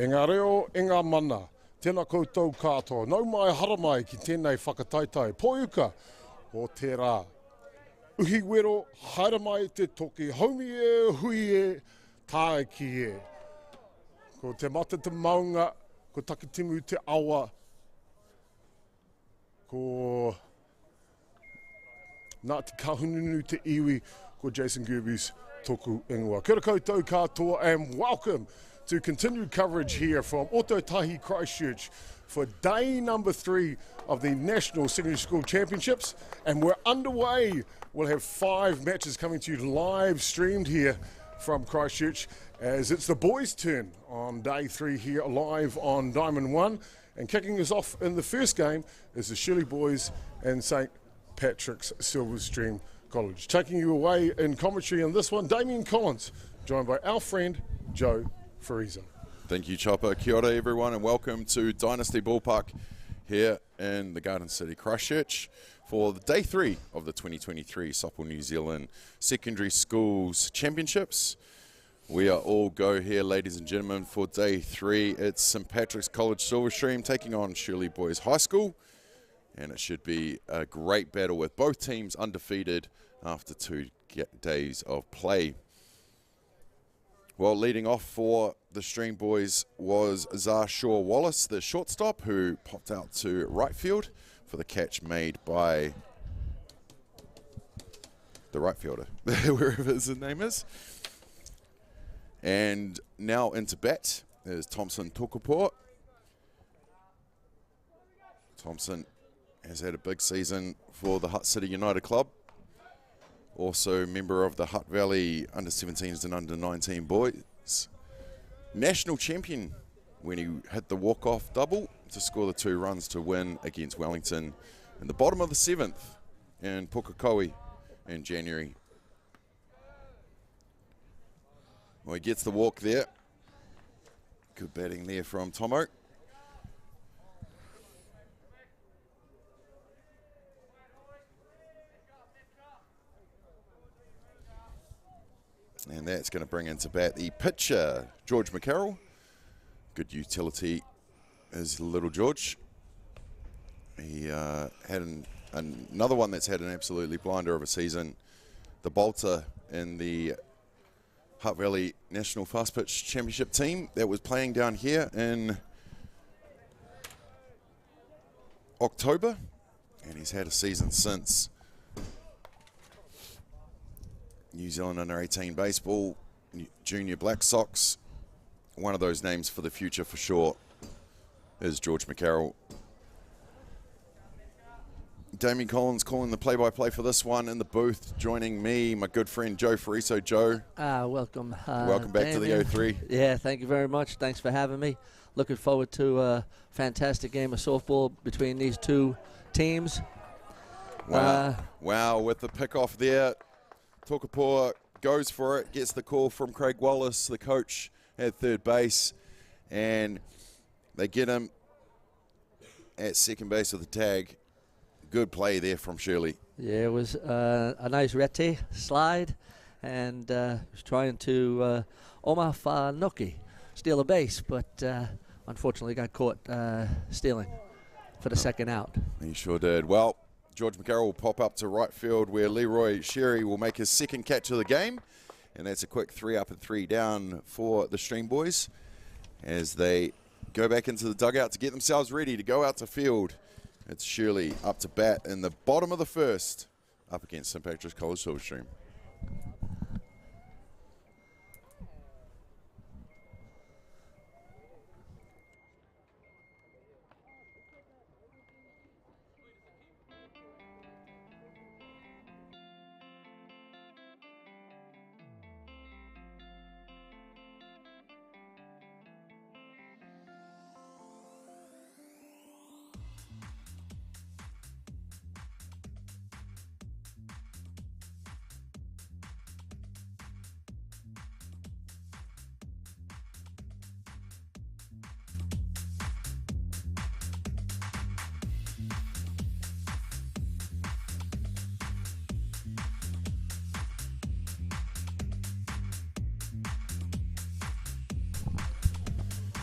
E ngā reo, e ngā mana, tēnā koutou katoa. Nau mai hara mai ki tēnei whakataitai. Poiuka o te rā. Uhi wero, haere mai te toki. Haumi e, hui e, tāe ki e. Ko te mata te maunga, ko takitimu te awa. Ko nā te kahununu te iwi, ko Jason Gerbies toku ingoa. Kia ora koutou katoa and welcome to continued coverage here from Ototahi, Christchurch for day number 3 of the National Secondary School Championships, and we're underway. We'll have 5 matches coming to you live streamed here from Christchurch as it's the boys' turn on day 3 here live on Diamond 1, and kicking us off in the first game is the Shirley boys and St Patrick's Silverstream College. Taking you away in commentary on this one, Damien Collins, joined by our friend Joe Fariza. Thank you, Chopper. Kia ora, everyone, and welcome to Dynasty Ballpark here in the Garden City, Christchurch, for the day 3 of the 2023 Softball New Zealand Secondary Schools Championships. We are all go here, ladies and gentlemen, for day 3. It's St Patrick's College Silverstream taking on Shirley Boys High School, and it should be a great battle with both teams undefeated after 2 days of play. Well, leading off for the Stream Boys was Zarshaw Wallace, the shortstop, who popped out to right field for the catch made by the right fielder, wherever his name is. And now into bat is Thompson Tukaport. Thompson has had a big season for the Hutt City United Club. Also member of the Hutt Valley under-17s and under-19 boys. National champion when he hit the walk-off double to score the 2 runs to win against Wellington in the bottom of the 7th in Pukekohe in January. Well, he gets the walk there. Good batting there from Tomo. And that's going to bring into bat the pitcher, George McCarroll. Good utility is little George. He had another one that's had an absolutely blinder of a season. The bolter in the Hutt Valley National Fast Pitch Championship team that was playing down here in October. And he's had a season since. New Zealand under-18 baseball, junior Black Sox. One of those names for the future for sure is George McCarroll. Damien Collins calling the play-by-play for this one in the booth. Joining me, my good friend Joe Fariso. Joe. Welcome. Welcome back to the O3. Yeah, thank you very much. Thanks for having me. Looking forward to a fantastic game of softball between these 2 teams. Wow, with the pick-off there. Tukapor goes for it, gets the call from Craig Wallace, the coach at third base, and they get him at second base with the tag. Good play there from Shirley. Yeah, it was a nice rete slide, and was trying to Omar Whanoki steal a base, but unfortunately got caught stealing for the second out. He sure did. Well, George McCarroll will pop up to right field where Leroy Sherry will make his second catch of the game. And that's a quick 3 up and 3 down for the Stream Boys as they go back into the dugout to get themselves ready to go out to field. It's Shirley up to bat in the bottom of the 1st up against St Patrick's College Silverstream.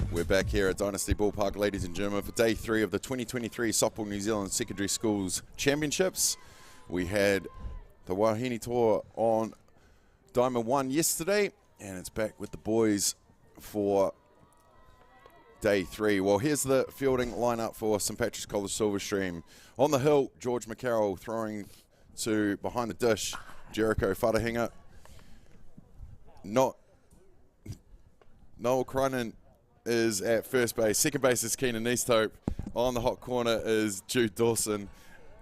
We're back here at Dynasty Ballpark, ladies and gentlemen, for day 3 of the 2023 Softball New Zealand Secondary Schools Championships. We had the Wahine Tour on Diamond 1 yesterday, and it's back with the boys for day 3. Well, here's the fielding lineup for St Patrick's College Silverstream. On the hill, George McCarroll throwing to behind the dish, Jericho Whatahinga. Noel Krynen is at first base. Second base is Keenan Easthope. On the hot corner is Jude Dawson.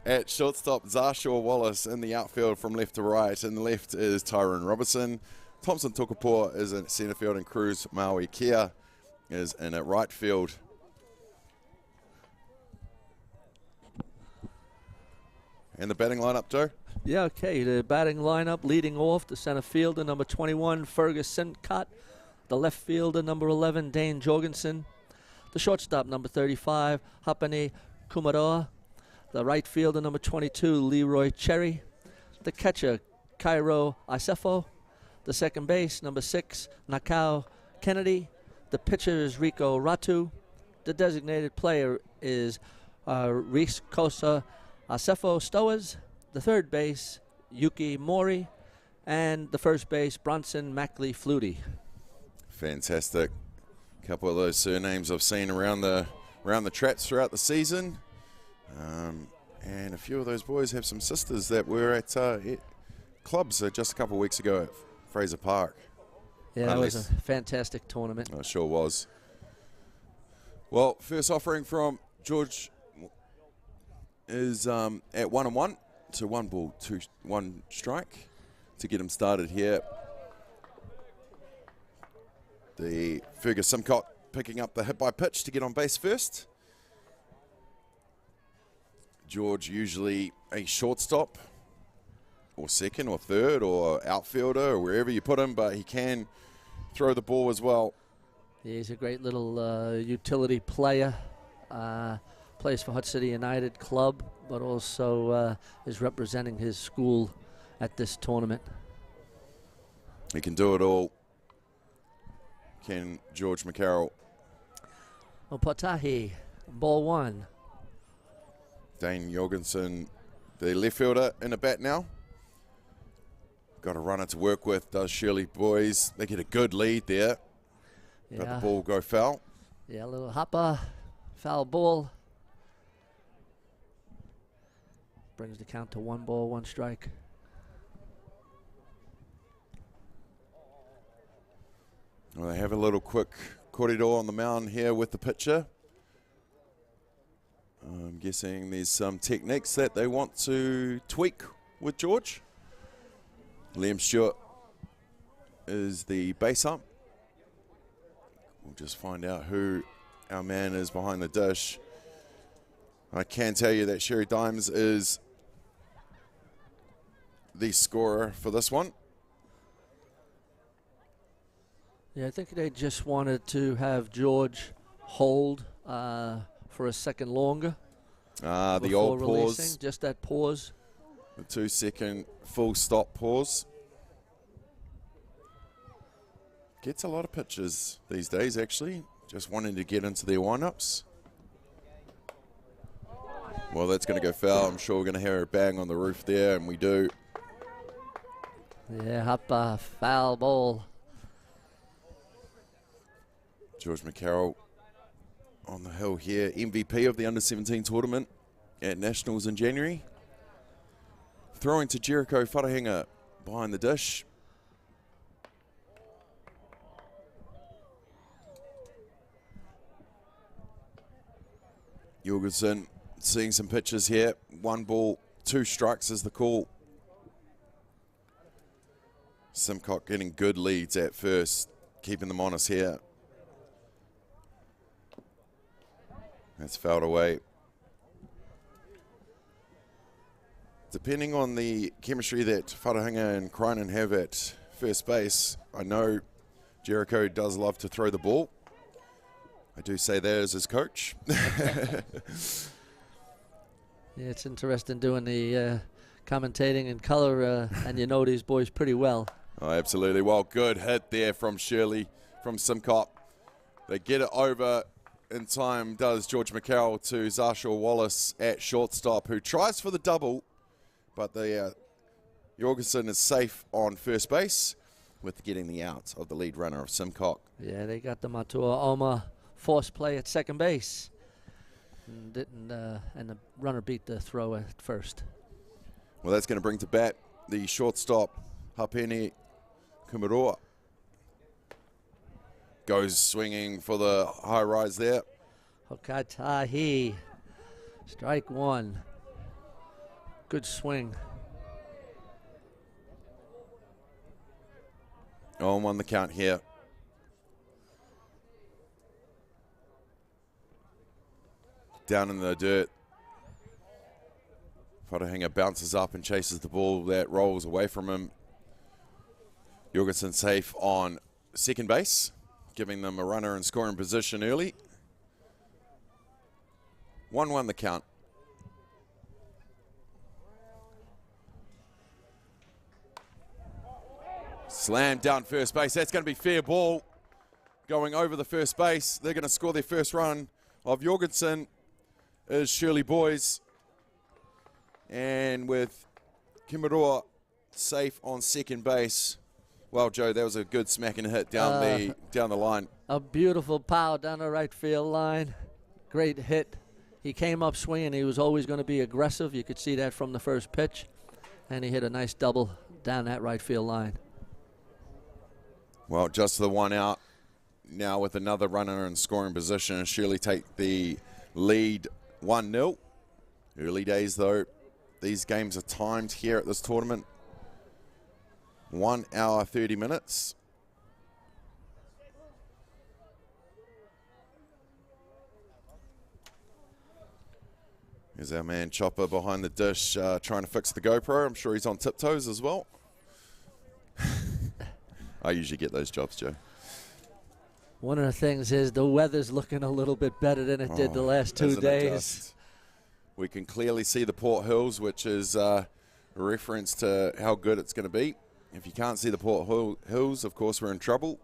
At shortstop, Zarshaw Wallace. In the outfield from left to right. In the left is Tyrone Robertson. Thompson Tukapua is in centre field, and Cruz Maui Kia is in at right field. And the batting lineup, Joe? Yeah, okay. The batting lineup leading off, the center fielder, number 21, Fergus Sincutt. The left fielder, number 11, Dane Jorgensen. The shortstop, number 35, Hapani Kumaroa. The right fielder, number 22, Leroy Cherry. The catcher, Cairo Isefo. The second base, number 6, Nakao Kennedy. The pitcher is Rico Ratu. The designated player is Reese Kosa Asefo Stowers. The third base, Yuki Mori. And the first base, Bronson Mackley Flutie. Fantastic. A couple of those surnames I've seen around the traps throughout the season. And a few of those boys have some sisters that were at clubs just a couple of weeks ago at Fraser Park. Yeah, that was a fantastic tournament. It sure was. Well, first offering from George is at 1-1 to 1 ball, 1 strike to get him started here. The Fergus Simcock picking up the hit by pitch to get on base first. George usually a shortstop or second or third or outfielder or wherever you put him, but he can throw the ball as well. Yeah, he's a great little utility player. Plays for Hot City United Club, but also is representing his school at this tournament. He can do it all. Can George McCarroll. Opatahi, ball 1. Dane Jorgensen, the left fielder, in a bat now. Got a runner to work with, does Shirley boys. They get a good lead there, Yeah. but the ball will go foul. Yeah, a little hopper, foul ball. Brings the count to 1 ball, 1 strike. Well, they have a little quick corridor on the mound here with the pitcher. I'm guessing there's some techniques that they want to tweak with George. Liam Stewart is the base ump. We'll just find out who our man is behind the dish. I can tell you that Sherry Dimes is the scorer for this one. Yeah, I think they just wanted to have George hold for a second longer. The old pause. Releasing, just that pause. The 2-second full stop pause. Gets a lot of pitches these days, actually. Just wanting to get into their windups. Well, that's going to go foul. I'm sure we're going to hear a bang on the roof there, and we do. Yeah, hopper, foul ball. George McCarroll on the hill here, MVP of the Under-17 tournament at Nationals in January. Throwing to Jericho Whatahinga behind the dish. Jorgensen seeing some pitches here. 1 ball, 2 strikes is the call. Simcock getting good leads at first, keeping them honest here. That's fouled away. Depending on the chemistry that Whatahinga and Krynen have at first base, I know Jericho does love to throw the ball. I do say that as his coach. Yeah, it's interesting doing the commentating in color, and you know these boys pretty well. Oh, absolutely. Well, good hit there from Shirley, from Simcock. They get it over in time, does George McCarroll to Zarshaw Wallace at shortstop, who tries for the double, but Jorgensen is safe on first base with getting the out of the lead runner of Simcock. Yeah, they got the Matua Oma force play at second base. And the runner beat the throw at first. Well, that's going to bring to bat the shortstop, Hapeni Kumaroa. Goes swinging for the high rise there. Hokatahi, strike one. Good swing. 0-1 the count here. Down in the dirt. Whakahinga bounces up and chases the ball that rolls away from him. Jorgensen safe on second base, giving them a runner in scoring position early. 1-1 the count. Slam down first base. That's going to be fair ball. Going over the first base. They're going to score their first run of Jorgensen is Shirley Boys. And with Kimaroa safe on second base. Well, Joe, that was a good smacking hit down the line. A beautiful pow down the right field line. Great hit. He came up swinging. He was always going to be aggressive. You could see that from the first pitch. And he hit a nice double down that right field line. Well, just the one out. Now with another runner in scoring position. Shirley take the lead 1-0. Early days, though. These games are timed here at this tournament. 1 hour, 30 minutes. Here's our man Chopper behind the dish trying to fix the GoPro. I'm sure he's on tiptoes as well. I usually get those jobs, Joe. One of the things is the weather's looking a little bit better than it did the last 2 days. We can clearly see the Port Hills, which is a reference to how good it's going to be. If you can't see the Port Hills, of course, we're in trouble.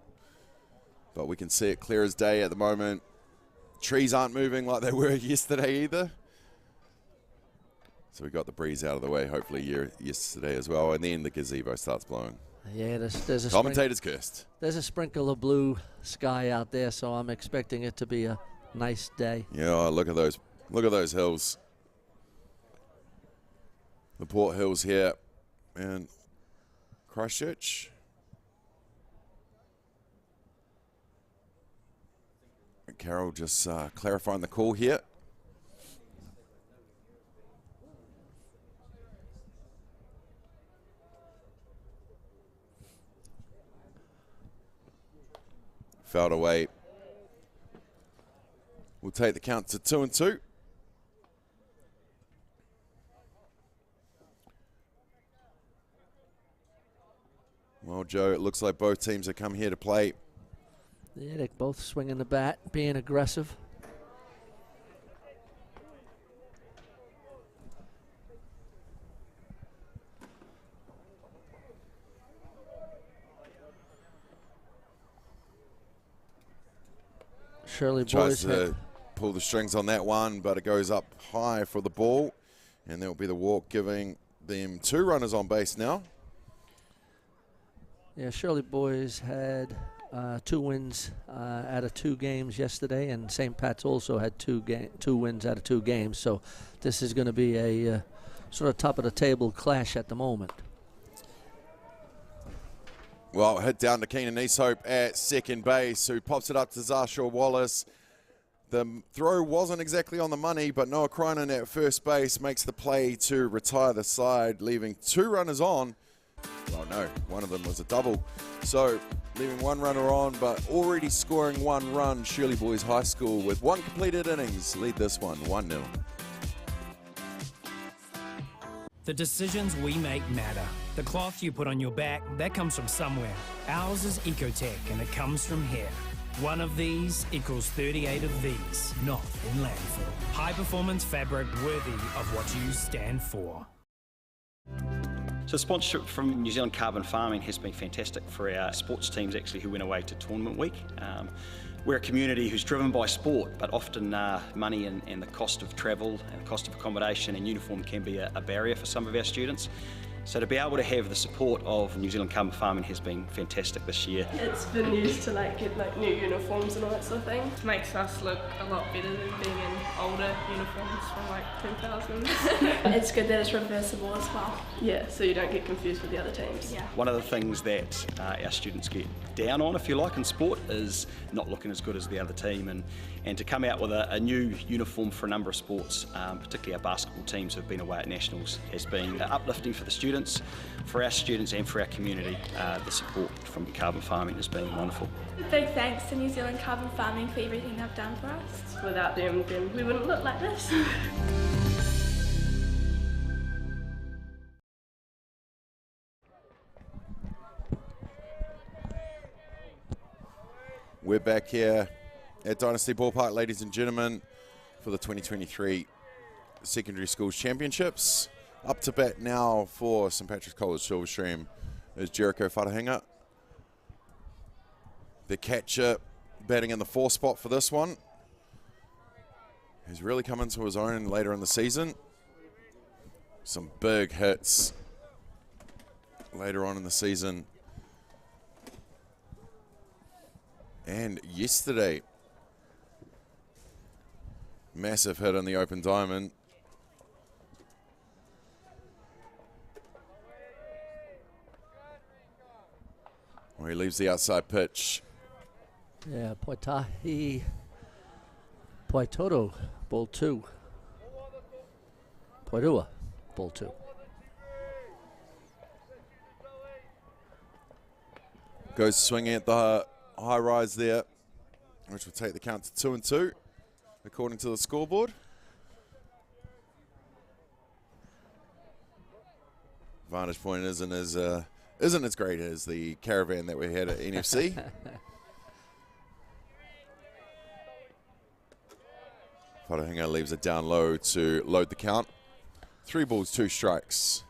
But we can see it clear as day at the moment. Trees aren't moving like they were yesterday either. So we got the breeze out of the way, hopefully yesterday as well. And then the gazebo starts blowing. Yeah, there's a commentator's cursed. There's a sprinkle of blue sky out there, so I'm expecting it to be a nice day. Yeah, look at those. Look at those hills. The Port Hills here in Christchurch. Carol just clarifying the call here. Fouled away. We'll take the count to 2-2. Well, Joe, it looks like both teams have come here to play. Yeah, they're both swinging the bat, being aggressive. Shirley Boys Boys to pull the strings on that one, but it goes up high for the ball. And there will be the walk, giving them 2 runners on base now. Yeah, Shirley Boys had 2 wins out of 2 games yesterday, and St. Pat's also had 2 wins out of 2 games. So this is going to be a sort of top-of-the-table clash at the moment. Well, hit down to Keenan Easthope at second base, who pops it up to Zarshaw Wallace. The throw wasn't exactly on the money, but Noah Cronin at first base makes the play to retire the side, leaving 2 runners on. Well, no, one of them was a double. So, leaving 1 runner on, but already scoring 1 run. Shirley Boys High School with 1 completed innings lead this one 1-0. The decisions we make matter. The cloth you put on your back, that comes from somewhere. Ours is Ecotech, and it comes from here. One of these equals 38 of these, not in landfill. High-performance fabric worthy of what you stand for. So sponsorship from New Zealand Carbon Farming has been fantastic for our sports teams actually who went away to tournament week. We're a community who's driven by sport, but often money and the cost of travel and the cost of accommodation and uniform can be a barrier for some of our students. So to be able to have the support of New Zealand Carbon Farming has been fantastic this year. It's been used to get new uniforms and all that sort of thing. It makes us look a lot better than being in older uniforms from 2000s. It's good that it's reversible as well. Yeah, so you don't get confused with the other teams. Yeah. One of the things that our students get down on, if you like, in sport is not looking as good as the other team, and to come out with a new uniform for a number of sports, particularly our basketball teams who have been away at nationals, has been uplifting for the students, for our students and for our community. The support from Carbon Farming has been wonderful. Big thanks to New Zealand Carbon Farming for everything they've done for us. Without them, then we wouldn't look like this. We're back here at Dynasty Ballpark, ladies and gentlemen, for the 2023 Secondary Schools Championships. Up to bat now for St Patrick's College Silverstream is Jericho Whatahinga. The catcher batting in the 4th spot for this one. He's really come into his own later in the season. Some big hits later on in the season. And yesterday, massive hit on the open diamond. Well, he leaves the outside pitch. Yeah, Poitoro, ball 2. Poirua, ball 2. Goes swinging at the high rise there, which will take the count to 2-2, according to the scoreboard. Vantage point isn't as great as the caravan that we had at NFC. Whatahinga leaves it down low to load the count. 3 balls, 2 strikes.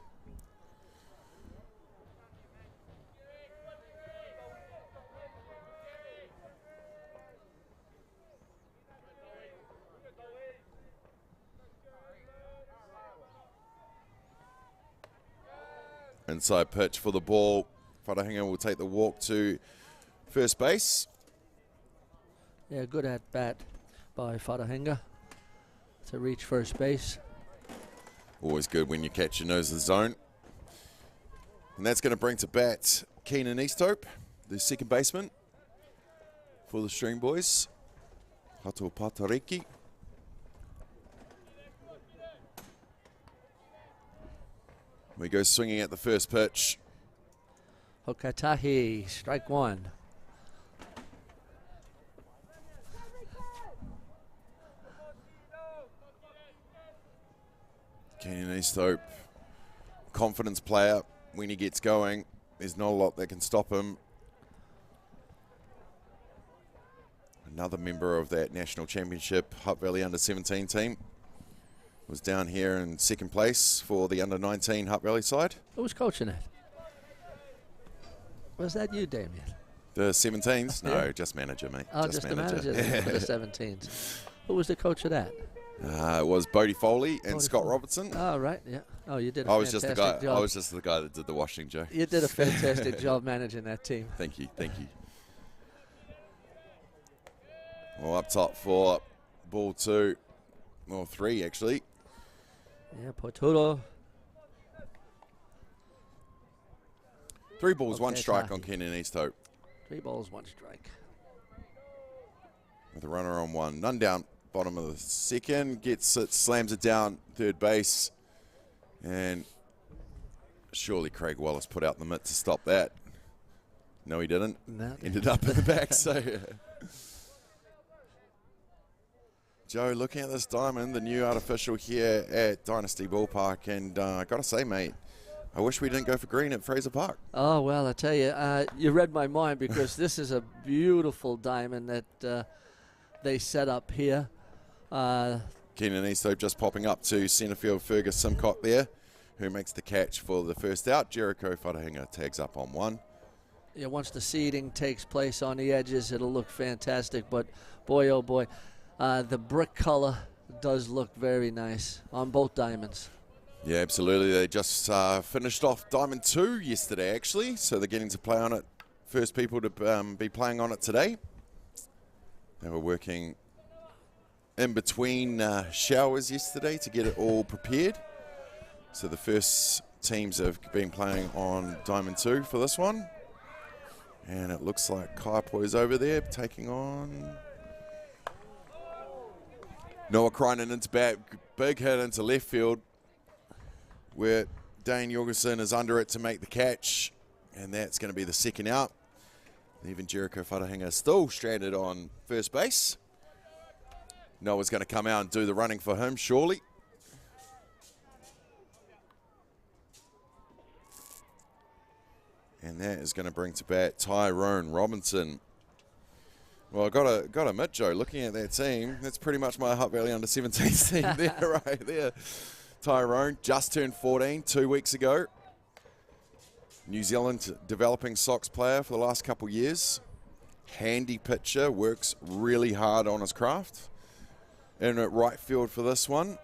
Inside pitch for the ball. Whatahinga will take the walk to first base. Yeah, good at bat by Whatahinga to reach first base. Always good when your catcher knows the zone. And that's going to bring to bat Keenan Easthope, the second baseman for the Stream Boys. Hato Patariki. We go swinging at the first pitch. Hokatahi, strike 1. Keenan Easthope, confidence player when he gets going. There's not a lot that can stop him. Another member of that national championship Hutt Valley under-17 team. Was down here in second place for the under-19 Hutt Valley side. Who was coaching it? Was that you, Damien? The 17s? No, Yeah. just manager, mate. Oh, just the manager for the 17s. Who was the coach of that? It was Bodie Foley and Bodie Scott Foley. Robertson. Oh, right, yeah. Oh, you did a I was just the guy. fantastic job. I was just the guy that did the washing, Joe. You did a fantastic job managing that team. Thank you, thank you. Well, up top for ball 2, or 3 actually. Yeah, Poitoro. 3 balls, 1 Okay, strike on Tahi. Keenan Easthope. 3 balls, 1 strike. With a runner on 1. None down, bottom of the second. Gets it, slams it down, third base. And surely Craig Wallace put out the mitt to stop that. No, he didn't. No. Ended up in the back, so... Joe, looking at this diamond, the new artificial here at Dynasty Ballpark, and I got to say, mate, I wish we didn't go for green at Fraser Park. Oh, well, I tell you, you read my mind because this is a beautiful diamond that they set up here. Keenan Easthope just popping up to centre field Fergus Simcock there, who makes the catch for the first out. Jericho Whatahinga tags up on 1. Yeah, once the seeding takes place on the edges, it'll look fantastic. But boy, oh boy, the brick color does look very nice on both diamonds. Yeah, absolutely. They just finished off Diamond 2 yesterday, actually, so they're getting to play on it. First people to be playing on it today. They were working in between showers yesterday to get it all prepared. So the first teams have been playing on Diamond 2 for this one. And it looks like Kaiapoi is over there taking on Noah Kreinen into bat. Big hit into left field where Dane Jorgensen is under it to make the catch. And that's going to be the second out. Even Jericho Wharahinga still stranded on first base. Noah's going to come out and do the running for him, surely. And that is going to bring to bat Tyrone Robinson. Well, I got to admit, Joe, looking at that team, that's pretty much my Hutt Valley Under-17s team there, right there. Tyrone just turned 14 2 weeks ago. New Zealand developing Sox player for the last couple years. Handy pitcher, works really hard on his craft. In at right field for this one.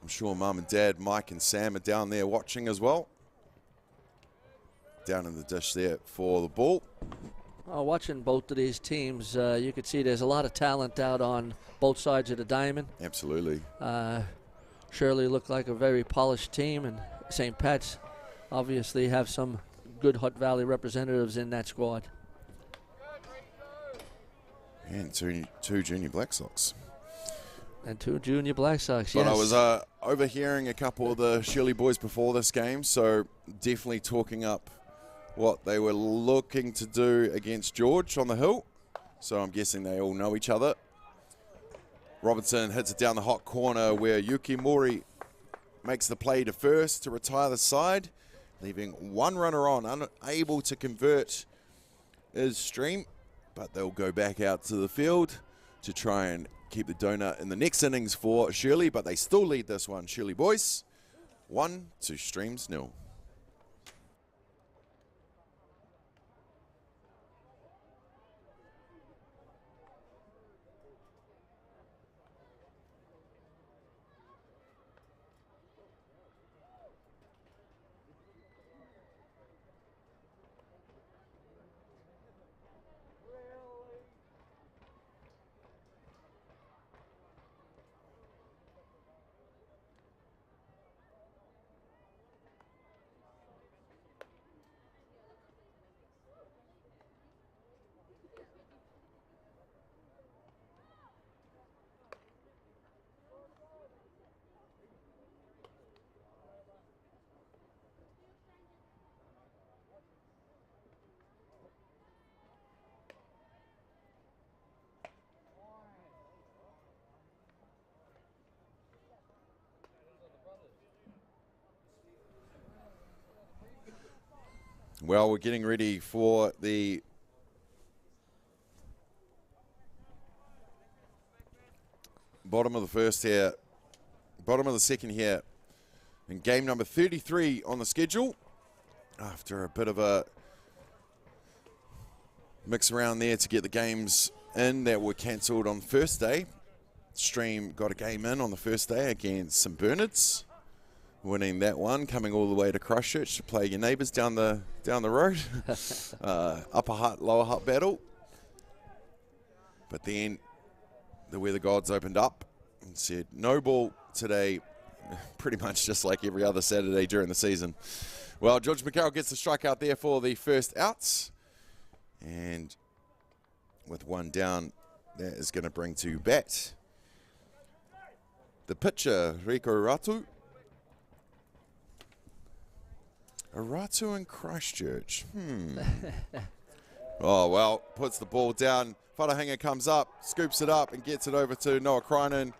I'm sure Mum and Dad, Mike and Sam are down there watching as well. Down in the dish there for the ball. Well, watching both of these teams, you could see there's a lot of talent out on both sides of the diamond. Absolutely. Shirley looked like a very polished team, and St. Pat's obviously have some good Hutt Valley representatives in that squad. And two junior Black Sox. And 2 junior Black Sox, yes. But I was overhearing a couple of the Shirley boys before this game, so definitely talking up what they were looking to do against George on the hill. So I'm guessing they all know each other. Robinson hits it down the hot corner where Yuki Mori makes the play to first to retire the side, leaving one runner on, unable to convert is Stream, but they'll go back out to the field to try and keep the donut in the next innings for Shirley, but they still lead this one. Shirley boys, 1 to Streams 0. Well, we're getting ready for the bottom of the first here, bottom of the second here, and game number 33 on the schedule. After a bit of a mix around there to get the games in that were cancelled on the first day. Stream got a game in on the first day against St Bernard's, winning that one, coming all the way to Christchurch to play your neighbours down the road. Upper Hutt, Lower Hutt battle. But then the weather gods opened up and said no ball today, pretty much just like every other Saturday during the season. Well, George McCarroll gets the strikeout there for the first outs. And with one down, that is going to bring to bat the pitcher, Rico Ratu. Ratu in Christchurch. Oh, well, puts the ball down. Wharahinga comes up, scoops it up, and gets it over to Noah Kreinen,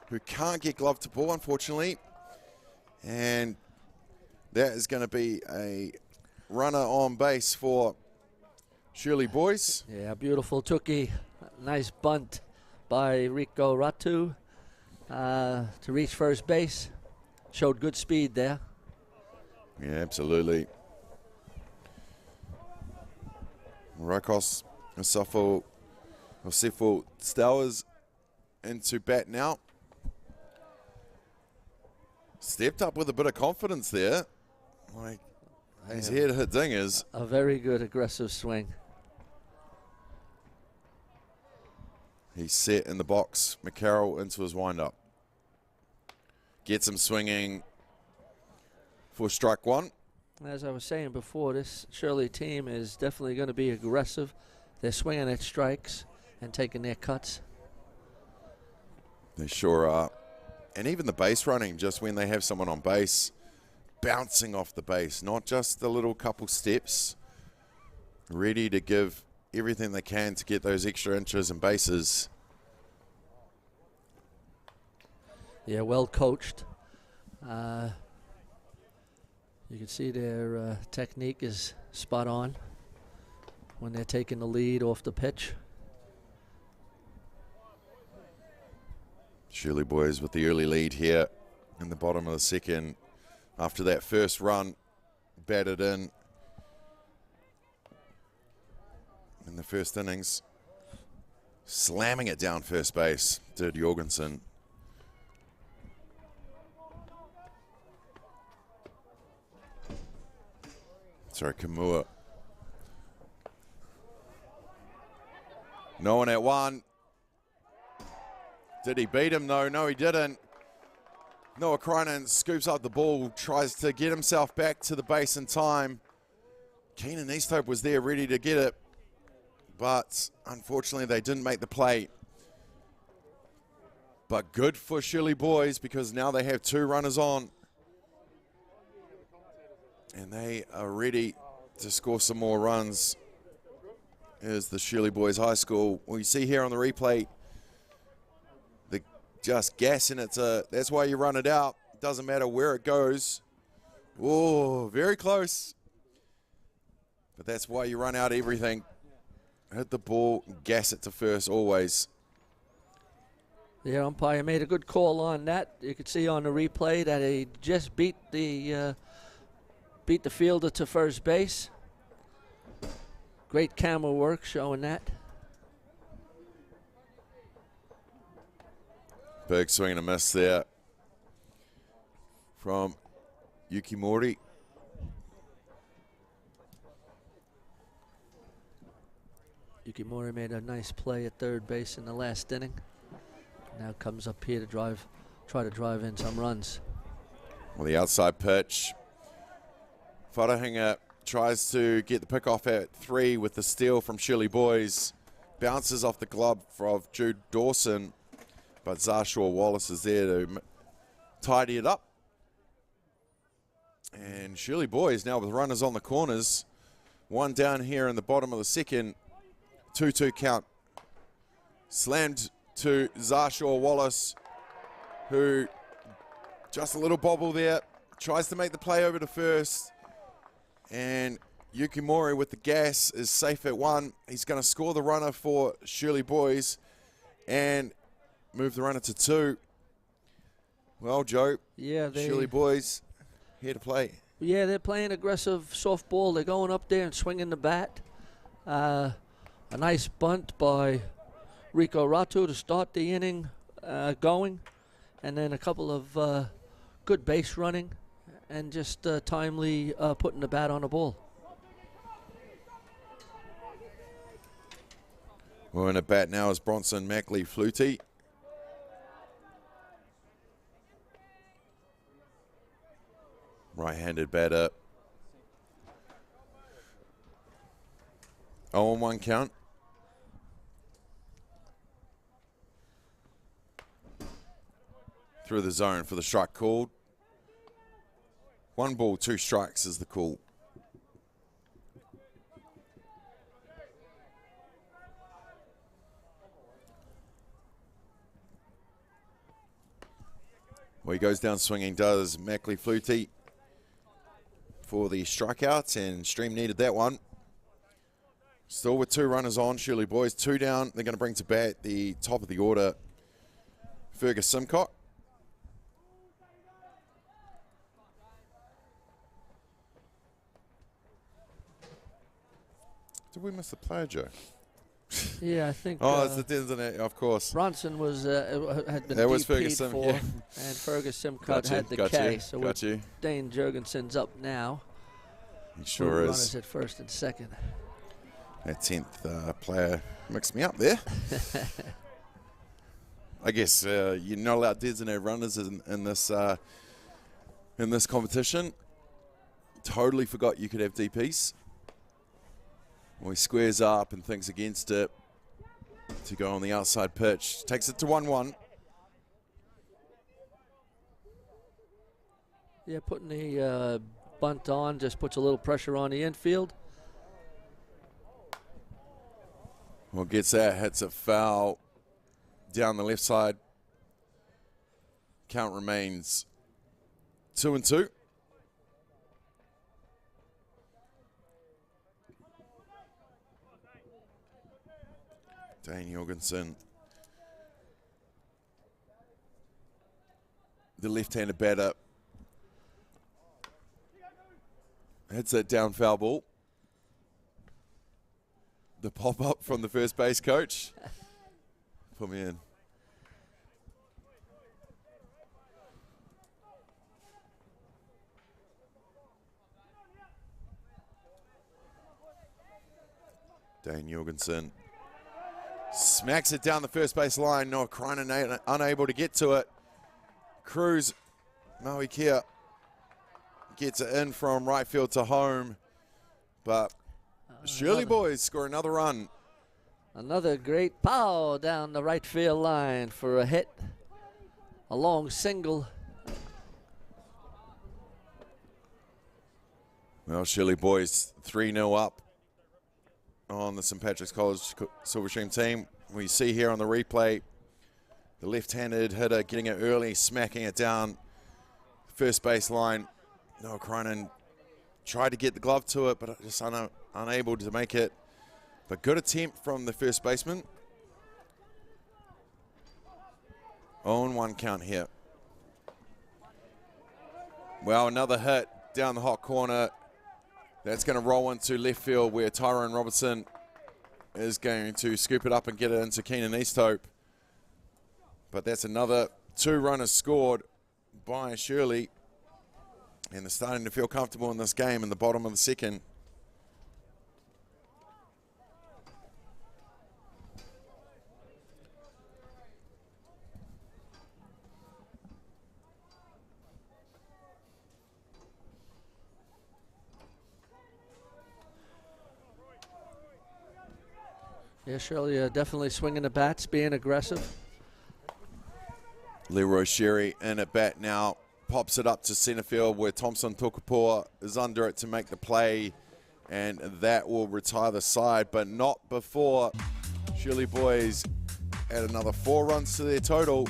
who can't get glove to ball, unfortunately. And that is going to be a runner on base for Shirley boys. Yeah, beautiful tookie. Nice bunt by Rico Ratu to reach first base. Showed good speed there. Yeah, absolutely. Rokos Sefo Stowers into bat now. Stepped up with a bit of confidence there. Like, he's here to hit dingers. A very good aggressive swing. He's set in the box. McCarroll into his windup. Gets him swinging for strike one. As I was saying before, this Shirley team is definitely going to be aggressive. They're swinging at strikes and taking their cuts. They sure are. And even the base running, just when they have someone on base, bouncing off the base, not just a little couple steps, ready to give everything they can to get those extra inches and bases. Yeah, well coached. You can see their technique is spot on when they're taking the lead off the pitch. Shirley boys with the early lead here in the bottom of the second. After that first run, batted in the first innings. Slamming it down first base, did Jorgensen. Sorry, Kamua. No one at one. Did he beat him? No, he didn't. Noah Krynen scoops up the ball, tries to get himself back to the base in time. Keenan Easthope was there ready to get it, but unfortunately they didn't make the play. But good for Shirley boys because now they have 2 runners on. And they are ready to score some more runs. Here's the Shirley Boys High School. Well, you see here on the replay, just gassing it. That's why you run it out. Doesn't matter where it goes. Oh, very close. But that's why you run out everything. Hit the ball, gas it to first always. The umpire made a good call on that. You could see on the replay that he just beat the fielder to first base. Great camera work showing that. Big swing and a miss there from Yukimori. Yukimori made a nice play at third base in the last inning. Now comes up here to try to drive in some runs. Well, the outside pitch. Wharahinga tries to get the pick off at 3 with the steal from Shirley Boys. Bounces off the glove of Jude Dawson. But Zarshaw Wallace is there to tidy it up. And Shirley Boys now with runners on the corners. 1 down here in the bottom of the second. 2-2 count. Slammed to Zarshaw Wallace, who just a little bobble there. Tries to make the play over to first. And Yukimori with the gas is safe at 1. He's going to score the runner for Shirley Boys. And move the runner to 2. Well, Joe, Shirley Boys here to play. Yeah, they're playing aggressive softball. They're going up there and swinging the bat. A nice bunt by Rico Ratu to start the inning going. And then a couple of good base running and just timely putting the bat on the ball. Well, in a bat now is Bronson Mackley Flutie. Right-handed batter. 0-1 count. Through the zone for the strike called. 1 ball, 2 strikes is the call. Well, he goes down swinging, does Mackley Flutie for the strikeout, and Stream needed that one. Still with 2 runners on, Shirley Boys, 2 down. They're going to bring to bat the top of the order, Fergus Simcock. Did we miss the player, Joe? Yeah, I think. Oh, it's the Denver, of course. Bronson was had been That was DP'd Ferguson, for, yeah. and Fergus Simcott had the got K. you, So got you. Dane Jurgensen's up now. He sure Two is. runners at first and second. That 10th player mixed me up there. I guess you're not allowed designated runners in this competition. Totally forgot you could have DPs. Well, he squares up and thinks against it to go on the outside pitch. Takes it to 1-1. Yeah, putting the bunt on just puts a little pressure on the infield. Well, gets that, hits a foul down the left side. Count remains 2-2. Dane Jorgensen, the left-handed batter, hits that down foul ball. The pop-up from the first base coach. Put me in. Dane Jorgensen smacks it down the first base line. Noah Kreinen unable to get to it. Cruz, Maui Kia gets it in from right field to home. But Shirley boys score another run. Another great pow down the right field line for a hit. A long single. Well, Shirley boys 3-0 up on the St. Patrick's College Silverstream team. We see here on the replay the left-handed hitter getting it early, smacking it down first base line. Noah Kreinen tried to get the glove to it, but just unable to make it. But good attempt from the first baseman. 0-1 count here. Well, another hit down the hot corner. That's going to roll into left field where Tyrone Robertson is going to scoop it up and get it into Keenan Easthope. But that's another 2 runners scored by Shirley. And they're starting to feel comfortable in this game in the bottom of the second. Yeah, Shirley definitely swinging the bats, being aggressive. Leroy Sherry in at bat now. Pops it up to centre field where Thompson Tukapua is under it to make the play. And that will retire the side, but not before Shirley boys add another 4 runs to their total.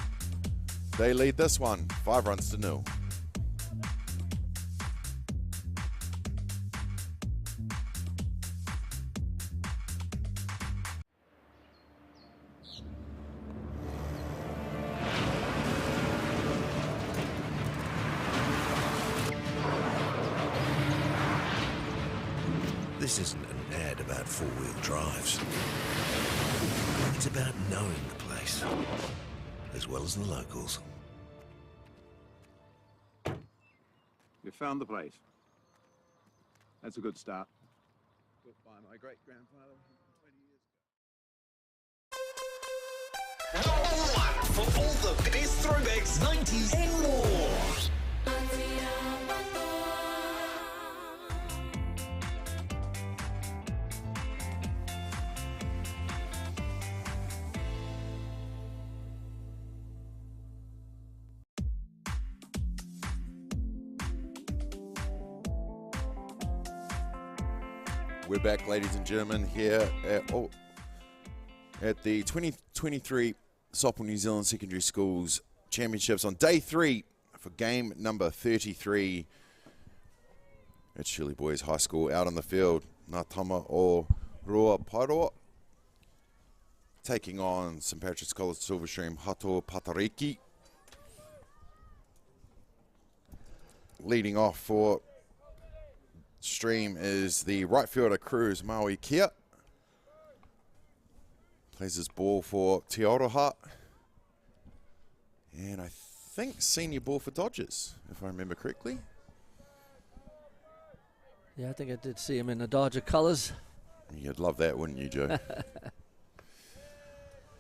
They lead this one 5-0. This isn't an ad about four-wheel drives. It's about knowing the place, as well as the locals. We found the place. That's a good start. Built by my great-grandfather 20 years ago. Number 1 for all the best throwbacks, 90s and more. We're back, ladies and gentlemen, here at the 2023 Softball New Zealand Secondary Schools Championships on day 3 for game number 33 at Shirley Boys High School. Out on the field, Ngatama o Ruaparoa taking on St. Patrick's College Silverstream Hato Patariki. Leading off for Stream is the right fielder Cruz Maui Kia. Plays his ball for Te Aroha. And I think senior ball for Dodgers, if I remember correctly. Yeah, I think I did see him in the Dodger colours. You'd love that, wouldn't you, Joe?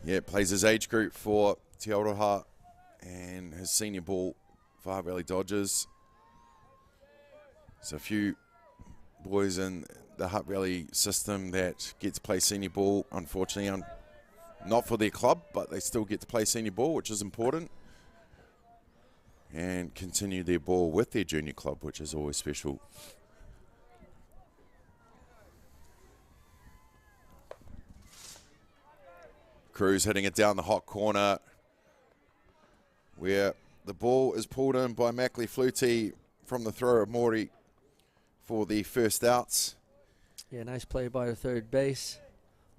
Yeah, plays his age group for Te Aroha and his senior ball for Hutt Valley Dodgers. There's a few boys in the Hutt Valley system that get to play senior ball, unfortunately, not for their club, but they still get to play senior ball, which is important. And continue their ball with their junior club, which is always special. Cruz hitting it down the hot corner where the ball is pulled in by Mackley Flutie from the throw of Mori for the first outs. Yeah, nice play by the third base.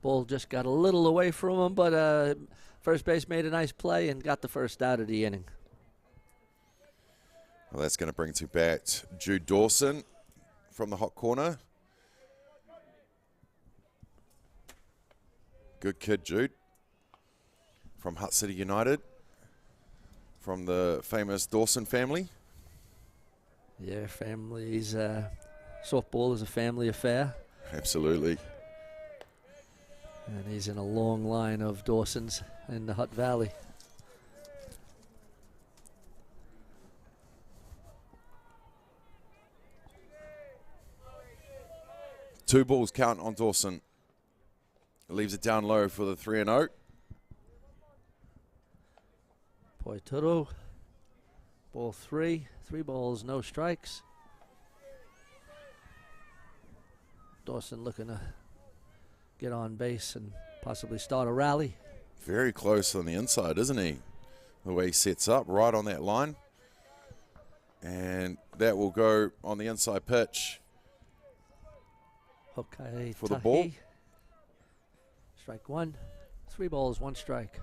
Ball just got a little away from him, but first base made a nice play and got the first out of the inning. Well, that's going to bring to bat Jude Dawson from the hot corner. Good kid, Jude. From Hutt City United. From the famous Dawson family. Yeah, families. Softball is a family affair. Absolutely. And he's in a long line of Dawsons in the Hutt Valley. Two balls count on Dawson. Leaves it down low for the 3-0. Poituro. Ball 3. 3 balls, no strikes. Dawson looking to get on base and possibly start a rally. Very close on the inside, isn't he? The way he sets up, right on that line. And that will go on the inside pitch. Okay, for the ball. Strike 1. 3 balls, 1 strike.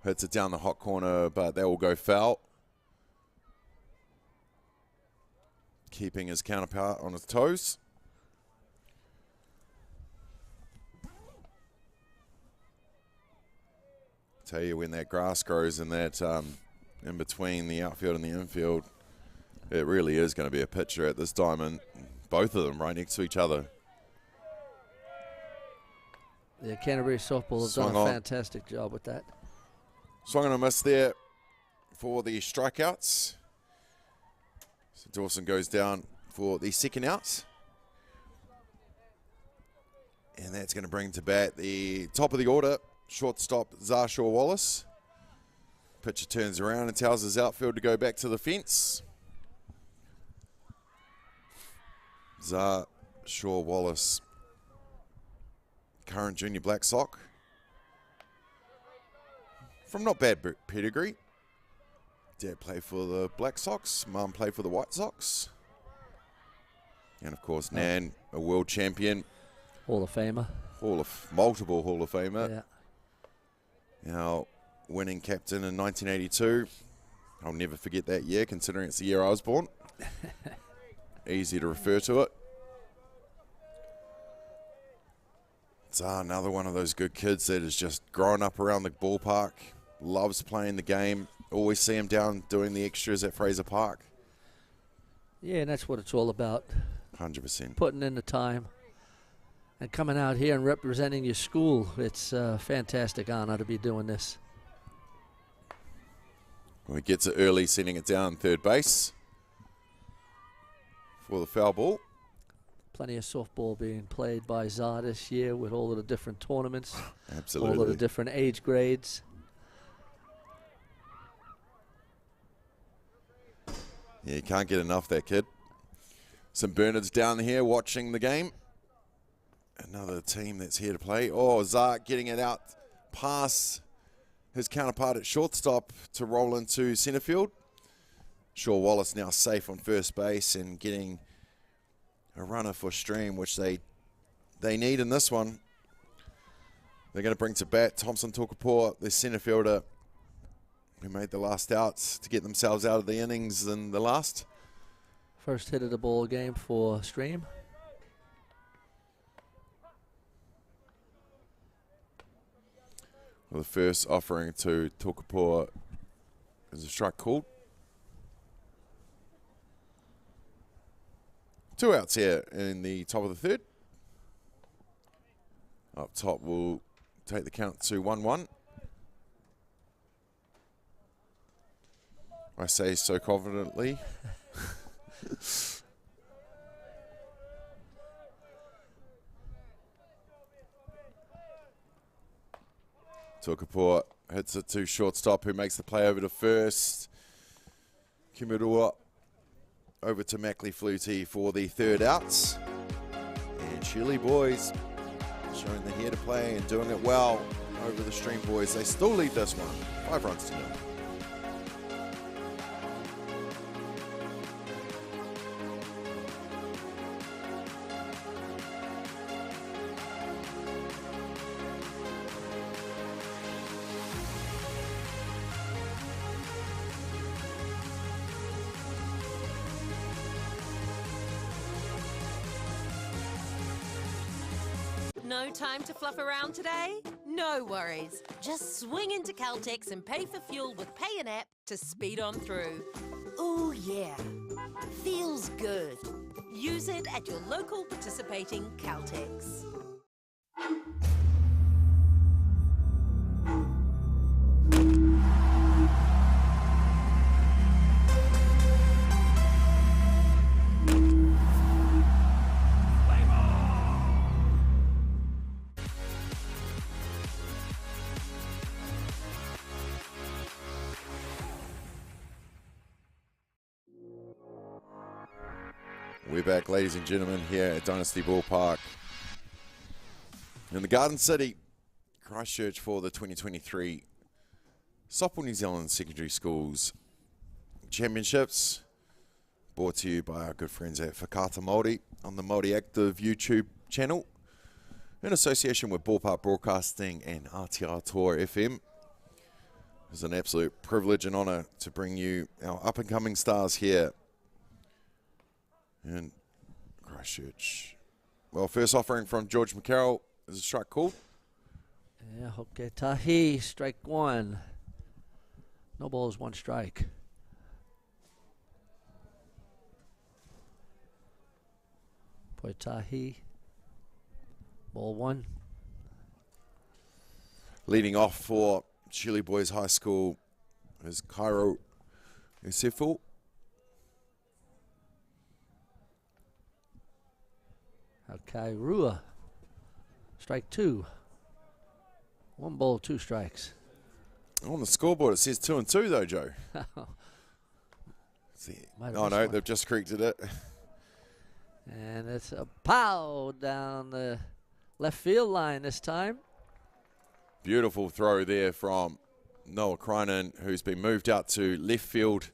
Hits it down the hot corner, but that will go foul. Keeping his counterpart on his toes. Tell you, when that grass grows in that in between the outfield and the infield, it really is going to be a picture at this diamond. Both of them right next to each other. Yeah, Canterbury Softball has done a fantastic job with that. Swung on a miss there for the strikeouts. So Dawson goes down for the second outs. And that's going to bring to bat the top of the order, shortstop Zarshaw Wallace. Pitcher turns around and tells his outfield to go back to the fence. Zarshaw Wallace, current junior Black Sox. From not bad pedigree. Dad played for the Black Sox, Mum played for the White Sox. And of course, Nan, a world champion. Hall of Famer. Multiple Hall of Famer. Yeah. Now, winning captain in 1982. I'll never forget that year, considering it's the year I was born. Easy to refer to it. It's another one of those good kids that has just grown up around the ballpark, loves playing the game. Always see him down doing the extras at Fraser Park. Yeah, and that's what it's all about. 100%. Putting in the time and coming out here and representing your school. It's a fantastic honor to be doing this. Well, he gets it early, sending it down third base for the foul ball. Plenty of softball being played by ZAR this year with all of the different tournaments. Absolutely. All of the different age grades. Yeah, you can't get enough that kid. Some Bernards down here watching the game. Another team that's here to play. Oh, Zark getting it out past his counterpart at shortstop to roll into center field. Shaw Wallace now safe on first base and getting a runner for Stream, which they need in this one. They're going to bring to bat Thompson Tukapua, the center fielder, who made the last outs to get themselves out of the innings in the last. First hit of the ball game for Stream. Well, the first offering to Tukapua. Is a strike called? 2 outs here in the top of the third. Up top will take the count to 1-1. I say so confidently. Tukapua hits it to shortstop, who makes the play over to first. Kimirua over to Mackley Flutie for the third outs. And Shirley boys showing the here to play and doing it well over the Stream boys. They still lead this one, 5 runs to 0. No time to fluff around today? No worries. Just swing into Caltex and pay for fuel with Pay an App to speed on through. Ooh, yeah. Feels good. Use it at your local participating Caltex. We're back, ladies and gentlemen, here at Dynasty Ballpark in the Garden City, Christchurch, for the 2023 Softball New Zealand Secondary Schools Championships, brought to you by our good friends at Whakata Māori on the Māori Active YouTube channel, in association with Ballpark Broadcasting and Atiawa Toa FM. It's an absolute privilege and honour to bring you our up-and-coming stars here in Christchurch. Well, first offering from George McCarroll is a strike called. Yeah, hoke tahi, strike 1. No balls, 1 strike. Poi tahi, ball 1. Leading off for Shirley Boys High School is Cairo Usefu. Kairua, strike 2. 1 ball, 2 strikes. On the scoreboard it says 2-2 though, Joe. Oh no, they've just corrected it. And it's a pow down the left field line this time. Beautiful throw there from Noah Krynen, who's been moved out to left field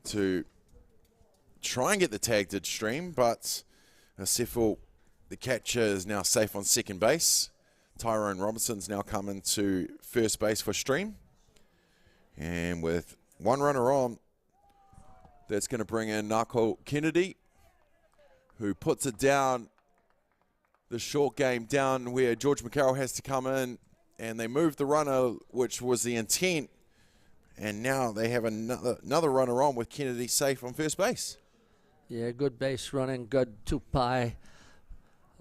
to try and get the tag to Stream, but Sefel, the catcher, is now safe on second base. Tyrone Robinson's now coming to first base for Stream. And with 1 runner on, that's going to bring in Nako Kennedy, who puts it down, the short game down where George McCarroll has to come in, and they move the runner, which was the intent. And now they have another runner on with Kennedy safe on first base. Yeah, good base running, good Tupai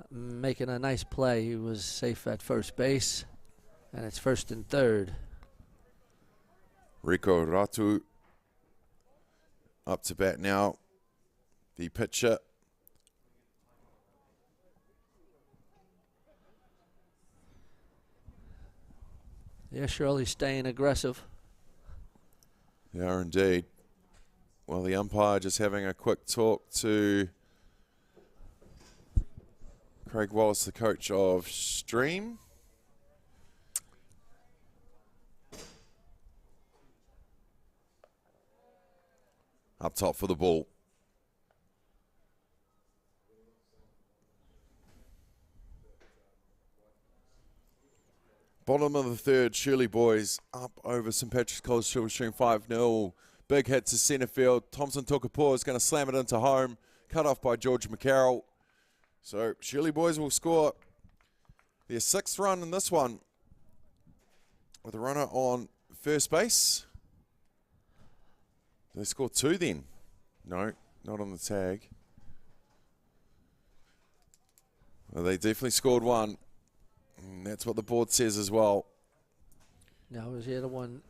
making a nice play. He was safe at first base, and it's 1st and 3rd. Rico Ratu up to bat now. The pitcher. Yeah, Shirley staying aggressive. They are indeed. Well, the umpire just having a quick talk to Craig Wallace, the coach of Stream. Up top for the ball. Bottom of the 3rd, Shirley Boys up over St. Patrick's College Silver Stream 5-0. Big hit to centre field. Thompson Tukapua is going to slam it into home. Cut off by George McCarroll. So Shirley Boys will score their 6th run in this one. with a runner on first base. They scored 2 then. No, not on the tag. Well, they definitely scored 1. And that's what the board says as well. Now, it was the other one.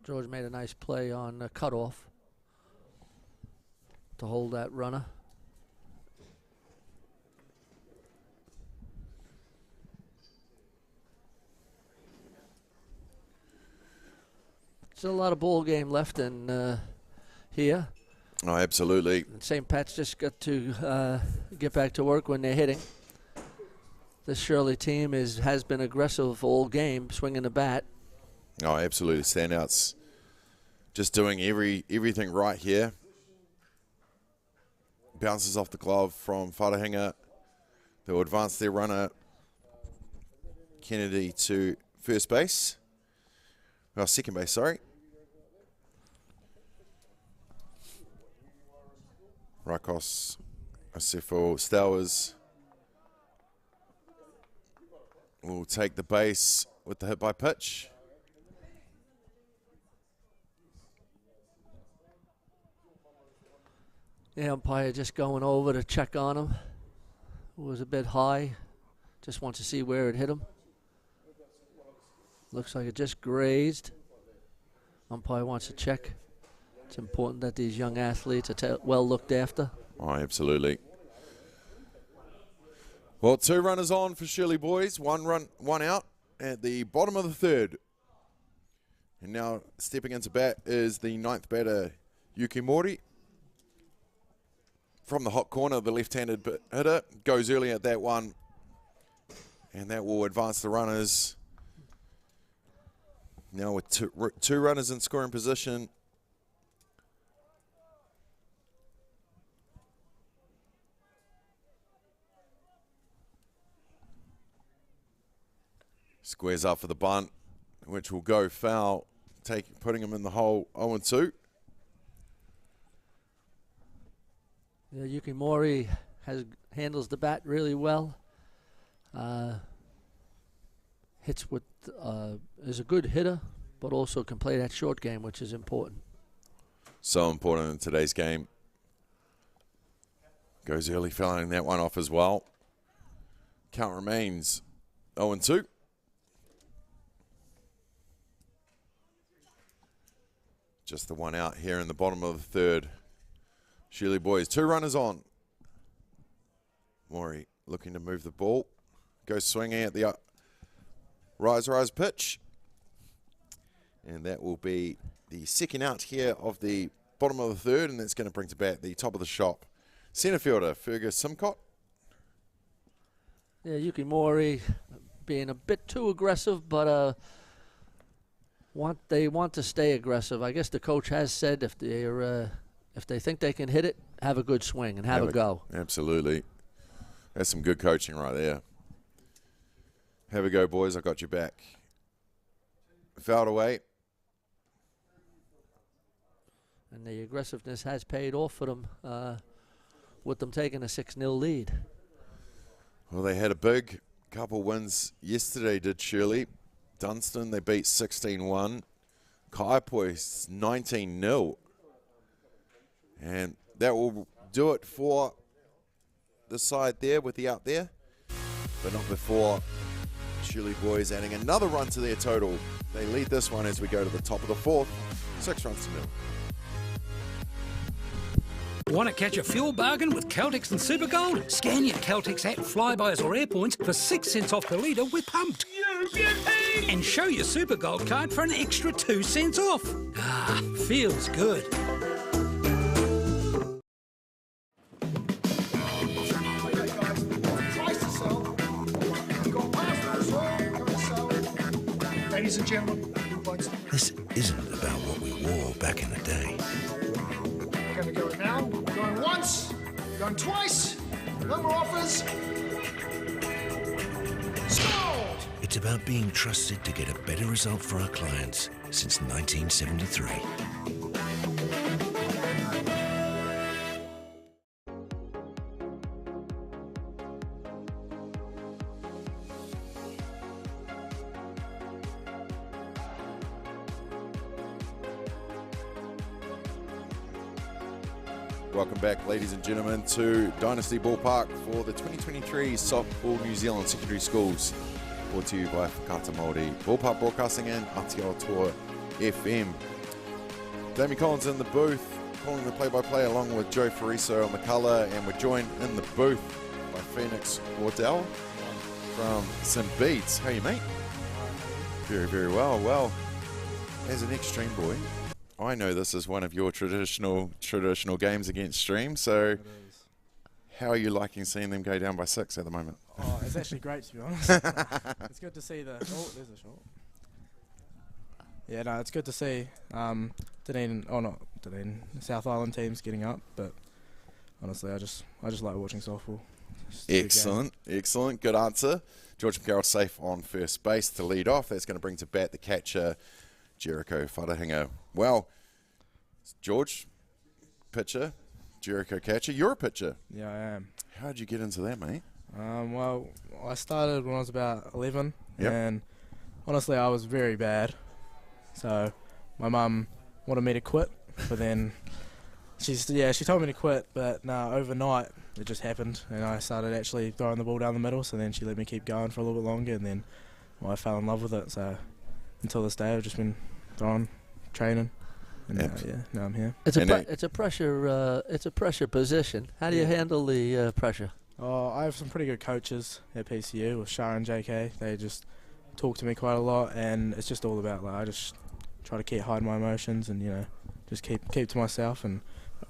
George made a nice play on cutoff to hold that runner. Still a lot of ball game left in here. Oh, absolutely. And St. Pat's just got to get back to work when they're hitting. This Shirley team has been aggressive all game, swinging the bat. Oh, absolutely. Standouts. Just doing everything right here. Bounces off the glove from Wharahinga. They'll advance their runner, Kennedy, to first base. Oh, second base, sorry. Rakos, Asifo, Stowers will take the base with the hit by pitch. The umpire just going over to check on him. It was a bit high. Just wants to see where it hit him. Looks like it just grazed. Umpire wants to check. It's important that these young athletes are well looked after. Oh, absolutely. Well, 2 runners on for Shirley boys. 1 run, 1 out at the bottom of the third. And now stepping into bat is the 9th batter, Yuki Mori. From the hot corner, the left-handed hitter goes early at that one. And that will advance the runners. Now with two runners in scoring position. Squares up for the bunt, which will go foul, putting him in the hole 0-2. Yeah, Yuki Mori handles the bat really well. Hits with is a good hitter, but also can play that short game, which is important. So important in today's game. Goes early, fouling that one off as well. Count remains 0-2. Just the 1 out here in the bottom of the third. Shirley boys, 2 runners on. Mori looking to move the ball. Goes swinging at the rise pitch. And that will be the second out here of the bottom of the third, and that's going to bring to bat the top of the shop. Centre fielder, Fergus Simcott. Yeah, Yuki Mori being a bit too aggressive, but they want to stay aggressive. I guess the coach has said if they think they can hit it, have a good swing and have a go. Absolutely. That's some good coaching right there. Have a go, boys. I got your back. Fouled away. And the aggressiveness has paid off for them with them taking a 6-0 lead. Well, they had a big couple wins yesterday, did Shirley. Dunstan, they beat 16-1. Kaiapoi 19-0. And that will do it for the side there with the out there. But not before Shirley boys adding another run to their total. They lead this one as we go to the top of the fourth. 6 runs to 0. Want to catch a fuel bargain with Caltex and Supergold? Scan your Caltex app, Flybuys or Airpoints for 6 cents off per litre with Pumped. And show your Supergold card for an extra 2 cents off. Ah, feels good. Ladies and gentlemen, this isn't about what we wore back in the day. we're going to go now. Going once, going twice, no more offers. Sold! It's about being trusted to get a better result for our clients since 1973. Welcome back, ladies and gentlemen, to Dynasty Ballpark for the 2023 Softball New Zealand Secondary Schools. Brought to you by Kaiapoi B, Ballpark Broadcasting and Atiawa Toa FM. Damien Collins in the booth, calling the play-by-play along with Joe Fariso on the colour, and we're joined in the booth by Phoenix Wardell from St Beats. How are you, mate? Very, very well. Well, as an ex-Stream boy, I know this is one of your traditional games against Stream, so how are you liking seeing them go down by 6 at the moment? Oh, it's actually great, to be honest. It's good to see the... Oh, there's a shot. Yeah, no, it's good to see South Island teams getting up, but honestly, I just like watching softball. Excellent. Good answer. George McCarroll safe on first base to lead off. That's going to bring to bat the catcher, Jericho Whatahinga. Well, George, pitcher, Jericho catcher. You're a pitcher. Yeah, I am. How did you get into that, mate? Well, I started when I was about 11, Yep. and honestly, I was very bad. So my mum wanted me to quit, but then she told me to quit, but no, overnight it just happened, and I started actually throwing the ball down the middle. So then she let me keep going for a little bit longer, and then I fell in love with it. So until this day, I've just been throwing, training, and now I'm here. It's a pressure position. How do you handle the pressure? I have some pretty good coaches at PCU with Shah and JK. They just talk to me quite a lot, and it's just all about I just try to hide my emotions and just keep to myself and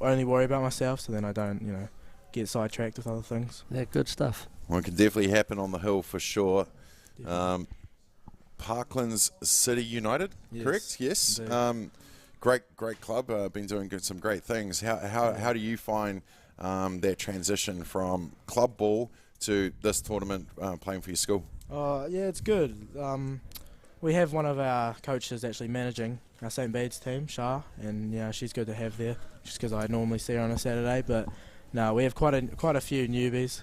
only worry about myself, so then I don't get sidetracked with other things. Yeah, good stuff. Well, it can definitely happen on the hill for sure. Parklands City United, yes, correct? Yes. Great club. Been doing some great things. How do you find that transition from club ball to this tournament playing for your school? Yeah, it's good. We have one of our coaches actually managing our St Bede's team, Shah, and she's good to have there, just because I normally see her on a Saturday. But no, we have quite a few newbies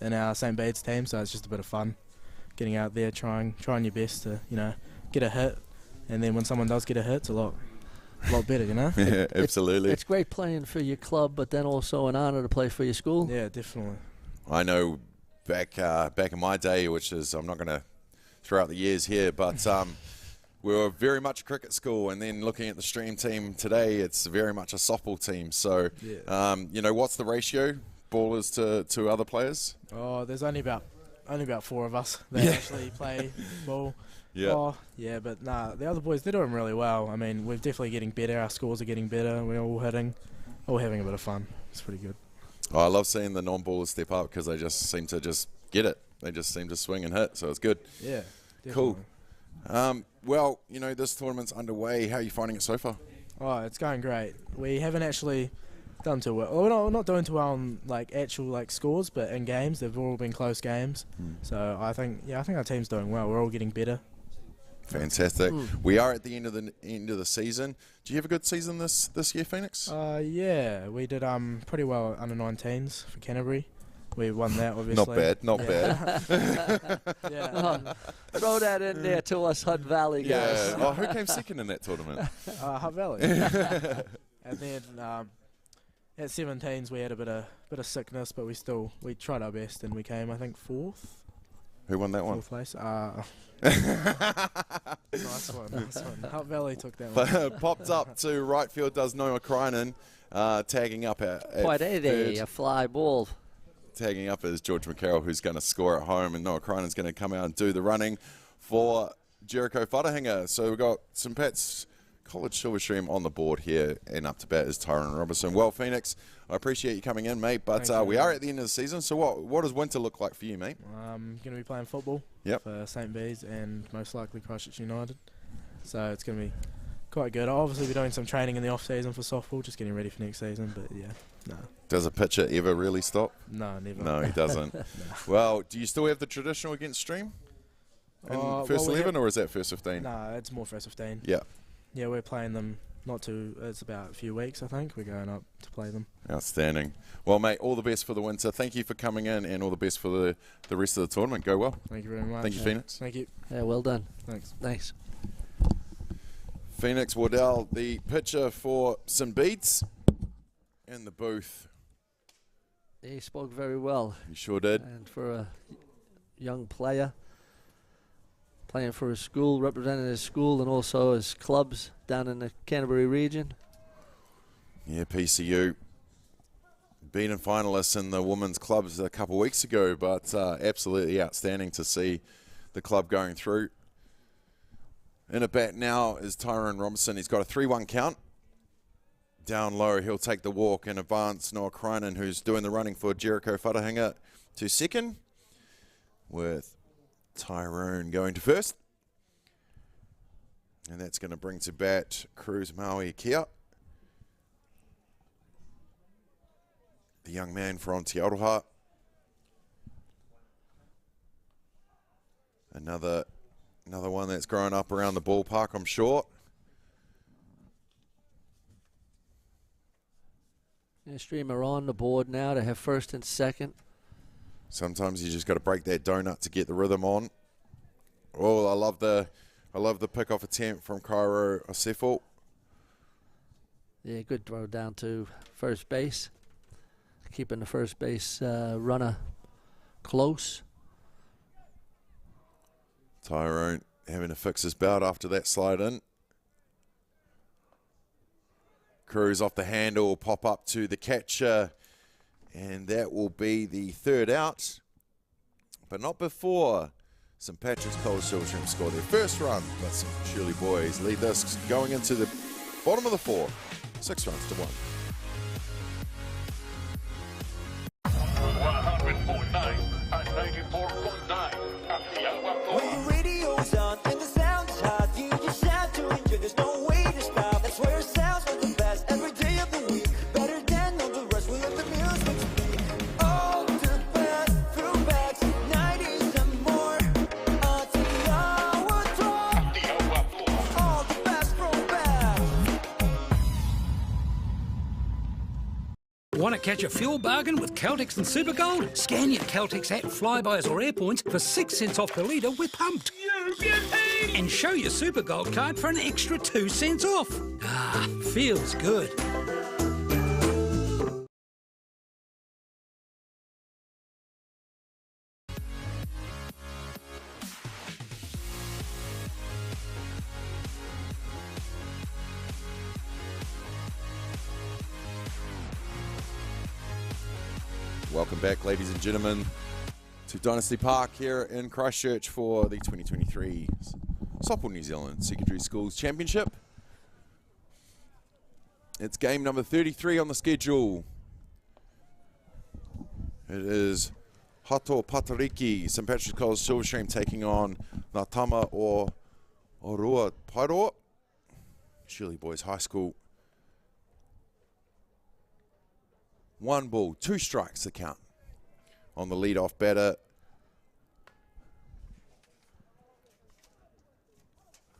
in our St Bede's team, so it's just a bit of fun getting out there, trying your best to get a hit, and then when someone does get a hit, it's a lot better, Yeah, absolutely. It's great playing for your club, but then also an honour to play for your school. Yeah, definitely. I know back in my day, which is, I'm not going to throw out the years here, but we were very much a cricket school, and then looking at the Stream team today, it's very much a softball team. So, what's the ratio, ballers to other players? Oh, there's only about 4 of us that actually play ball. Yeah. Oh, yeah, but nah, the other boys, they're doing really well. I mean, we're definitely getting better. Our scores are getting better. We're all having a bit of fun. It's pretty good. Oh, I love seeing the non-ballers step up because they just seem to just get it. They just seem to swing and hit, so it's good. Yeah, definitely. Cool. Well, this tournament's underway. How are you finding it so far? Oh, it's going great. We haven't actually done too well. We're not doing too well on actual scores, but in games they've all been close games. So I think our team's doing well. We're all getting better. Fantastic. We are at the end of the season. Do you have a good season this year, Phoenix? Yeah, we did pretty well under 19s for Canterbury. We won that, obviously. Not bad. Yeah. Throw that in there to us Hutt Valley guys. Yeah. Who came second in that tournament? Hutt Valley. And then at 17s we had a bit of sickness, but we tried our best and we came, I think, 4th. Who won that one? 4th place. Nice one. Hutt Valley took that one. Popped up to right field does Noah Krynen, tagging up at a fly ball. Tagging up is George McCarroll, who's going to score at home, and Noah Krynen's going to come out and do the running for Jericho Whatahinga. So we've got St Pat's College Silverstream on the board here, and up to bat is Tyrone Robertson. Well, Phoenix, I appreciate you coming in, mate, but we are at the end of the season, so what does winter look like for you, mate? I'm going to be playing football for St Bede's and most likely Christchurch United, so it's going to be quite good. I'll obviously be doing some training in the off-season for softball, just getting ready for next season, but yeah, no. Does a pitcher ever really stop? No, never. No, he doesn't. No. Well, do you still have the traditional against Stream in first 11, or is that first 15? No, it's more first 15. Yeah. Yeah, we're playing them it's about a few weeks, I think. We're going up to play them. Outstanding. Well, mate, all the best for the winter. Thank you for coming in, and all the best for the rest of the tournament. Go well. Thank you very much. Thank you, Phoenix. Thank you. Yeah, well done. Thanks. Phoenix Wardell, the pitcher for St Bede's. in the booth. He spoke very well. He sure did. And for a young player, playing for his school, representing his school and also his clubs down in the Canterbury region. Yeah, PCU beating finalists in the women's clubs a couple of weeks ago, but absolutely outstanding to see the club going through. In at bat now is Tyrone Robinson. He's got a 3-1 count. Down low, he'll take the walk and advance Noah Kreinen, who's doing the running for Jericho Whatahinga, to second, with Tyrone going to first. And that's going to bring to bat Cruz Maui Kia, the young man from Te Aroha. Another one that's grown up around the ballpark, I'm sure. Streamer on the board now to have first and second. Sometimes you just got to break that donut to get the rhythm on. Oh, I love the pickoff attempt from Cairo Osefo. Yeah, good throw down to first base, keeping the first base runner close. Tyrone having to fix his belt after that slide in. Cruz off the handle, pop up to the catcher, and that will be the third out. But not before St. Patrick's College Silverstream score their first run, but some Shirley boys lead this going into the bottom of the 4, 6 runs to 1. 100.9 and 94.9 Atiawa Toa. When the radio's on and the sound's hot, you just have to enjoy. There's no way to stop. That's where it sounds like the best every day of the week. Better than all the rest. We let the music speak. All the best throwbacks, 90s and more. Atiawa Toa. All the best throwbacks. Want to catch a fuel bargain with Caltex and Supergold? Scan your Caltex app, Flybuys or Airpoints for 6 cents off per litre with Pumped. You get paid! And show your Supergold card for an extra 2 cents off. Ah, feels good. Welcome back, ladies and gentlemen, to Dynasty Park here in Christchurch for the 2023 Softball New Zealand Secondary Schools Championship. It's game number 33 on the schedule. It is Hato Patariki, St. Patrick's College Silverstream taking on Natama or Orua Pairo, Shirley Boys High School. 1 ball, 2 strikes the count on the leadoff batter.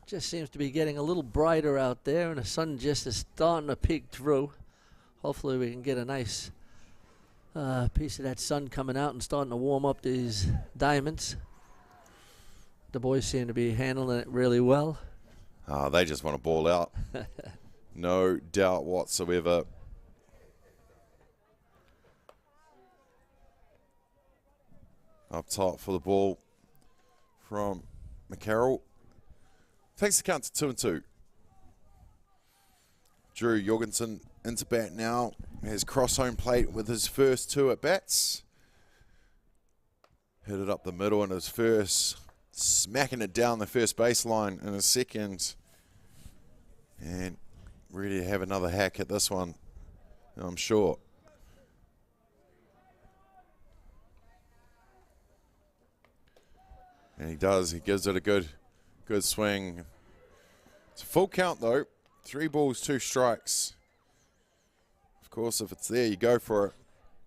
Just seems to be getting a little brighter out there, and the sun just is starting to peek through. Hopefully we can get a nice piece of that sun coming out and starting to warm up these diamonds. The boys seem to be handling it really well. They just want to ball out. No doubt whatsoever. Up top for the ball from McCarroll. Takes the count to 2-2. Drew Jorgensen into bat now. Has cross home plate with his first 2 at bats. Hit it up the middle in his first. Smacking it down the first baseline in his second. And ready to have another hack at this one, I'm sure. And he does. He gives it a good swing. It's a full count, though. 3 balls, 2 strikes. Of course, if it's there, you go for it.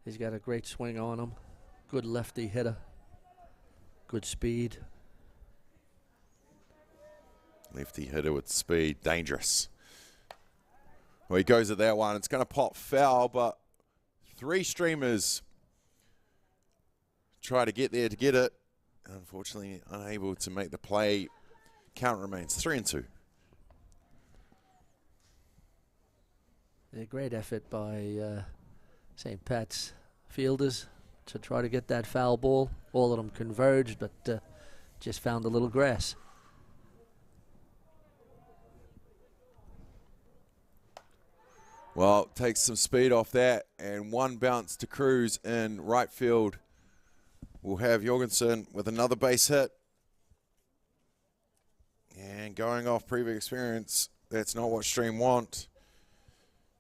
He's got a great swing on him. Good lefty hitter. Good speed. Lefty hitter with speed. Dangerous. Well, he goes at that one. It's going to pop foul, but 3 streamers try to get there to get it. Unfortunately, unable to make the play. Count remains 3-2. A great effort by St. Pat's fielders to try to get that foul ball. All of them converged, but just found a little grass. Well, takes some speed off that, and one bounce to Cruz in right field. We'll have Jorgensen with another base hit. And going off previous experience, that's not what Stream want,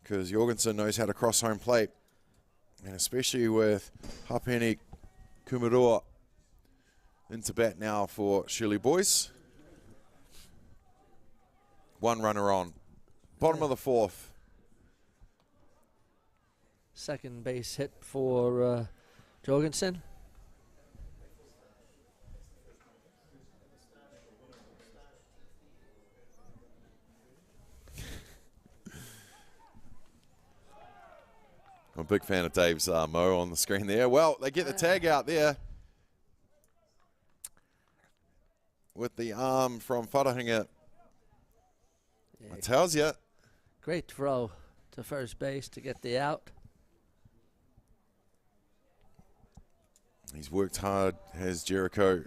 because Jorgensen knows how to cross home plate. And especially with Hapeni Kumarua into bat now for Shirley Boys. One runner on. Bottom of the fourth. Second base hit for Jorgensen. I'm a big fan of Dave's mo on the screen there. Well, they get the tag out there with the arm from Wharahinga. Yeah. It tells you. Great throw to first base to get the out. He's worked hard, has Jericho.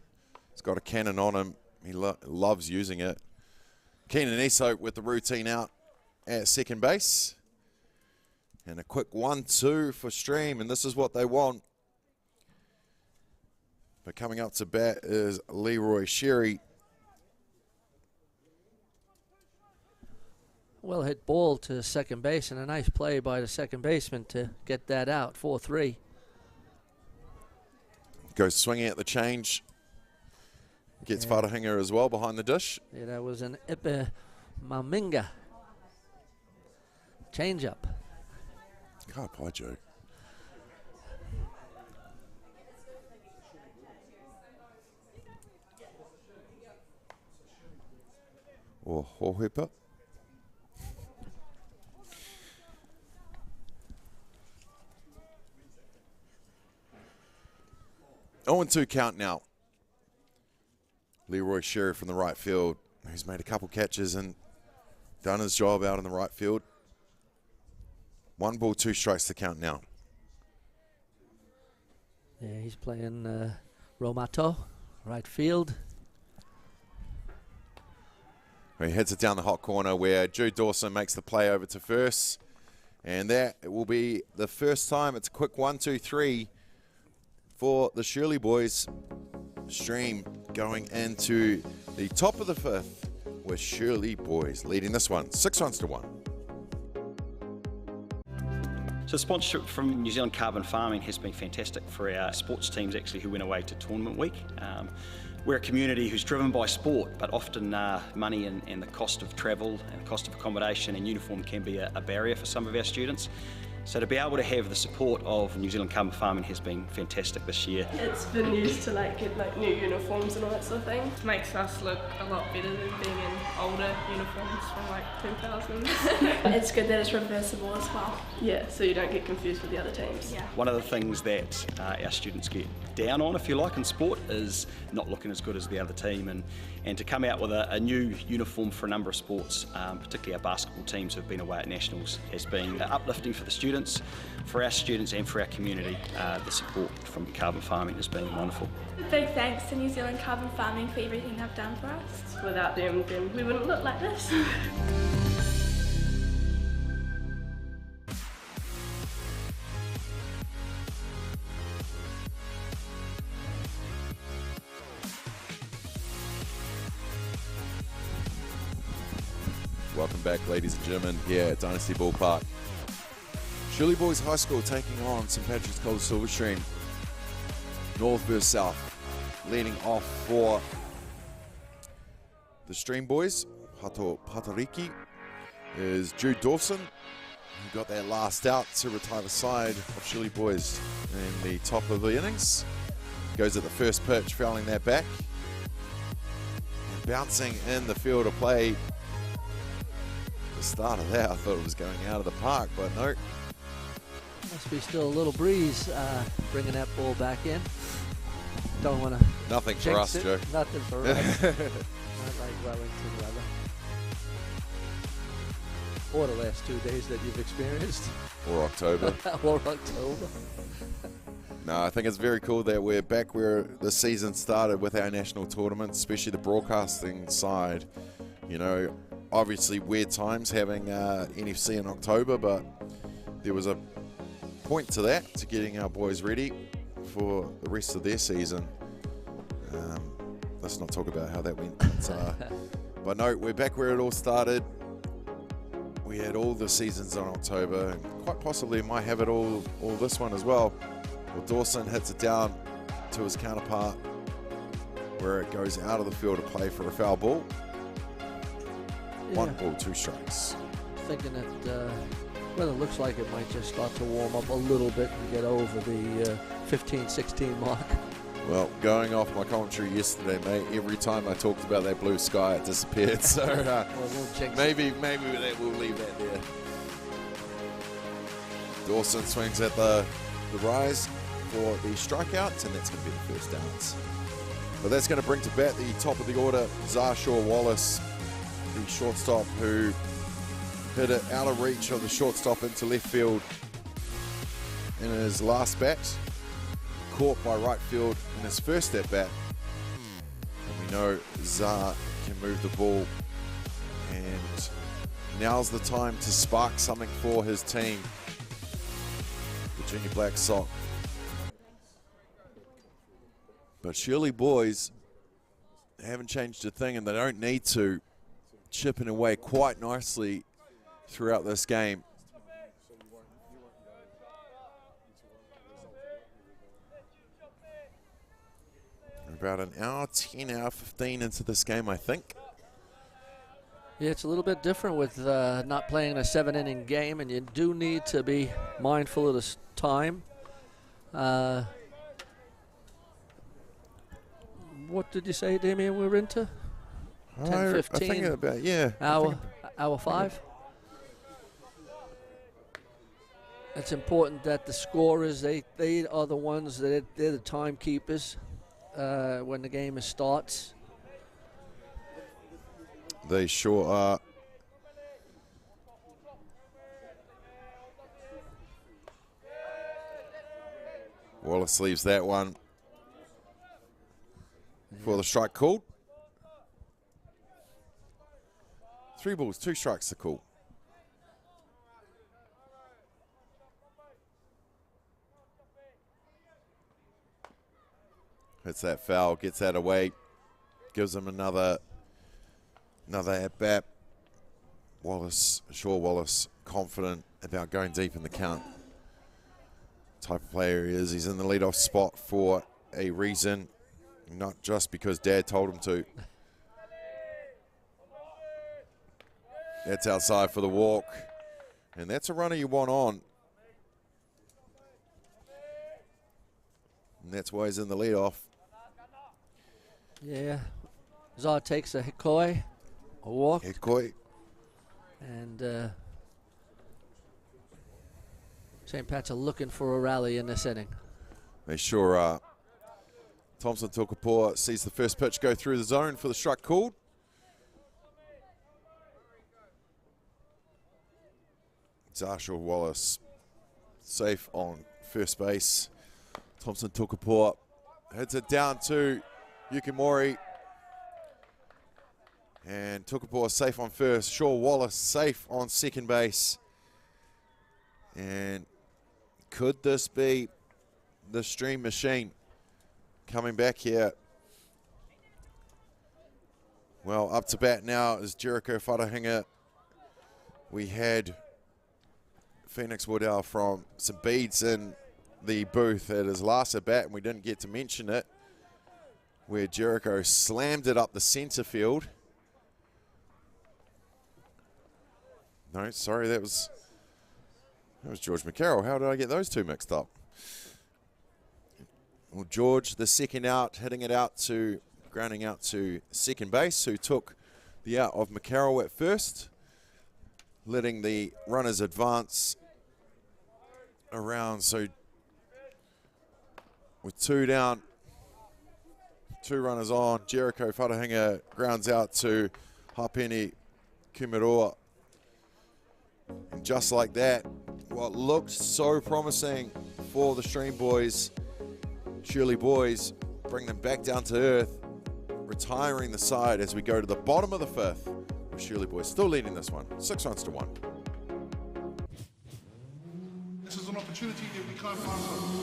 He's got a cannon on him. He loves using it. Keenan Iso with the routine out at second base. And a quick 1-2 for Stream, and this is what they want. But coming up to bat is Leroy Sherry. Well hit ball to second base, and a nice play by the second baseman to get that out, 4-3. Goes swinging at the change. Gets Wharahinga as well behind the dish. Yeah, that was an Ipe Maminga change-up. Kaiapoi Joe. Or Hohepa. 0-2 count now. Leroy Sherry from the right field, who's made a couple catches and done his job out in the right field. 1 ball, 2 strikes to count now. Yeah, he's playing Romato, right field. He heads it down the hot corner where Jude Dawson makes the play over to first. And that will be the first time. It's a quick 1-2-3 for the Shirley Boys. Stream going into the top of the fifth with Shirley Boys leading this one 6-1. So sponsorship from New Zealand Carbon Farming has been fantastic for our sports teams actually who went away to tournament week. We're a community who's driven by sport, but often money and the cost of travel and the cost of accommodation and uniform can be a barrier for some of our students. So to be able to have the support of New Zealand Carbon Farming has been fantastic this year. It's been used to get new uniforms and all that sort of thing. It makes us look a lot better than being in older uniforms from 2000s. It's good that it's reversible as well. Yeah, so you don't get confused with the other teams. Yeah. One of the things that our students get down on, if you like, in sport is not looking as good as the other team, and to come out with a new uniform for a number of sports, particularly our basketball teams who have been away at nationals, has been uplifting for the students, for our students and for our community. The support from Carbon Farming has been wonderful. Big thanks to New Zealand Carbon Farming for everything they've done for us. Without them, then we wouldn't look like this. Welcome back, ladies and gentlemen, here at Dynasty Ballpark. Shirley Boys High School taking on St. Patrick's College Silverstream. North versus South. Leading off for the Stream Boys, Hato Patariki, is Jude Dawson, who got that last out to retire the side of Shirley Boys in the top of the innings. Goes at the first pitch, fouling that back. And bouncing in the field of play. The start of that, I thought it was going out of the park, but no. Must be still a little breeze bringing that ball back in. Don't want to. Nothing for us, Joe. Nothing for us. Not like Wellington weather. or the last 2 days that you've experienced. Or October. Or October. No, I think it's very cool that we're back where the season started with our national tournaments, especially the broadcasting side. You know, obviously weird times having NFC in October, but there was a point to that, to getting our boys ready for the rest of their season. Let's not talk about how that went. But no, we're back where it all started. We had all the seasons on October, and quite possibly might have it all this one as well. Well, Dawson hits it down to his counterpart, where it goes out of the field to play for a foul ball. Yeah. 1 ball, 2 strikes. Thinking that, well, it looks like it might just start to warm up a little bit and get over the 15-16 mark. Well, going off my commentary yesterday, mate, every time I talked about that blue sky, it disappeared. So maybe we'll leave that there. Dawson swings at the rise for the strikeouts, and that's going to be the first downs. But that's going to bring to bat the top of the order, Zarshaw Wallace, the shortstop who hit it out of reach of the shortstop into left field in his last bat. Caught by right field in his first at bat. And we know Zar can move the ball, and now's the time to spark something for his team. Virginia Black Sox. But Shirley boys haven't changed a thing, and they don't need to. Chipping away quite nicely throughout this game. About an hour 10, hour 15 into this game, I think. Yeah, it's a little bit different with not playing a 7-inning game, and you do need to be mindful of this time. What did you say, Damien, we're into? 10, 15? I think about, yeah. Hour 5? It's important that the scorers, they are the ones that they're the timekeepers when the game starts. They sure are. Wallace leaves that one for the strike called. 3 balls, 2 strikes to call. Hits that foul, gets that away, gives him another at bat. Wallace, confident about going deep in the count. Type of player he is. He's in the leadoff spot for a reason, not just because Dad told him to. That's outside for the walk, and that's a runner you want on. And that's why he's in the leadoff. Yeah, Zar takes a hikoi, a walk. Hikoi. And St. Pat's are looking for a rally in this inning. They sure are. Thompson Tukapua sees the first pitch go through the zone for the strike called. Zarshaw Wallace safe on first base. Thompson Tukapua heads it down to Yukimori. And Tukapua safe on first. Shaw Wallace safe on second base. And could this be the Stream Machine coming back here? Well, up to bat now is Jericho Wharahinga. We had Phoenix Waddell from St. Bede's in the booth at his last at bat, and we didn't get to mention it, where Jericho slammed it up the center field. No, sorry, that was George McCarroll. How did I get those two mixed up? Well, George, the second out, grounding out to second base, who took the out of McCarroll at first, letting the runners advance around. So with 2 down, 2 runners on, Jericho Wharahinga grounds out to Hapeni Kumaroa. just like that, what looked so promising for the Stream boys, Shirley boys, bring them back down to earth, retiring the side as we go to the bottom of the fifth, with Shirley boys still leading this one, 6 runs to 1. This is an opportunity that we can't pass on.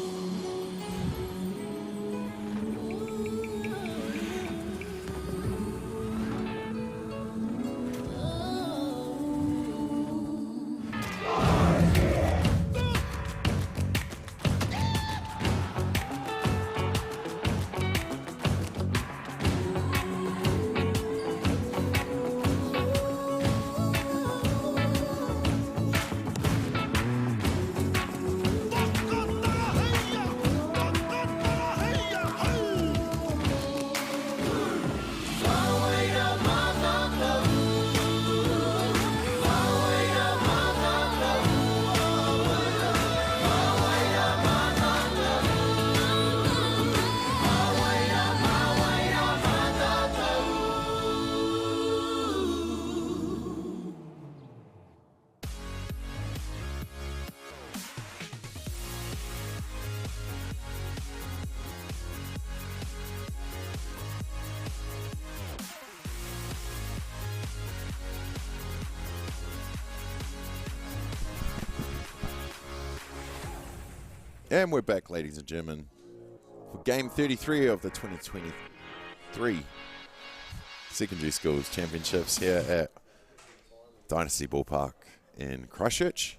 And we're back, ladies and gentlemen, for game 33 of the 2023 Secondary Schools Championships here at Dynasty Ballpark in Christchurch.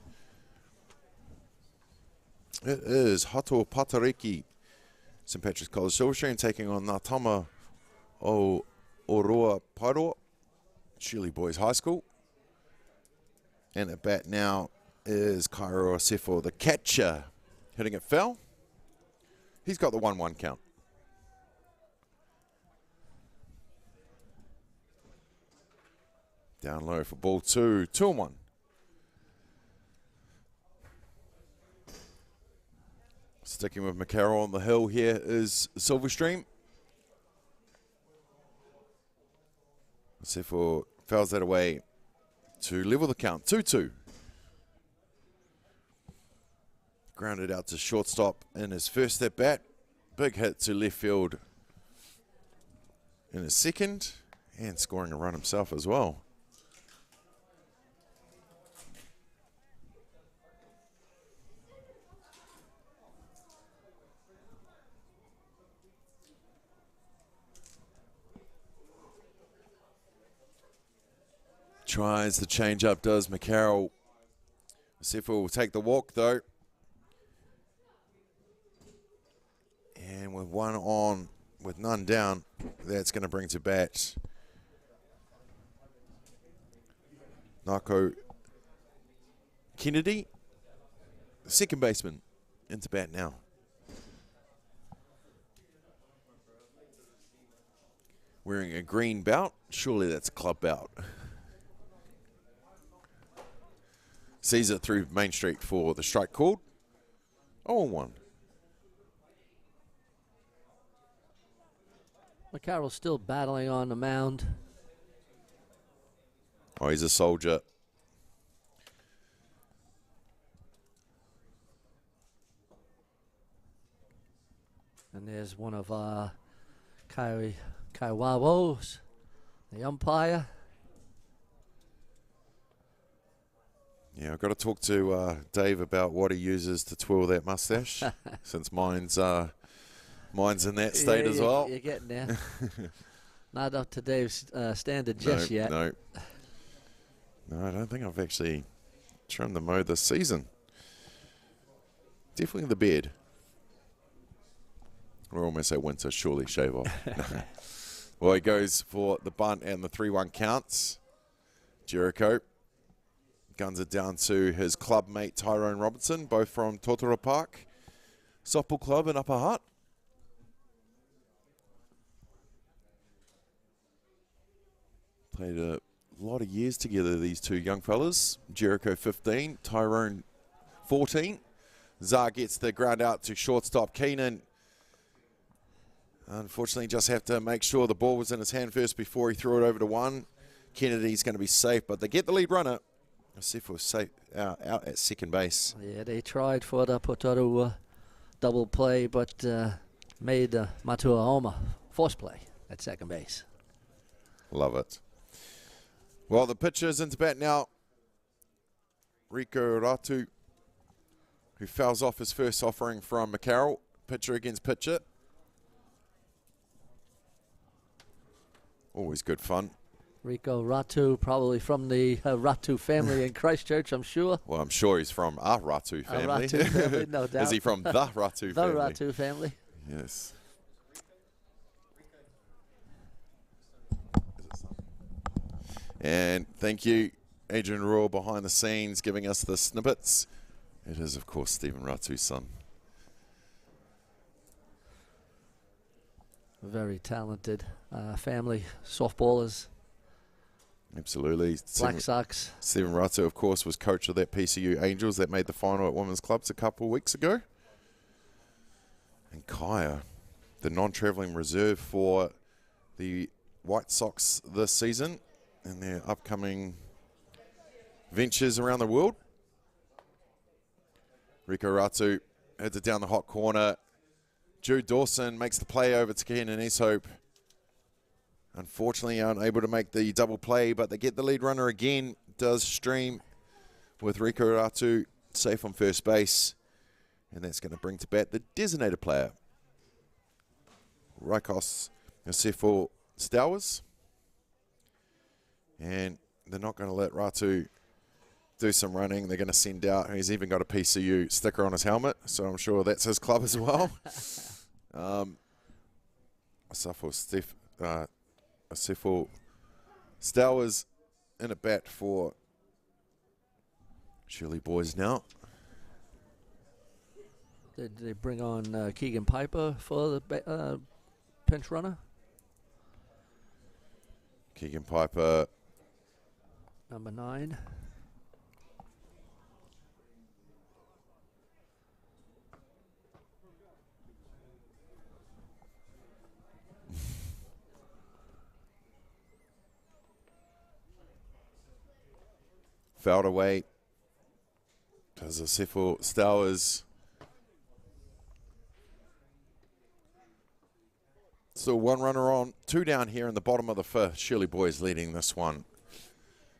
It is Hato Patariki, St. Patrick's College Silverstream, taking on Natama o Oroa Pairoa, Shirley Boys High School. And at bat now is Kairoa Sefo, the catcher, hitting it foul. He's got the 1-1 count. Down low for ball 2, 2-1. Sticking with McCarroll on the hill here is Silverstream. Sefo fouls that away to level the count, 2-2. Grounded out to shortstop in his first at bat. Big hit to left field in his second, and scoring a run himself as well. Tries the change-up, does McCarroll. Sefo will take the walk, though. And with one on, with none down, that's going to bring to bat Nako Kennedy, the second baseman, into bat now. Wearing a green belt. Surely that's a club belt. Sees it through Main Street for the strike called. 0-1. McCarroll's still battling on the mound. Oh, he's a soldier. And there's one of Kaiwawos, the umpire. Yeah, I've got to talk to Dave about what he uses to twirl that mustache, since mine's in that state as well. You're getting there. Not up to Dave's standard just yet. No, I don't think I've actually trimmed the mow this season. Definitely the beard. We're almost at winter, surely shave off. Well, he goes for the bunt and the 3-1 counts. Jericho guns it down to his club mate Tyrone Robertson, both from Totara Park Softball Club in Upper Hutt. Played a lot of years together, these two young fellas. Jericho 15, Tyrone 14. Zar gets the ground out to shortstop Keenan. Unfortunately, just have to make sure the ball was in his hand first before he threw it over to one. Kennedy's going to be safe, but they get the lead runner. Sefo safe out at second base. Yeah, they tried for the Potaru double play, but made Matua Oma force play at second base. Love it. Well, the pitcher is into bat now. Rico Ratu, who fouls off his first offering from McCarroll. Pitcher against pitcher. Always good fun. Rico Ratu, probably from the Ratu family in Christchurch, I'm sure. Well, I'm sure he's from a Ratu family. Ratu family, no doubt. Is he from the Ratu family? The Ratu family. Yes. And thank you, Adrian Royal, behind the scenes, giving us the snippets. It is, of course, Stephen Ratu's son. Very talented family, softballers. Absolutely. Black Sox. Stephen Ratu, of course, was coach of that PCU Angels that made the final at Women's Clubs a couple of weeks ago. And Kaya, the non-travelling reserve for the White Sox this season and their upcoming ventures around the world. Rico Ratu heads it down the hot corner. Jude Dawson makes the play over to Kenan Easthope. Unfortunately, unable to make the double play, but they get the lead runner again. Does Stream with Rico Ratu safe on first base. And that's going to bring to bat the designated player, Raikos Yosefo Stowers. And they're not going to let Ratu do some running. They're going to send out, he's even got a PCU sticker on his helmet, so I'm sure that's his club as well. Asefo Stowers in a bat for Shirley Boys now. Did they bring on Keegan Piper for the pinch runner? Keegan Piper. Number 9. Fouled away. Does Asefo Stowers. So 1 runner on, 2 down here in the bottom of the 5th. Shirley Boys leading this one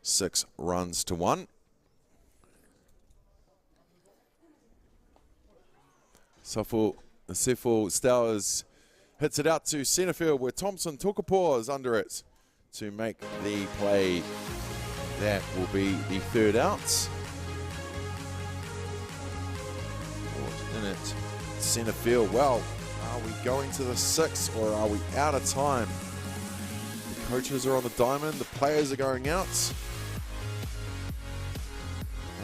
6 runs to 1. Asefo Stowers hits it out to centre field where Thompson Tukapoa is under it to make the play. That will be the 3rd out. In it, centre field. Well, are we going to the 6th or are we out of time? The coaches are on the diamond. The players are going out.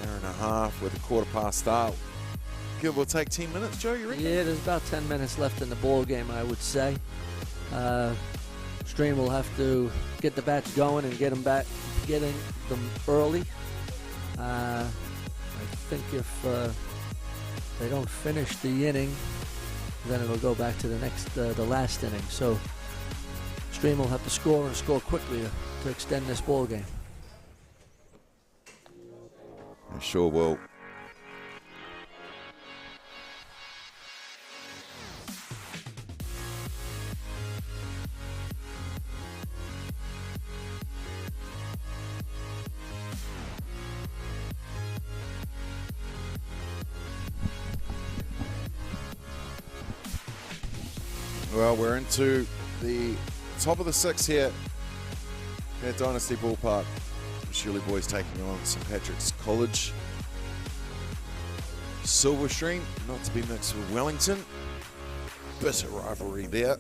Hour and a half with a 1/4 start. Give or take 10 minutes, Joe, you reckon? Yeah, there's about 10 minutes left in the ball game, I would say. Stream will have to get the bats going and getting them early. I think if they don't finish the inning, then it'll go back to the last inning. So Stream will have to score and score quickly to extend this ball game. I sure will. Well, we're into the top of the 6th here at Dynasty Ballpark. Shirley Boys taking on St Patrick's College. Silverstream, not to be mixed with Wellington. Bitter rivalry there.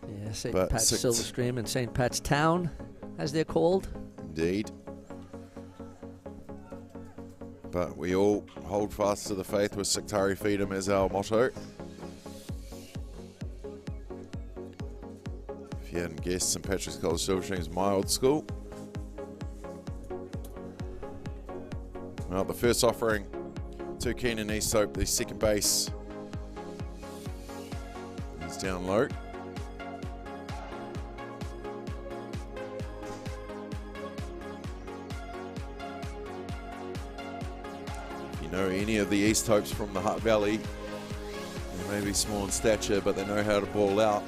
Yeah, St. Pat's Silverstream and St. Pat's Town, as they're called. Indeed. But we all hold fast to the faith with Sectari Freedom as our motto. If you hadn't guessed, St Patrick's College Silverstream is my old school. Well, the first offering to Kenan Easthope, the second base. He's down low. You know, any of the East Hopes from the Hutt Valley, they may be small in stature, but they know how to ball out.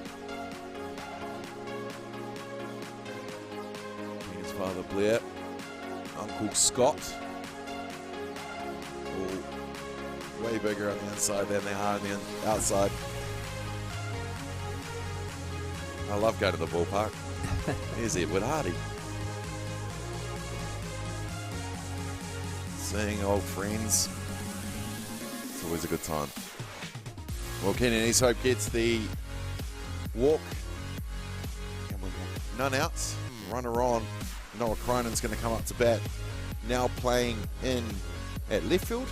Here's Father Blair, Uncle Scott. All way bigger on the inside than they are on the outside. I love going to the ballpark. Here's Edward Hardy. Seeing old friends. It's always a good time. Well, Kenan East Hope gets the walk. And with none outs, runner on. Noah Cronen's going to come up to bat. Now playing in at left field.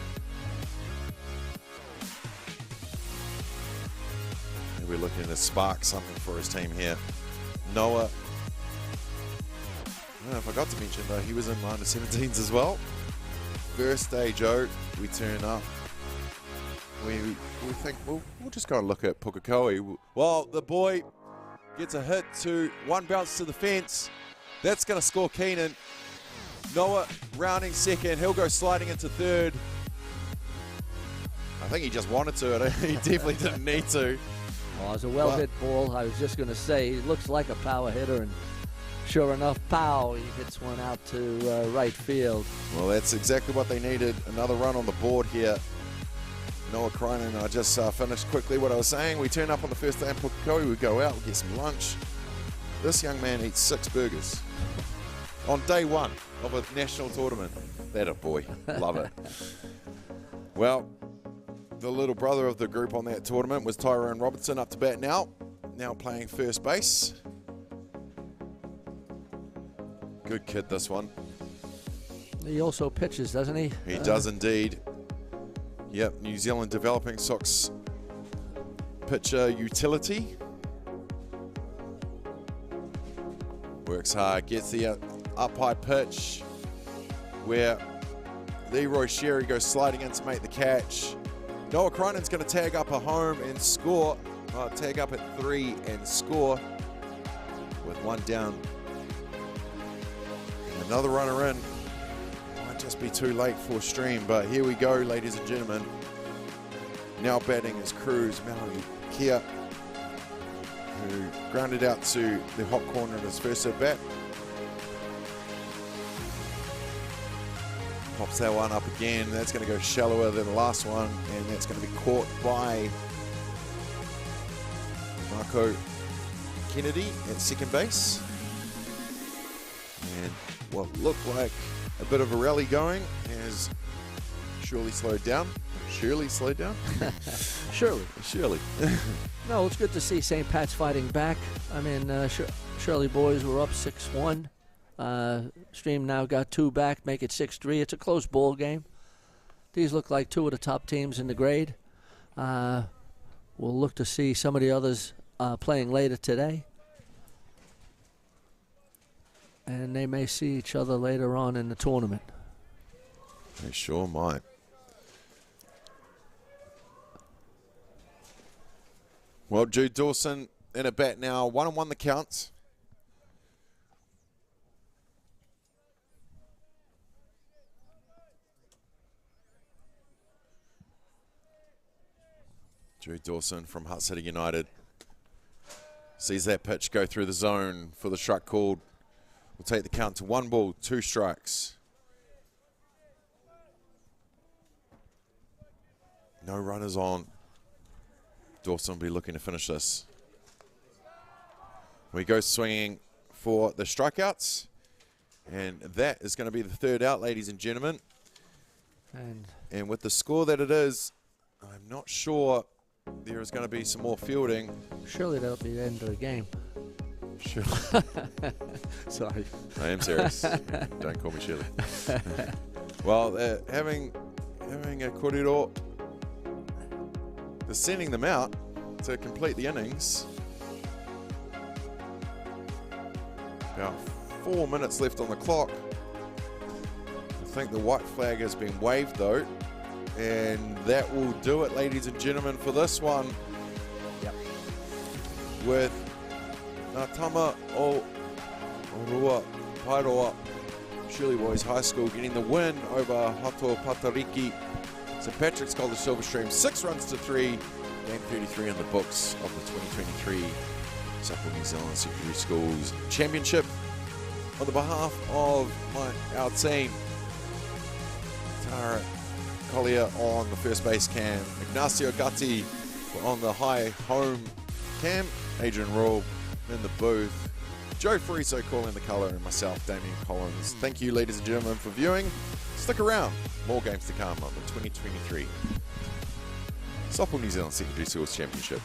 And we're looking to spark something for his team here. Noah, I forgot to mention though, he was in -17s as well. First day, Joe, we turn up. We think, well, we'll just go and look at Pukekohe. Well, the boy gets a hit to one bounce to the fence. That's going to score Keenan. Noah rounding second. He'll go sliding into third. I think he just wanted to. He definitely didn't need to. Well, it was a well-hit ball. I was just going to say, he looks like a power hitter, and sure enough, pow, he hits one out to right field. Well, that's exactly what they needed. Another run on the board here. Noah Cronin, I just finished quickly what I was saying. We turn up on the first day in Pukekohe. We go out, we get some lunch. This young man eats 6 burgers on day one of a national tournament. That a boy. Love it. Well, the little brother of the group on that tournament was Tyrone Robertson, up to bat now. Now playing first base. Good kid, this one. He also pitches, doesn't he? He does indeed. Yep, New Zealand Developing Sox pitcher utility. Works hard, gets the up high pitch where Leroy Sherry goes sliding in to make the catch. Noah Cronin's going to tag up a home and score. Tag up at 3 and score with one down. Another runner in. Might just be too late for Stream, but here we go, ladies and gentlemen. Now batting is Cruz, Mallory Kia, who grounded out to the hot corner in his first at bat. Pops that one up again. That's going to go shallower than the last one, and that's going to be caught by Marco Kennedy at second base. And what looked like a bit of a rally going has surely slowed down. Surely slowed down? Surely. No, it's good to see St. Pat's fighting back. I mean, Shirley boys were up 6-1. Stream now got 2 back, make it 6-3. It's a close ball game. These look like 2 of the top teams in the grade. We'll look to see some of the others playing later today. And they may see each other later on in the tournament. They sure might. Well, Jude Dawson in a bat now. 1-1 the count. Jude Dawson from Hutt City United sees that pitch go through the zone for the strike called. We'll take the count to 1 ball, 2 strikes. No runners on. Dawson will be looking to finish this. We go swinging for the strikeouts. And that is going to be the 3rd out, ladies and gentlemen. And with the score that it is, I'm not sure there is going to be some more fielding. Surely that'll be the end of the game. Sure. Sorry. I am serious. Don't call me Shirley. Well, having a corridor, they're sending them out to complete the innings. About 4 minutes left on the clock. I think the white flag has been waved though. And that will do it, ladies and gentlemen, for this one. Yep. With Natama Orua Pairoa Shirley Boys High School getting the win over Hato Patariki St Patrick's College Silverstream 6 runs to 3. Game 33 in the books of the 2023 Softball New Zealand Secondary Schools Championship. On the behalf of our team, Tara Collier on the first base cam, Ignacio Gatti on the high home cam, Adrian Rule in the booth, Joe Friso calling the colour, and myself, Damien Collins. Thank you, ladies and gentlemen, for viewing. Stick around, more games to come on the 2023 Softball New Zealand Secondary Schools Championship.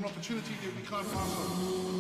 an opportunity that we can't pass on.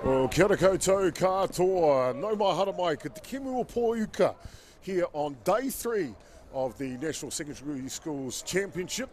Well, kia ora koutou katoa, no mai hara mai, ka te Kemua Pōuka here on day 3 of the National Secondary Schools Championship.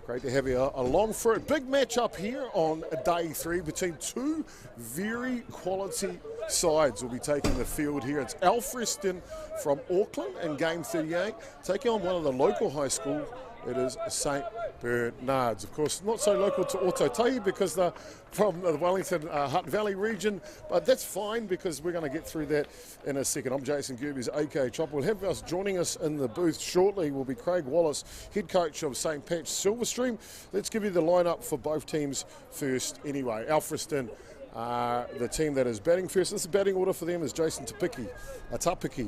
Great to have you along for it. Big match up here on day 3 between two very quality sides will be taking the field here. It's Alfreston from Auckland in game 38, taking on one of the local high schools. It is St Bernard's. Of course, not so local to Ōtautahi because they're from the Wellington Hutt Valley region, but that's fine because we're going to get through that in a second. I'm Jason Gerbies, aka Chopper. We'll have us joining us in the booth shortly will be Craig Wallace, head coach of St Pat's Silverstream. Let's give you the lineup for both teams first anyway. Alfreston, the team that is batting first. This is batting order for them is Jason Tapiki,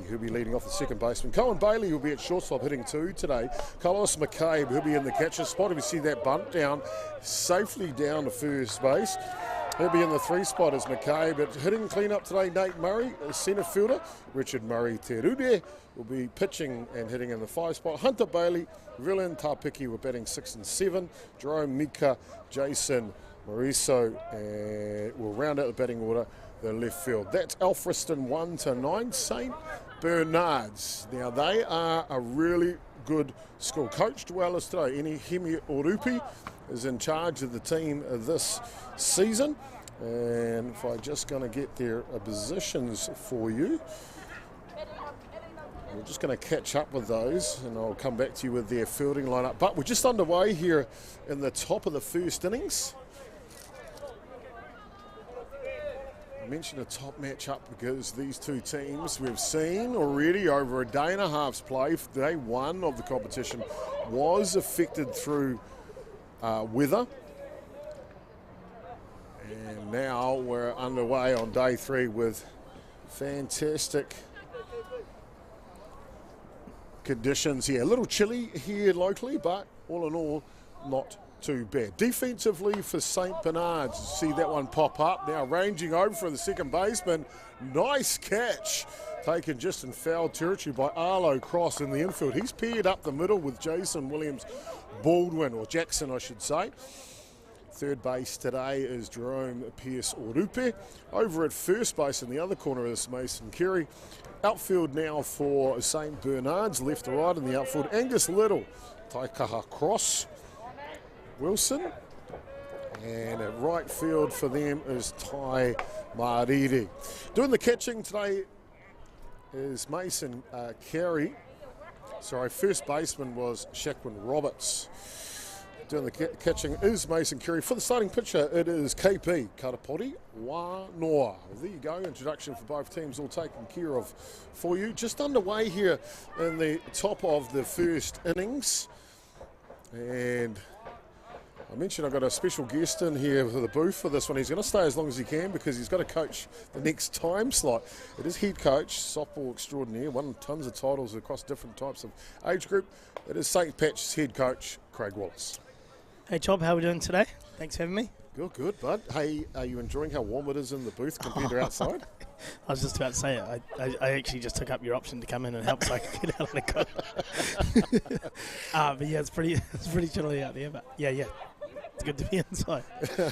who'll be leading off the second baseman. Cohen Bailey will be at shortstop hitting 2 today. Carlos McCabe, who'll be in the catcher's spot. If you see that bunt down, safely down to first base. He'll be in the 3 spot as McCabe. But hitting clean-up today, Nate Murray, centre fielder. Richard Murray Terude will be pitching and hitting in the 5 spot. Hunter Bailey, Villain Tapiki were batting 6 and 7. Jerome Mika, Jason Mariso, and will round out the batting order, the left field. That's Alfreston 1 to 9. St Bernard's. Now they are a really good school. Coached well as today. Hemi Orupi is in charge of the team this season. And if I'm just going to get their positions for you. We're just going to catch up with those and I'll come back to you with their fielding lineup. But we're just underway here in the top of the first innings. I mentioned a top matchup because these two teams we've seen already over a day and a half's play. Day 1 of the competition was affected through weather. And now we're underway on day 3 with fantastic conditions here. A little chilly here locally, but all in all, not too bad. Defensively for St Bernard's, see that one pop up. Now ranging over for the second baseman. Nice catch. Taken just in foul territory by Arlo Cross in the infield. He's paired up the middle with Jason Williams Baldwin, or Jackson I should say. Third base today is Jerome Pierce-Orupe. Over at first base in the other corner is Mason Carey. Outfield now for St Bernard's, left to right in the outfield. Angus Little, Taikaha Cross, Wilson. And at right field for them is Tai Mariri. Doing the catching today is Mason Carey. Sorry, first baseman was Shaquin Roberts. Doing the catching is Mason Carey. For the starting pitcher, it is KP Karapori Wanoa. Well, there you go, introduction for both teams all taken care of for you. Just underway here in the top of the first innings. And I mentioned I've got a special guest in here for the booth for this one. He's going to stay as long as he can because he's got to coach the next time slot. It is head coach, softball extraordinaire, won tons of titles across different types of age group. It is St. Pat's head coach, Craig Wallace. Hey, Chob, how are we doing today? Thanks for having me. Good, bud. Hey, are you enjoying how warm it is in the booth compared to outside? I was just about to say it. I actually just took up your option to come in and help so I could get out of the car. But yeah, it's pretty chilly out there. But yeah, it's good to be inside.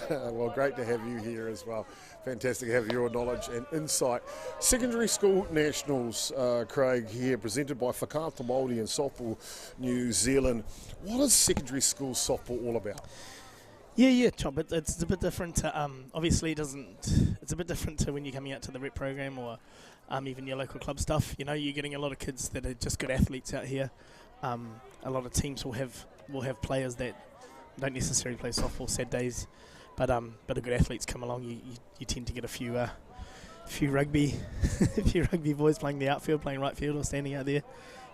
Well, great to have you here as well. Fantastic to have your knowledge and insight. Secondary School Nationals, Craig, here, presented by Whakaata Māori and Softball New Zealand. What is secondary school softball all about? Yeah, Chop. It's a bit different to, obviously it's a bit different to when you're coming out to the rep program or even your local club stuff. You know, you're getting a lot of kids that are just good athletes out here. A lot of teams will have players that don't necessarily play softball sad days, but are good athletes come along. You tend to get a few rugby boys playing the outfield, playing right field, or standing out there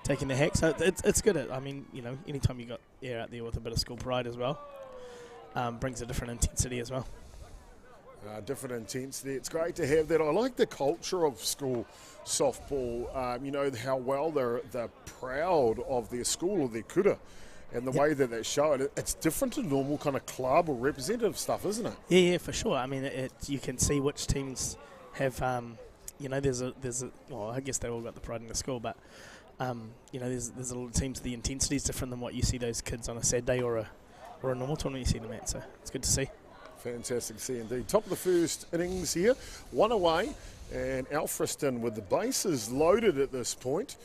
taking the hack. So it's good. I mean, you know, anytime you got out there with a bit of school pride as well, brings a different intensity as well. Different intensity. It's great to have that. I like the culture of school softball. You know how well they're proud of their school or their kura. And the way that they show it, it's different to normal kind of club or representative stuff, isn't it? Yeah, for sure. I mean, you can see which teams have, you know, there's a. Well, I guess they all got the pride in the school, but you know, there's a lot of teams. The intensity is different than what you see those kids on a sad day or a normal tournament you see them at. So it's good to see. Fantastic to see indeed. Top of the first innings here, one away, and Alfriston with the bases loaded at this point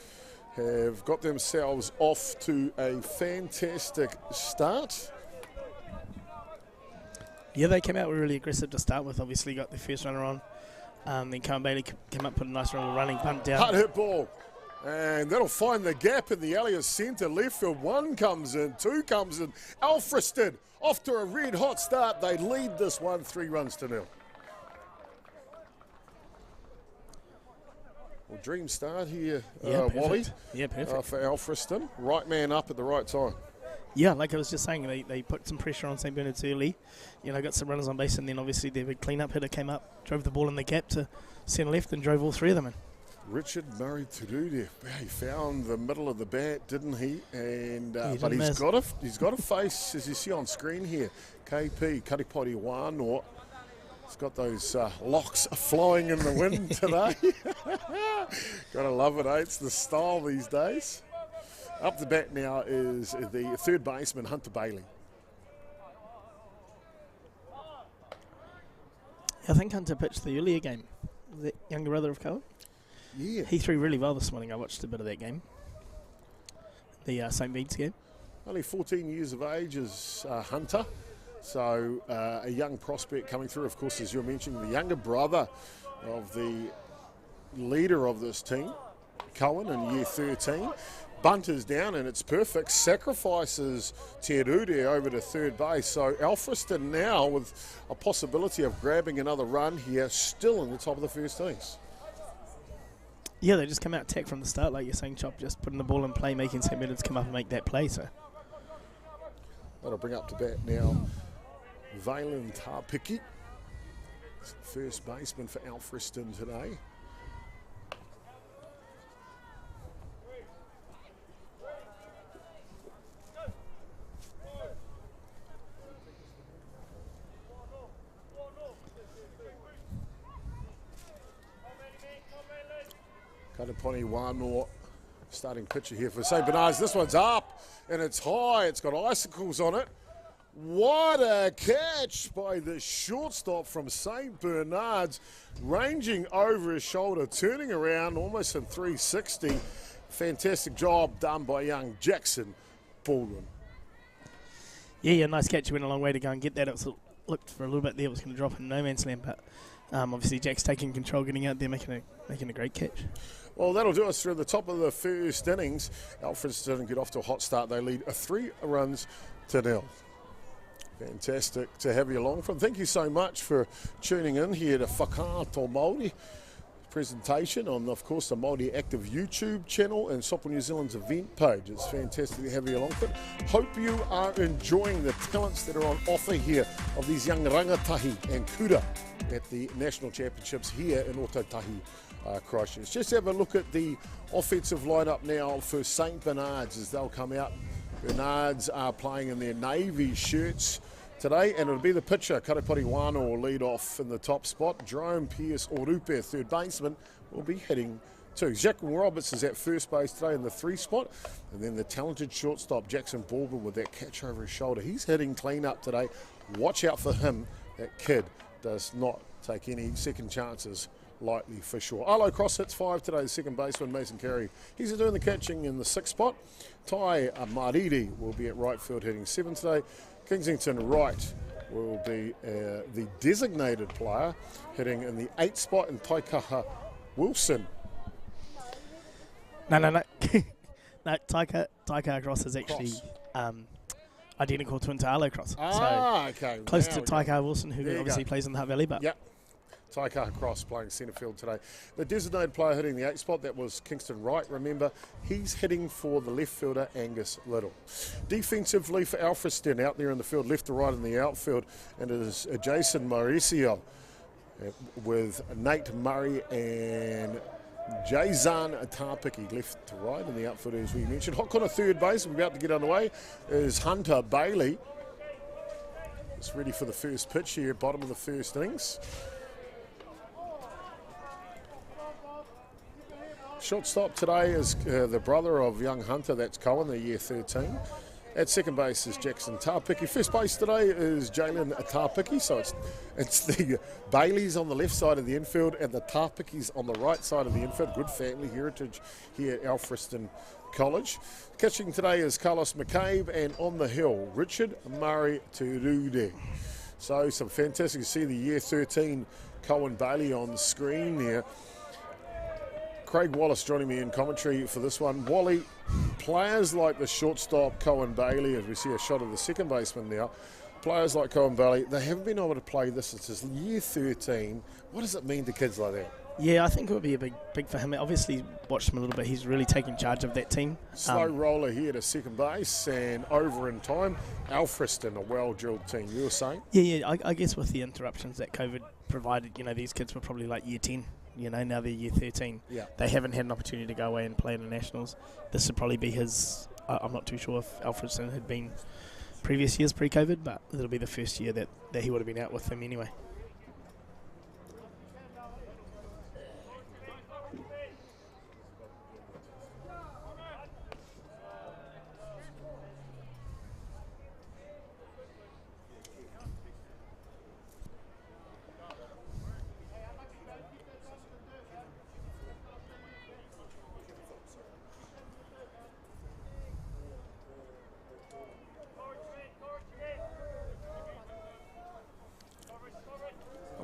have got themselves off to a fantastic start. Yeah, they came out really aggressive to start with. Obviously got their first runner on. Then Karen Bailey came up, put a nice running punt down. Hard hit ball. And that'll find the gap in the alley of centre. Left field, one comes in, two comes in. Alfriston off to a red hot start. They lead this one 3-0. Well, dream start here, Wally. Yeah, perfect. For Alfriston. Right man up at the right time. Yeah, like I was just saying, they put some pressure on St. Bernard's early. You know, got some runners on base, and then obviously their big clean-up hitter came up, drove the ball in the gap to centre left, and drove all three of them in. Richard Murray Turude, he found the middle of the bat, didn't he? And but he's got a face, as you see on screen here. KP Kaiapoi B. He's got those locks flying in the wind today. Gotta love it, eh? It's the style these days. Up the bat now is the third baseman, Hunter Bailey. I think Hunter pitched the earlier game. The younger brother of Cohen. Yeah. He threw really well this morning. I watched a bit of that game. The St. Bede's game. Only 14 years of age is Hunter. So a young prospect coming through, of course, as you're mentioning, the younger brother of the leader of this team, Cohen, in year 13. Bunt is down and it's perfect. Sacrifices Terude over to third base. So Alfriston now with a possibility of grabbing another run here, still in the top of the first innings. Yeah, they just come out attack from the start, like you're saying, Chop, just putting the ball in play, making St. Bernard's come up and make that play. So that'll bring up to bat now Valen Tarpiki, first baseman for Alfriston today. Kaiapoi one more starting pitcher here for St. Bernard's. This one's up and it's high. It's got icicles on it. What a catch by the shortstop from St. Bernard's, ranging over his shoulder, turning around almost in 360. Fantastic job done by young Jackson Baldwin. Yeah, nice catch. Went a long way to go and get that. It looked for a little bit there it was going to drop in no man's land, but obviously Jack's taking control, getting out there, making a great catch. Well, that'll do us through the top of the first innings. Alfred's didn't get off to a hot start. They lead 3-0. Fantastic to have you along from. Thank you so much for tuning in here to Whakaato Māori presentation on, of course, the Māori Active YouTube channel and Softball New Zealand's event page. It's fantastic to have you along for it. Hope you are enjoying the talents that are on offer here of these young rangatahi and kura at the National Championships here in Ōtautahi, Christchurch. Just have a look at the offensive lineup now for St. Bernard's as they'll come out. Bernards are playing in their navy shirts today, and it'll be the pitcher, Kaiapoi Wano, will lead off in the top spot. Jerome Pierce Orupe, third baseman, will be hitting two. Jack Roberts is at first base today in the 3 spot, and then the talented shortstop, Jackson Baldwin, with that catch over his shoulder. He's hitting clean up today. Watch out for him. That kid does not take any second chances lightly for sure. Arlo Cross hits 5 today, the second baseman, Mason Carey. He's doing the catching in the 6th spot. Tai Mariri will be at right field hitting 7 today. Kingsington Wright will be the designated player hitting in the 8th spot, and Taikaha Wilson. No. No, Taikaha Cross is actually identical twin to Arlo Cross. Okay. Close to Taikaha Wilson, who obviously plays in the Hutt Valley. But yep. Taikaha Cross playing centre field today. The designated player hitting the 8th spot, that was Kingston Wright. Remember, he's hitting for the left fielder, Angus Little. Defensively for Alfriston, out there in the field, left to right in the outfield, and it is Jason Mauricio with Nate Murray and Jason Tarpiki left to right in the outfield, as we mentioned. Hot corner third base, we're about to get underway, is Hunter Bailey. It's ready for the first pitch here, bottom of the first innings. Shortstop today is the brother of young Hunter, that's Cohen, the year 13. At second base is Jackson Tarpiki. First base today is Jalen Tarpiki, so it's the Baileys on the left side of the infield and the Tarpikis on the right side of the infield. Good family heritage here at Alfriston College. Catching today is Carlos McCabe, and on the hill, Richard Murray Turude. So some fantastic to see the year 13 Cohen Bailey on the screen there. Craig Wallace joining me in commentary for this one. Wally, players like the shortstop Cohen Bailey, as we see a shot of the second baseman now, players like Cohen Bailey, they haven't been able to play this since his year 13. What does it mean to kids like that? Yeah, I think it would be a big for him. Obviously, watched him a little bit. He's really taking charge of that team. Slow roller here to second base, and over in time, Alfriston, a well-drilled team. You were saying? Yeah. I guess with the interruptions that COVID provided, these kids were probably like year 10. Now they're year 13. Yeah. They haven't had an opportunity to go away and play in the Nationals. This would probably be his. I'm not too sure if Alfredson had been previous years pre-COVID, but it'll be the first year that he would have been out with them anyway.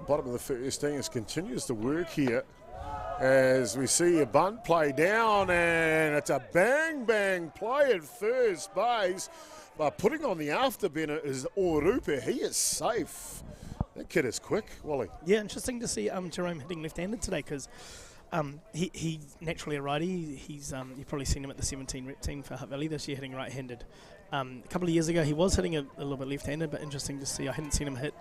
Bottom of the first innings continues to work here as we see a bunt play down, and it's a bang play at first base. But putting on the afterburner is Orupe. He is safe. That kid is quick, Wally. Yeah, interesting to see Jerome hitting left-handed today because he's naturally a righty. You've probably seen him at the 17 rep team for Hutt Valley this year hitting right-handed. A couple of years ago he was hitting a little bit left-handed, but interesting to see. I hadn't seen him hit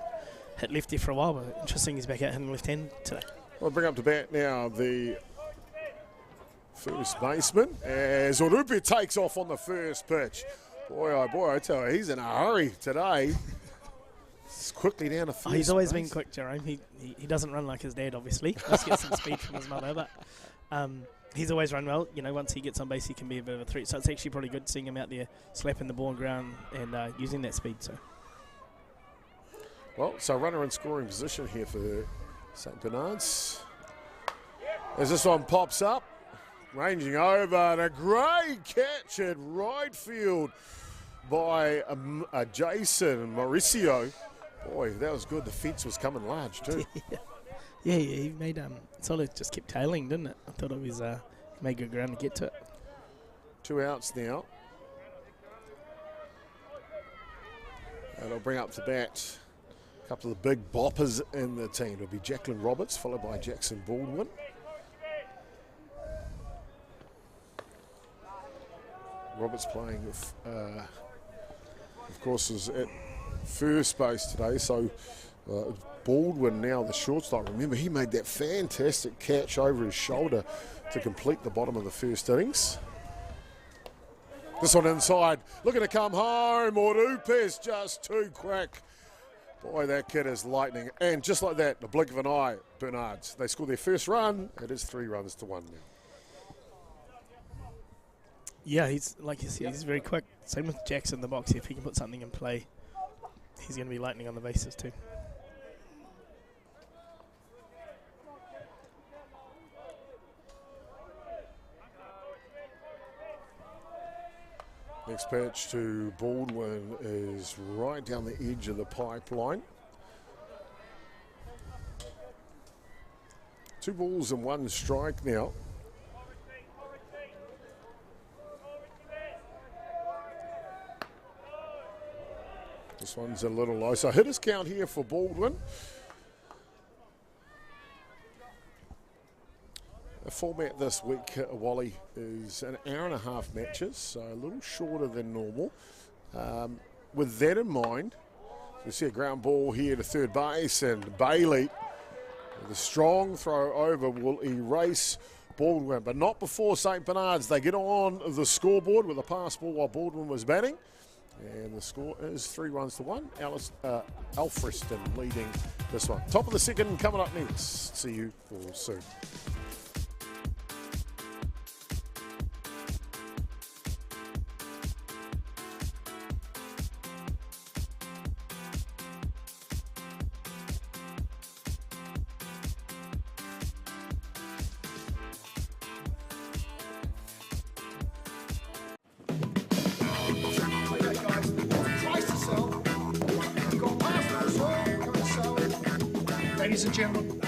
lefty for a while, but interesting he's back out hitting left-hand today. We'll bring up to bat now the first baseman as Orupe takes off on the first pitch. Boy, oh boy, I tell you, he's in a hurry today. It's quickly down to first He's always base. been quick, Jerome. He doesn't run like his dad, obviously. Must get some speed from his mother, but he's always run well. You know, once he gets on base, he can be a bit of a threat. So it's actually pretty good seeing him out there slapping the ball on ground and using that speed. So. Well, so runner in scoring position here for St. Bernard's. As this one pops up, ranging over, and a great catch at right field by Jason Mauricio. Boy, that was good. The fence was coming large too. Yeah, he made Solid just kept tailing, didn't it? I thought it was made good ground to get to it. 2 outs now. And it'll bring up to bat a couple of the big boppers in the team. It'll be Jacqueline Roberts, followed by Jackson Baldwin. Roberts playing with, of course, is at first base today, so Baldwin now the shortstop. Remember, he made that fantastic catch over his shoulder to complete the bottom of the first innings. This one inside, looking to come home. Orupes just too quick. Boy, that kid is lightning. And just like that, the blink of an eye, Bernards. They score their first run. It is 3-1 now. Yeah, he's like you said, he's very quick. Same with Jackson in the box. If he can put something in play, he's going to be lightning on the bases too. Next pitch to Baldwin is right down the edge of the pipeline. 2 balls and 1 strike now. This one's a little low. So hitters count here for Baldwin. The format this week, Wally, is an hour-and-a-half matches, so a little shorter than normal. With that in mind, you see a ground ball here to third base, and Bailey, with a strong throw over, will erase Baldwin, but not before St. Bernard's. They get on the scoreboard with a pass ball while Baldwin was batting. And the score is 3-1. Alfreston leading this one. Top of the second coming up next. See you all soon. Ladies and gentlemen,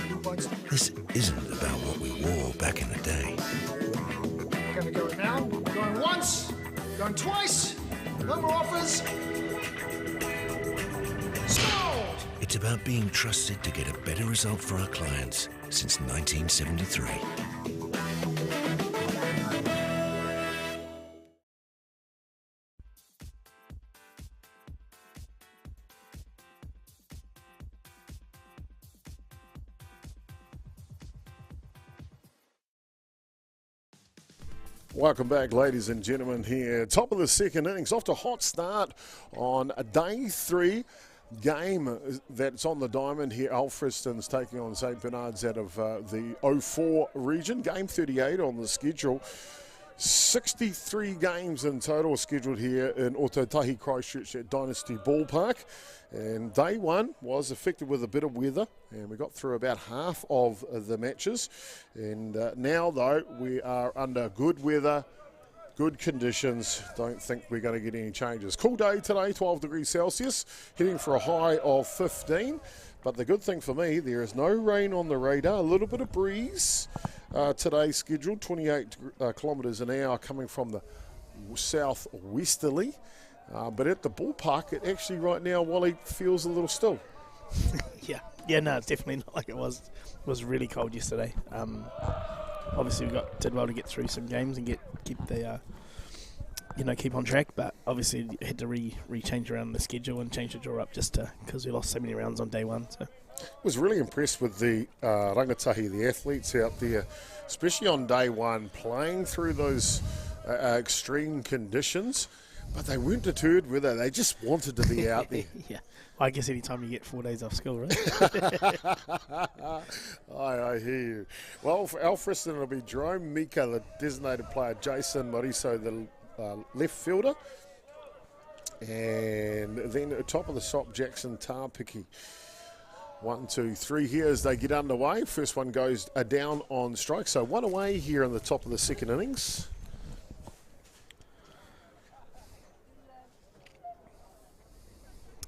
this isn't about what we wore back in the day. we're going to go now. Going once, going twice. No more offers. Sold! It's about being trusted to get a better result for our clients since 1973. Welcome back, ladies and gentlemen, here. Top of the second innings, off to a hot start on a day 3 game that's on the diamond here. Alfreston's taking on St. Bernard's out of the 04 region. Game 38 on the schedule. 63 games in total scheduled here in Atiawa Christchurch at Dynasty Ballpark. And day 1 was affected with a bit of weather, and we got through about half of the matches. And now, though, we are under good weather, good conditions. Don't think we're going to get any changes. Cool day today, 12 degrees Celsius, heading for a high of 15. But the good thing for me, there is no rain on the radar, a little bit of breeze. Today scheduled 28 kilometres an hour coming from the southwesterly. But at the ballpark, it actually right now, Wally, feels a little still. Yeah, no, it's definitely not like it was. It was really cold yesterday. Obviously, we did well to get through some games and keep on track. But obviously, had to re-change around the schedule and change the draw up just because we lost so many rounds on day 1. So. Was really impressed with the rangatahi, the athletes out there, especially on day 1, playing through those extreme conditions. But they weren't deterred, were they? They just wanted to be out there. Yeah. I guess any time you get 4 days off school, right? I hear you. Well, for Alfriston, it'll be Jerome Mika, the designated player, Jason Mariso, the left fielder, and then at top of the shop, Jackson Tarpiki. 1, 2, 3 here as they get underway. First one goes down on strike, so one away here in the top of the second innings.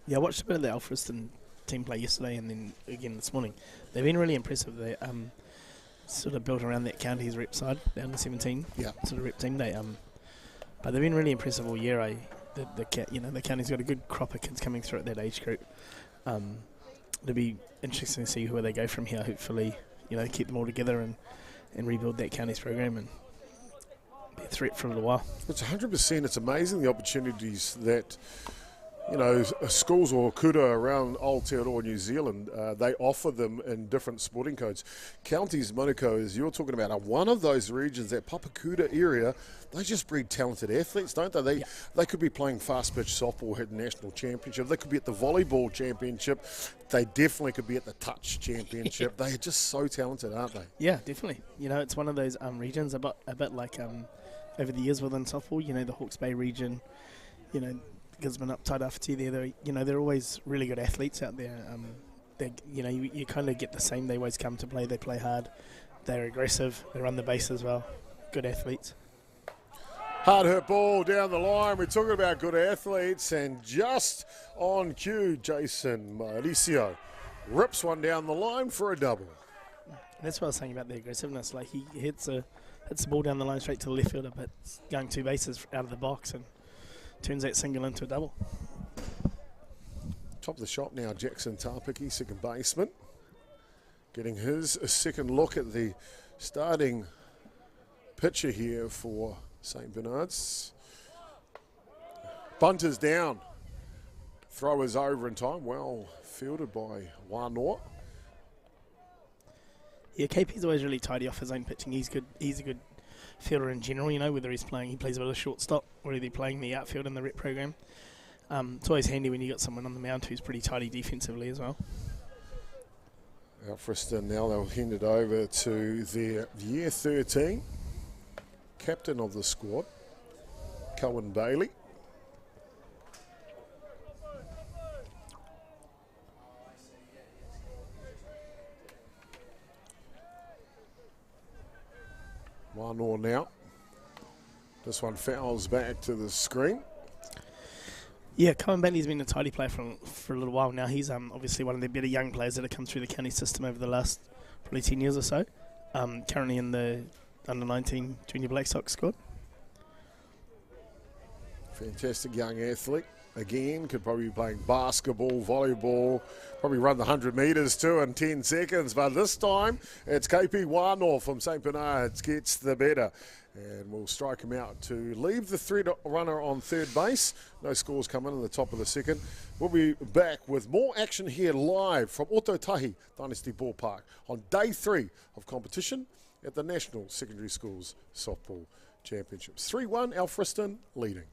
Yeah, I watched a bit of the Alfriston team play yesterday and then again this morning. They've been really impressive. They sort of built around that county's rep side down to 17. Yeah. Sort of rep team. But they've been really impressive all year. The county's got a good crop of kids coming through at that age group. It'll be interesting to see where they go from here. Hopefully, keep them all together and rebuild that county's program and be a threat for a little while. It's 100%. It's amazing the opportunities that schools or kura around Aotearoa, New Zealand, they offer them in different sporting codes. Counties, Manukau, as you're talking about, are one of those regions, that Papakura area, they just breed talented athletes, don't they? They could be playing fast pitch softball at the national championship. They could be at the volleyball championship. They definitely could be at the touch championship. They're just so talented, aren't they? Yeah, definitely. It's one of those regions, a bit like over the years within softball, the Hawke's Bay region, Gisborne up Tairāwhiti there, they're always really good athletes out there. You kind of get the same. They always come to play. They play hard. They're aggressive. They run the base as well. Good athletes. Hard hit ball down the line. We're talking about good athletes, and just on cue, Jason Mauricio rips one down the line for a double. And that's what I was saying about the aggressiveness. Like he hits the ball down the line straight to the left fielder, but it's going 2 bases out of the box and turns that single into a double. Top of the shop now, Jackson Tarpiki, second baseman, getting his second look at the starting pitcher here for St. Bernard's. Bunt is down. Throw is over in time. Well fielded by Wānoa. Yeah, KP's always really tidy off his own pitching. He's good. He's a good fielder in general, whether he plays a bit of shortstop or either playing the outfield in the rep program. It's always handy when you got someone on the mound who's pretty tidy defensively as well. Alfriston now, they'll hand it over to their year 13 captain of the squad, Cohen Bailey. Wānoa now. This one fouls back to the screen. Yeah, Cohen Bailey's been a tidy player for a little while now. He's obviously one of the better young players that have come through the county system over the last probably 10 years or so. Currently in the under-19 Junior Black Sox squad. Fantastic young athlete. Again, could probably be playing basketball, volleyball, probably run the 100 metres too in 10 seconds. But this time, it's KP Wānoa from St. Bernard's gets the better. And we'll strike him out to leave the thread runner on third base. No scores come in the top of the second. We'll be back with more action here live from Ototahi Dynasty Ballpark on day 3 of competition at the National Secondary Schools Softball Championships. 3-1, Alfriston leading.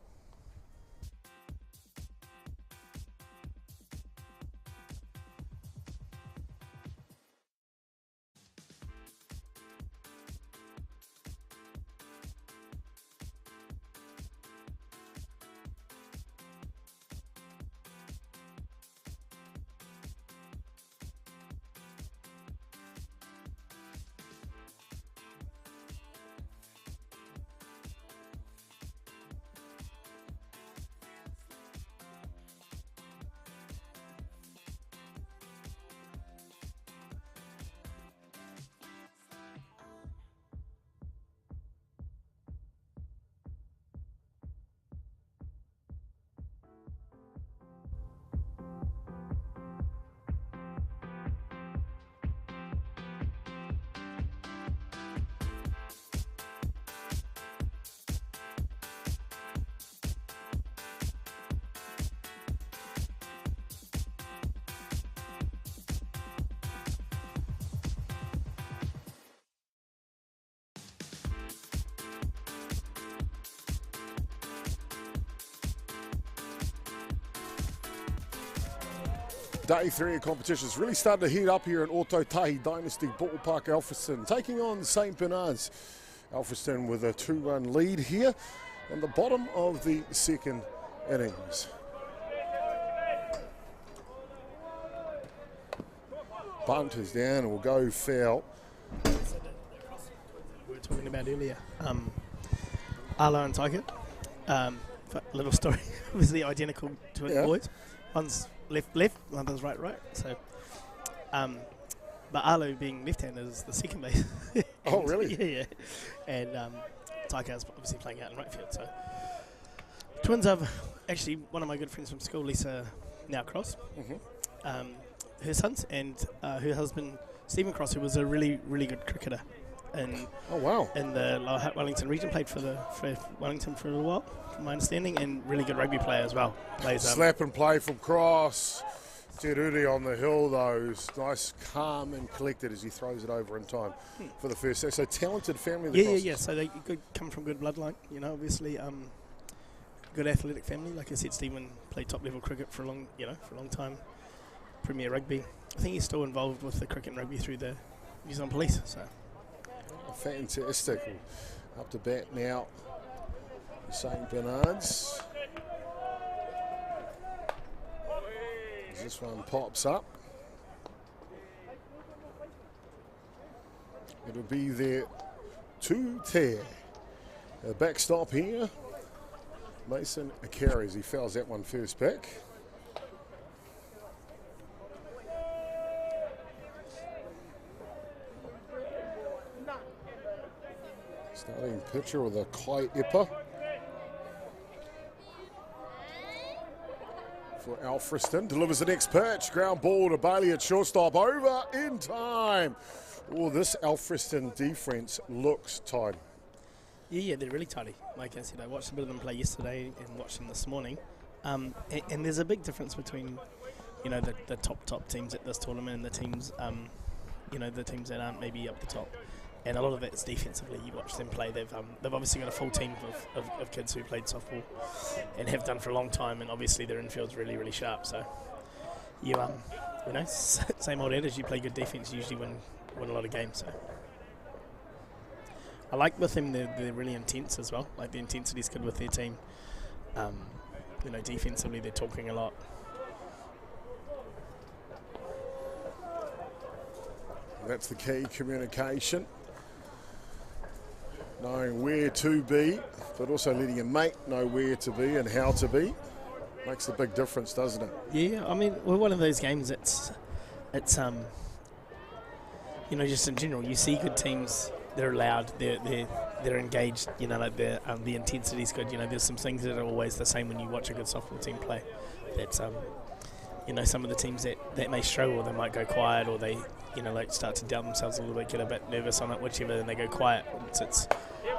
Day 3 of competitions really started to heat up here in Ōtautahi Dynasty Ballpark. Alfriston taking on St Bernard's. Alfriston with a 2-run lead here in the bottom of the second innings. Bunt is down and will go foul. We were talking about earlier. Arlo and Tiger. Little story. Obviously identical twin boys. One's left, one's right. So, but Arlo being left-handed is the second base. Oh, really? Yeah. And Tiger's obviously playing out in right field. So, twins have actually one of my good friends from school, Lisa now Cross. Her sons and her husband Stephen Cross, who was a really, really good cricketer. And in the Lower Hutt Wellington region, played for Wellington for a little while, from my understanding, and really good rugby player as well. Plays slap and play from Cross. Te Ruri on the hill, though, is nice, calm and collected as he throws it over in time for the first set. So talented family. Yeah. So they come from good bloodline, obviously. Good athletic family. Like I said, Stephen played top level cricket for a long time. Premier Rugby. I think he's still involved with the cricket and rugby through the New Zealand Police. So. Fantastic. Up to bat now, St Bernard's. As this one pops up, it'll be their 2 tear. A backstop here. Mason carries. He fouls that one first back. Starting pitcher with a Kaiapoi for Alfriston. Delivers the next pitch. Ground ball to Bailey at shortstop. Over in time. Oh, this Alfriston defence looks tidy. Yeah, they're really tidy. Like I said, I watched a bit of them play yesterday and watched them this morning. And there's a big difference between, the top teams at this tournament and the teams, the teams that aren't maybe up the top. And a lot of it's defensively. You watch them play. They've obviously got a full team of kids who played softball and have done for a long time. And obviously their infield's really, really sharp. So you same old adage. You play good defense, you usually win a lot of games. So I like with them. They're really intense as well. Like the intensity's good with their team. Defensively they're talking a lot. That's the key, communication. Knowing where to be, but also letting your mate know where to be and how to be. Makes a big difference, doesn't it? Yeah, I mean, we're one of those games it's just in general, you see good teams, they're loud, they're engaged, like the intensity's good. There's some things that are always the same when you watch a good softball team play. That's some of the teams that may struggle, they might go quiet, or they start to doubt themselves a little bit, get a bit nervous on it, whichever, then they go quiet. It's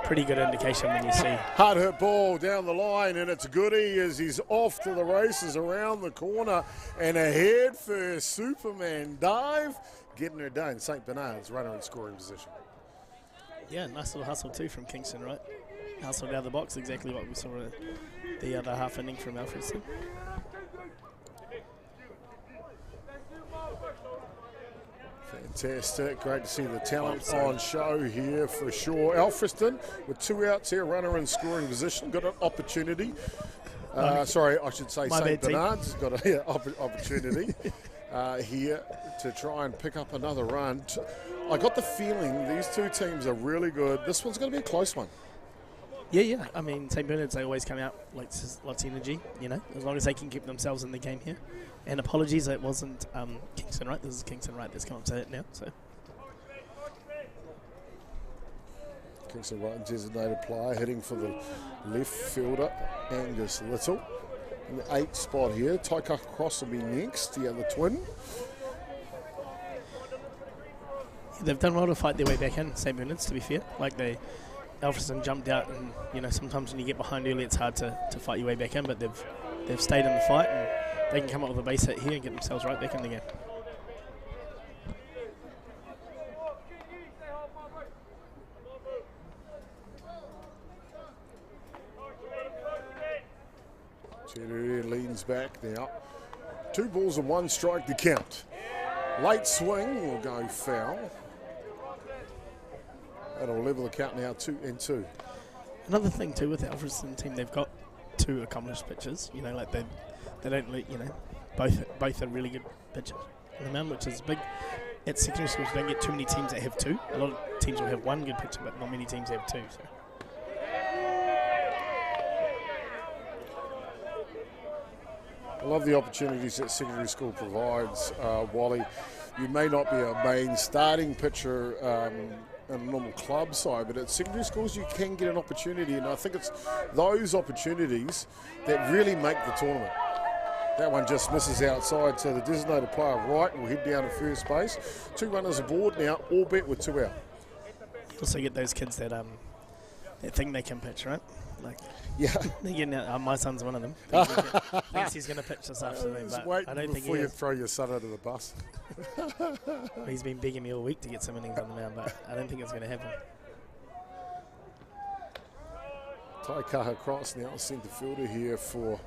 pretty good indication when you see. Hard hit ball down the line, and it's Goody as he's off to the races around the corner, and a head first Superman dive, getting her done. St Bernard's runner in scoring position. Yeah, nice little hustle too from Kingston, right? Hustle down the box, exactly what we saw the other half inning from Alfriston. Fantastic. Great to see the talent on show here for sure. Alfriston with 2 outs here, runner in scoring position. Got an opportunity. Sorry, I should say St Bernard's got an opportunity here to try and pick up another run. I got the feeling these 2 teams are really good. This one's going to be a close one. Yeah. I mean, St Bernard's, they always come out like lots of energy, as long as they can keep themselves in the game here. And apologies, it wasn't Kingston Wright. This is Kingston Wright that's come up to it now. So Kingston Wright, designated player, hitting for the left fielder, Angus Little. In the 8th spot here, Taika Cross will be next, the other twin. They've done well to fight their way back in, St Bernard's, to be fair. Like Alfriston jumped out, and sometimes when you get behind early, it's hard to fight your way back in, but they've stayed in the fight, and they can come up with a base hit here and get themselves right back in the game. Cherry leans back now. 2 balls and 1 strike to count. Late swing will go foul. That'll level the count now 2-2. Another thing too with the Alfredson team, they've got 2 accomplished pitchers. You know, like they don't let, you know, both are really good pitchers on the mound, which is big. At secondary schools, you don't get too many teams that have 2. A lot of teams will have 1 good pitcher, but not many teams have 2. So. I love the opportunities that secondary school provides, Wally. You may not be a main starting pitcher in a normal club side, but at secondary schools you can get an opportunity, and I think it's those opportunities that really make the tournament. That one just misses outside, so the designated player right will head down to first base. 2 runners aboard now, all bet with 2 out. You also get those kids that think they can pitch, right? Like, yeah. My son's one of them. Thinks he's going to pitch this afternoon, but I don't think he is. Before you throw your son under the bus. He's been begging me all week to get some innings on the mound, but I don't think it's going to happen. Taikaha Cross now centre fielder here for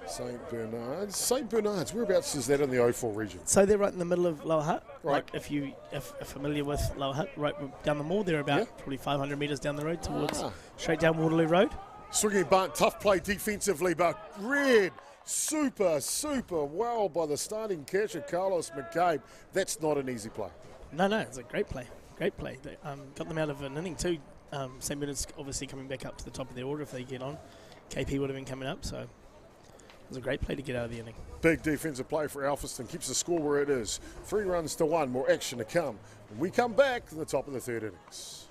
St Bernard's. St Bernard's, whereabouts is that in the 04 region? So they're right in the middle of Lower Hutt. Right. Like if you're familiar with Lower Hutt, right down the mall, they're about probably 500 metres down the road towards straight down Waterloo Road. Swinging bunt, tough play defensively, but read super well by the starting catcher, Carlos McCabe. That's not an easy play. No, it's a great play. Great play. They got them out of an inning too. St Bernard's obviously coming back up to the top of their order if they get on. KP would have been coming up, so it was a great play to get out of the inning. Big defensive play for Alfredson. Keeps the score where it is. 3 runs to 1. More action to come. When we come back to the top of the 3rd innings.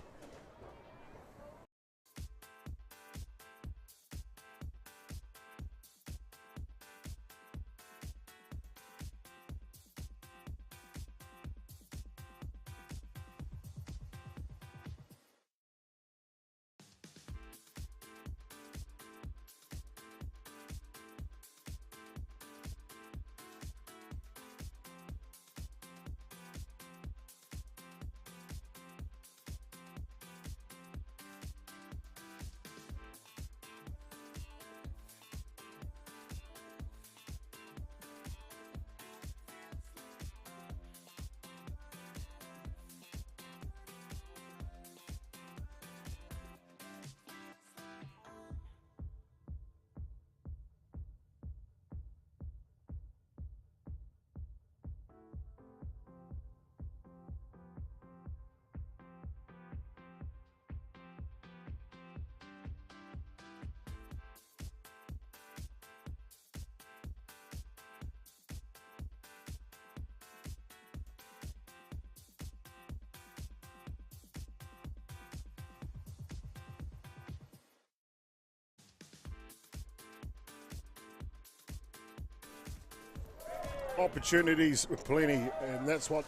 Opportunities plenty, and that's what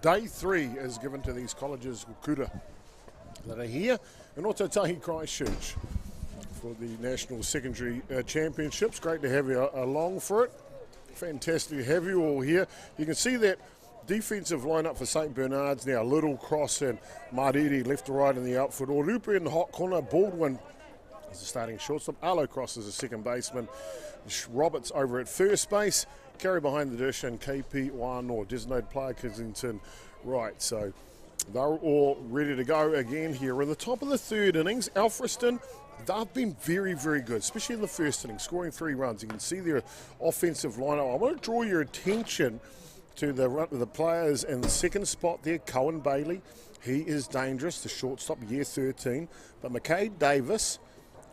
day 3 is given to these colleges Kura that are here in Otautahi, Christchurch for the National Secondary Championships. Great to have you along for it. Fantastic to have you all here. You can see that defensive lineup for St Bernard's now. Little, Cross and Mariri left to right in the outfield. Orupe in the hot corner. Baldwin is the starting shortstop. Arlo Cross is the second baseman. Roberts over at first base. Carry behind the dish, and KP one or designated player Kensington right. So they're all ready to go again here in the top of the 3rd innings. Alfredson, they've been very good, especially in the first inning, scoring 3 runs. You can see their offensive lineup. I want to draw your attention to the players in the second spot there. Cohen Bailey, he is dangerous, the shortstop, year 13. But McKay Davis,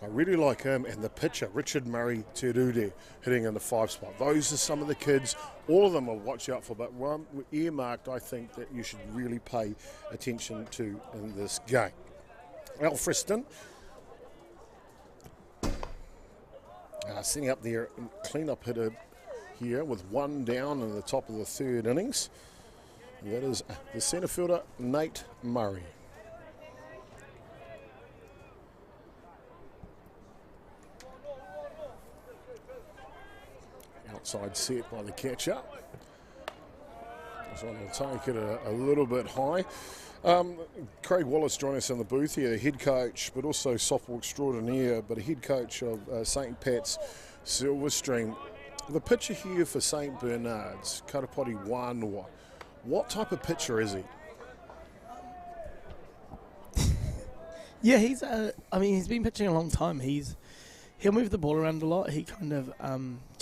I really like him, and the pitcher, Richard Murray Terude, hitting in the 5 spot. Those are some of the kids. All of them I'll watch out for, but one earmarked, I think, that you should really pay attention to in this game. Alfredson, setting up their clean-up hitter here with 1 down in the top of the 3rd innings. And that is the centre fielder, Nate Murray. Outside set by the catcher. This one will take it a little bit high. Craig Wallace joined us in the booth here, the head coach, but also softball extraordinaire, but a head coach of St Pat's Silverstream. The pitcher here for St Bernard's, Kaiapoi B, what type of pitcher is he? Yeah, he's been pitching a long time. He'll move the ball around a lot. He kind of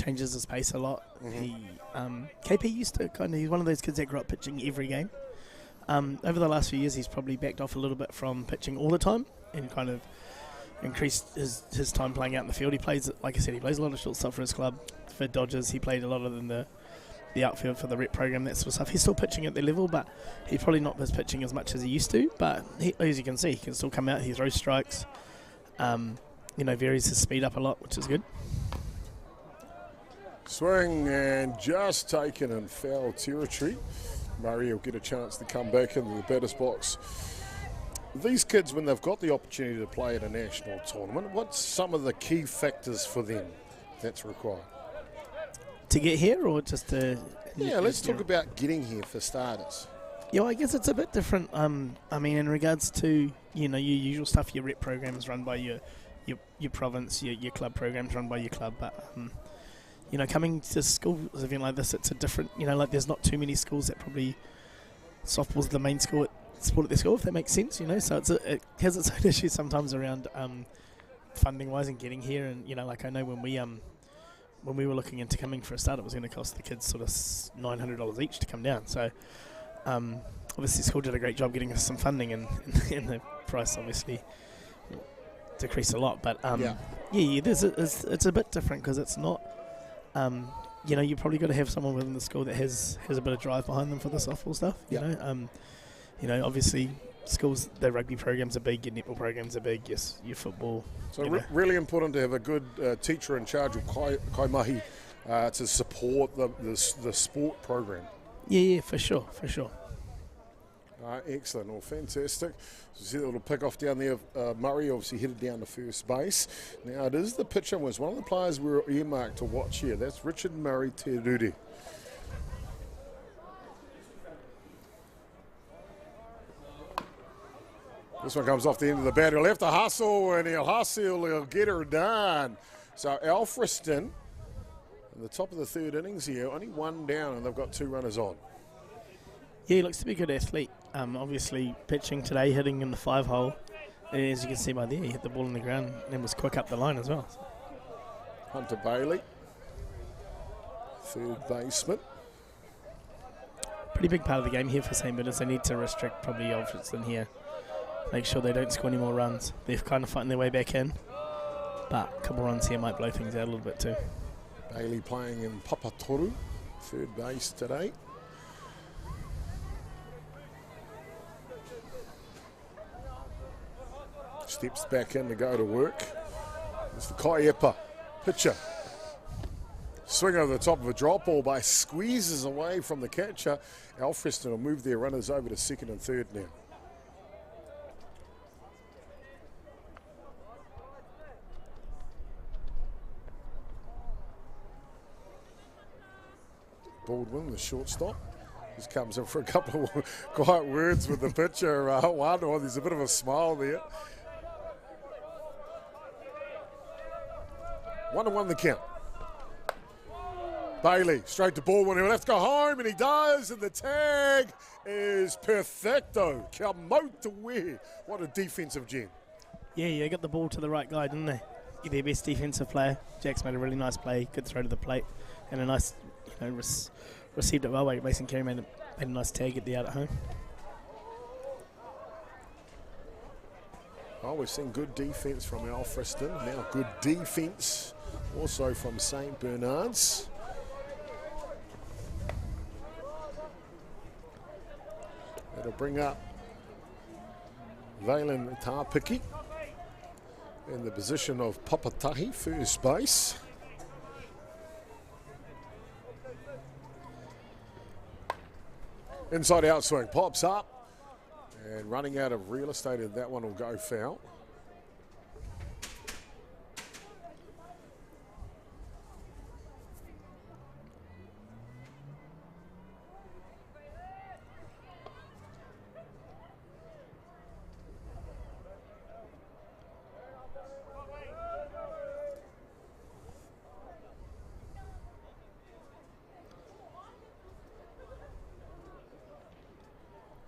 changes his pace a lot. Mm-hmm. KP used to he's one of those kids that grew up pitching every game. Over the last few years, he's probably backed off a little bit from pitching all the time and kind of increased his time playing out in the field. He plays, like I said, he plays a lot of shortstop for his club. For Dodgers, he played a lot of the outfield for the rep program, that sort of stuff. He's still pitching at their level, but he's probably not as pitching as much as he used to. But as you can see, he can still come out. He throws strikes. Varies his speed up a lot, which is good. Swing and just taken in foul territory. Murray will get a chance to come back into the batter's box. These kids, when they've got the opportunity to play at a national tournament, what's some of the key factors for them that's required? To get here, or just to... Yeah, let's talk about getting here for starters. Yeah, I guess it's a bit different. In regards to, your usual stuff, your rep programs run by your province, your club programs run by your club, but... coming to schools, an event like this, it's a different, there's not too many schools that probably softball's the main sport at their school, if that makes sense, so it has its own issues sometimes around funding wise and getting here. And I know when we were looking into coming for a start, it was going to cost the kids sort of $900 each to come down. So obviously school did a great job getting us some funding, and the price obviously decreased a lot. But it's a bit different because it's not. You probably got to have someone within the school that has a bit of drive behind them for the softball stuff. Obviously schools, their rugby programs are big, your netball programs are big, yes, your football. So really important to have a good teacher in charge of kaimahi to support the sport program. Yeah, for sure. Excellent, well, fantastic. So see that little pick off down there. Murray obviously headed down to first base. Now it is the pitcher, was one of the players we were earmarked to watch here. That's Richard Murray Te Ruri. This one comes off the end of the bat. He'll have to hustle, and he'll get her done. So Alfriston, in the top of the third innings here, only one down, and they've got 2 runners on. Yeah, he looks to be a good athlete. Obviously pitching today, hitting in the 5-hole. As you can see by there, he hit the ball in the ground and was quick up the line as well. Hunter Bailey, third baseman. Pretty big part of the game here for St. Bernard's. They need to restrict probably Alfriston here. Make sure they don't score any more runs. They're kind of fighting their way back in, but a couple runs here might blow things out a little bit too. Bailey playing in Papatoru, third base today. Steps back in to go to work. It's the Kaiapoi pitcher. Swing over the top of a drop ball by squeezes away from the catcher. Alfriston will move their runners over to second and third now. Baldwin, the shortstop, just comes in for a couple of quiet words with the pitcher. There's a bit of a smile there. 1-1 the count. Bailey straight to Baldwin. He'll have to go home, and he does. And the tag is perfecto. Kia mauta wehe. What a defensive gem. Yeah, got the ball to the right guy, didn't they? Their best defensive player. Jack's made a really nice play, good throw to the plate, and a nice, received it well by Mason Carey, made a nice tag at the out at home. Oh, we've seen good defence from Alfriston. Now good defence also from St. Bernard's. That'll bring up Valen Tāpiki in the position of Papatahi, first base. Inside outswing, pops up, and running out of real estate, and that one will go foul.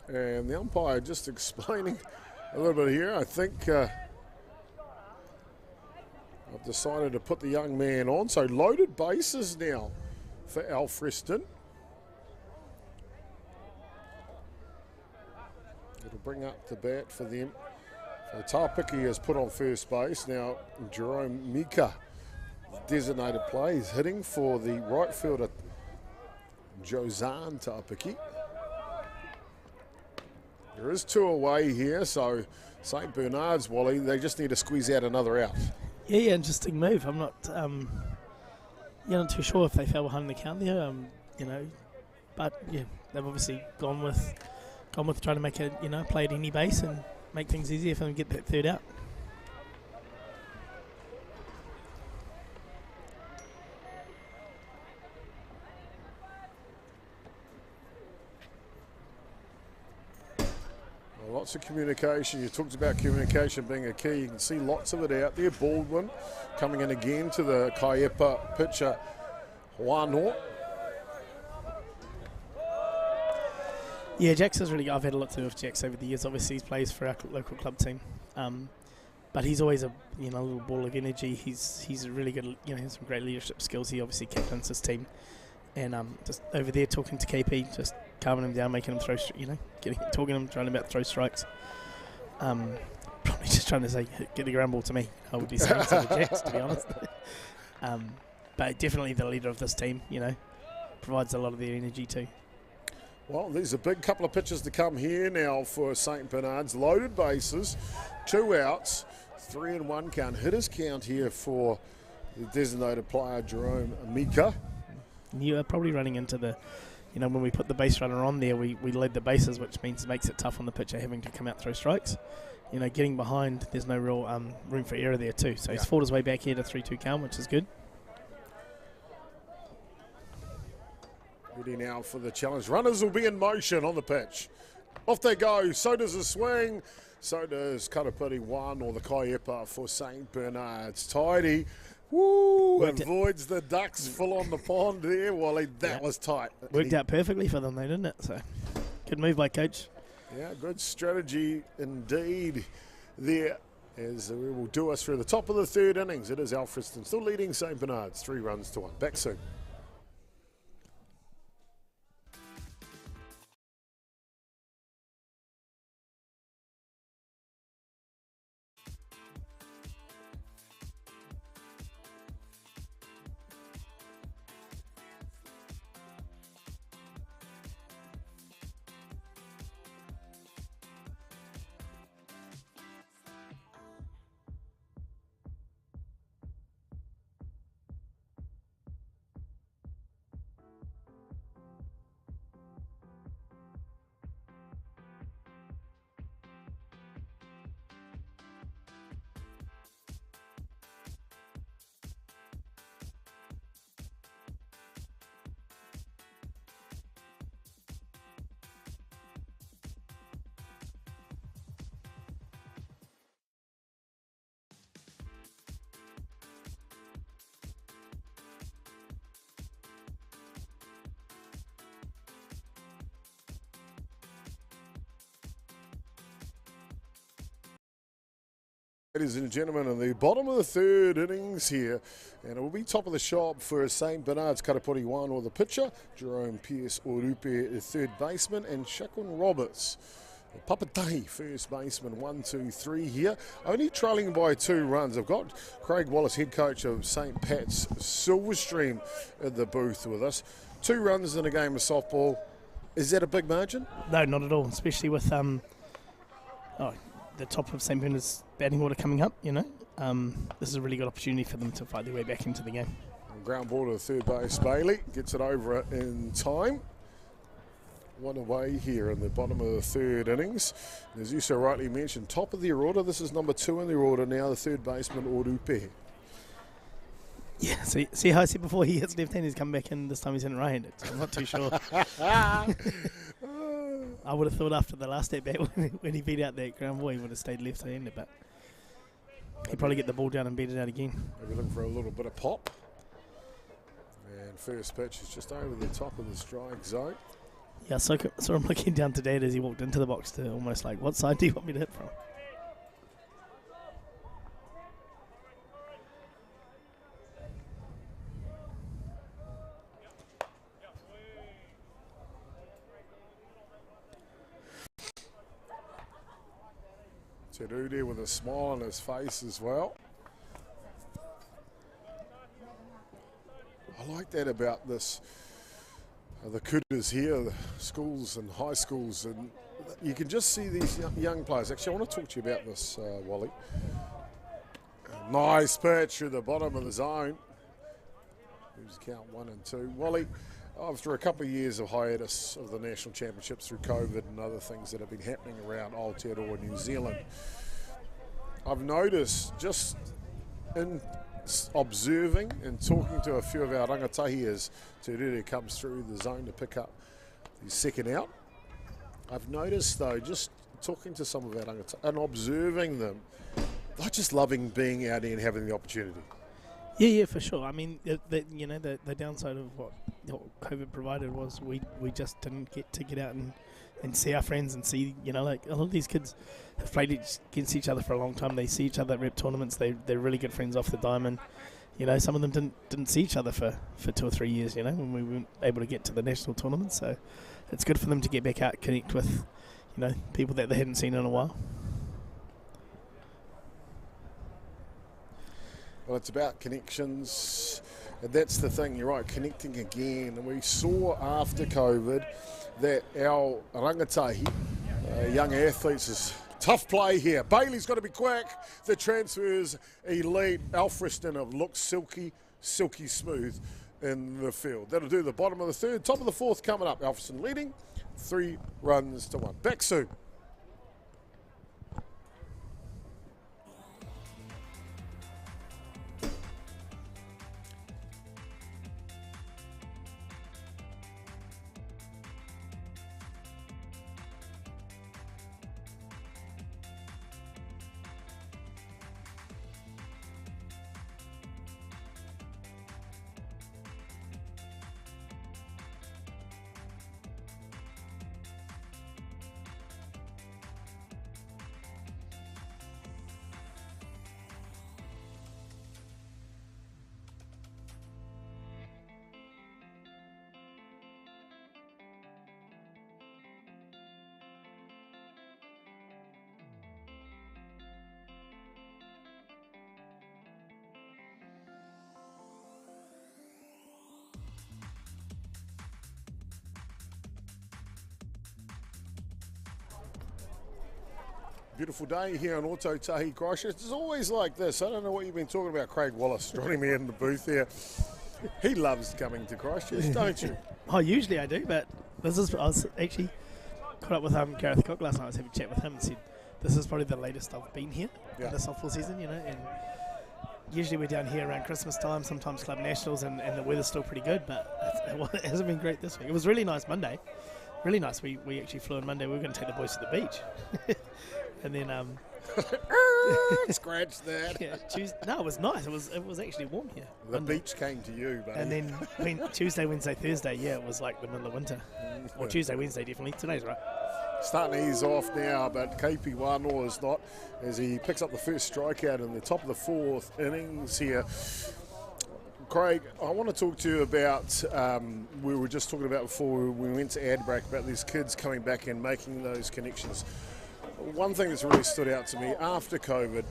And the umpire just explaining a little bit here. I think I've decided to put the young man on. So loaded bases now for Alfreston. It'll bring up the bat for them. So Tāpiki has put on first base. Now Jerome Mika, designated play, is hitting for the right fielder Josan Tāpiki. There is 2 away here, so St Bernard's, Wally, they just need to squeeze out another out. Yeah, interesting move. I'm not, not too sure if they fell behind the count there, but yeah, they've obviously gone with trying to make a play at any base and make things easier for them to get that third out. Lots of communication. You talked about communication being a key. You can see lots of it out there. Baldwin coming in again to the Kaiapoi pitcher, Wano. Yeah, Jax is really good. I've had a lot to do with Jax over the years. Obviously, he plays for our local club team, but he's always a little ball of energy. He's a really good. Has some great leadership skills. He obviously captains his team, and just over there talking to KP, just calming him down, making him throw, talking to him, trying to throw strikes. Probably just trying to say, get the ground ball to me. I would be saying to the Jacks, to be honest. But definitely the leader of this team, provides a lot of their energy too. Well, there's a big couple of pitches to come here now for St Bernard's. Loaded bases, 2 outs, 3 and 1 count. Hitters count here for the designated player, Jerome Mika. You are probably running into the, when we put the base runner on there, we lead the bases, which means it makes it tough on the pitcher having to come out throw strikes. Getting behind, there's no real room for error there too. So he's fought his way back here to 3-2 count, which is good. Ready now for the challenge. Runners will be in motion on the pitch. Off they go. So does the swing. So does Karapiri 1 or the Kaiapoi for St Bernard's. Tidy. Woo! Avoids the ducks full on the pond there, Wally. That was tight. Worked out perfectly for them, though, didn't it? So, good move by coach. Yeah, good strategy indeed there, as we will do us through the top of the 3rd innings. It is Alfreston still leading St Bernard's 3 runs to 1. Back soon. Ladies and gentlemen, in the bottom of the 3rd innings here, and it will be top of the shop for St Bernard's. Karapiri 1 or the pitcher, Jerome Pierce Orupe, the 3rd baseman, and Shakun Roberts, the Papatahi, first baseman. 1, 2, 3 here. Only trailing by 2 runs. I've got Craig Wallace, head coach of St Pat's Silverstream, in the booth with us. 2 runs in a game of softball. Is that a big margin? No, not at all, especially with the top of St Bernard's batting order coming up, This is a really good opportunity for them to fight their way back into the game. Ground ball to the 3rd base. Bailey gets it over in time. 1 away here in the bottom of the 3rd innings. As you so rightly mentioned, top of their order. This is number 2 in their order now, the 3rd baseman, Orupe. Yeah, see how I said before, he hits left-handed, he's come back in, this time he's in right-handed. So I'm not too sure. I would have thought after the last at bat when he beat out that ground ball, he would have stayed left-handed, but he'd probably get the ball down and beat it out again. Maybe looking for a little bit of pop. And first pitch is just over the top of the strike zone. Yeah, so I'm looking down to Dad as he walked into the box to almost like, what side do you want me to hit from? Te Rudi with a smile on his face as well. I like that about this. The kudas here, the schools and high schools, and you can just see these young players. Actually, I want to talk to you about this, Wally. Nice pitch through the bottom of the zone. Moves count 1 and 2. Wally, after a couple of years of hiatus of the national championships through COVID and other things that have been happening around Aotearoa, New Zealand, I've noticed just in observing and talking to a few of our rangatahi as Te Rere comes through the zone to pick up the second out. I've noticed though, just talking to some of our rangatahi and observing them, they're just loving being out here and having the opportunity. Yeah, for sure. I mean, the downside of what COVID provided was we just didn't get to get out and see our friends and see, like a lot of these kids have played against each other for a long time. They see each other at rep tournaments. They're really good friends off the diamond. Some of them didn't see each other for 2 or 3 years, when we weren't able to get to the national tournament. So it's good for them to get back out, connect with, people that they hadn't seen in a while. Well, it's about connections, and that's the thing, you're right, connecting again. And we saw after COVID that our rangatahi, young athletes, is tough play here. Bailey's got to be quick. The transfer's elite. Alfreston looks silky smooth in the field. That'll do the bottom of the third. Top of the fourth coming up. Alfreston leading 3 runs to 1. Back soon. Beautiful day here in Ōtautahi, Christchurch. It's always like this. I don't know what you've been talking about. Craig Wallace joining me in the booth here. He loves coming to Christchurch, don't you? Oh, usually I do, but I was actually caught up with Gareth Cook last night. I was having a chat with him and said, this is probably the latest I've been here in the softball season, and usually we're down here around Christmas time, sometimes Club Nationals, and the weather's still pretty good, but it hasn't been great this week. It was really nice Monday. Really nice. We actually flew on Monday. We were going to take the boys to the beach. And then scratch that. Yeah, no, it was nice. It was actually warm here. The beach came to you, buddy. And then Tuesday, Wednesday, Thursday, it was like the middle of winter. Or Tuesday, Wednesday, definitely. Today's right. Starting to ease off now, but KP Wano is not, as he picks up the first strikeout in the top of the 4th innings here. Craig, I want to talk to you about, we were just talking about before we went to ad break, about these kids coming back and making those connections. One thing that's really stood out to me, after COVID,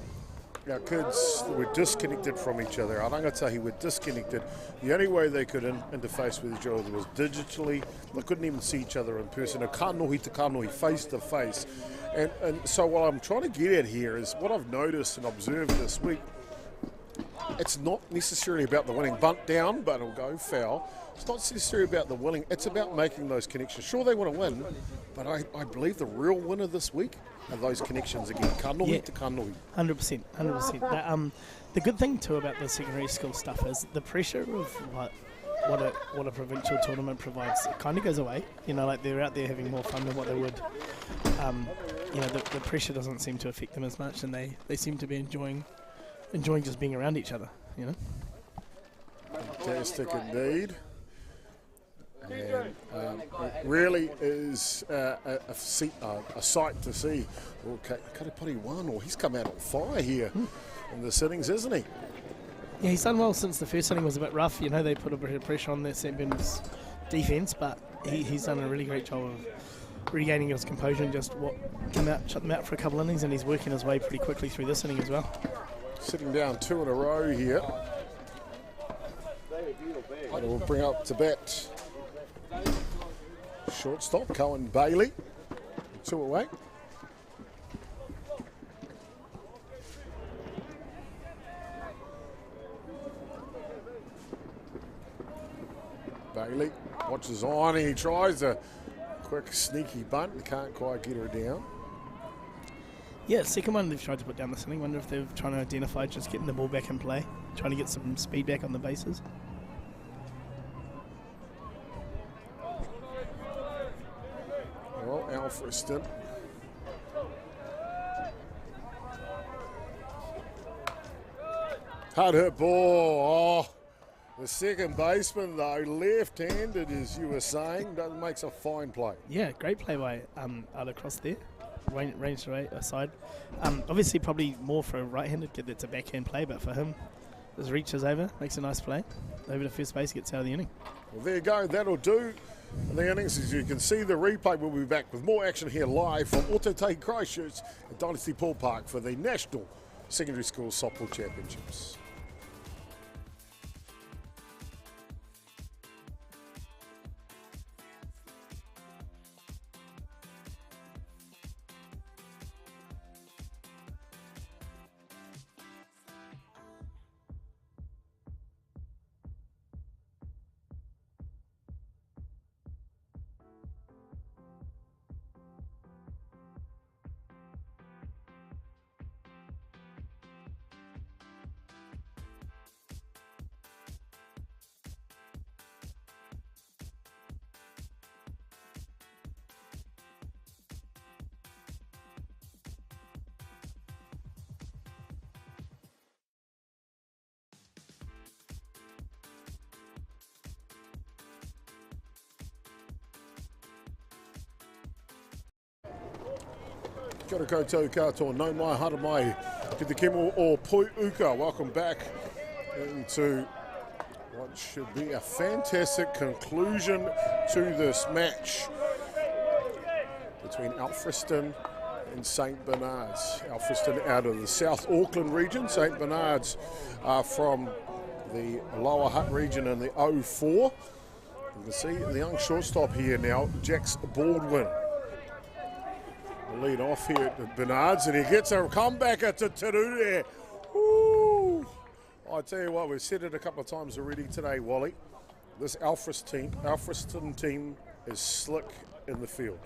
our kids were disconnected from each other. Our rangatahi were disconnected. The only way they could interface with each other was digitally. They couldn't even see each other in person. A kanohi to kanohi, face to face. And so what I'm trying to get at here is what I've noticed and observed this week. It's not necessarily about the winning. Bunt down, but it'll go foul. It's not necessarily about the winning. It's about making those connections. Sure, they want to win, but I believe the real winner this week are those connections again. Kanohi to kanohi. 100%. The good thing too about the secondary school stuff is the pressure of what a provincial tournament provides. It kind of goes away. Like they're out there having more fun than what they would. The pressure doesn't seem to affect them as much, and they seem to be enjoying just being around each other. Fantastic indeed. And it really is a sight to see. Well, Kaiapoi won, or he's come out on fire here in this innings, isn't he? Yeah, he's done well since the first inning was a bit rough. You know, they put a bit of pressure on their St. Bernard's defence, but he's done a really great job of regaining his composure and just shut them out for a couple of innings, and he's working his way pretty quickly through this inning as well. Sitting down 2 in a row here. And we'll bring up to bat shortstop, Cohen Bailey. 2 away. Bailey watches on, and he tries a quick sneaky bunt, can't quite get her down. Yeah, second one they've tried to put down this inning. Wonder if they're trying to identify just getting the ball back in play, trying to get some speed back on the bases. Well, Alfreston. Hard hit ball. Oh, the second baseman, though, left-handed, as you were saying, makes a fine play. Yeah, great play by out across there. Ranged right aside. Obviously, probably more for a right-handed kid that's a backhand play, but for him, his reach is over, makes a nice play. Over to first base, gets out of the inning. Well, there you go. That'll do the innings. As you can see, the replay will be back with more action here live from Otautahi Christchurch at Dynasty Ballpark for the National Secondary School Softball Championships. Kia ora koutou katoa, no mai, hara mai, ki te kemo o Pui Uka. Welcome back into what should be a fantastic conclusion to this match between Alfreston and St. Bernard's. Alfreston out of the South Auckland region, St. Bernard's are from the Lower Hutt region in the 04. You can see the young shortstop here now, Jax Baldwin. Lead off here at Bernard's, and he gets a comeback at the Terure. Woo! I tell you what, we've said it a couple of times already today, Wally. This Alfreston team is slick in the field.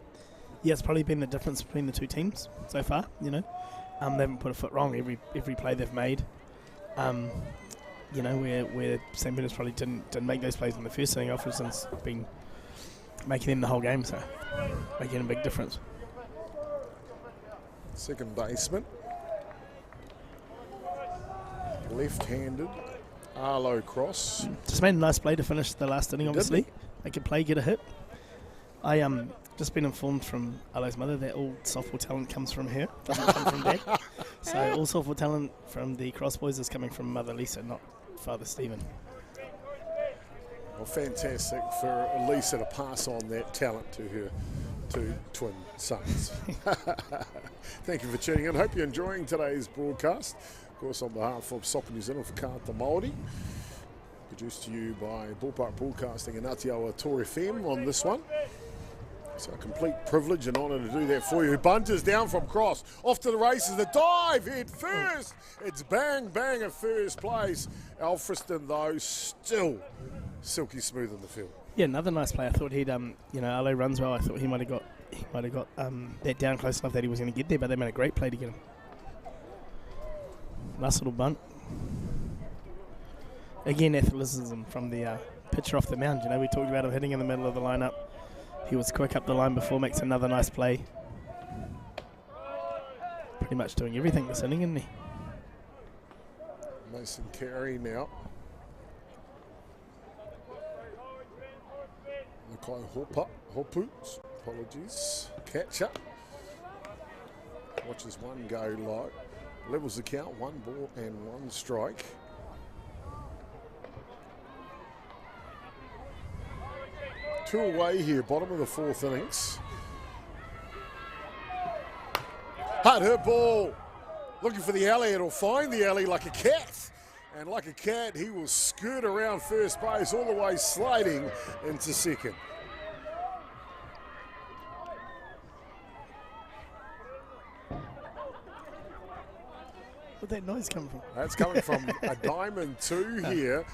Yeah, it's probably been the difference between the two teams so far. You know, they haven't put a foot wrong every play they've made. You know, where St. Bernard's probably didn't make those plays in the first inning, Alfreston's been making them the whole game, so making a big difference. Second baseman, left-handed, Arlo cross. Just made a nice play to finish the last inning, obviously. They could play, get a hit. I just been informed from Arlo's mother that all softball talent comes from her, doesn't come from Dad. So all softball talent from the Cross Boys is coming from Mother Lisa, not Father Stephen. Well, fantastic for Lisa to pass on that talent to her two twin sons. Thank you for tuning in. Hope you're enjoying today's broadcast. Of course, on behalf of Soccer New Zealand for Kata Māori, produced to you by Ballpark Broadcasting and Atiawa Toa FM on this one. It's a complete privilege and honour to do that for you. Bunt is down from cross. Off to the races. The dive head first. It's bang, bang at first place. Alfreston, though, still silky smooth in the field. Yeah, another nice play. I thought he'd, Arlo runs well. I thought he might have got that down close enough that he was going to get there, but they made a great play to get him. Nice little bunt. Again, athleticism from the pitcher off the mound. You know, we talked about him hitting in the middle of the lineup. He was quick up the line before, makes another nice play. Pretty much doing everything this inning, isn't he? Mason Carey now. The Hopu, apologies, catcher. Watches one go low. Levels the count, 1 ball and 1 strike. Two away here, bottom of the 4th innings. Hard hit ball. Looking for the alley, it'll find the alley like a cat. And like a cat, he will skirt around first base all the way sliding into second. Where'd that noise come from? That's coming from a Diamond 2 here.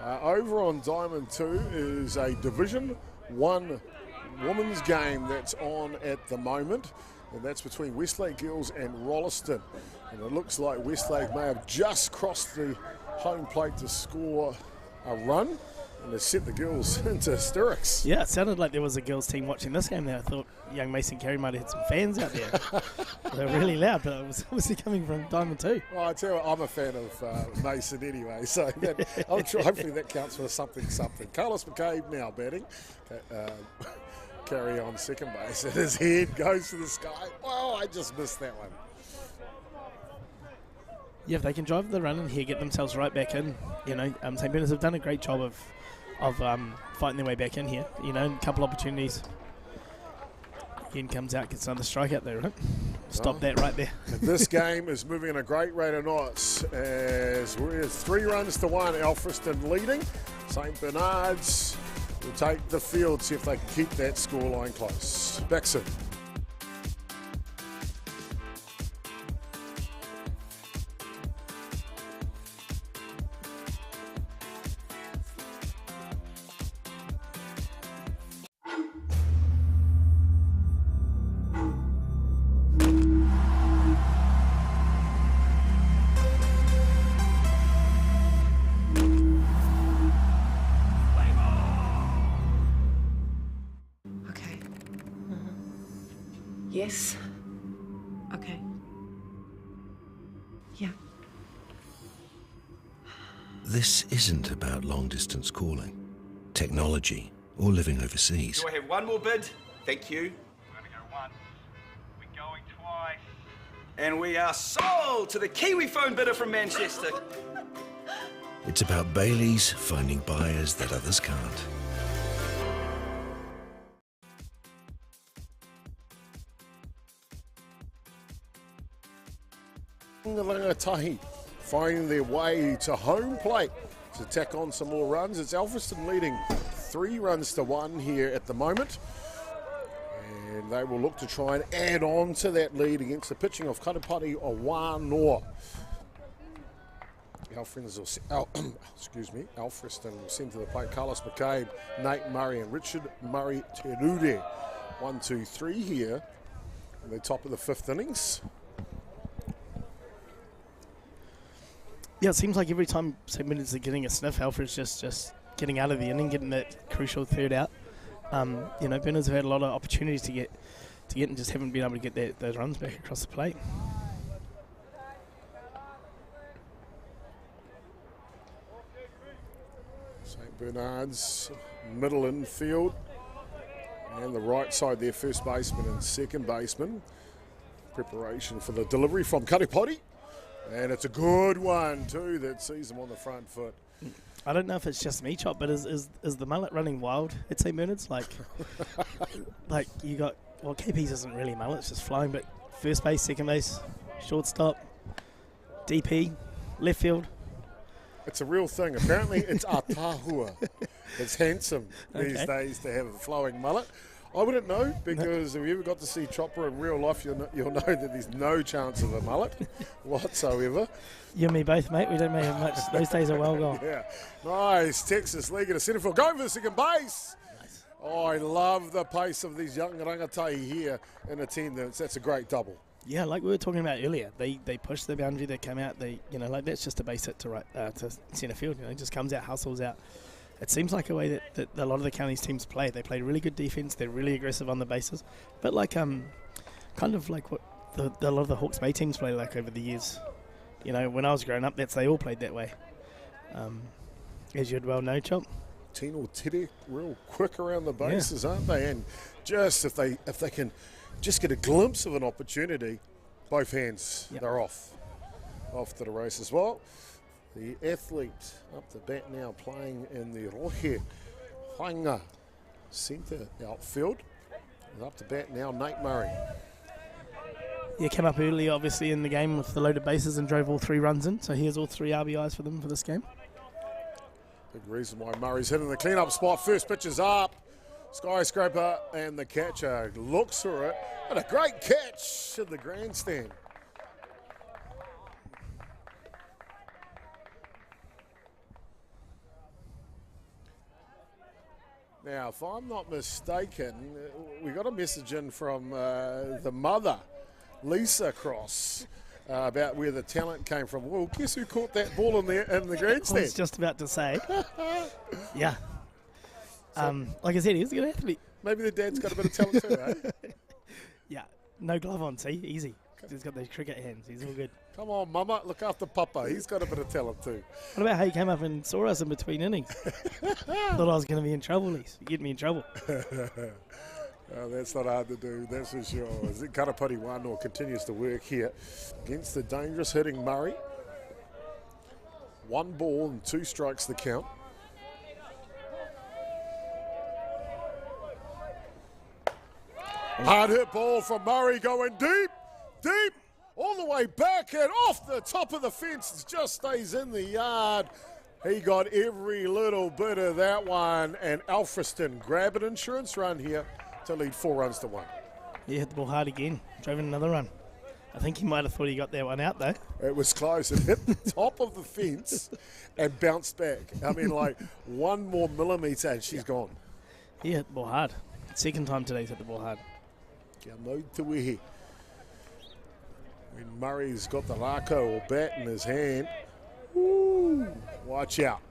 Over on Diamond 2 is a Division 1 women's game that's on at the moment. And that's between Westlake Girls and Rolleston. And it looks like Westlake may have just crossed the home plate to score a run. And they set the girls into hysterics. Yeah, it sounded like there was a girls' team watching this game there. I thought young Mason Carey might have had some fans out there. They were really loud, but it was obviously coming from Diamond 2. Well, I tell you what, I'm a fan of Mason anyway, so hopefully that counts for something. Carlos McCabe now batting. Carry on second base, and his head goes to the sky. Oh, I just missed that one. Yeah, if they can drive the run in here, get themselves right back in, St. Bernard's have done a great job of fighting their way back in here. A couple opportunities. Again, comes out, gets another strikeout there, right? Stop that right there. This game is moving at a great rate of knots as we're 3 runs to 1. Alfriston leading. St. Bernard's will take the field, see if they can keep that scoreline close. Baxter. Yes. Okay. Yeah. This isn't about long-distance calling, technology, or living overseas. Do I have one more bid? Thank you. We're going to go once. We're going twice. And we are sold to the Kiwi phone bidder from Manchester. It's about Bailey's finding buyers that others can't. The Rangatahi finding their way to home plate to tack on some more runs. It's Alfriston leading 3 runs to 1 here at the moment. And they will look to try and add on to that lead against the pitching of Kaiapoi Wanoa. Alfriston will send to the plate Carlos McCabe, Nate Murray and Richard Murray Terude. 1, 2, 3 here at the top of the 5th innings. Yeah, it seems like every time St. Bernard's are getting a sniff, Alfred's just getting out of the inning, getting that crucial third out. Bernard's have had a lot of opportunities to get and just haven't been able to get those runs back across the plate. St. Bernard's middle infield and the right side there, first baseman and second baseman. Preparation for the delivery from Kaiapoi. And it's a good one too that sees them on the front foot. I don't know if it's just me, Chop, but is the mullet running wild at St. Bernard's? Like you got, well, KP's isn't really mullet, it's just flying, but first base, second base, shortstop, DP, left field. It's a real thing. Apparently it's Atahua. It's handsome these days to have a flowing mullet. I wouldn't know, because if you ever got to see Chopper in real life, you'll know that there's no chance of a mullet whatsoever. You and me both, mate. We don't have much. Those days are well gone. Yeah. Nice. Texas league at a centre field. Going for the second base. Nice. Oh, I love the pace of these young rangatai here in attendance. That's a great double. Yeah, like we were talking about earlier, they push the boundary, they come out, that's just a base hit to centre field. Just comes out, hustles out. It seems like a way that a lot of the county's teams play. They play really good defence. They're really aggressive on the bases. But kind of like what a lot of the Hawke's Bay teams play like over the years. When I was growing up, they all played that way. As you'd well know, Chomp. Tino Tere real quick around the bases, aren't they? And just if they can just get a glimpse of an opportunity, both hands, they're off to the race as well. The athlete up the bat now playing in the Rohe Hanga centre outfield. And up the bat now, Nate Murray. Yeah, came up early, obviously, in the game with the loaded bases and drove all 3 runs in. So here's all 3 RBIs for them for this game. Big reason why Murray's hitting the cleanup spot. First pitch is up. Skyscraper, and the catcher looks for it. And a great catch in the grandstand. Now, if I'm not mistaken, we got a message in from the mother, Lisa Cross, about where the talent came from. Well, guess who caught that ball in the grandstand? I was just about to say. Yeah. Like I said, he's a good athlete. Maybe the dad's got a bit of talent too, eh? Yeah. No glove on, see? Easy. He's got those cricket hands. He's all good. Come on, Mama. Look after Papa. He's got a bit of talent too. What about how you came up and saw us in between innings? Thought I was going to be in trouble, Lise. You get me in trouble. That's not hard to do, that's for sure. Kaiapoi B continues to work here against the dangerous hitting Murray. 1 ball and 2 strikes the count. Hard hit ball from Murray going deep, all the way back and off the top of the fence. It just stays in the yard. He got every little bit of that one, and Alfriston grab an insurance run here to lead 4-1. He hit the ball hard again, drove in another run. I think he might have thought he got that one out though. It was close. It hit the top of the fence and bounced back. I mean, like 1 more millimetre and she's gone. He hit the ball hard. Second time today he's hit the ball hard. When Murray's got the Lako or bat in his hand, watch out.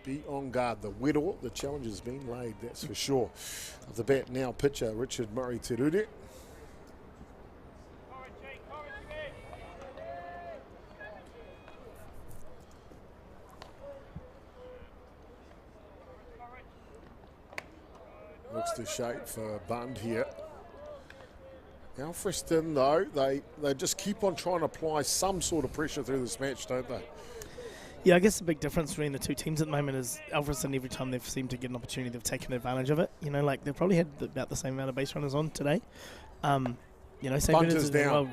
Be on guard. The Widow, the challenge has been laid, that's for sure. Of the bat now, pitcher Richard Murray Terure. Looks to shape for Bund here. Alfriston, though, they just keep on trying to apply some sort of pressure through this match, don't they? Yeah, I guess the big difference between the 2 teams at the moment is Alfriston, every time they've seemed to get an opportunity, they've taken advantage of it. You know, like they've probably had about the same amount of base runners on today. You know, St. Bunter's down.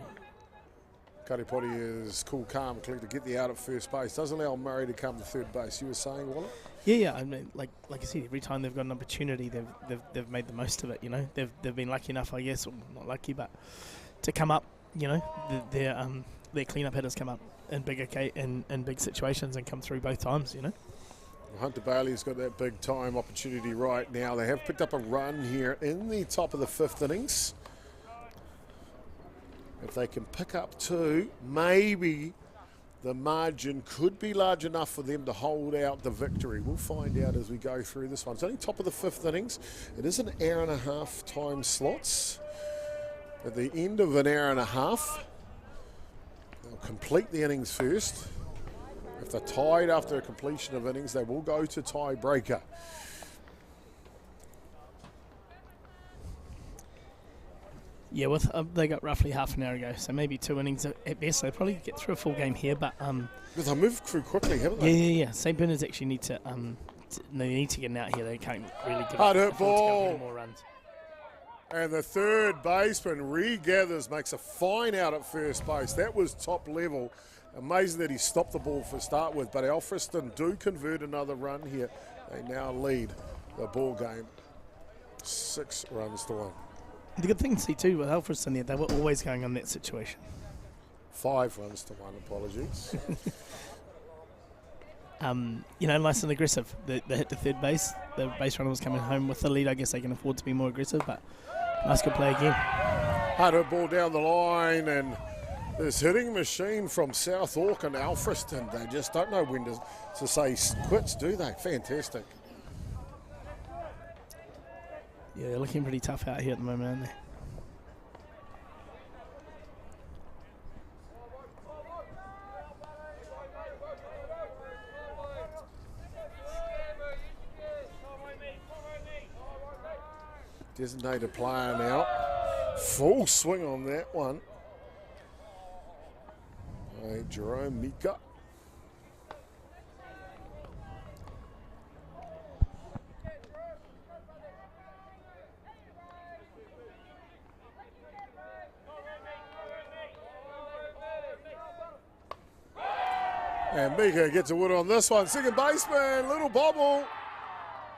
Kaiapoi is cool, calm, clear to get the out at first base. Doesn't allow Murray to come to third base. You were saying, Waller? Yeah. I mean, like I said, every time they've got an opportunity, they've made the most of it. You know, they've been lucky enough, I guess, or not lucky, but to come up. You know, their cleanup hitters come up in big situations and come through both times. You know. Hunter Bailey's got that big time opportunity right now. They have picked up a run here in the top of the 5th innings. If they can pick up 2, maybe the margin could be large enough for them to hold out the victory. We'll find out as we go through this one. It's only top of the 5th innings. It is an hour and a half time slots. At the end of an hour and a half, they'll complete the innings first. If they're tied after a completion of innings, they will go to tiebreaker. Yeah, they got roughly half an hour ago, so maybe 2 innings at best. They probably get through a full game here, but because they moved through quickly, haven't they? Yeah. St. Bernard's actually need to they need to get out here. They can't really get hard hit ball. More runs. And the third baseman regathers, makes a fine out at first base. That was top level. Amazing that he stopped the ball for start with, but Alfriston do convert another run here. They now lead the ball game 6-1. The good thing to see too with Alfriston there, they were always going on that situation. 5-1, apologies. You know, nice and aggressive. They hit the third base. The base runner was coming home with the lead. I guess they can afford to be more aggressive, but nice good play again. Hard hit ball down the line, and this hitting machine from South Auckland, Alfriston, they just don't know when to say quits, do they? Fantastic. Yeah, they're looking pretty tough out here at the moment, aren't they? Designated player now. Full swing on that one. By Jerome Mika. And Mika gets a wood on this one. Second baseman, little bobble.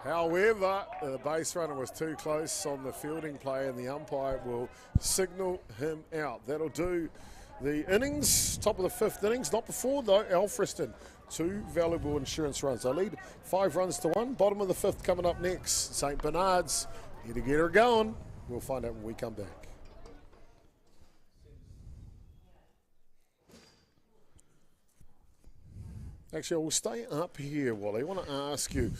However, the base runner was too close on the fielding play and the umpire will signal him out. That'll do the innings, top of the 5th innings. Not before though, Alfriston. 2 valuable insurance runs. They lead 5 runs to 1. Bottom of the 5th coming up next. St. Bernard's here to get her going. We'll find out when we come back. Actually, we'll stay up here, Wally. I want to ask you,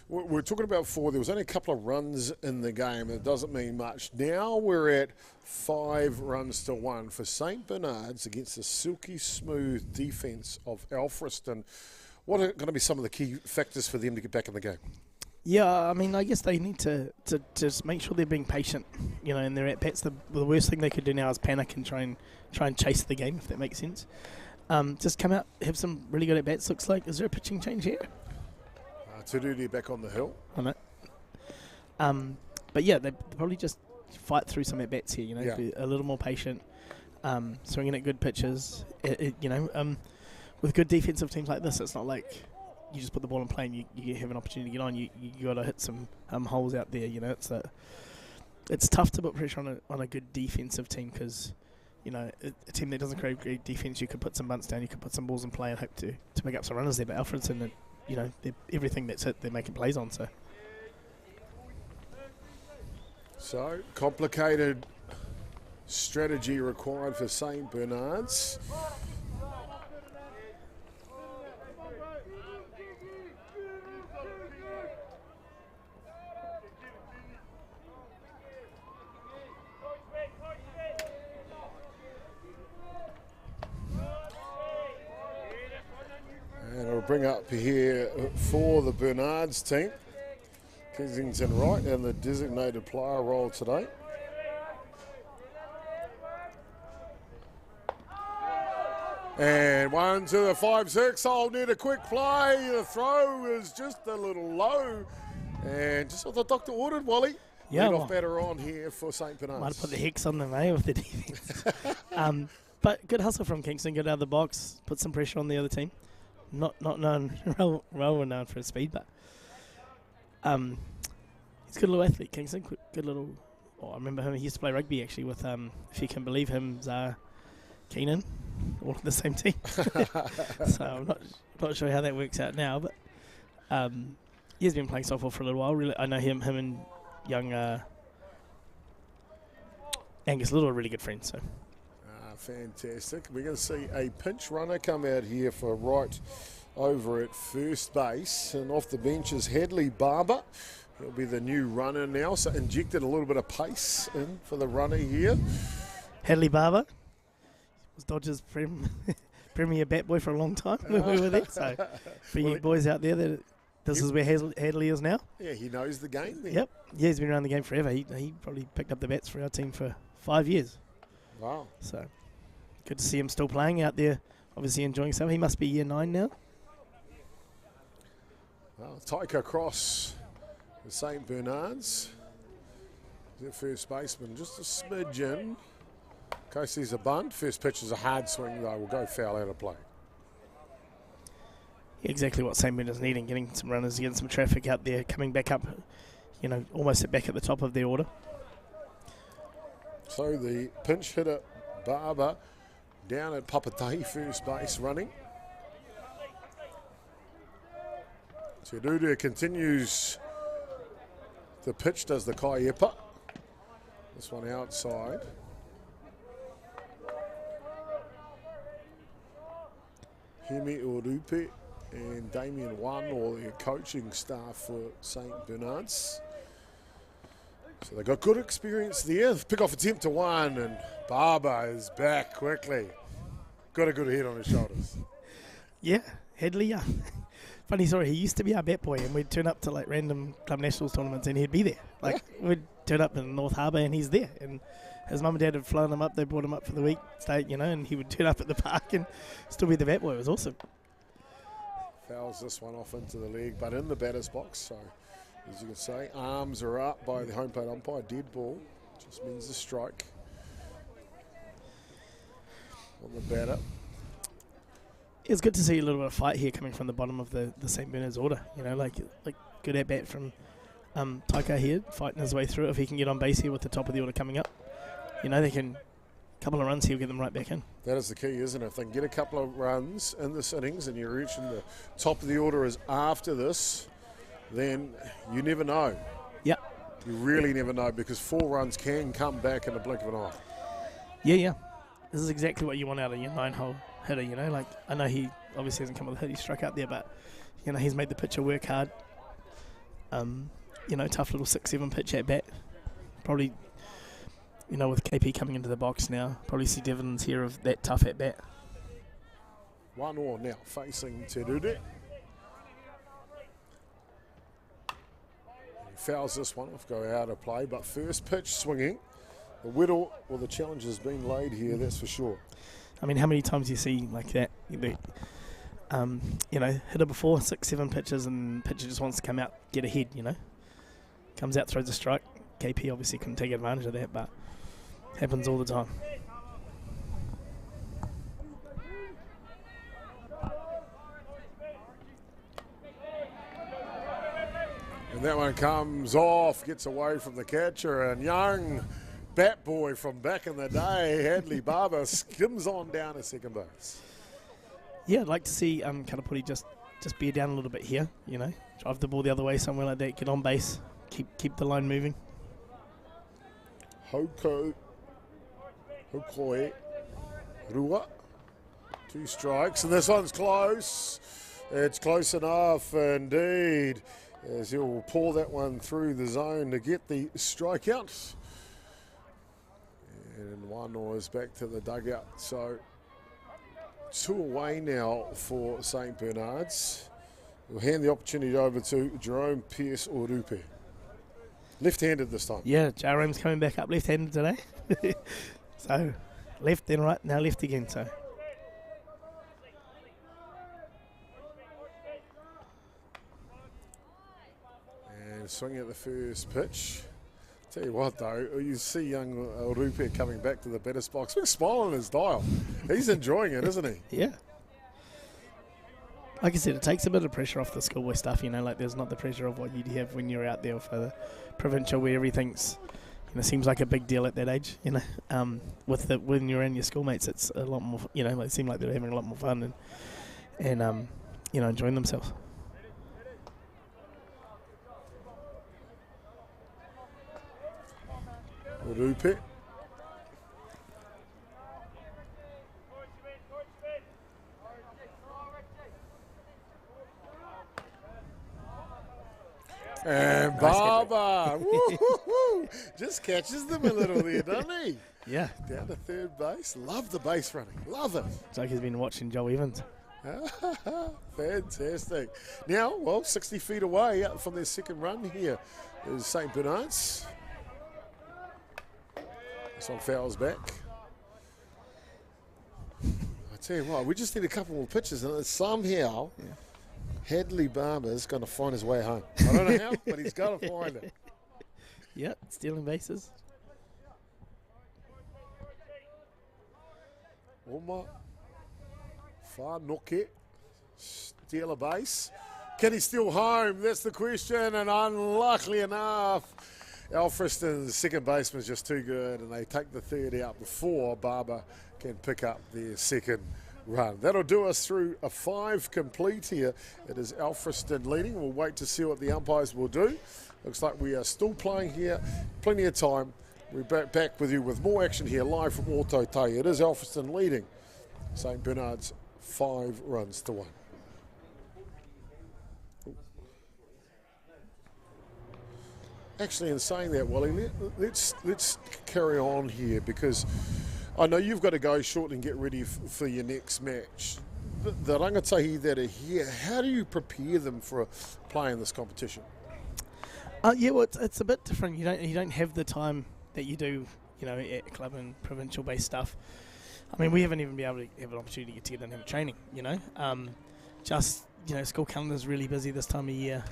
we're talking about 4. There was only a couple of runs in the game. It doesn't mean much. Now we're at 5 runs to 1 for St. Bernard's against the silky smooth defence of Alfriston. What are going to be some of the key factors for them to get back in the game? Yeah, I mean, I guess they need to just make sure they're being patient, you know, in their at-bats. The worst thing they could do now is panic and try and chase the game, if that makes sense. Just come out, have some really good at-bats, looks like. Is there a pitching change here? Tududi back on the hill. I know. But yeah, they probably just fight through some at-bats here, you know, be a little more patient, swinging at good pitches. With good defensive teams like this, it's not like you just put the ball in play and you have an opportunity to get on. You got to hit some holes out there, you know. It's tough to put pressure on a good defensive team because, you know, a team that doesn't create great defense, you could put some bunts down, you could put some balls in play and hope to pick up some runners there. But Alfredson, you know, everything that's hit, they're making plays on. So complicated strategy required for St. Bernard's. And it'll bring up here for the Bernards team. Kensington right in the designated player role today. And 1 to the 5-6 hole, need a quick play. The throw is just a little low. And just what the doctor ordered, Wally. Yeah, lead off batter on here for St. Bernard's. Might have put the hex on them, with the defense. But good hustle from Kingston, good out of the box, put some pressure on the other team. Not known, well renowned for his speed, but he's a good little athlete, Kingston. Good little. I remember him. He used to play rugby actually with, if you can believe him, Keenan, all on the same team. So I'm not sure how that works out now, but he's been playing softball for a little while. Really, I know him and young Angus Little are really good friends. So. Fantastic. We're going to see a pinch runner come out here for right over at first base. And off the bench is Hadley Barber. He'll be the new runner now. So injected a little bit of pace in for the runner here. Hadley Barber was Dodgers premier bat boy for a long time when we were there. So for you boys out there, this is where Hadley is now. Yeah, he knows the game then. Yep. Yeah, he's been around the game forever. He probably picked up the bats for our team for 5 years. Wow. So good to see him still playing out there, obviously enjoying himself. He must be year 9 now. Well, Taika Cross, the St. Bernard's. Their first baseman, just a smidge in. Casey's a bunt. First pitch is a hard swing, though. Will go foul out of play. Exactly what St. Bernard's needing, getting some runners, getting some traffic out there, coming back up, you know, almost back at the top of their order. So the pinch hitter, Barber, down at Papatahi, first base running. Tududu continues the pitch, does the Kaiapoi. This one outside. Hemi Urupe and Damien One, or their coaching staff for St. Bernard's. So they got good experience there. Pick off attempt to 1, and Barber is back quickly. Got a good head on his shoulders. Yeah, Hadley. Funny story. He used to be our bat boy, and we'd turn up to like random club nationals tournaments, and he'd be there. Like we'd turn up in North Harbour and he's there. And his mum and dad had flown him up. They brought him up for the week, stayed, and he would turn up at the park and still be the bat boy. It was awesome. Fouls this one off into the leg, but in the batter's box. So, as you can say, arms are up by the home plate umpire. Dead ball just means a strike on the batter. It's good to see a little bit of fight here coming from the bottom of the St. Bernard's order. Like good at bat from Taika here, fighting his way through. If he can get on base here with the top of the order coming up, they can. Couple of runs, he'll get them right back in. That is the key, isn't it? If they can get a couple of runs in this innings and you're reaching the top of the order is after this, then you never know. Yeah. You really never know, because 4 runs can come back in the blink of an eye. Yeah. This is exactly what you want out of your 9-hole hitter, Like, I know he obviously hasn't come with a hit, he struck out there, but, he's made the pitcher work hard. Tough little 6-7 pitch at bat. Probably... with KP coming into the box now, probably see dividends here of that tough at bat. 1-1 now, facing Te Rure. He fouls this one off, go out of play, but first pitch swinging. The whittle or the challenge has been laid here, that's for sure. I mean, how many times do you see like that? Hitter before 6-7 pitches and pitcher just wants to come out, get ahead, Comes out, throws a strike. KP obviously couldn't take advantage of that, but happens all the time. And that one comes off, gets away from the catcher, and young bat boy from back in the day, Hadley Barber, skims on down to second base. Yeah, I'd like to see Kaiapoi just bear down a little bit here, drive the ball the other way somewhere like that, get on base, keep the line moving. Hokoi Rua, 2 strikes, and this one's close. It's close enough indeed, as he'll pull that one through the zone to get the strikeout. And one is back to the dugout. So 2 away now for St. Bernard's. We'll hand the opportunity over to Jerome Pierce Orupe. Left-handed this time. Yeah, Jerome's coming back up left-handed today. So left then right, now left again. So and swing at the first pitch. Tell you what though, you see young Orupe coming back to the batter's box. Big smile on his dial. He's enjoying it, isn't he? Yeah. Like I said, it takes a bit of pressure off the schoolboy stuff, like there's not the pressure of what you'd have when you're out there for the provincial, where everything's, seems like a big deal at that age, when you're in your schoolmates, it's a lot more, they seem like they're having a lot more fun and enjoying themselves. Orupe. And Baba just catches them a little there, doesn't he? Yeah. Down to third base. Love the base running. Love it. It's like he's been watching Joe Evans. Fantastic. Now, 60 feet away from their second run here is St. Bernard's. This one fouls back. I tell you what, we just need a couple more pitches, and somehow Hadley Barber's going to find his way home. I don't know how, but he's got to find it. Yep, stealing bases. Oma Whanoke, steal a base. Can he steal home? That's the question, and unluckily enough, Alfreston's second baseman is just too good, and they take the third out before Barber can pick up their second run. That'll do us through a 5 complete here. It is Alfreston leading. We'll wait to see what the umpires will do. Looks like we are still playing here. Plenty of time. We're back with you with more action here live from Ōtautahi. It is Alfreston leading St. Bernard's 5 runs to 1. Actually, in saying that, Wally, let's carry on here, because I know you've got to go shortly and get ready for your next match. The rangatahi that are here, how do you prepare them for playing this competition? Yeah, well, it's a bit different. You don't have the time that you do, at club and provincial based stuff. I mean, we haven't even been able to have an opportunity to get in and have training. School calendar's really busy this time of year.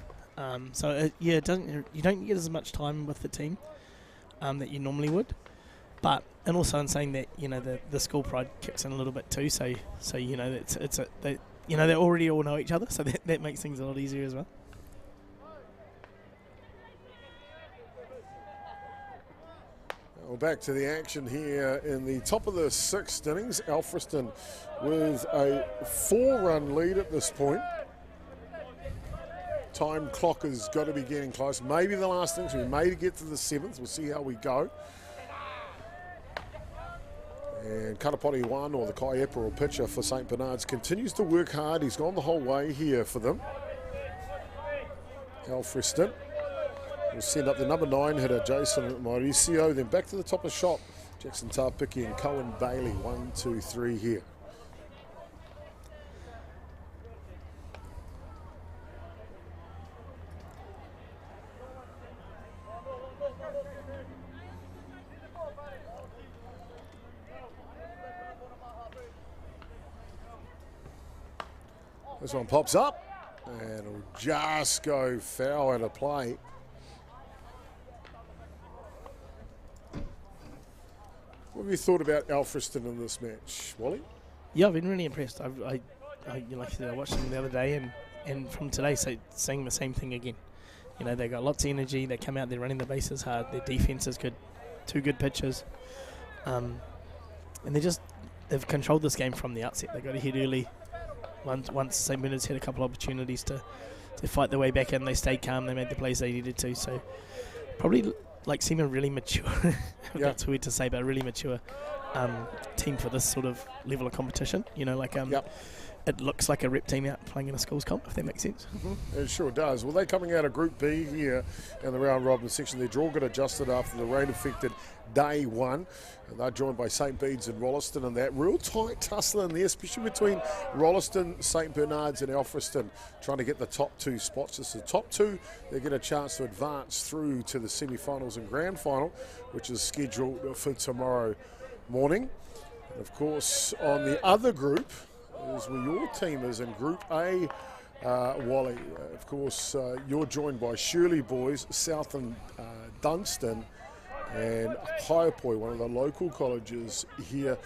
You don't get as much time with the team that you normally would. But and also in saying that the school pride kicks in a little bit too. So they already all know each other, so that makes things a lot easier as well. Well, back to the action here in the top of the 6th innings. Alfriston with a 4-run lead at this point. Time clock has got to be getting close. Maybe the last innings, we may get to the 7th. We'll see how we go. And Kaiapoi 1, or the Kaiapoi pitcher for St Bernard's, continues to work hard. He's gone the whole way here for them. Alfriston will send up the number 9 hitter, Jason Mauricio. Then back to the top of the shop, Jackson Tarpiki and Cohen Bailey. 1, 2, 3 here. This one pops up and it'll just go foul out of play. What have you thought about Alfriston in this match, Wally? Yeah, I've been really impressed. I like I said, I watched them the other day, and from today, saying the same thing again. They got lots of energy. They come out, they're running the bases hard. Their defense is good, 2 good pitchers, and they've controlled this game from the outset. They got ahead early. Once St Bernard's had a couple of opportunities to fight their way back in, they stayed calm. They made the plays they needed to. So probably seem a really mature, that's weird to say, but a really mature team for this sort of level of competition. It looks like a rep team out playing in a schools comp, if that makes sense. Mm-hmm. It sure does. Well, they're coming out of Group B here in the round robin section. Their draw got adjusted after the rain-affected day 1. And they're joined by St Bede's and Rolleston, and that real tight tussle in there, especially between Rolleston, St Bernard's and Alfriston, trying to get the top 2 spots. This is the top 2. They get a chance to advance through to the semi-finals and grand final, which is scheduled for tomorrow morning. And of course, on the other group is where your team is in Group A, Wally. Of course, you're joined by Shirley Boys, South and Dunstan, and Kaiapoi, one of the local colleges here.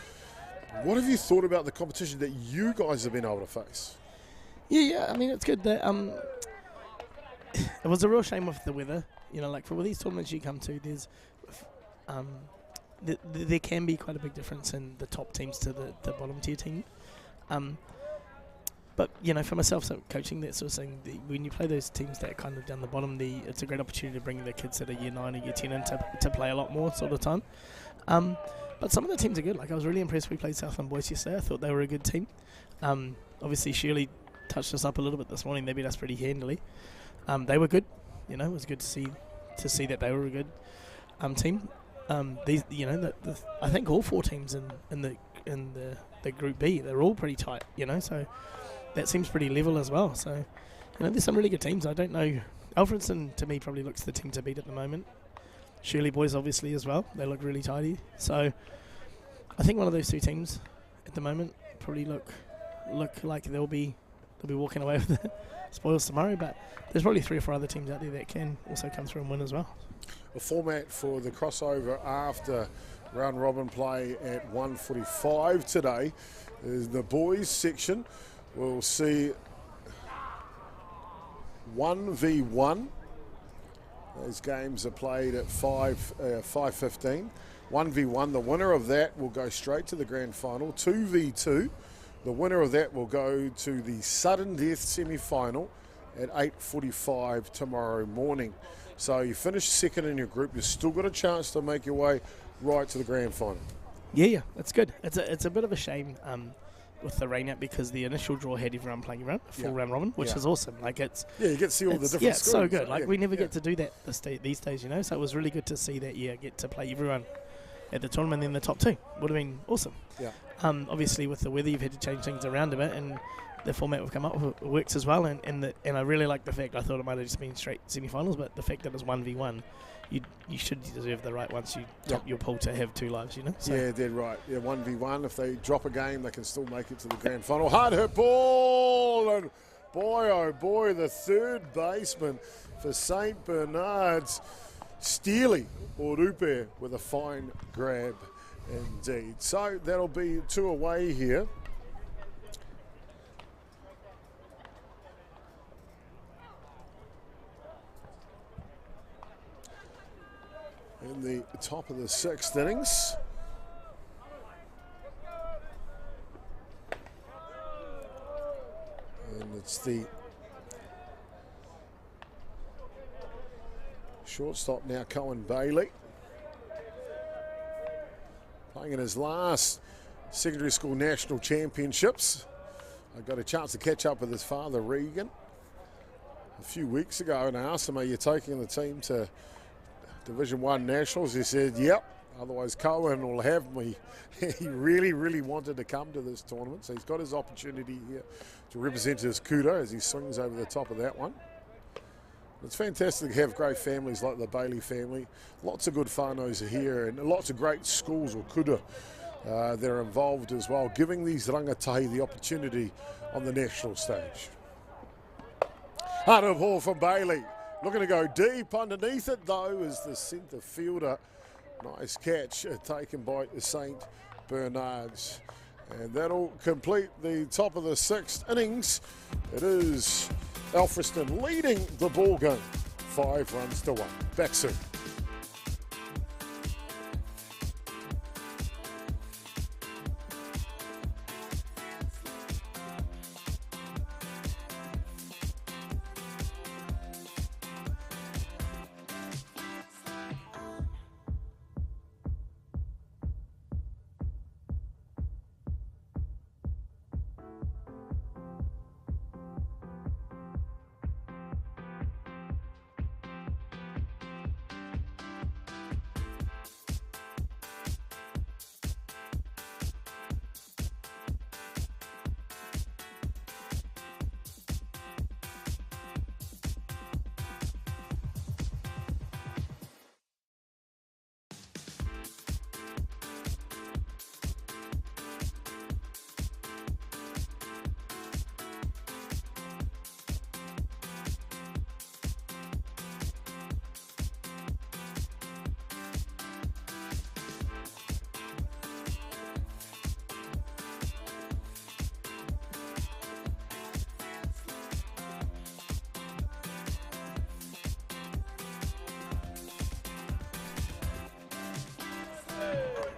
What have you thought about the competition that you guys have been able to face? Yeah, I mean, it's good. That it was a real shame with the weather. For these tournaments you come to, there's there can be quite a big difference in the top teams to the bottom tier team. But for myself, so coaching that sort of thing, when you play those teams that are kind of down the bottom, it's a great opportunity to bring the kids that are year 9 or year 10 in to play a lot more sort of time. But some of the teams are good. I was really impressed we played Southland Boys yesterday. I thought they were a good team. Obviously, Shirley touched us up a little bit this morning. They beat us pretty handily. They were good. It was good to see that they were a good team. I think all 4 teams in the Group B, they're all pretty tight, so that seems pretty level as well. So, there's some really good teams. I don't know. Alfriston, to me, probably looks the team to beat at the moment. Shirley Boys, obviously, as well. They look really tidy. So, I think one of those 2 teams at the moment probably look like they'll be walking away with the spoils tomorrow. But there's probably 3 or 4 other teams out there that can also come through and win as well. A format for the crossover after round robin play at 1:45 today is the boys section. We'll see 1v1. Those games are played at 5:15. 1v1. The winner of that will go straight to the grand final. 2v2. The winner of that will go to the sudden death semi-final at 8:45 tomorrow morning. So you finish second in your group. You've still got a chance to make your way right to the grand final. Yeah, that's good. It's a bit of a shame with the rain out, because the initial draw had everyone playing around a full round robin, which is awesome. You get to see all the different schools. It's so good. We never get to do that these days, So it was really good to see that. Get to play everyone at the tournament in the top 2. Would have been awesome. Yeah. Obviously, with the weather, you've had to change things around a bit, and the format we've come up with works as well, and I really like the fact, I thought it might have just been straight semi-finals, but the fact that it's 1v1, you should deserve the right once you drop your pool to have 2 lives, you know? So. Yeah, dead right. Yeah, 1v1. If they drop a game, they can still make it to the grand final. Hard hit ball, and boy, oh boy, the third baseman for St. Bernard's, Steely Orupe, with a fine grab indeed. So that'll be 2 away here. In the top of the 6th innings. And it's the shortstop now, Cohen Bailey, playing in his last secondary school national championships. I got a chance to catch up with his father, Regan, a few weeks ago, and I asked him, are you taking the team to Division 1 Nationals? He said, yep, otherwise Cohen will have me. He really, really wanted to come to this tournament, so he's got his opportunity here to represent his Kuta as he swings over the top of that one. It's fantastic to have great families like the Bailey family. Lots of good whānaus are here, and lots of great schools or Kuta that are involved as well, giving these rangatahi the opportunity on the national stage. Hard hit ball from Bailey. Looking to go deep underneath it, though, is the centre fielder. Nice catch taken by St. Bernard's. And that'll complete the top of the 6th innings. It is Alfriston leading the ball game, 5 runs to 1. Back soon.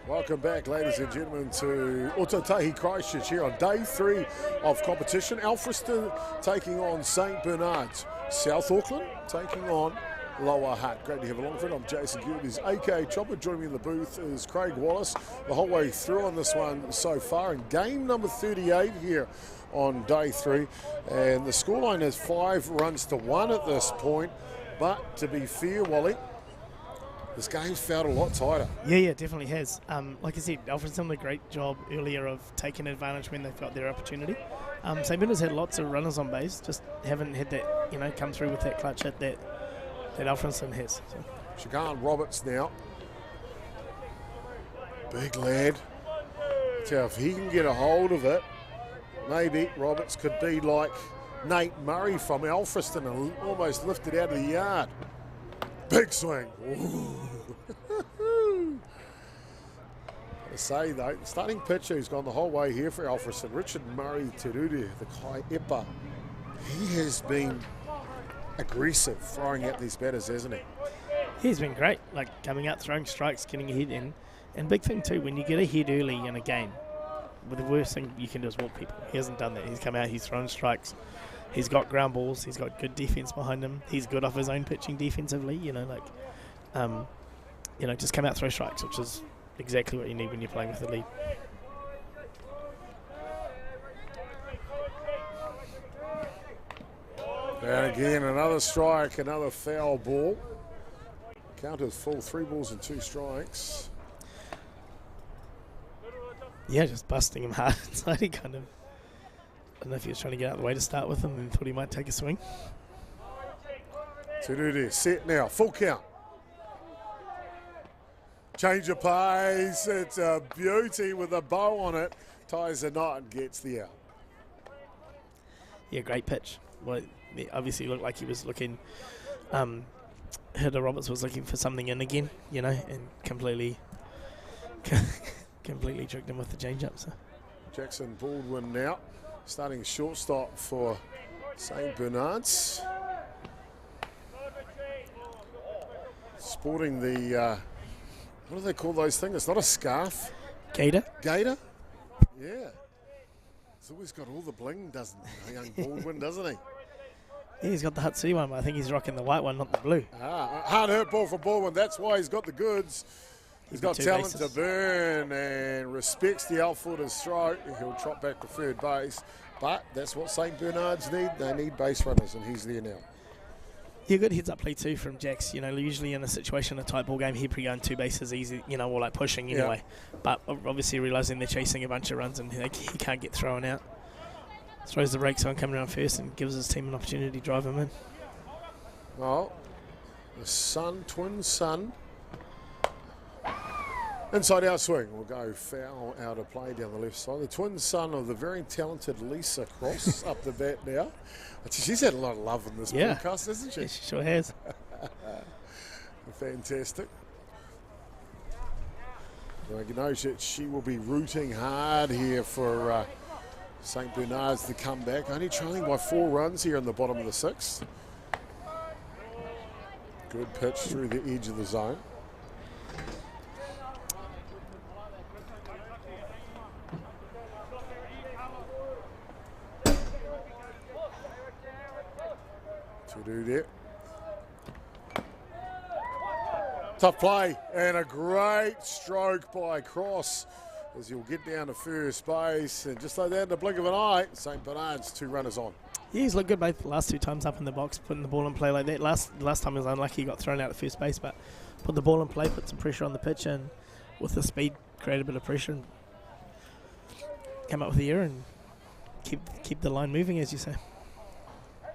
Welcome back, ladies and gentlemen, to Otautahi Christchurch here on day 3 of competition. Alfriston taking on St. Bernard's. South Auckland taking on Lower Hutt. Great to have along for it. I'm Jason Gilbert. AK Chopper. Joining me in the booth is Craig Wallace. The whole way through on this one so far. In game number 38 here on day 3. And the scoreline is 5 runs to 1 at this point. But to be fair, Wally, this game's felt a lot tighter. Yeah, definitely has. Like I said, Alfred's done a great job earlier of taking advantage when they've got their opportunity. St. Bernard's had lots of runners on base, just haven't had that, come through with that clutch hit that Alfredson has. So. Shagan Roberts now. Big lad. So if he can get a hold of it, maybe Roberts could be like Nate Murray from Alfriston and almost lift it out of the yard. Big swing. I say though, the starting pitcher who's gone the whole way here for Alfriston, Richard Murray Teruri, the Kaiapoi, he has been aggressive throwing at these batters, hasn't he? He's been great, like coming out, throwing strikes, getting ahead in. And big thing too, when you get ahead early in a game, well, the worst thing you can do is walk people. He hasn't done that. He's come out, he's thrown strikes. He's got ground balls. He's got good defense behind him. He's good off his own pitching defensively. Just come out, throw strikes, which is exactly what you need when you're playing with the lead. And again, another strike, another foul ball. Count is full, 3 balls and 2 strikes. Yeah, just busting him hard inside. He kind of don't know if he was trying to get out of the way to start with and thought he might take a swing. To do this, set now, full count. Change of pace, it's a beauty with a bow on it. Ties the knot and gets the out. Yeah, great pitch. Well, it obviously looked like he was looking, Hilda Roberts was looking for something in again, you know, and completely tricked him with the change-up. So. Jackson Baldwin now, starting shortstop for St. Bernard's. Sporting the, what do they call those things? It's not a scarf. Gator? Gator? Yeah. He's always got all the bling, doesn't he? Young Baldwin, doesn't he? Yeah, he's got the Hutsy one, but I think he's rocking the white one, not the blue. Hard hurt ball for Baldwin. That's why he's got the goods. He's got talent to burn and respects the outfielder's stroke. He'll trot back to third base. But that's what St. Bernard's need. They need base runners, and he's there now. Yeah, good heads-up play too from Jax. You know, usually in a situation, a tight ball game, he'd be going 2 bases easy, you know, or like pushing anyway. Yeah. But obviously realising they're chasing a bunch of runs and he can't get thrown out. Throws the brakes on coming around first and gives his team an opportunity to drive him in. Well, the twin son. Inside out swing will go foul out of play down the left side. The twin son of the very talented Lisa Cross up the bat now. She's had a lot of love in this broadcast, hasn't she? Yeah, she sure has. Fantastic. Well, you know, she will be rooting hard here for St. Bernard's to come back. Only trailing by 4 runs here in the bottom of the 6th. Good pitch through the edge of the zone. To do that. Tough play and a great stroke by Cross as he'll get down to first base, and just like that in the blink of an eye, St. Bernard's 2 runners on. Yeah, he's looked good both the last 2 times up in the box, putting the ball in play like that. Last time he was unlucky, he got thrown out at first base, but put the ball in play, put some pressure on the pitch, and with the speed, create a bit of pressure and come up with the error and keep the line moving, as you say.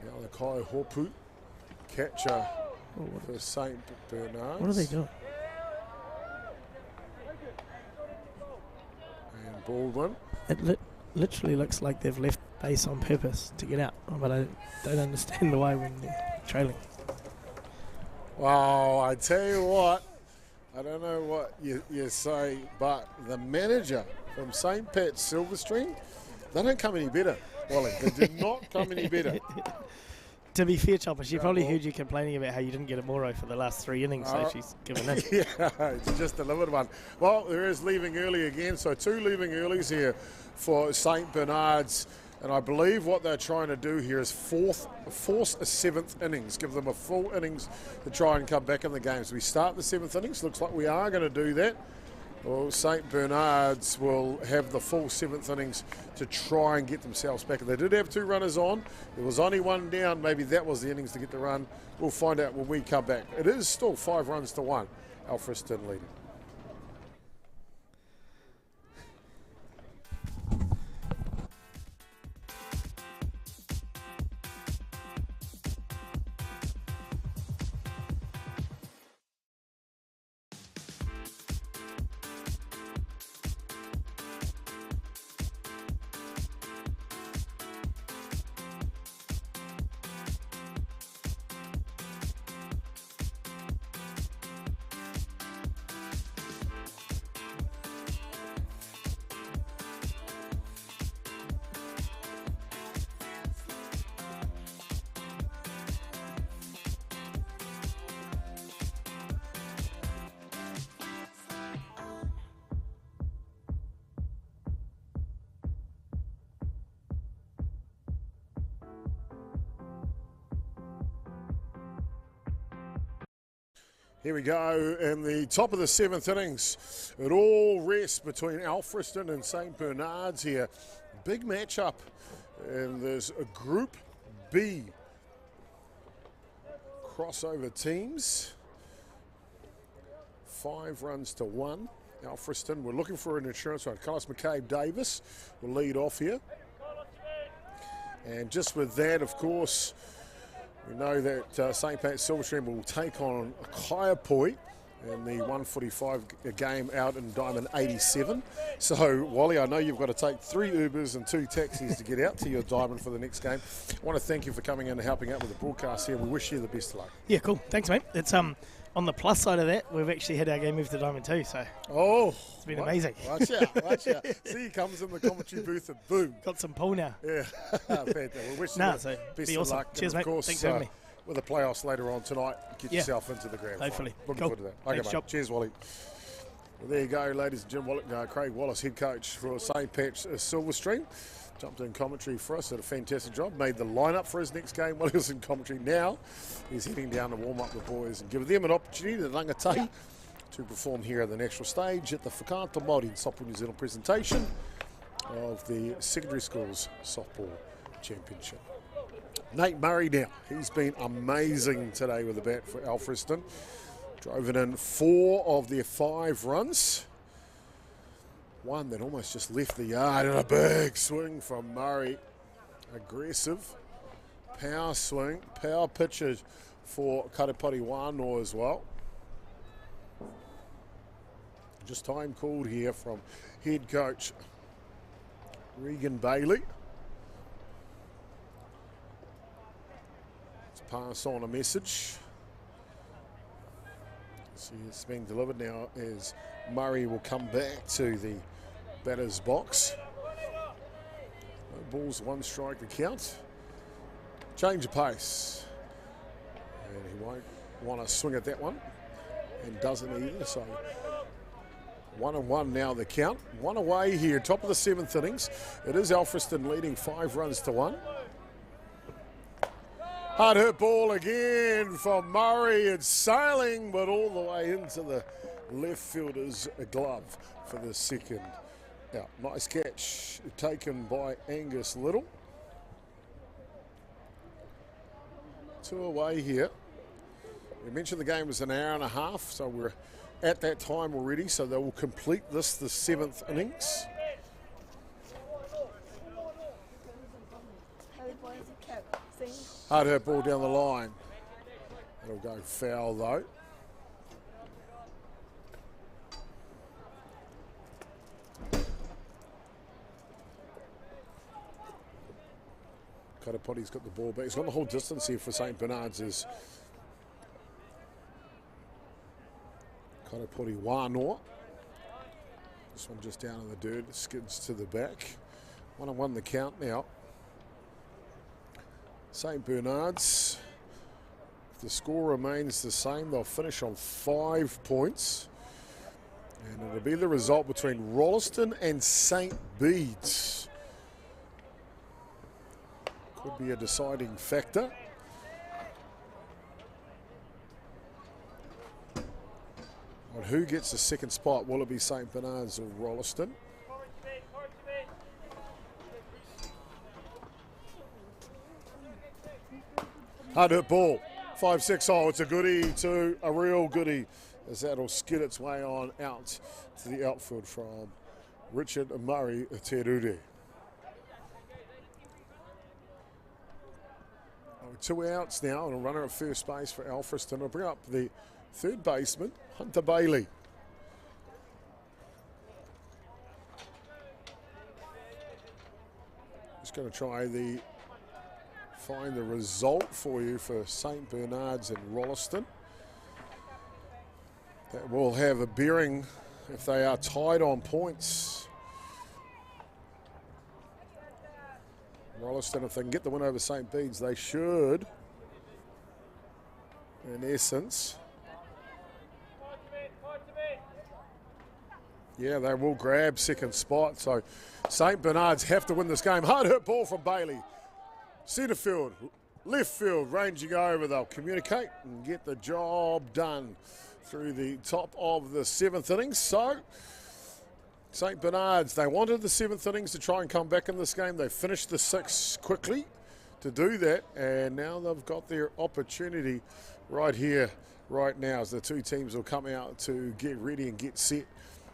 Now the Kai Hopu catcher for St. Bernard's. What are they doing? And Baldwin. It literally looks like they've left base on purpose to get out, but I don't understand the way when they're trailing. Well, I tell you what, I don't know what you say, but the manager from St. Pat's Silverstream, they don't come any better, Wally. They do not come any better. To be fair, Chopper, she probably heard you complaining about how you didn't get a Moro for the last 3 innings, so she's given in. Yeah, it's just delivered one. Well, there is leaving early again, so 2 leaving earlies here for St. Bernard's. And I believe what they're trying to do here is force a 7th innings, give them a full innings to try and come back in the game. So we start the 7th innings. Looks like we are going to do that. Well, St. Bernard's will have the full 7th innings to try and get themselves back. They did have 2 runners on. There was only 1 down. Maybe that was the innings to get the run. We'll find out when we come back. It is still 5 runs to 1. Alfriston leading. Here we go in the top of the 7th innings. It all rests between Alfriston and St. Bernard's here. Big matchup. And there's a Group B crossover teams. 5 runs to 1. Alfriston, we're looking for an insurance run. Carlos McCabe Davis will lead off here. And just with that, of course, we know that St. Pat's Silverstream will take on Kaiapoi in the 1:45 game out in Diamond 87. So, Wally, I know you've got to take 3 Ubers and 2 taxis to get out to your Diamond for the next game. I want to thank you for coming in and helping out with the broadcast here. We wish you the best of luck. Yeah, cool. Thanks, mate. It's on the plus side of that, we've actually had our game move to Diamond too, so it's been amazing. Watch out. See, he comes in the commentary booth and boom. Got some pull now. Yeah, fantastic. We wish you the best of luck. Cheers, and of mate. course, Thanks for having me. With the playoffs later on tonight, get yourself into the grand hopefully. final. Looking Cool. forward to that. Thanks, Okay, Job. mate. Cheers, Wally. Well, there you go, ladies and gentlemen. Craig Wallace, head coach for St. Pat's Silverstream. Jumped in commentary for us, did a fantastic job. Made the lineup for his next game while he was in commentary. Now he's heading down to warm up the boys and give them an opportunity, the rangatahi, to perform here on the national stage at the Whakaata Māori Softball New Zealand presentation of the Secondary Schools Softball Championship. Nate Murray now, he's been amazing today with the bat for Alfriston. Drove it in 4 of their 5 runs. One that almost just left the yard, and a big swing from Murray. Aggressive, power swing, power pitches for Karapati Wānoa as well. Just time called here from head coach Regan Bailey. Let's pass on a message. See, it's being delivered now as Murray will come back to the batter's box. No balls, 1 strike to count. Change of pace. And he won't want to swing at that one. And doesn't either, so 1-1 now the count. 1 away here, top of the 7th innings. It is Alfriston leading 5 runs to 1. Hard hit ball again from Murray. It's sailing, but all the way into the left fielder's glove for the second out. Nice catch taken by Angus Little. 2 away here. We mentioned the game was an hour and a half, so we're at that time already, so they will complete this, the 7th innings. Hard hit ball down the line. It'll go foul though. Karapati's got the ball back. He's got the whole distance here for St. Bernard's. Is Karapati Wānoa. This one just down in the dirt, skids to the back. 1-1 the count now. St. Bernard's, if the score remains the same, they'll finish on 5 points. And it'll be the result between Rolleston and St. Bede's. Could be a deciding factor. On who gets the second spot? Will it be St. Bernard's or Rolleston? Hard hit ball, 5-6. Oh, it's a goodie too, a real goodie, as that'll skid its way on out to the outfield from Richard Murray Terure. 2 outs now and a runner at first base for Alfriston. I'll bring up the third baseman, Hunter Bailey. Just going to try find the result for you for St. Bernard's and Rolleston. That will have a bearing if they are tied on points. Rolleston, if they can get the win over St. Bede's, they should, in essence. Yeah, they will grab second spot. So St. Bernard's have to win this game. Hard hit ball from Bailey. Centre field, left field, ranging over. They'll communicate and get the job done through the top of the 7th innings. So St. Bernard's, they wanted the 7th innings to try and come back in this game. They finished the 6th quickly to do that, and now they've got their opportunity right here, right now, as the 2 teams will come out to get ready and get set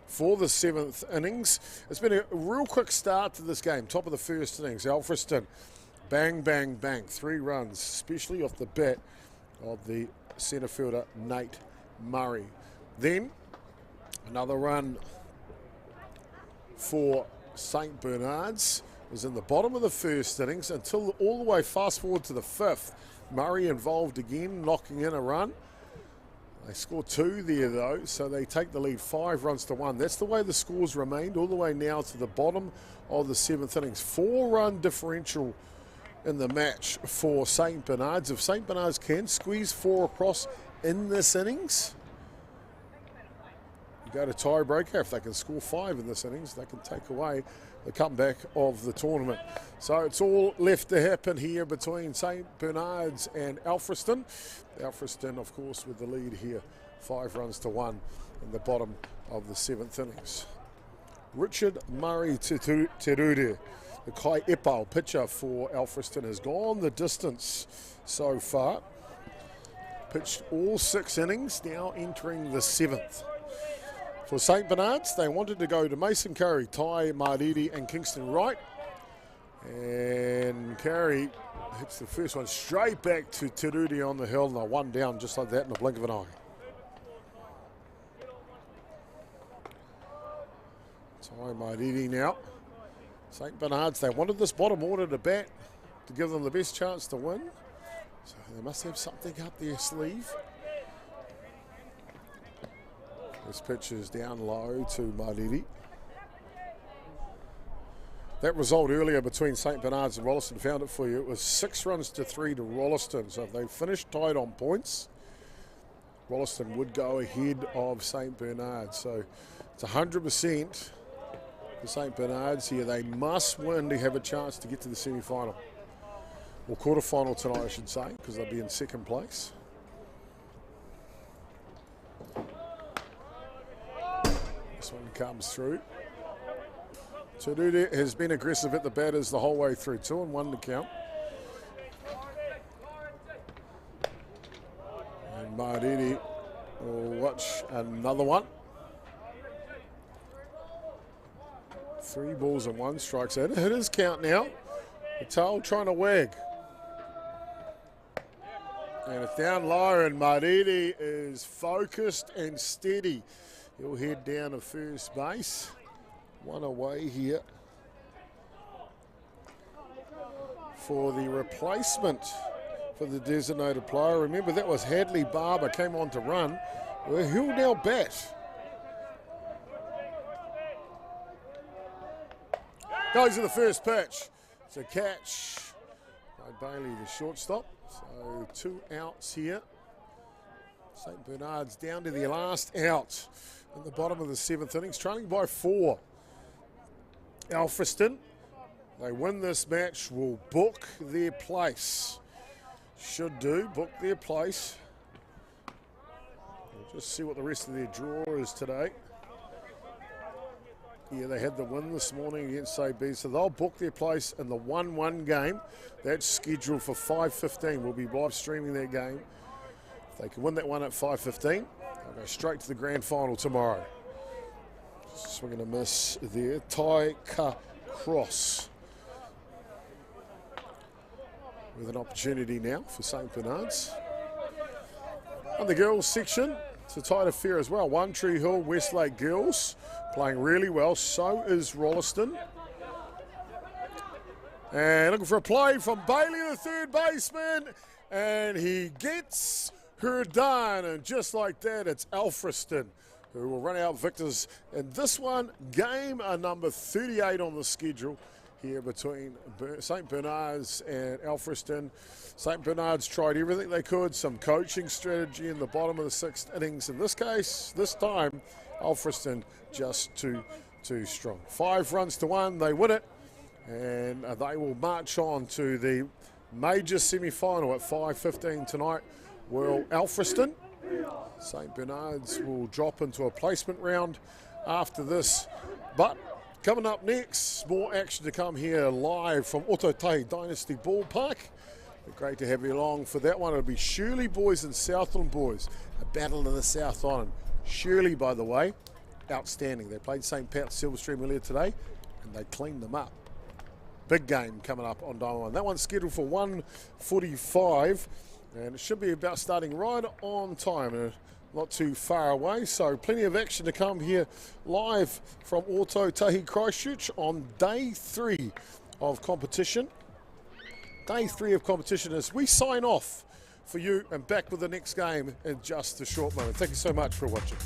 for the 7th innings. It's been a real quick start to this game. Top of the 1st innings, Alfriston Bang, bang, bang. 3 runs, especially off the bat of the centre fielder, Nate Murray. Then, another run for St Bernard's. Was in the bottom of the first innings until all the way fast forward to the 5th. Murray involved again, knocking in a run. They score 2 there though, so they take the lead 5 runs to 1. That's the way the scores remained all the way now to the bottom of the 7th innings. 4-run differential in the match for St Bernard's. If St Bernard's can squeeze 4 across in this innings, you go to tiebreaker. If they can score 5 in this innings, they can take away the comeback of the tournament. So it's all left to happen here between St Bernard's and Alfriston. Alfriston, of course, with the lead here, 5 runs to 1 in the bottom of the 7th innings. Richard Murray Terure, the Kaiapoi pitcher for Alfriston, has gone the distance so far. Pitched all 6 innings, now entering the 7th. For St Bernard's, they wanted to go to Mason Curry, Tai Mariri and Kingston Wright. And Curry hits the first one straight back to Terudi on the hill, and they're 1 down just like that in the blink of an eye. Tai Mariri now. St Bernard's, they wanted this bottom order to bat to give them the best chance to win. So they must have something up their sleeve. This pitch is down low to Mariri. That result earlier between St Bernard's and Rolleston, found it for you. It was 6 runs to 3 to Rolleston. So if they finished tied on points, Rolleston would go ahead of St Bernard's. So it's 100% for St Bernard's here. They must win to have a chance to get to the semi-final. Or quarter-final tonight, I should say, because they'll be in 2nd place. This one comes through. Terudi has been aggressive at the batters the whole way through. 2-1 to count. And Mariri will watch another one. 3 balls and 1 strike. So it is count now. The tail trying to wag. And it's down low, and Mariri is focused and steady. He'll head down to first base. 1 away here for the replacement for the designated player. Remember, that was Hadley Barber, came on to run. Well, he'll now bat. Goes to the first pitch. It's a catch by Bailey, the shortstop. So 2 outs here. St Bernard's down to their last out in the bottom of the 7th innings, trailing by 4. Alfriston, they win this match, will book their place. Should do, book their place. We'll just see what the rest of their draw is today. Yeah, they had the win this morning against AB, so they'll book their place in the 1-1 game. That's scheduled for 5:15. We'll be live streaming that game. If they can win that one at 5:15, they'll go straight to the grand final tomorrow. Swing and a miss there. Tai Ka Cross with an opportunity now for St Bernard's. On the girls section, it's a tight affair as well. One Tree Hill, Westlake girls playing really well. So is Rolleston. And looking for a play from Bailey, the 3rd baseman. And he gets her done. And just like that, it's Alfriston who will run out victors in this one. Game number 38 on the schedule here between St Bernard's and Alfriston. St Bernard's tried everything they could, some coaching strategy in the bottom of the 6th innings. In this case, this time, Alfriston just too strong. 5 runs to 1, they win it, and they will march on to the major semi-final at 5:15 tonight. Will Alfriston, St Bernard's will drop into a placement round after this. But coming up next, more action to come here live from Ototahi Dynasty Ballpark. Great to have you along for that one. It'll be Shirley boys and Southland boys, a battle in the South Island. Shirley, by the way, outstanding. They played St Pat's Silverstream earlier today, and they cleaned them up. big game coming up on Diamond 1. That one's scheduled for 1:45, and it should be about starting right on time. Not too far away, so plenty of action to come here live from Atiawa Christchurch on day 3 of competition. Day 3 of competition as we sign off for you and back with the next game in just a short moment. Thank you so much for watching.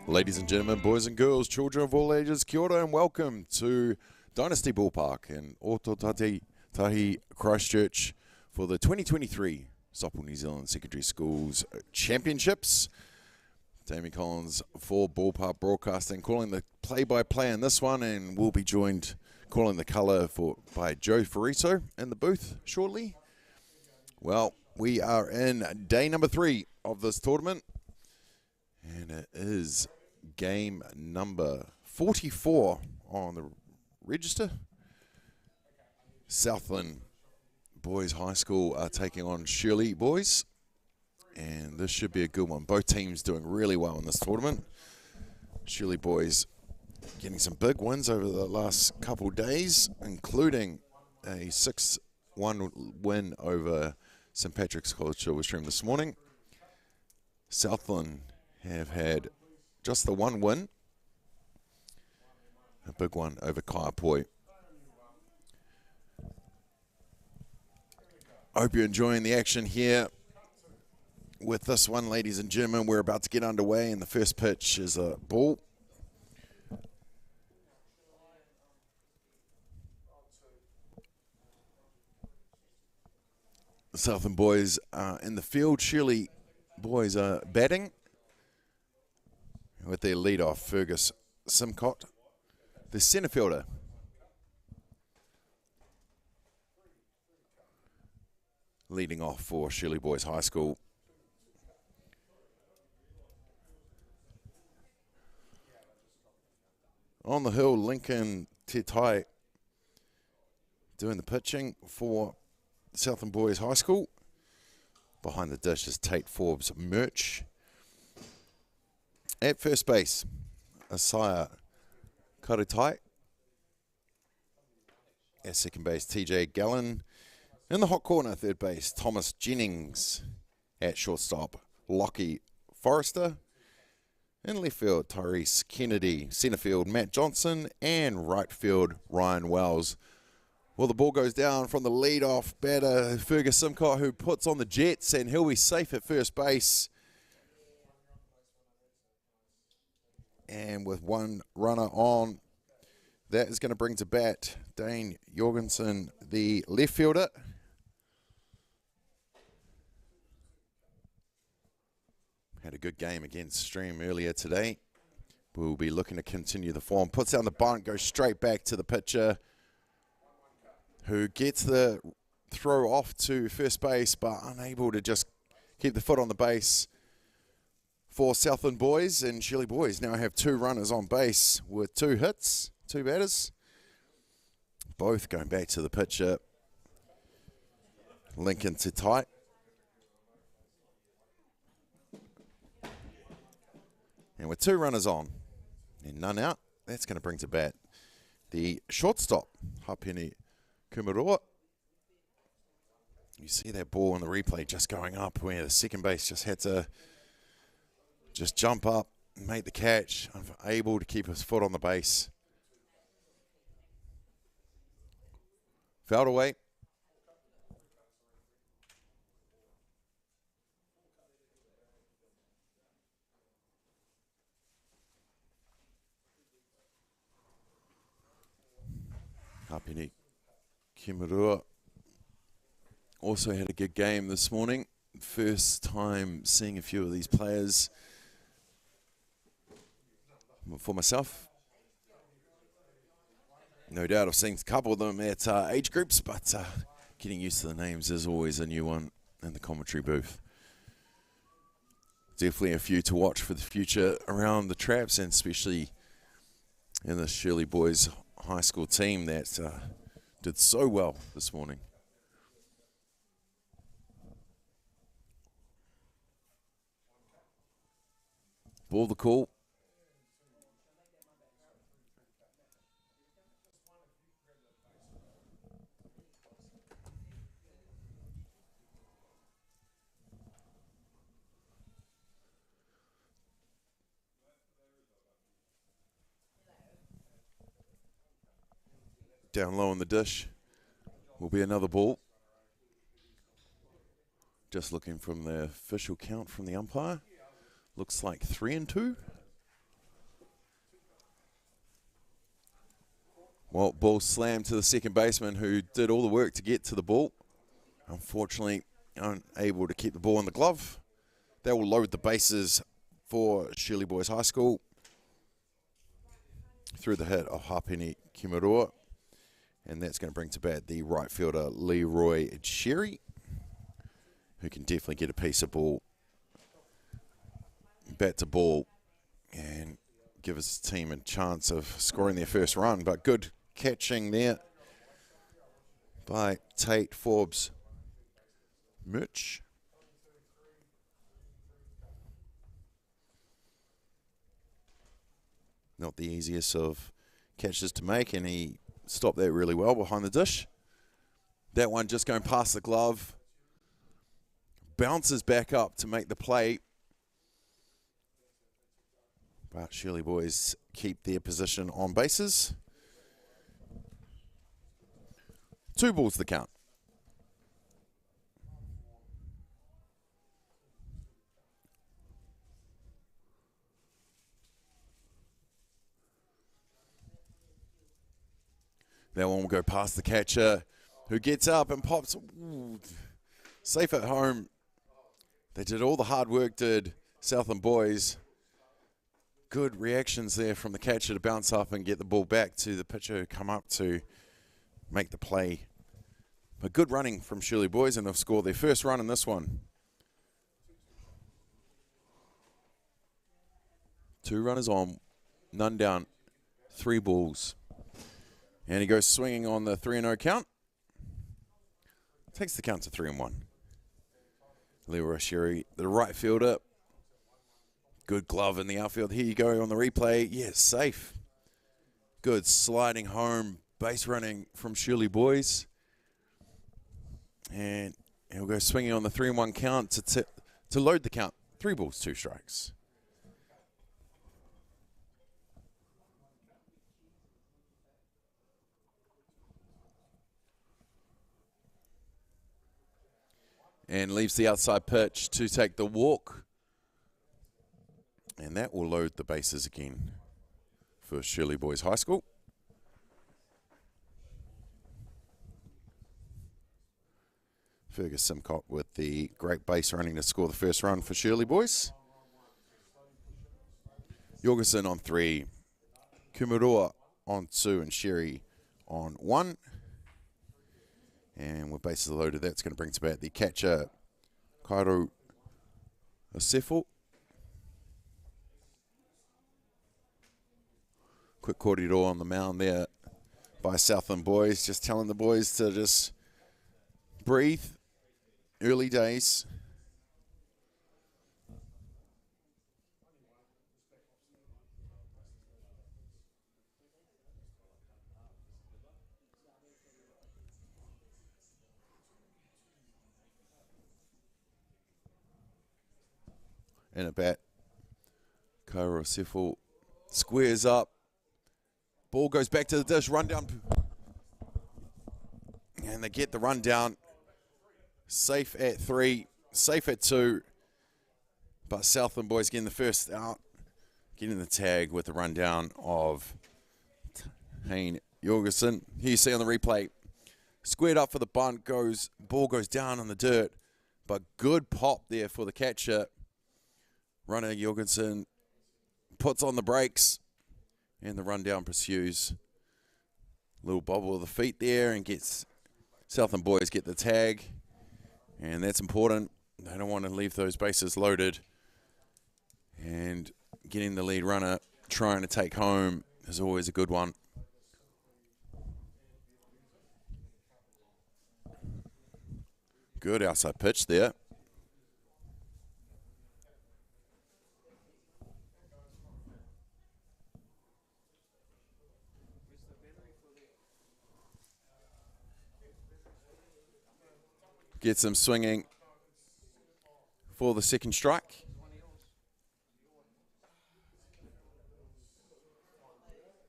Ladies and gentlemen, boys and girls, children of all ages, kia ora and welcome to Dynasty Ballpark in Atiawa Christchurch for the 2023 Softball New Zealand Secondary Schools Championships. Damien Collins for Ballpark Broadcasting, calling the play-by-play in this one, and we'll be joined calling the colour by Joe Ferrito in the booth shortly. Well, we are in day number 3 of this tournament, and it is game number 44 on the register. Southland Boys High School are taking on Shirley Boys, and this should be a good one. Both teams doing really well in this tournament. Shirley Boys getting some big wins over the last couple days, including a 6-1 win over St. Patrick's College Silverstream this morning. Southland have had just the one win, a big one over Kaiapoi. I hope you're enjoying the action here with this one, ladies and gentlemen. We're about to get underway, and the first pitch is a ball. The Southern boys are in the field. Shirley boys are batting with their leadoff, Fergus Simcott, the centre fielder. Leading off for Shirley Boys High School. On the hill, Lincoln Tetai doing the pitching for Southern Boys High School. Behind the dish is Tate Forbes Merch. At first base, Asaya Karutai. At second base, TJ Gallen. In the hot corner, third base, Thomas Jennings. At shortstop, Lockie Forrester. In left field, Tyrese Kennedy. Centre field, Matt Johnson. And right field, Ryan Wells. Well, the ball goes down from the lead-off batter, Fergus Simcott, who puts on the Jets, and he'll be safe at first base. And with one runner on, that is going to bring to bat Dane Jorgensen, the left fielder. Had a good game against Stream earlier today. We'll be looking to continue the form. Puts down the bunt, goes straight back to the pitcher, who gets the throw off to first base, but unable to just keep the foot on the base for Southland Boys. And Shirley Boys now have 2 runners on base with 2 hits, 2 batters. Both going back to the pitcher, Lincoln Tetai. And with 2 runners on and none out, that's going to bring to bat the shortstop, Hapini Kumaroa. You see that ball in the replay just going up, where the second base just had to just jump up and make the catch, unable to keep his foot on the base. Fouled away. Hapini Kumaroa also had a good game this morning. First time seeing a few of these players for myself. No doubt I've seen a couple of them at age groups, but getting used to the names is always a new one in the commentary booth. Definitely a few to watch for the future around the traps, and especially in the Shirley Boys High School team that did so well this morning. Ball the call. Down low on the dish will be another ball. Just looking from the official count from the umpire. Looks like 3-2. Well, ball slammed to the second baseman who did all the work to get to the ball. Unfortunately, unable to keep the ball in the glove. That will load the bases for Shirley Boys High School. Through the hit of Hapini Kimarua. And that's going to bring to bat the right fielder, Leroy Cherry, who can definitely get a piece of ball, bat to ball, and give his team a chance of scoring their first run. But good catching there by Tate Forbes Mitch. Not the easiest of catches to make, and he stopped that really well behind the dish. That one just going past the glove. Bounces back up to make the play. But Shirley Boys keep their position on bases. 2 balls the count. That one will go past the catcher, who gets up and pops. Ooh, safe at home. They did all the hard work, did Southland Boys. Good reactions there from the catcher to bounce up and get the ball back to the pitcher who come up to make the play. But good running from Shirley Boys, and they'll score their first run in this one. 2 runners on, none down, 3 balls. And he goes swinging on the 3-0 count. Takes the count to 3-1. Leroy Sherry, the right fielder. Good glove in the outfield. Here you go on the replay. Yes, safe. Good sliding home, base running from Shirley Boys. And he'll go swinging on the 3-1 count to load the count. 3 balls, 2 strikes. And leaves the outside pitch to take the walk. And that will load the bases again for Shirley Boys High School. Fergus Simcock with the great base running to score the first run for Shirley Boys. Jorgensen on 3. Kumarua on 2 and Sherry on 1. And with bases loaded, that's going to bring to bat the catcher, Kairo Osefo. Quick corridor on the mound there by Southland Boys, just telling the boys to just breathe. Early days. And a bat. Kairo Osefo squares up. Ball goes back to the dish, run down. And they get the run down. Safe at 3, safe at 2. But Southland Boys getting the first out. Getting the tag with the run down of Hayne Jorgensen. Here you see on the replay. Squared up for the bunt, ball goes down on the dirt. But good pop there for the catcher. Runner Jorgensen puts on the brakes. And the rundown pursues. Little bobble of the feet there and gets Southland Boys get the tag. And that's important. They don't want to leave those bases loaded. And getting the lead runner trying to take home is always a good one. Good outside pitch there. Gets him swinging for the second strike.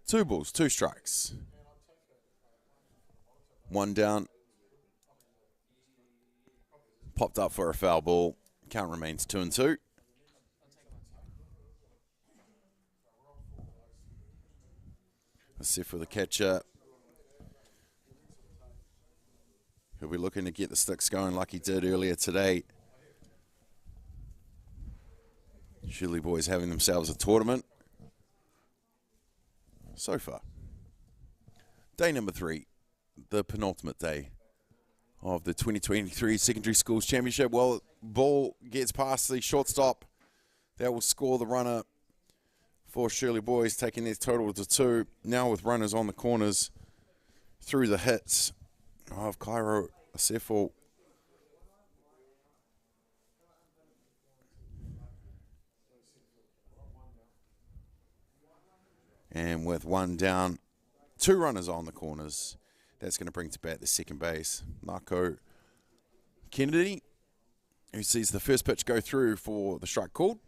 Two balls, 2 strikes. 1 down. Popped up for a foul ball. Count remains 2-2. Let's see for the catcher, He'll be looking to get the sticks going like he did earlier today. Shirley boys having themselves a tournament so far. Day number 3, the penultimate day of the 2023 Secondary Schools Championship. Well, ball gets past the shortstop. That will score the runner for Shirley boys, taking their total to 2. Now with runners on the corners through the hits of Cairo Asefo. And with 1 down, 2 runners on the corners. That's going to bring to bat the second base, Marco Kennedy, who sees the first pitch go through for the strike called.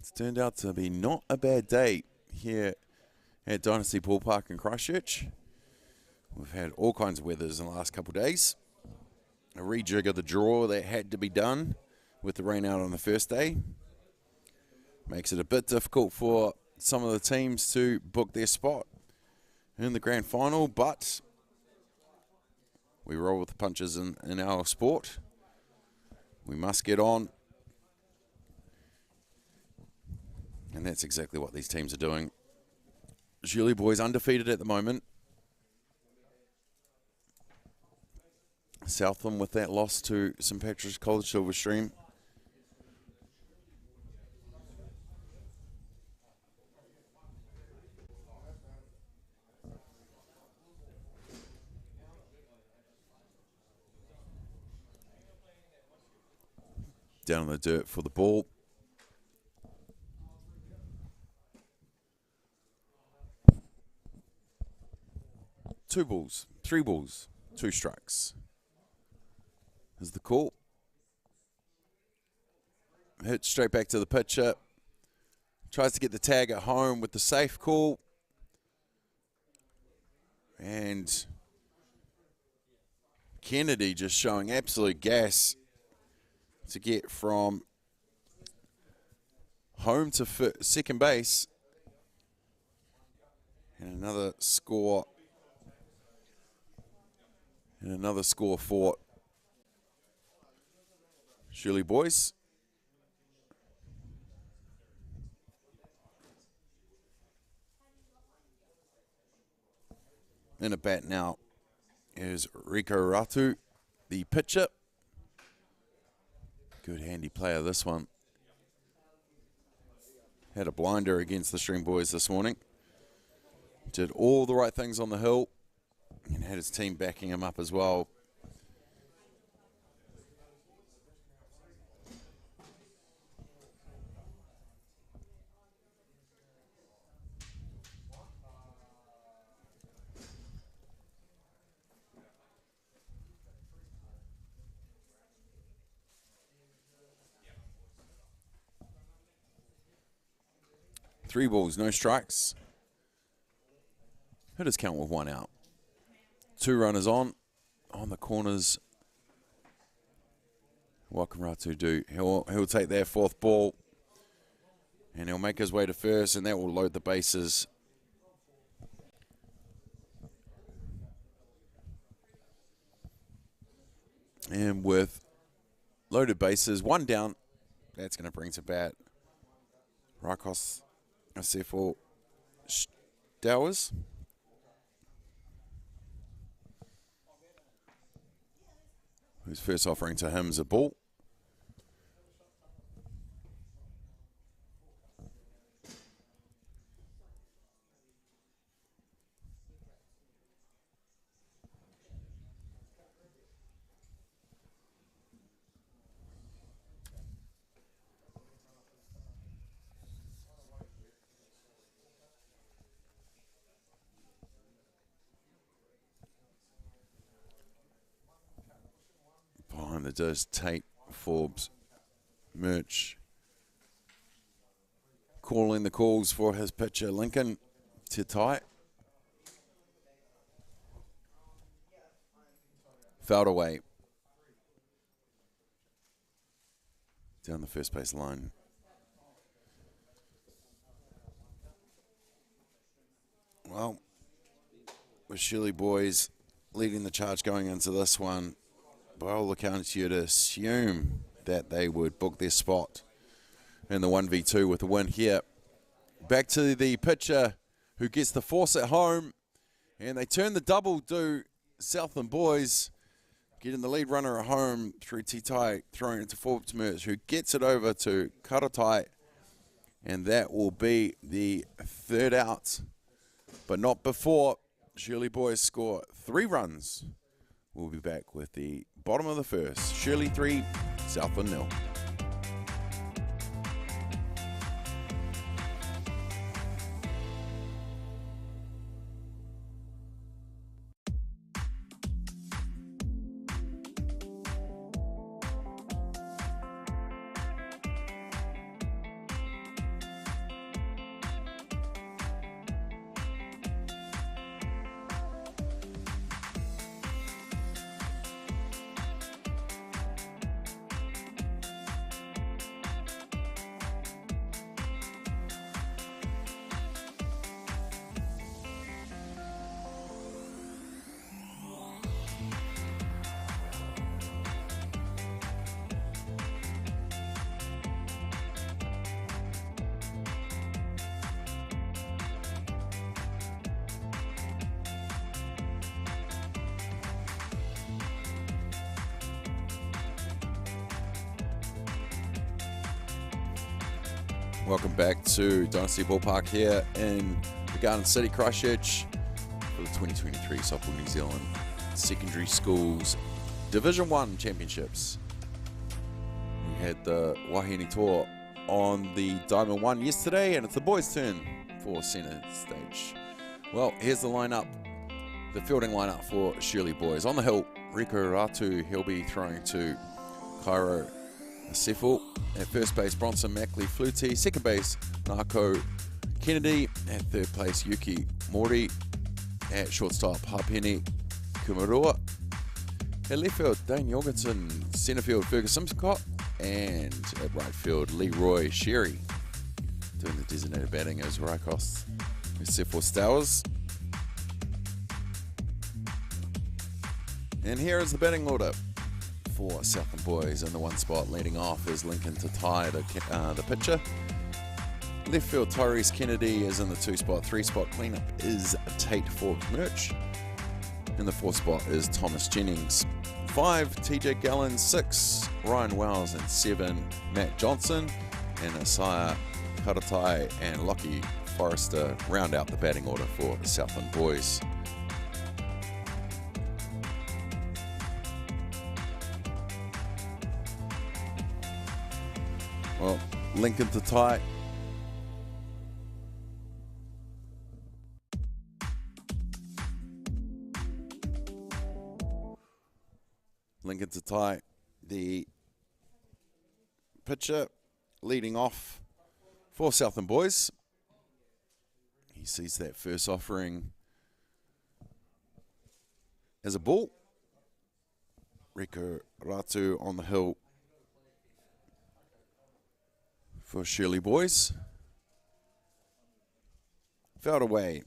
It's turned out to be not a bad day here at Dynasty Ballpark in Christchurch. We've had all kinds of weathers in the last couple of days. A rejig of the draw that had to be done with the rain out on the first day. Makes it a bit difficult for some of the teams to book their spot in the grand final, but we roll with the punches in our sport. We must get on. And that's exactly what these teams are doing. Shirley boys undefeated at the moment. Southland with that loss to St. Patrick's College Silverstream. Down in the dirt for the ball. Two balls, 3 balls, 2 strikes. Is the call. Hit straight back to the pitcher. Tries to get the tag at home with the safe call. And Kennedy just showing absolute gas to get from home to second base. And another score. And another score for Shirley boys. In a bat now is Rico Ratu, the pitcher. Good handy player, this one. Had a blinder against the Stream boys this morning. Did all the right things on the hill and had his team backing him up as well. Three balls, no strikes. Hitters count with 1 out. 2 runners on the corners. What can Ratu do? He'll take their 4th ball and he'll make his way to first, and that will load the bases. And with loaded bases, 1 down, that's going to bring to bat Rakos Asefo Dowers. Whose first offering to him is a ball. Behind the does Tate, Forbes, Murch. Calling the calls for his pitcher, Lincoln, to tie. Fouled away. Down the first base line. Well, with Shirley boys leading the charge going into this one, by all accounts, you'd assume that they would book their spot in the 1v2 with a win here. Back to the pitcher who gets the force at home, and they turn the double to Southland boys, getting the lead runner at home through Titai, throwing it to Forbes Merch, who gets it over to Karatai, and that will be the third out, but not before Shirley boys score 3 runs. We'll be back with the bottom of the first. Shirley 3, Southland 0. Welcome back to Dynasty Ballpark here in the Garden City, Christchurch, for the 2023 Softball New Zealand Secondary Schools Division 1 Championships. We had the Wahine Tour on the Diamond 1 yesterday, and it's the boys' turn for centre stage. Well, here's the lineup, the fielding lineup for Shirley boys. On the hill, Rico Ratu, he'll be throwing to Cairo Sefel. At first base, Bronson Mackley Flutie. Second base, Nako Kennedy. At third place, Yuki Mori. At shortstop, Hapeni Kumarua. At left field, Dane Jorgensen. Centre field, Fergus Simcott. And at right field, Leroy Sherry. Doing the designated batting is Rykos Sefel Stowers. And here is the batting order for Southland boys. In the 1 spot, leading off is Lincoln Tatai, the pitcher. Left field, Tyrese Kennedy is in the 2 spot. 3 spot cleanup is Tate Forbes Merch. In the 4 spot is Thomas Jennings. 5, TJ Gallen. 6, Ryan Wells. And 7, Matt Johnson. And Asaya Karatai and Lockie Forrester round out the batting order for the Southland boys. Well, Lincoln Tatai. Lincoln Tatai, the pitcher, leading off for Southland boys. He sees that first offering as a ball. Rico Ratu on the hill for Shirley boys. Fouled away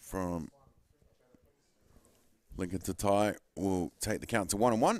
from Lincoln Tatai. Will take the count to 1-1.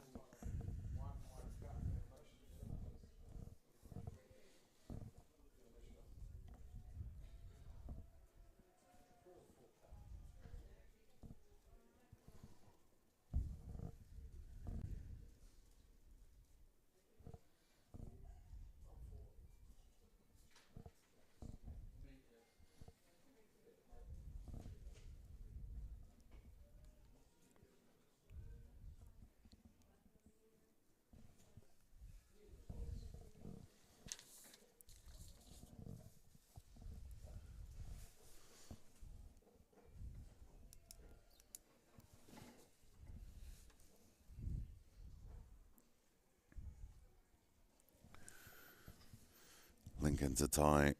Lincoln Tatai,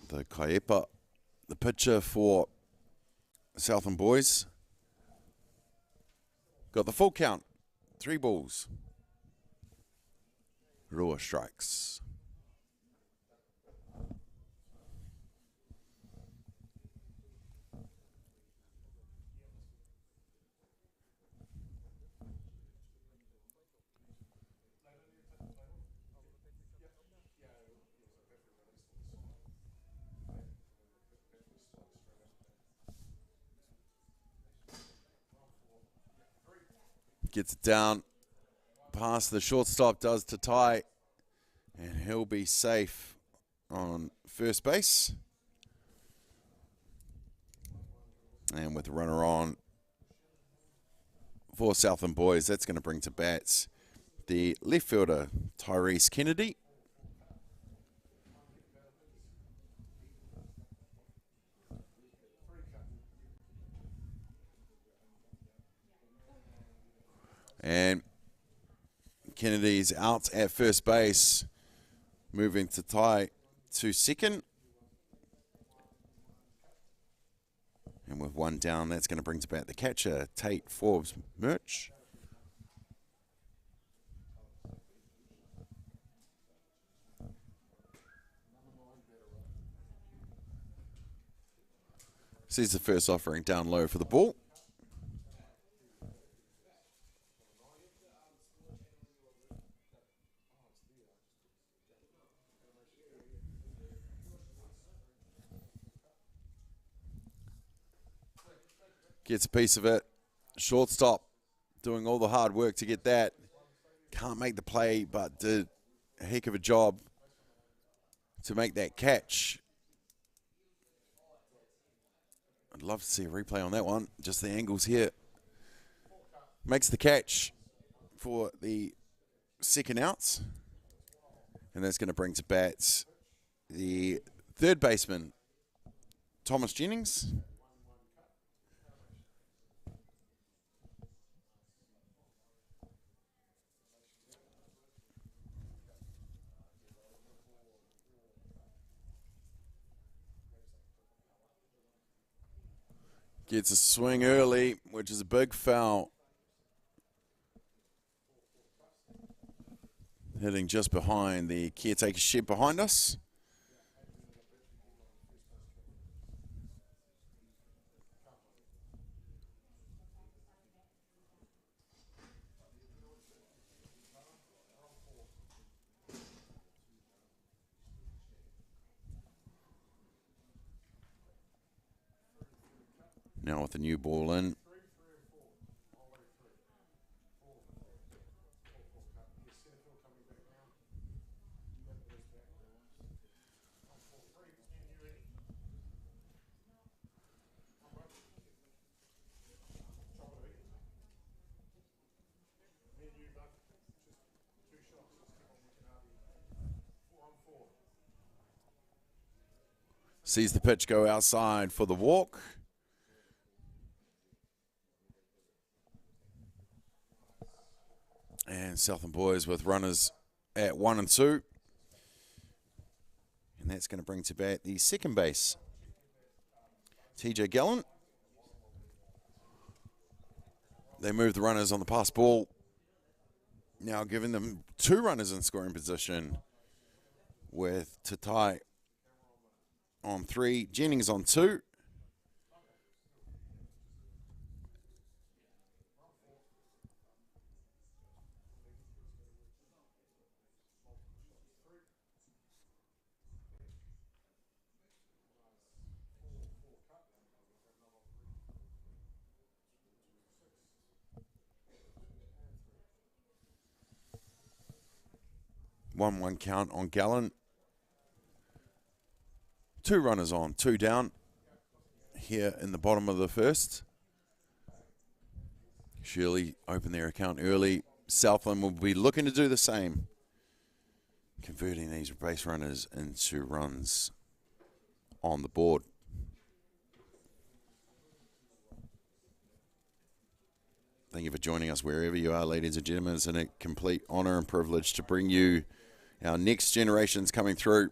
the Kaiapoi, the pitcher for Southland boys. Got the full count, 3 balls. Rua strikes. Gets it down. Past the shortstop, does to tie. And he'll be safe on first base. And with the runner on for Southland Boys, that's going to bring to bats the left fielder, Tyrese Kennedy. And Kennedy's out at first base, moving to tie to second. And with one down, that's going to bring to bat the catcher, Tate Forbes Murch. Sees the first offering down low for the ball. Gets a piece of it. Shortstop doing all the hard work to get that. Can't make the play, but did a heck of a job to make that catch. I'd love to see a replay on that one. Just the angles here. Makes the catch for the second out. And that's going to bring to bat the third baseman, Thomas Jennings. Gets a swing early, which is a big foul. Hitting just behind the caretaker shed behind us. Now with the new ball in. Sees the pitch go outside for the walk. And Southland Boys with runners at 1 and 2. And that's going to bring to bat the second base, TJ Gallant. They move the runners on the pass ball. Now giving them 2 runners in scoring position with Tatai on 3, Jennings on 2. One count on Gallant. 2 runners on, 2 down here in the bottom of the first. Shirley opened their account early. Southland will be looking to do the same, converting these base runners into runs on the board. Thank you for joining us wherever you are, ladies and gentlemen. It's a complete honour and privilege to bring you our next generations coming through.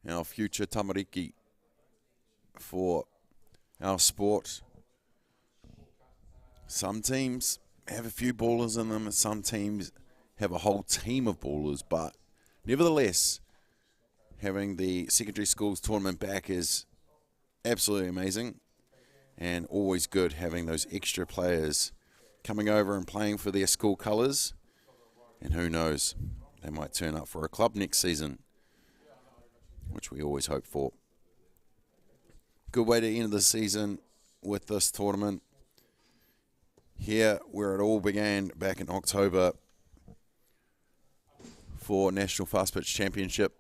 Our future tamariki for our sport. Some teams have a few ballers in them, and some teams have a whole team of ballers. But nevertheless, having the secondary schools tournament back is absolutely amazing, and always good having those extra players coming over and playing for their school colours. And who knows, they might turn up for a club next season, which we always hope for. Good way to end the season with this tournament. here where it all began back in October for National Fast Pitch Championship.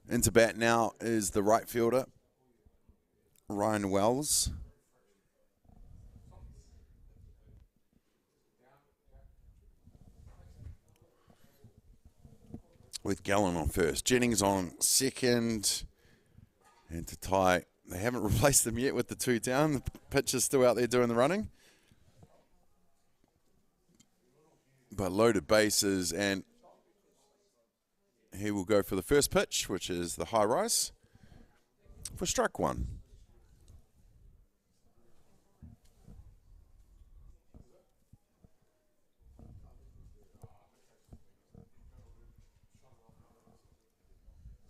Into bat now is the right fielder, Ryan Wells. With Gallen on first. Jennings on second. And to tie, they haven't replaced them yet with the 2 down. The pitcher's still out there doing the running. But loaded bases, and he will go for the first pitch, which is the high rise, for strike 1.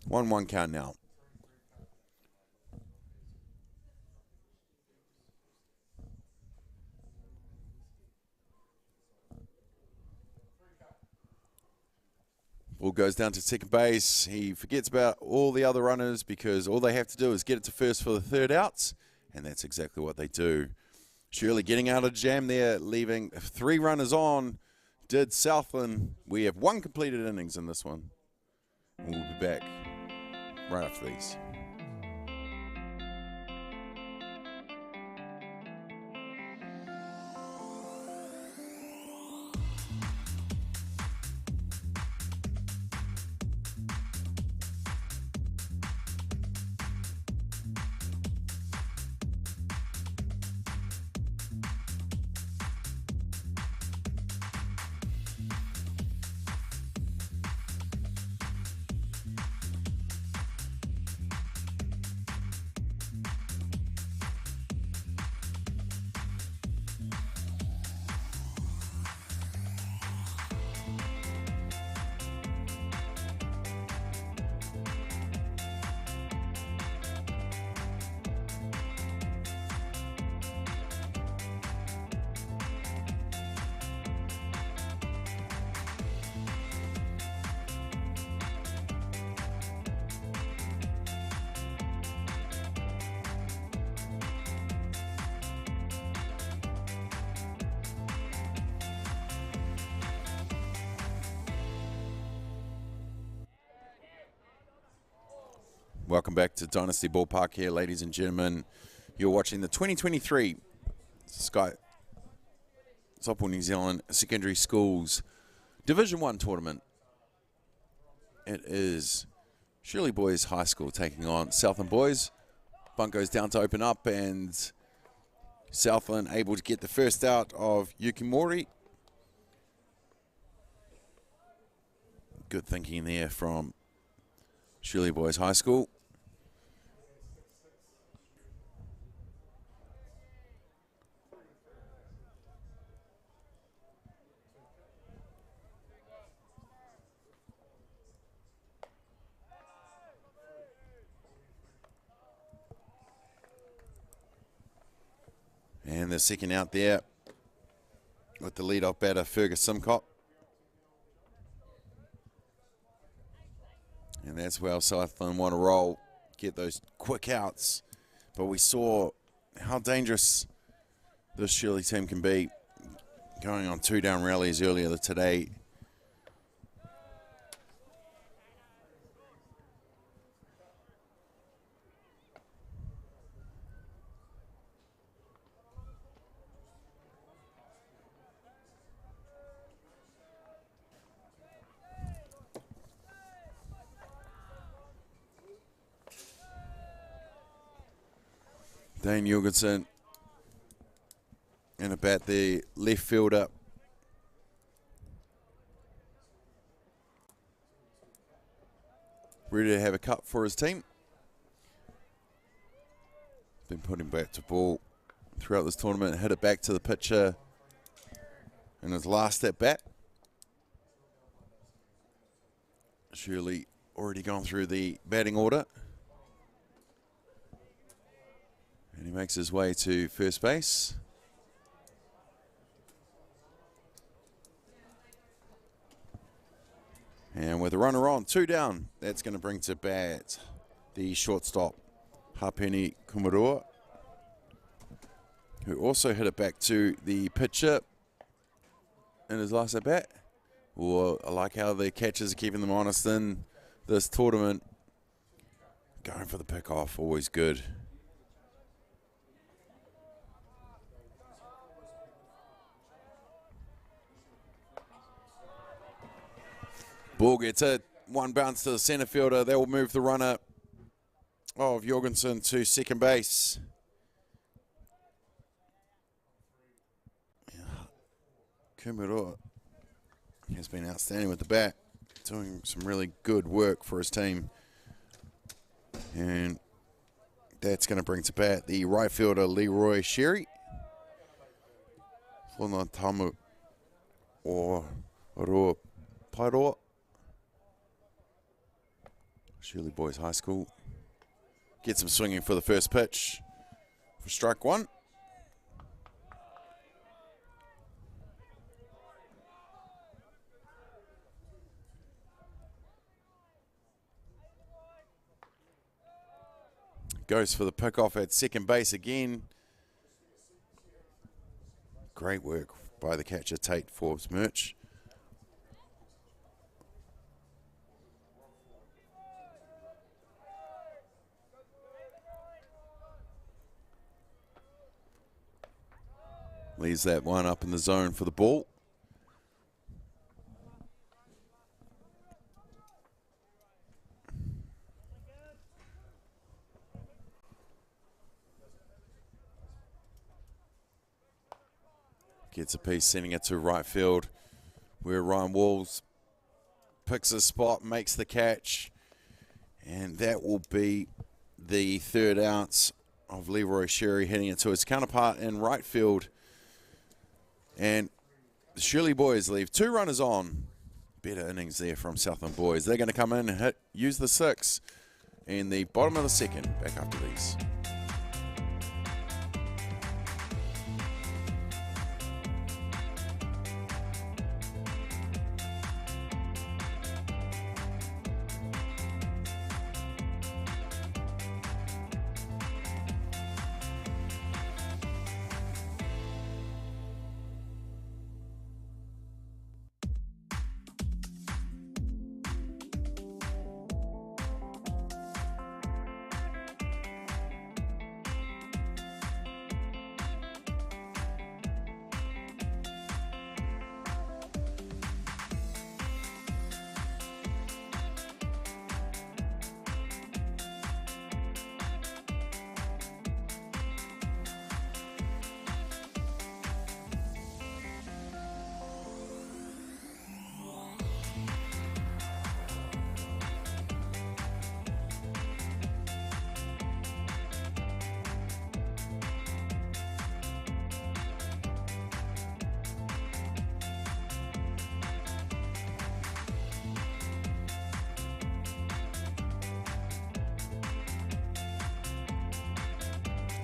One count now. Ball goes down to second base. He forgets about all the other runners because all they have to do is get it to first for the 3rd outs, and that's exactly what they do. Shirley getting out of jam there, leaving 3 runners on. Did Southland. We have 1 completed innings in this one. And we'll be back right after these. Welcome back to Dynasty Ballpark here, ladies and gentlemen. You're watching the 2023 Sky Softball New Zealand Secondary Schools Division 1 tournament. It is Shirley Boys High School taking on Southland Boys. Bunt goes down to open up, and Southland able to get the first out of Yukimori. Good thinking there from Shirley Boys High School. And the second out there with the leadoff batter, Fergus Simcott. And that's where Southland want to roll, get those quick outs. But we saw how dangerous this Shirley team can be, going on 2 down rallies earlier today. Dane Jorgensen in a bat, the left fielder. Ready to have a cut for his team. Been putting back to ball throughout this tournament. Hit it back to the pitcher in his last at bat. Shirley already gone through the batting order. And he makes his way to first base. And with a runner on, 2 down, that's going to bring to bat the shortstop, Hapeni Kumarua, who also hit it back to the pitcher in his last at-bat. Well, I like how the catchers are keeping them honest in this tournament. Going for the pick-off, always good. Ball gets it. One bounce to the centre fielder. That will move the runner of Jorgensen to second base. Kumarua has been outstanding with the bat, doing some really good work for his team. And that's going to bring to bat the right fielder, Leroy Sherry. Tamu or Roa Pairoa. Shirley Boys High School. Gets him swinging for the first pitch for strike one. Goes for the pickoff at second base again. Great work by the catcher, Tate Forbes-Murch. Leaves that one up in the zone for the ball. Gets a piece, sending it to right field, where Ryan Walls picks a spot, makes the catch, and that will be the third ounce of Leroy Sherry, hitting it to his counterpart in right field. And the Shirley Boys leave 2 runners on. Better innings there from Southland Boys. They're going to come in and use the 6 in the bottom of the second. Back after these.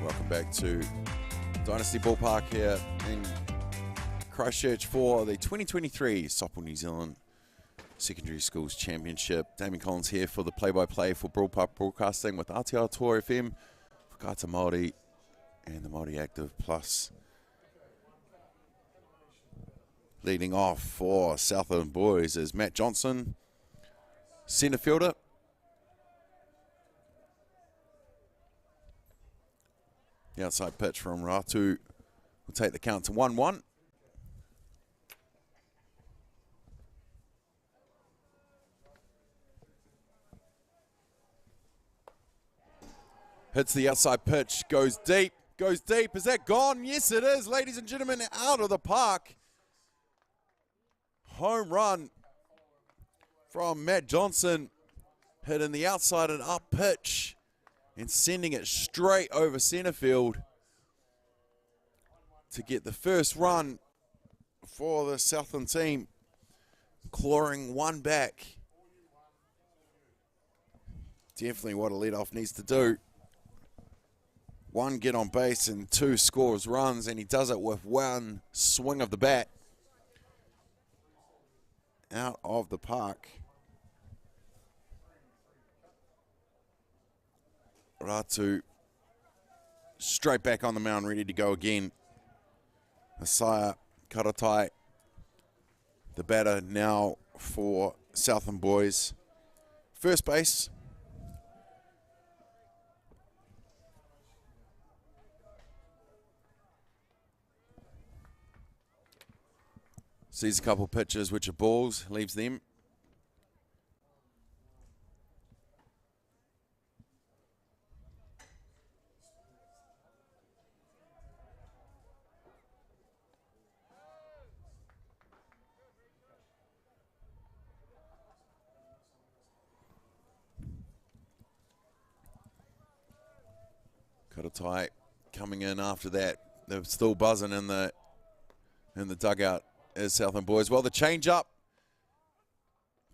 Welcome back to Dynasty Ballpark here in Christchurch for the 2023 Softball New Zealand Secondary Schools Championship. Damien Collins here for the play-by-play for Ballpark Broadcasting with Atiawa Toa FM, for Kata Māori and the Māori Active Plus. Leading off for Southland Boys is Matt Johnson, centre fielder. The outside pitch from Ratu will take the count to 1-1. Hits the outside pitch, goes deep. Is that gone? Yes, it is, ladies and gentlemen, out of the park. Home run from Matt Johnson, hitting the outside and up pitch and sending it straight over centre field to get the first run for the Southland team, clawing one back. Definitely what a leadoff needs to do. 1, get on base, and 2, scores runs, and he does it with 1 swing of the bat out of the park. Ratu straight back on the mound, ready to go again. Asaya Karatai, the batter now for Southern Boys. First base. Sees a couple pitches which are balls, leaves them. Karatai coming in after that. They're still buzzing in the dugout as Southern Boys. Well, the change up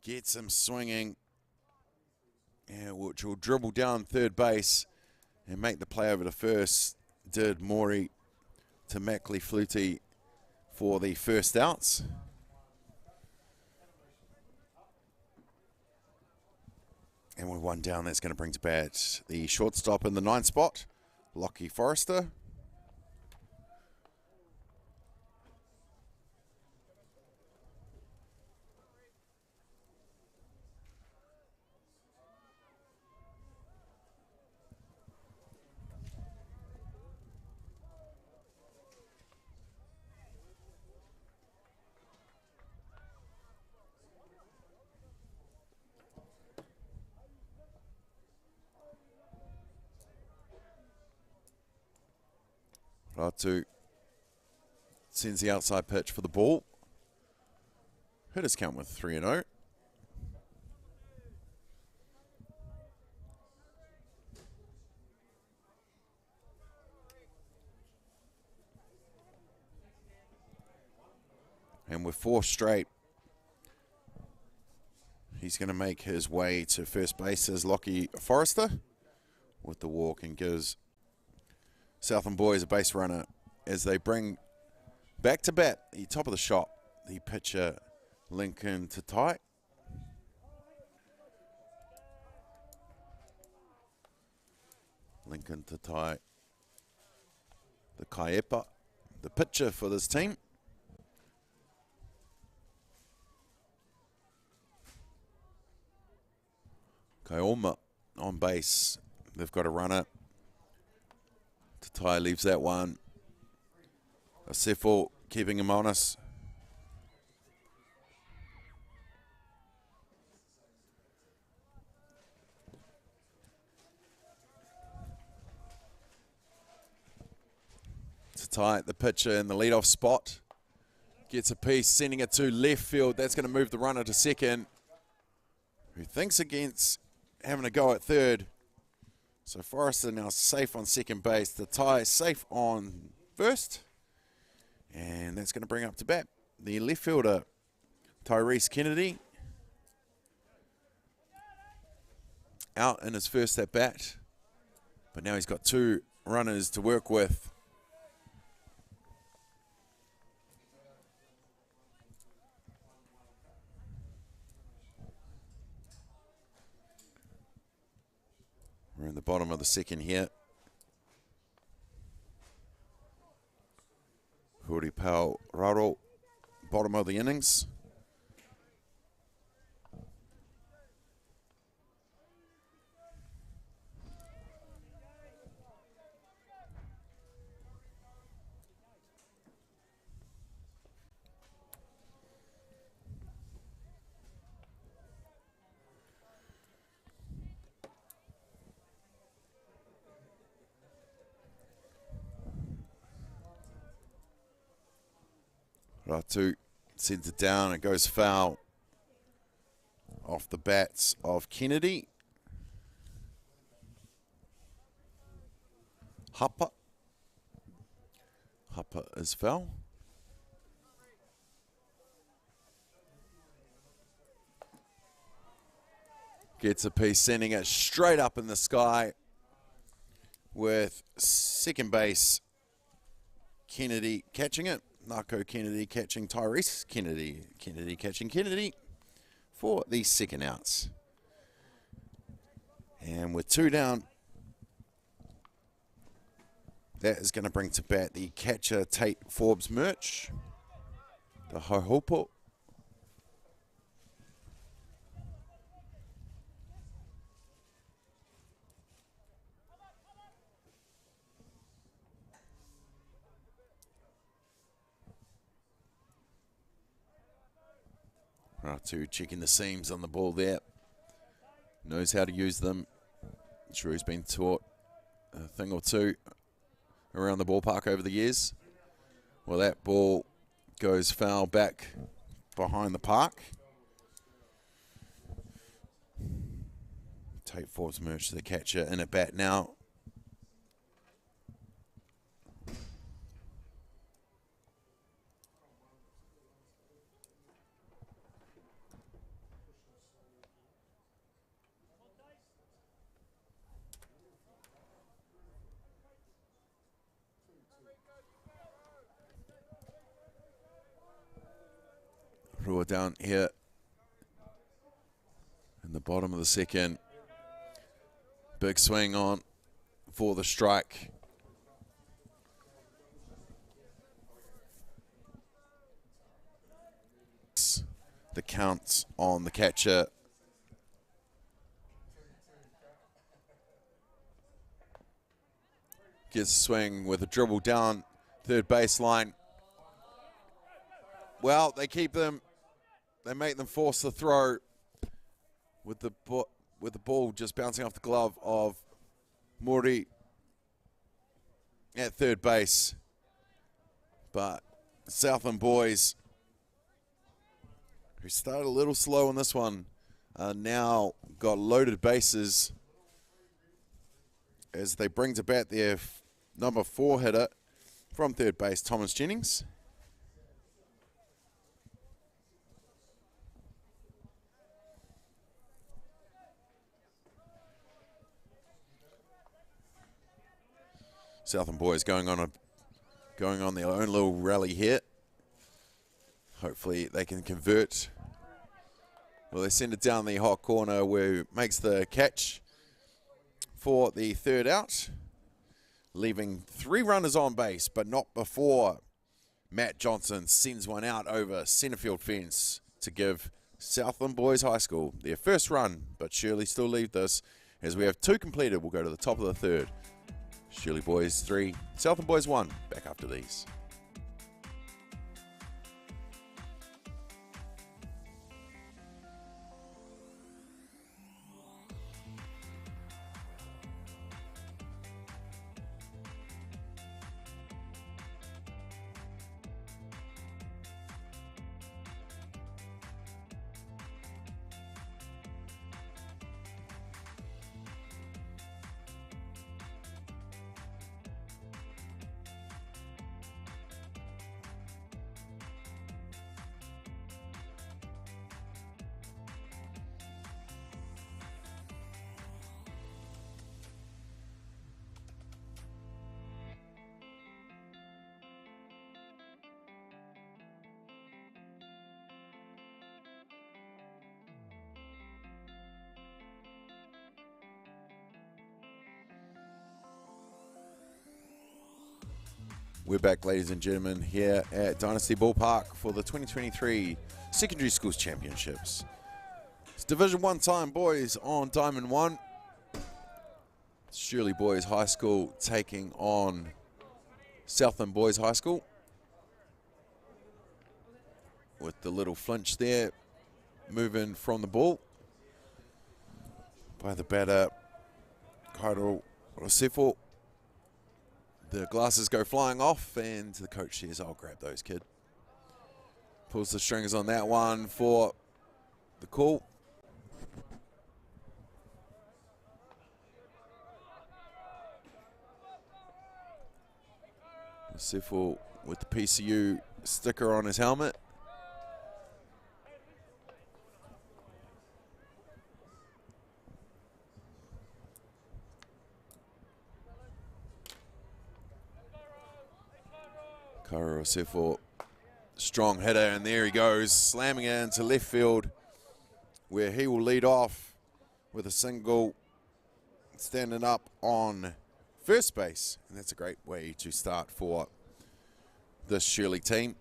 gets him swinging, which will dribble down third base and make the play over to first. Did Maury to Mackley Flutie for the first outs. And with one down, that's going to bring to bat the shortstop in the 9th spot, Lockie Forrester. Ratu sends the outside pitch for the ball. Hitters count with 3-0. And with 4 straight, he's going to make his way to first base as Lockie Forrester with the walk, and gives Southern Boys a base runner as they bring back to bat the top of the shop, the pitcher Lincoln Tatai. Lincoln Tatai, the Kaiapoi, the pitcher for this team. Kaioma on base. They've got a runner. Tatai leaves that one. Asefo keeping him honest. Tatai, the pitcher in the leadoff spot, gets a piece, sending it to left field. That's going to move the runner to second, who thinks against having a go at third. So Forrester now safe on second base. The tie safe on first. And that's going to bring up to bat the left fielder, Tyrese Kennedy. Out in his first at bat. But now he's got 2 runners to work with. We're in the bottom of the second here. Huri Pau Raro, bottom of the innings. Ratu sends it down, it goes foul off the bats of Kennedy. Hapa is foul. Gets a piece, sending it straight up in the sky with second base Kennedy catching it. Nako Kennedy catching Tyrese Kennedy. Kennedy catching Kennedy for the second outs. And with 2 down, That is going to bring to bat the catcher Tate Forbes merch, the Hohopo. Ratu checking the seams on the ball there. Knows how to use them. I'm sure he's been taught a thing or two around the ballpark over the years. Well, that ball goes foul back behind the park. Tate Forbes merge to the catcher in at bat now. Rua down here in the bottom of the second. Big swing on for the strike. The count on the catcher. Gets a swing with a dribble down third baseline. Well, they keep them. They make them force the throw with the ball just bouncing off the glove of Mori at third base. But Southland boys, who started a little slow on this one, now got loaded bases as they bring to bat their number 4 hitter from third base, Thomas Jennings. Southern boys going on their own little rally here. Hopefully they can convert. Well, they send it down the hot corner where makes the catch for the third out, leaving 3 runners on base, but not before Matt Johnson sends one out over centre field fence to give Southland Boys High School their first run, but Shirley still lead this as we have 2 completed. We'll go to the top of the third. Shirley Boys 3, Southland Boys 1. Back after these. We're back, ladies and gentlemen, here at Dynasty Ballpark for the 2023 Secondary Schools Championships. It's Division 1 time, boys, on Diamond 1. Shirley Boys High School taking on Southland Boys High School. With the little flinch there, moving from the ball by the batter, Kairo Rosefo. The glasses go flying off, and the coach says, "I'll grab those, kid." Pulls the strings on that one for the call. Sifel with the PCU sticker on his helmet. Kairo Sifel, strong hitter, and there he goes, slamming it into left field, where he will lead off with a single, standing up on first base. And that's a great way to start for this Shirley team.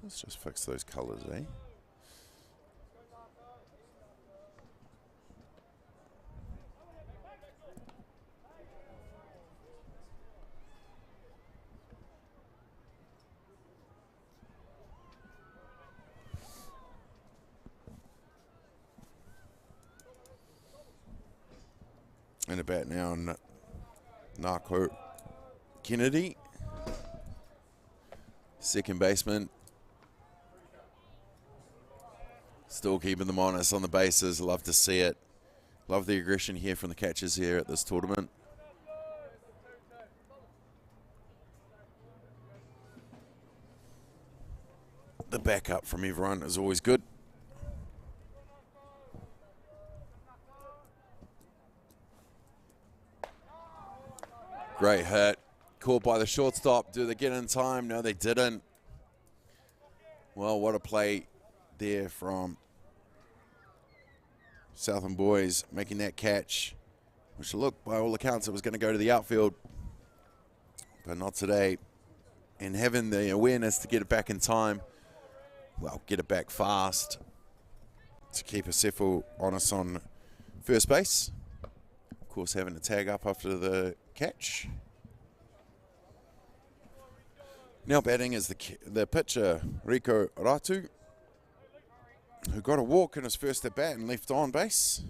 Let's just fix those colors, eh? And about now, Nako Kennedy, second baseman. Still keeping them honest on the bases. Love to see it. Love the aggression here from the catchers here at this tournament. The backup from everyone is always good. Great hit. Caught by the shortstop. Do they get in time? No, they didn't. Well, what a play there from Southern boys making that catch, which looked, by all accounts, it was going to go to the outfield, but not today. And having the awareness to get it back in time, well, get it back fast to keep Asefo honest on first base. Of course, having to tag up after the catch. Now batting is the pitcher, Rico Ratu, who got a walk in his first at bat and left on base.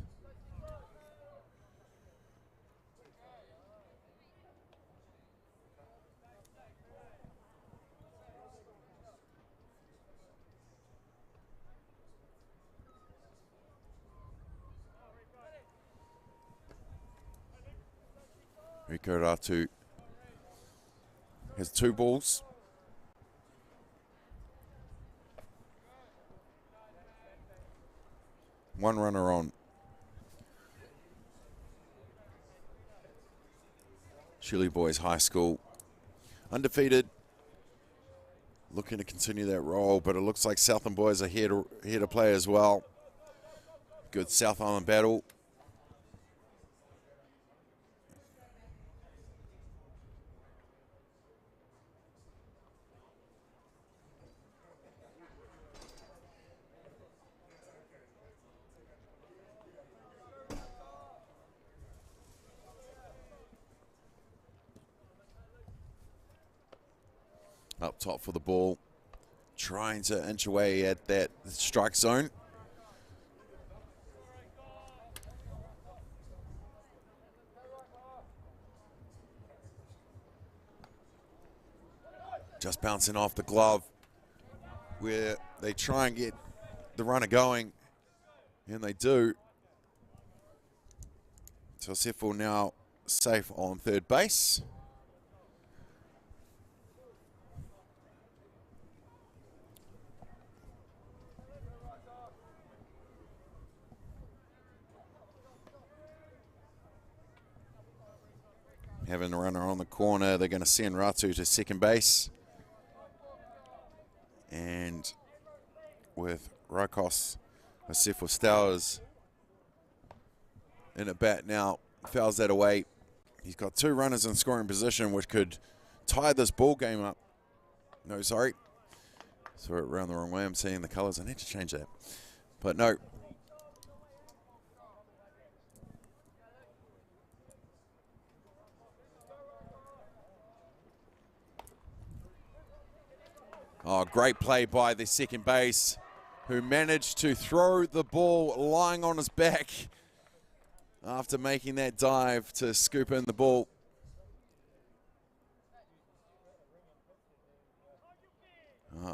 Rico Ratu has 2 balls. One runner on. Shirley Boys High School, undefeated, looking to continue that role, but it looks like Southern Boys are here to play as well. Good South Island battle. Up top for the ball, trying to inch away at that strike zone. Just bouncing off the glove, where they try and get the runner going, and they do. So Sefo now safe on third base. Having a runner on the corner, they're going to send Ratu to second base. And with Rokos Asefo Stowers in at bat now, fouls that away. He's got 2 runners in scoring position, which could tie this ball game up. No, sorry. Saw it around the wrong way. I'm seeing the colors. I need to change that. But no. Oh, great play by the second base, who managed to throw the ball lying on his back after making that dive to scoop in the ball.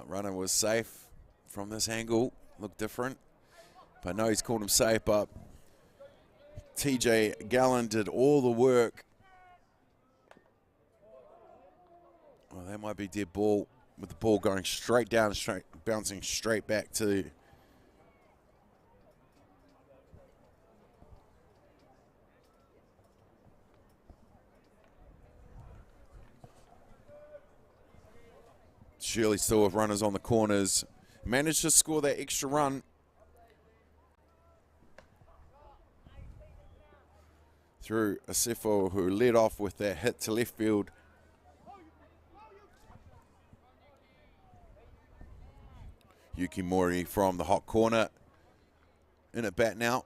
Runner was safe from this angle, looked different, but no, he's called him safe, but TJ Gallen did all the work. Well, that might be dead ball, with the ball going straight down, bouncing straight back to Shirley still with runners on the corners. Managed to score that extra run. Through Asefo, who led off with that hit to left field. Yuki Mori from the hot corner. In at bat now.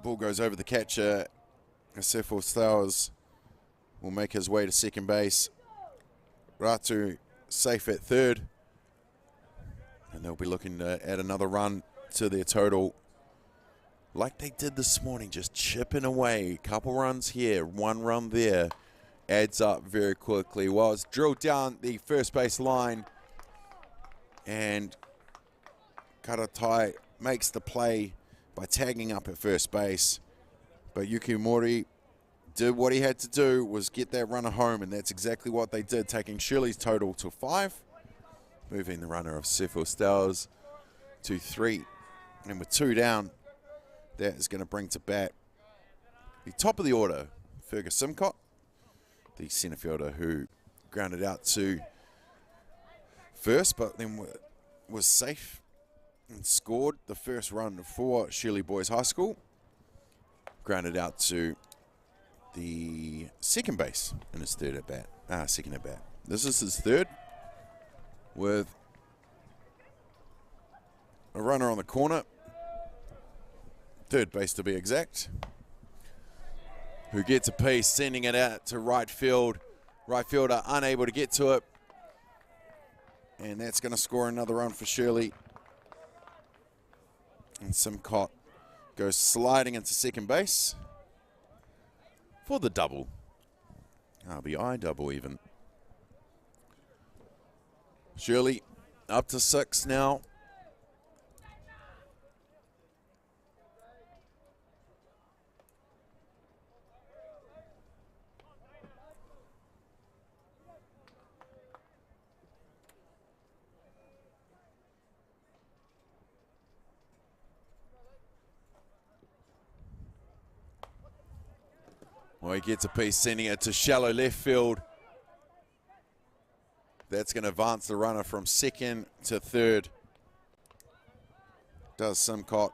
Ball goes over the catcher. Asefo Stowers will make his way to second base. Ratu safe at third. And they'll be looking to add another run to their total. Like they did this morning, just chipping away. Couple runs here, one run there. Adds up very quickly. Well, it's drilled down the first base line. And Karatai makes the play by tagging up at first base. But Yuki Mori did what he had to do, was get that runner home, and that's exactly what they did, taking Shirley's total to 5, moving the runner of Sefo Stowers to 3. And with 2 down, that is going to bring to bat the top of the order, Fergus Simcott, the centre fielder who grounded out to first, but then was safe and scored the first run for Shirley Boys High School. Grounded out to the second base in his second at bat. This is his third, with a runner on the corner, third base to be exact, who gets a piece, sending it out to right field. Right fielder unable to get to it, and that's going to score another run for Shirley. And Simcott goes sliding into second base for the double. RBI double even. Shirley up to 6 now. Well, he gets a piece, sending it to shallow left field. That's going to advance the runner from second to third. Does Simcott.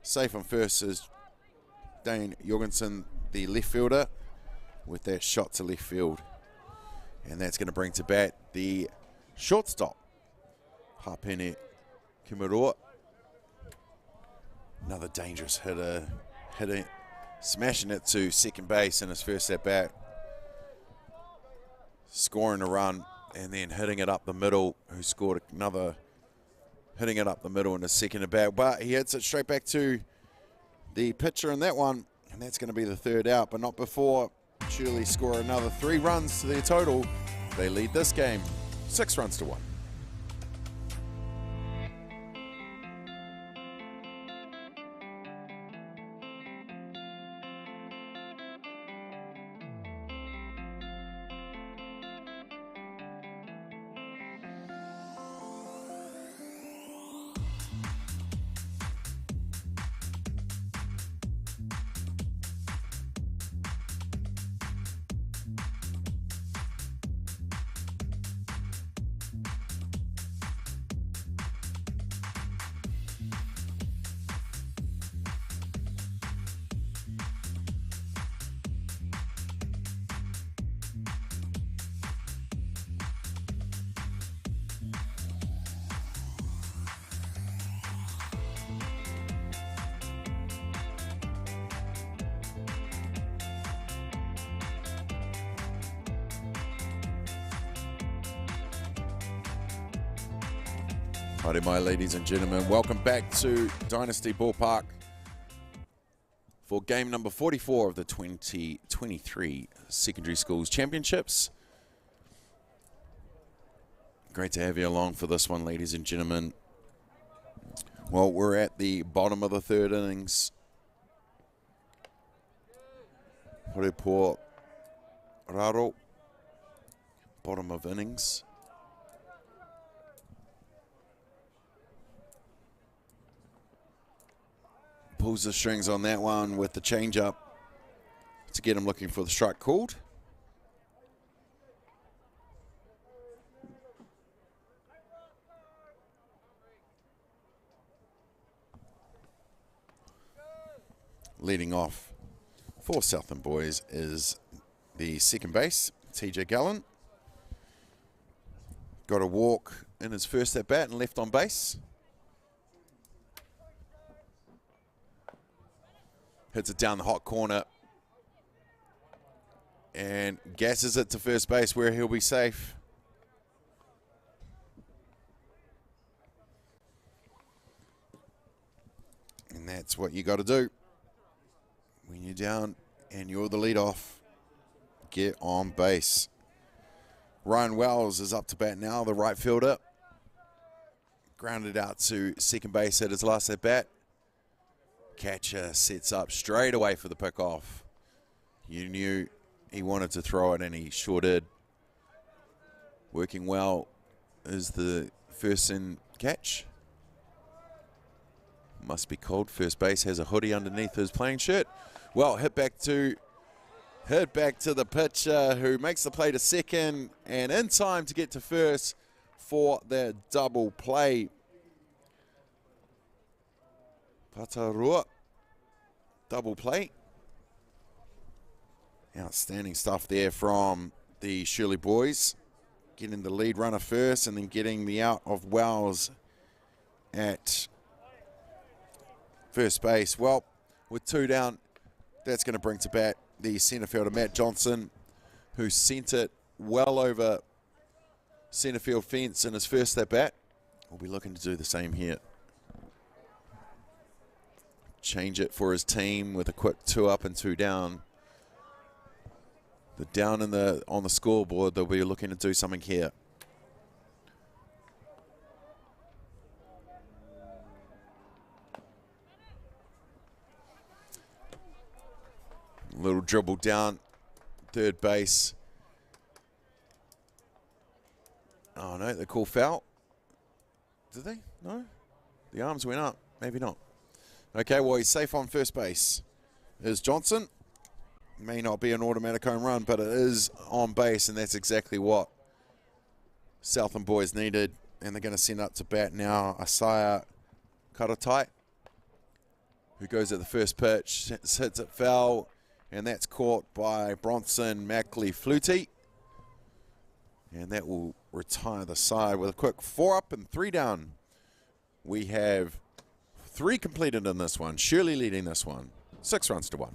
Safe on first is Dane Jorgensen, the left fielder, with that shot to left field. And that's going to bring to bat the shortstop, Hapene Kimaroa. Another dangerous hitter, smashing it to second base in his first at bat, scoring a run, and then hitting it up the middle, who scored another, hitting it up the middle in his second at bat. But he hits it straight back to the pitcher in that one, and that's going to be the third out, but not before Shirley score another 3 runs to their total. They lead this game 6 runs to 1. Righty, my ladies and gentlemen, welcome back to Dynasty Ballpark for game number 44 of the 2023 Secondary Schools Championships. Great to have you along for this one, ladies and gentlemen. Well, we're at the bottom of the third innings. Horepo Raro, bottom of innings. Pulls the strings on that one with the changeup to get him looking for the strike called. Leading off for Southland Boys is the second base, TJ Gallen. Got a walk in his first at bat and left on base. Hits it down the hot corner and gasses it to first base where he'll be safe. And that's what you got to do when you're down and you're the leadoff. Get on base. Ryan Wells is up to bat now, the right fielder. Grounded out to second base at his last at bat. Catcher sets up straight away for the pickoff. You knew he wanted to throw it and he sure did. Working well is the first in catch. Must be cold. First base has a hoodie underneath his playing shirt. Well, hit back to the pitcher who makes the play to second and in time to get to first for the double play. Patarua, double play. Outstanding stuff there from the Shirley boys. Getting the lead runner first and then getting the out of Wells at first base. Well, with two down, that's going to bring to bat the centre fielder, Matt Johnson, who sent it well over centre field fence in his first at bat. We'll be looking to do the same here. Change it for his team with a quick 2 up and 2 down. The down on the scoreboard, they'll be looking to do something here. Little dribble down, third base. Oh no, they call foul. Did they? No? The arms went up. Maybe not. Okay, well, he's safe on first base. Is Johnson. May not be an automatic home run, but it is on base, and that's exactly what Southland boys needed. And they're going to send up to bat now Asaya Karatai, who goes at the first pitch, hits it foul, and that's caught by Bronson Mackley Flutie. And that will retire the side with a quick 4 up and 3 down. We have 3 completed in this one. Shirley leading this one, 6 runs to 1.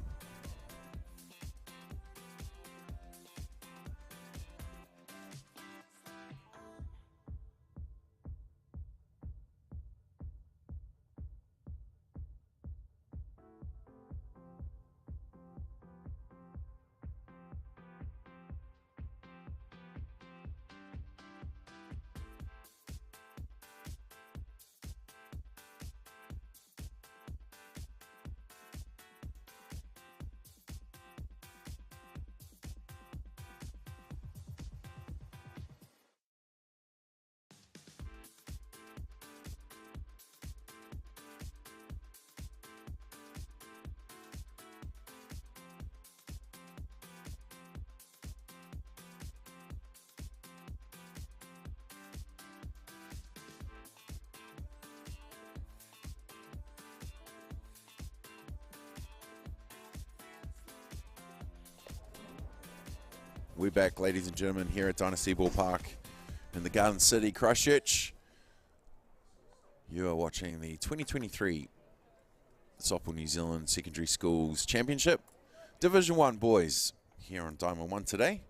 We're back, ladies and gentlemen, here at Dynasty Ballpark in the Garden City, Christchurch. You are watching the 2023 Softball New Zealand Secondary Schools Championship. Division 1 boys here on Diamond 1 today.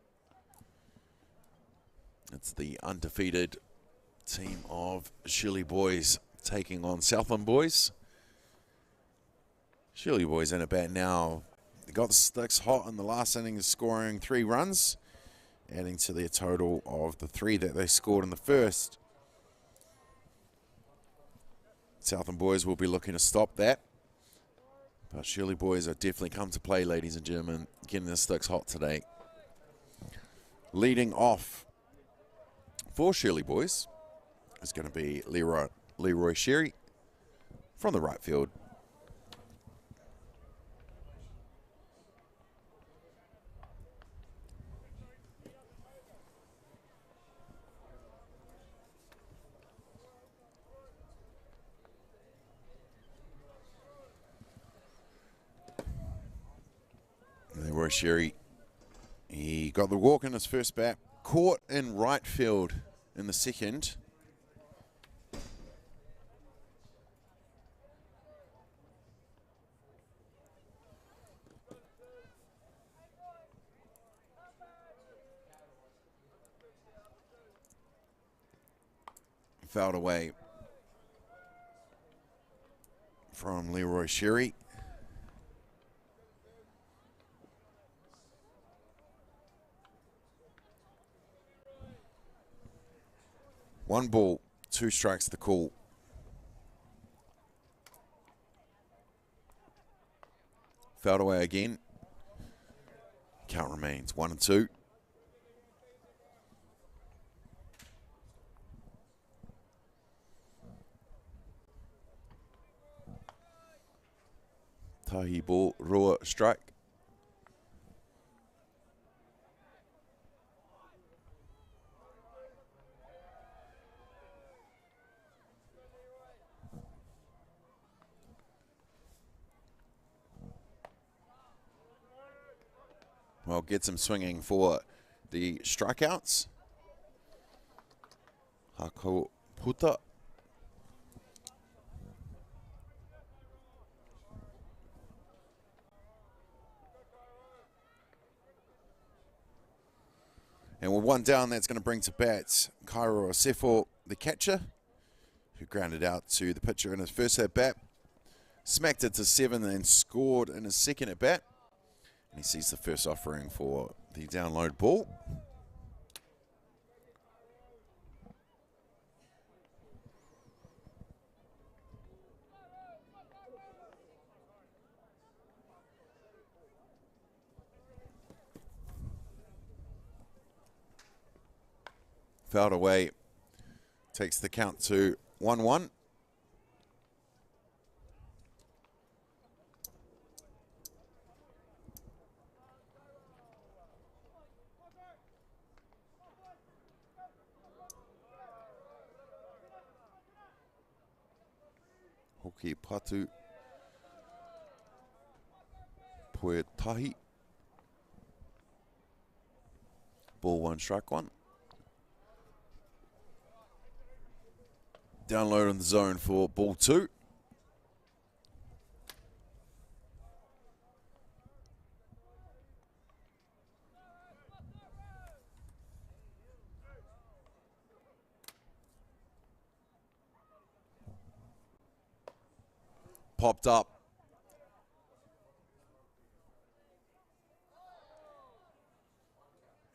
It's the undefeated team of Shirley boys taking on Southland boys. Shirley boys in a bat now. They got the sticks hot in the last innings, scoring 3 runs, adding to their total of the 3 that they scored in the first. Southland boys will be looking to stop that. But Shirley boys are definitely come to play, ladies and gentlemen, getting the sticks hot today. Leading off for Shirley boys is going to be Leroy Sherry from the right field. Sherry, he got the walk in his first bat, caught in right field in the second. Fouled away from Leroy Sherry. One ball, 2 strikes the call. Fouled away again. Count remains 1-2. Tahi ball, Roa strike. Well, gets him swinging for the strikeouts. Hako Puta. And with one down, that's going to bring to bat Kairo Osefo, the catcher, who grounded out to the pitcher in his first at bat. Smacked it to 7 and scored in his second at bat. And he sees the first offering for the download ball. Fouled away, takes the count to 1-1. Hoki Patu Puetahi. Ball 1, strike 1. Download in the zone for ball 2. Popped up.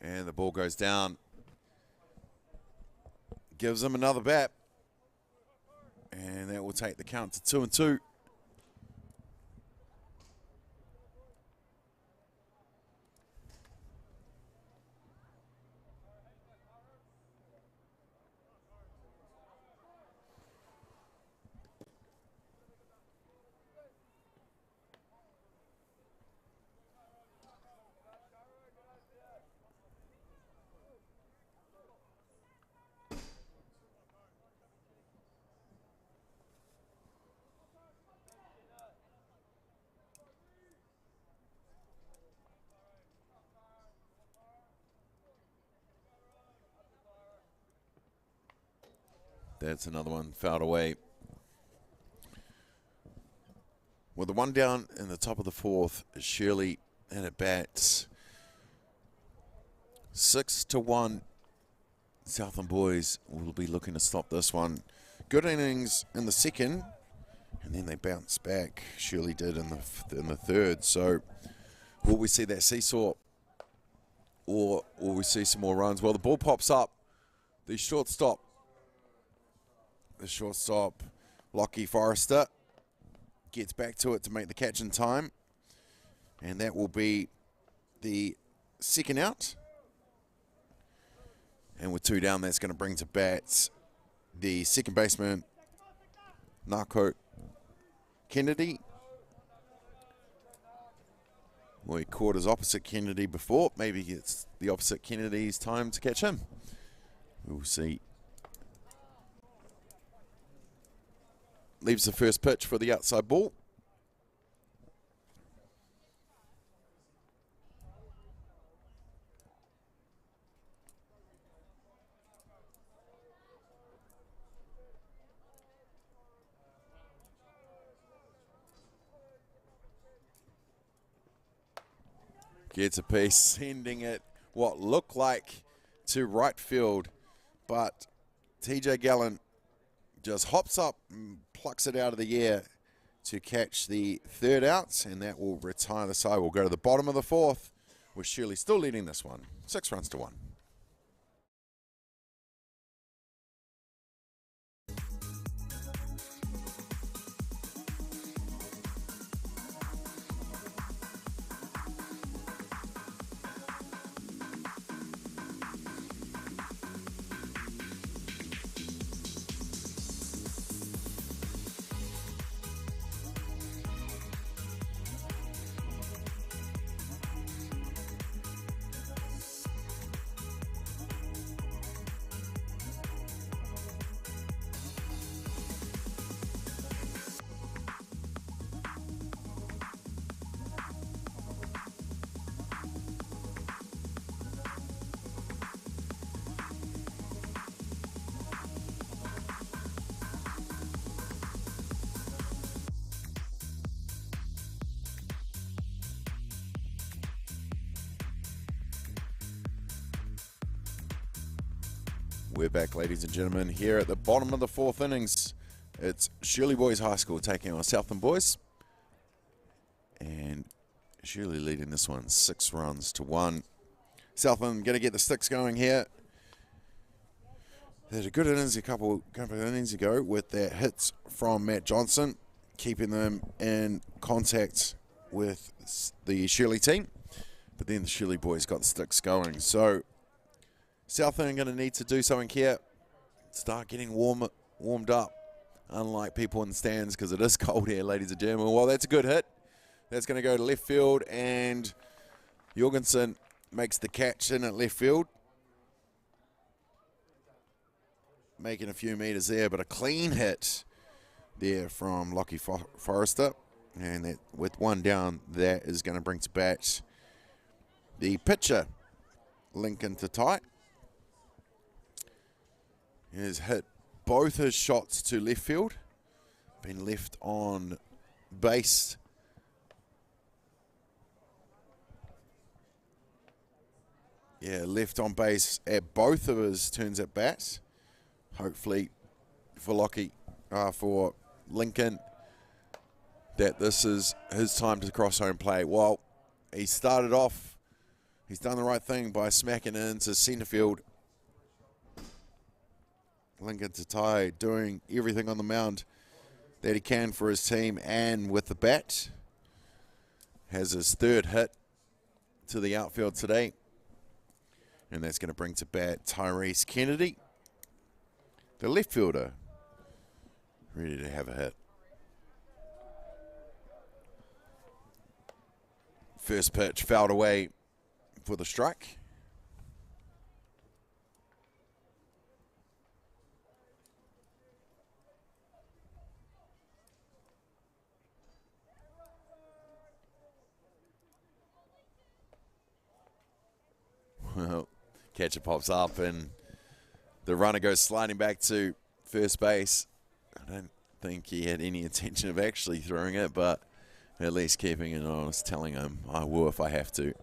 And the ball goes down. Gives him another bat. And that will take the count to 2-2. That's another one fouled away. With the one down in the top of the 4th, Shirley and at bats. 6-1. Southland boys will be looking to stop this one. Good innings in the second, and then they bounced back. Shirley did in the third. So will we see that seesaw, or will we see some more runs? Well, the ball pops up. The shortstop, Lockie Forrester, gets back to it to make the catch in time. And that will be the second out. And with 2 down, that's going to bring to bat the second baseman, Nako Kennedy. Well, he caught his opposite Kennedy before. Maybe it's the opposite Kennedy's time to catch him. We'll see. Leaves the first pitch for the outside ball. Gets a piece, sending it what looked like to right field, but TJ Gallen just hops up and plucks it out of the air to catch the third out, and that will retire the side. We'll go to the bottom of the fourth, with Shirley still leading this one, 6 runs to 1. We're back, ladies and gentlemen, here at the bottom of the fourth innings. It's Shirley Boys High School taking on Southland Boys. And Shirley leading this one 6 runs to 1. Southland going to get the sticks going here. They had a good innings a couple of innings ago with their hits from Matt Johnson, keeping them in contact with the Shirley team. But then the Shirley Boys got the sticks going. So Southland are going to need to do something here. Start getting warmed up, unlike people in the stands, because it is cold here, ladies and gentlemen. Well, that's a good hit. That's going to go to left field, and Jorgensen makes the catch in at left field. Making a few meters there, but a clean hit there from Lockie Forrester. And that, with one down, that is going to bring to bat the pitcher, Lincoln Tatai. He has hit both his shots to left field. Been left on base. Yeah, left on base at both of his turns at bat. Hopefully for Lockie, for Lincoln, that this is his time to cross home plate. Well, he started off, he's done the right thing by smacking it into centre field. Lincoln Tatai doing everything on the mound that he can for his team and with the bat. Has his third hit to the outfield today. And that's going to bring to bat Tyrese Kennedy, the left fielder, ready to have a hit. First pitch fouled away for the strike. Well, catcher pops up and the runner goes sliding back to first base. I don't think he had any intention of actually throwing it, but at least keeping it honest, telling him, I will if I have to.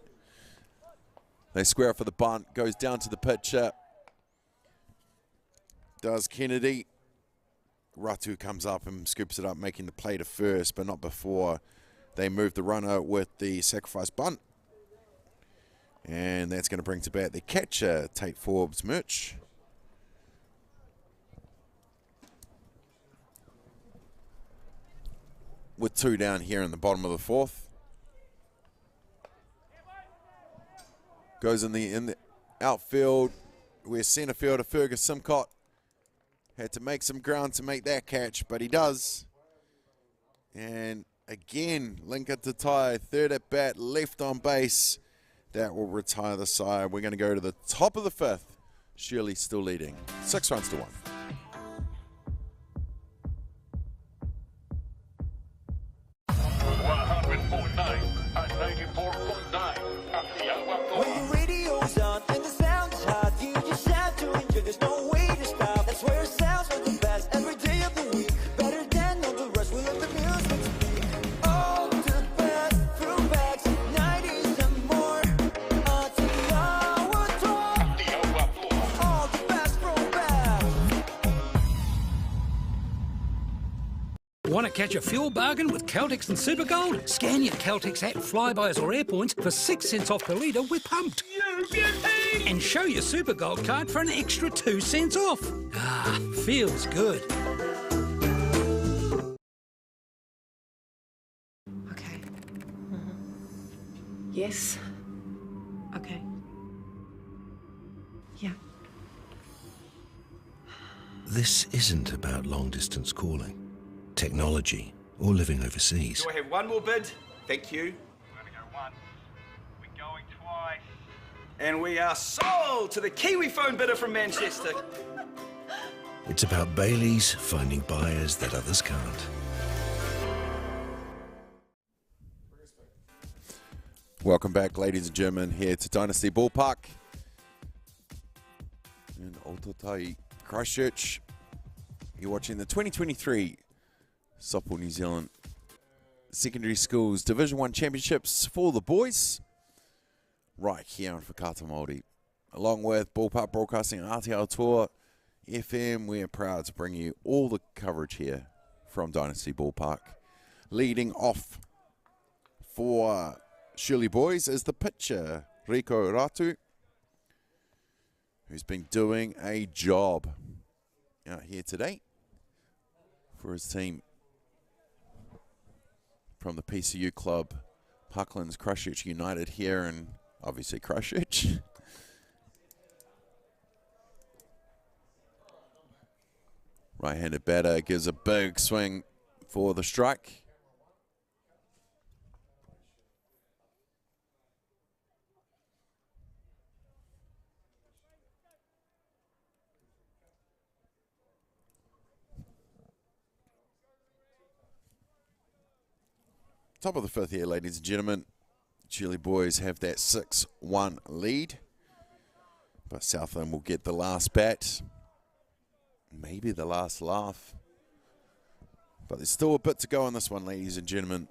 They square up for the bunt, goes down to the pitcher. Does Kennedy. Ratu comes up and scoops it up, making the play to first, but not before they move the runner with the sacrifice bunt. And that's going to bring to bat the catcher, Tate Forbes Murch. With 2 down here in the bottom of the fourth. Goes in the outfield where centre fielder Fergus Simcott had to make some ground to make that catch, but he does. And again, Lincoln Tatai, third at bat, left on base. That will retire the side. We're going to go to the top of the fifth. Shirley still leading. 6 runs to 1. When the radio's on and the sound is hot, you just have to enjoy. There's no way to stop. That's where it sounds like the best every day of the week. Better than all the rest. We let the music speak. All the best throwbacks, 90s and more. catch a fuel bargain with Caltex and Supergold? Scan your Caltex app, Flybys or Airpoints for 6 cents off per litre with Pumped. And show your Supergold card for an extra 2 cents off. Ah, feels good. Okay. Yes. Okay. Yeah. This isn't about long-distance calling, technology, or living overseas. Do I have one more bid? Thank you. We're going to go once. We're going twice. And we are sold to the Kiwi phone bidder from Manchester. It's about Bailey's finding buyers that others can't. Welcome back, ladies and gentlemen, here to Dynasty Ballpark in Ototai, Christchurch. You're watching the 2023 Softball New Zealand Secondary Schools Division 1 Championships for the boys, right here on Whakata Māori. Along with Ballpark Broadcasting Atiawa Toa FM, we are proud to bring you all the coverage here from Dynasty Ballpark. Leading off for Shirley Boys is the pitcher, Rico Ratu, who's been doing a job out here today for his team from the PCU club, Parklands Christchurch United here in, obviously, Christchurch. Right-handed batter gives a big swing for the strike. Top of the fifth here, ladies and gentlemen. Chile boys have that 6-1 lead. But Southland will get the last bat. Maybe the last laugh. But there's still a bit to go on this one, ladies and gentlemen.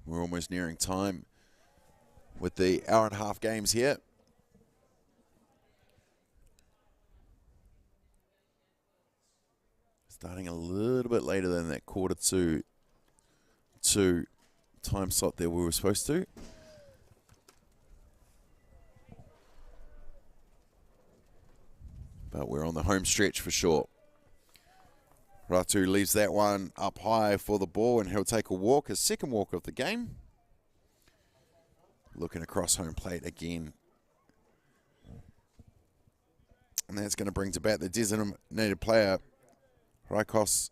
We're almost nearing time with the hour-and-a-half games here. Starting a little bit later than that quarter to time slot that we were supposed to. But we're on the home stretch for sure. Ratu leaves that one up high for the ball, and he'll take a walk, his second walk of the game. Looking across home plate again. And that's going to bring to bat the designated player, Raikos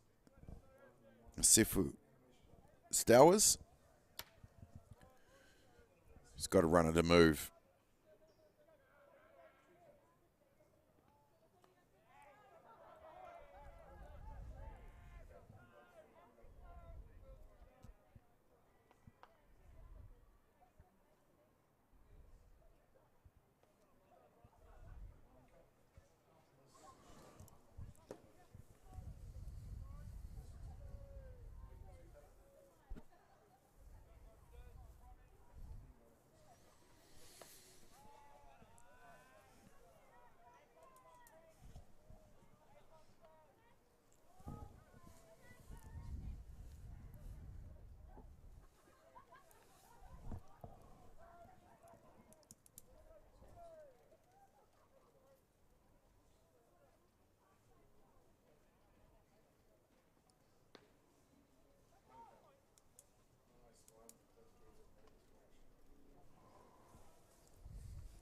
Sefu Stowers. He's got to run it a move.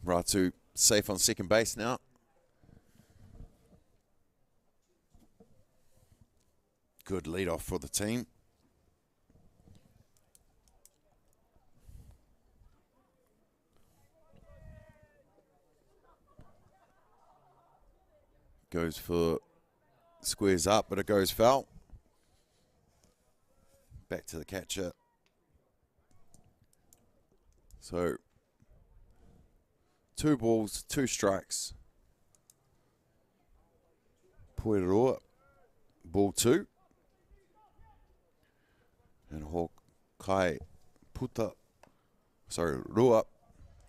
Ratu safe on second base now. Good lead off for the team. Goes for, squares up, but it goes foul. Back to the catcher. So 2 balls, 2 strikes. Pueroa, ball 2. And Hawkai Rua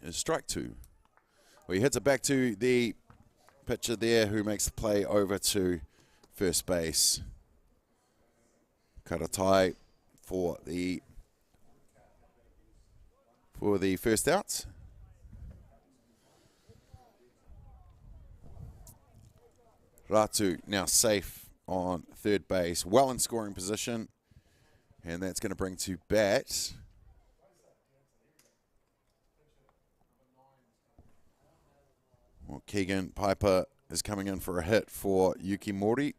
is strike 2. Well, he hits it back to the pitcher there, who makes the play over to first base. Karatai for the first out. Ratu now safe on third base, well in scoring position, and that's going to bring to bat Keegan Piper is coming in for a hit for Yuki Mori.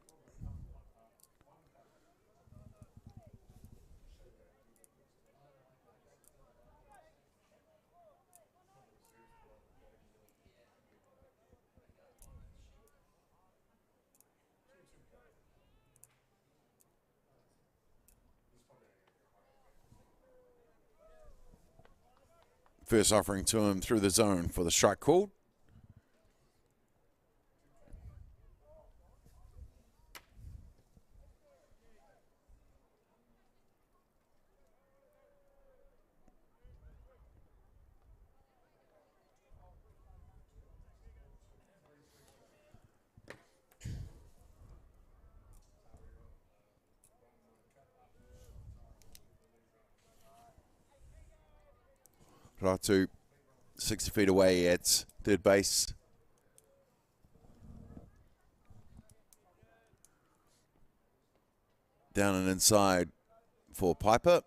First offering to him through the zone for the strike called. Ratu 60 feet away at third base. Down and inside for Piper.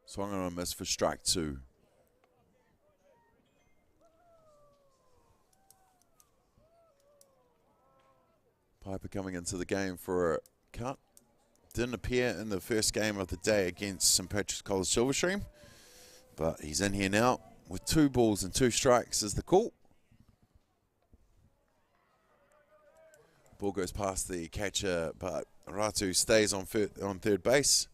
Swung on a miss for strike two. Piper coming into the game for a cut. Didn't appear in the first game of the day against St. Patrick's College Silverstream, but he's in here now with 2 balls and 2 strikes is the call. Ball goes past the catcher, but Ratu stays on third base.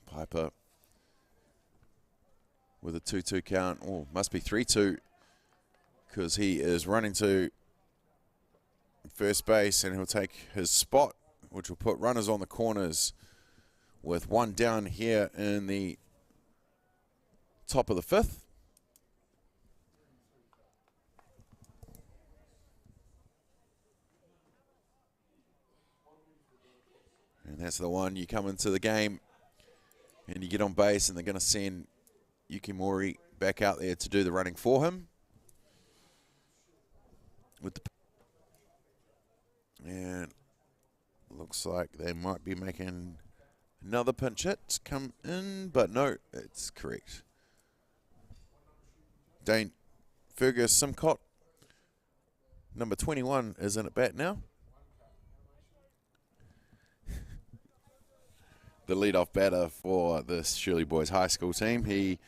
Piper with a 2-2 count. Oh, must be 3-2 because he is running to first base and he'll take his spot, which will put runners on the corners with 1 down here in the top of the 5th. And that's the one you come into the game and you get on base, and they're going to send Yukimori back out there to do the running for him. And looks like they might be making another pinch hit come in, but no, it's correct. Dane Fergus Simcott, number 21, is in at bat now. The leadoff batter for the Shirley Boys High School team. He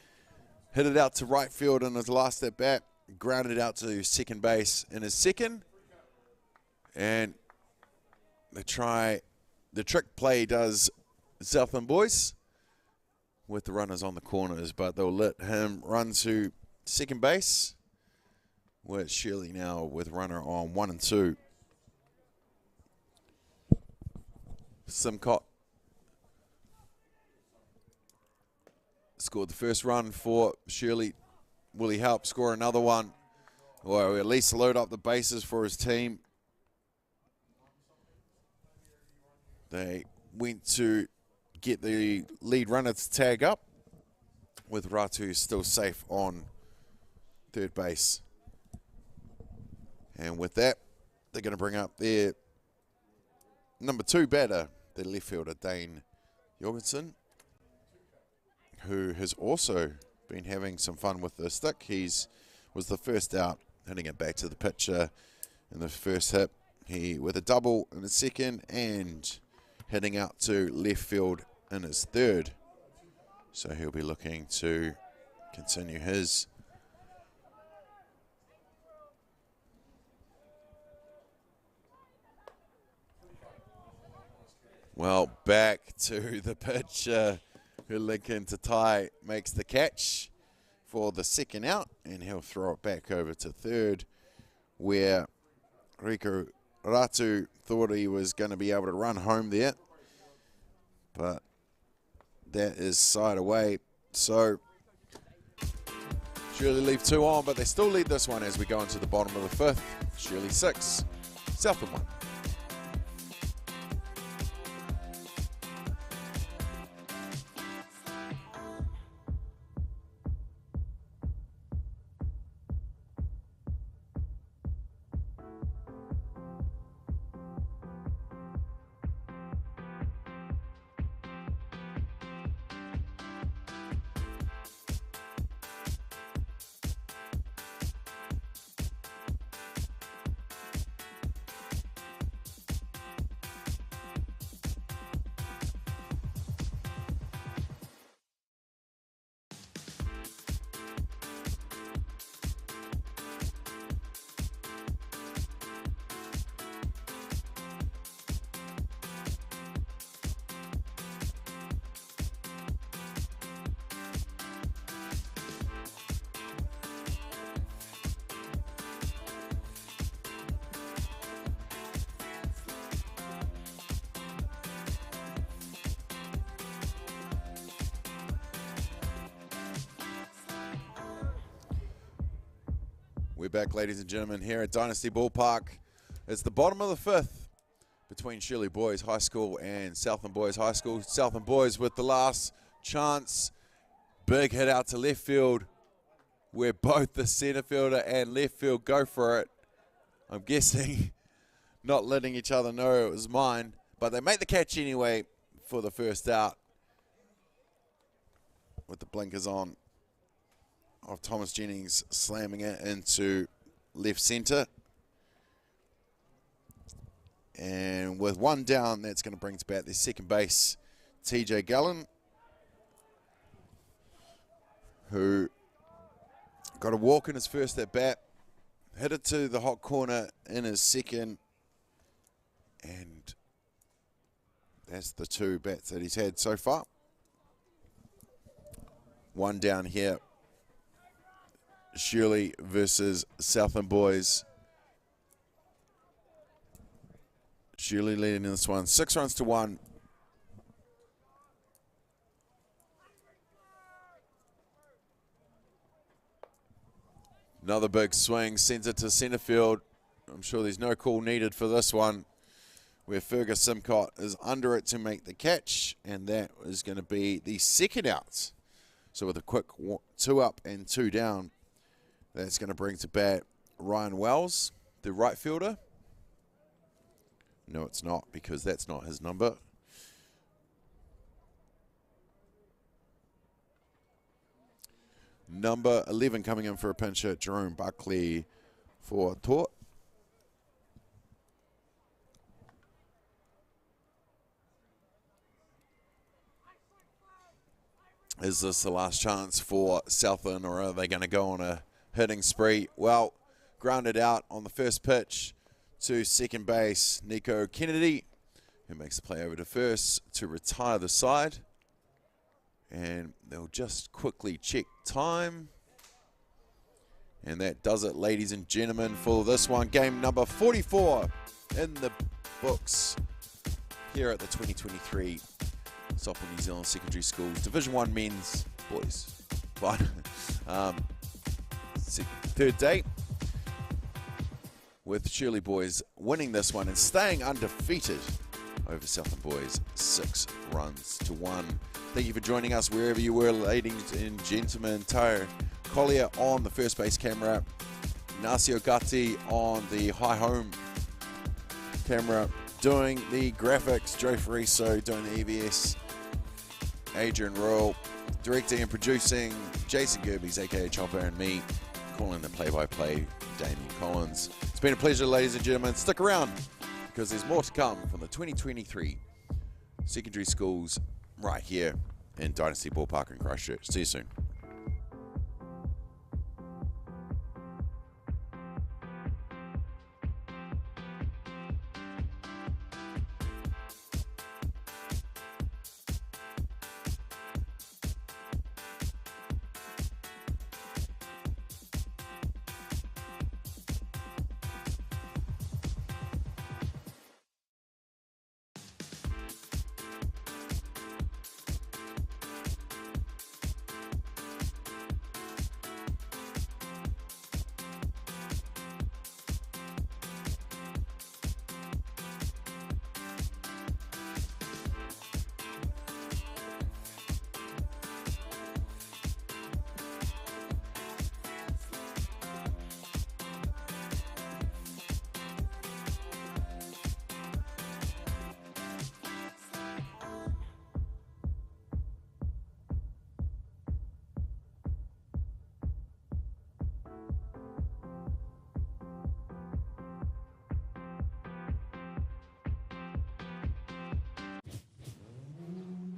hit it out to right field in his last at bat, grounded out to second base in his second. And the trick play does Southland Boys with the runners on the corners, but they'll let him run to second base with Shirley now with runner on 1 and 2. Simcott scored the first run for Shirley. Will he help score another one, or at least load up the bases for his team? They went to get the lead runner to tag up, with Ratu still safe on third base. And with that, they're going to bring up their number 2 batter, their left fielder, Dane Jorgensen, who has also been having some fun with the stick. Was the first out, hitting it back to the pitcher in the first hit He with a double in his second and heading out to left field in his third. So he'll be looking to continue his. Well, back to the pitch. Lincoln Tatai makes the catch for the second out, and he'll throw it back over to third, where Riku Ratu thought he was going to be able to run home there, but that is side away. So Shirley leave 2 on, but they still lead this one as we go into the bottom of the 5th. Shirley 6, Southland 1. We're back, ladies and gentlemen, here at Dynasty Ballpark. It's the bottom of the 5th between Shirley Boys High School and Southland Boys High School. Southland Boys with the last chance. Big hit out to left field, where both the centre fielder and left field go for it. I'm guessing not letting each other know it was mine, but they make the catch anyway for the first out with the blinkers on of Thomas Jennings slamming it into left centre. And with 1 down, that's going to bring to bat their second base, TJ Gallen, who got a walk in his first at bat, hit it to the hot corner in his second, and that's the 2 bats that he's had so far. 1 down here. Shirley versus Southland Boys. Shirley leading in this one, 6 runs to 1. Another big swing, sends it to centre field. I'm sure there's no call needed for this one, where Fergus Simcott is under it to make the catch, and that is going to be the second out. So with a quick 2 up and 2 down, that's going to bring to bat Ryan Wells, the right fielder. No, it's not, because that's not his number. Number 11 coming in for a pinch hit, Jerome Buckley for Toa. Is this the last chance for Southland, or are they going to go on a hitting spree? Well, grounded out on the first pitch to second base, Nico Kennedy, who makes the play over to first to retire the side. And they'll just quickly check time. And that does it, ladies and gentlemen, for this one. Game number 44 in the books here at the 2023 Softball New Zealand Secondary Schools Division 1 Men's Boys. Third day, with Shirley Boys winning this one and staying undefeated over Southland Boys, 6 runs to 1. Thank you for joining us wherever you were, ladies and gentlemen. Taro Collier on the first base camera, Nasio Gatti on the high home camera, doing the graphics, Joe Fariso doing the EVS, Adrian Royal directing and producing, Jason Gerbies, aka Chopper, and me calling the play-by-play, Damien Collins. It's been a pleasure, ladies and gentlemen. Stick around because there's more to come from the 2023 secondary schools right here in Dynasty Ballpark in Christchurch. See you soon.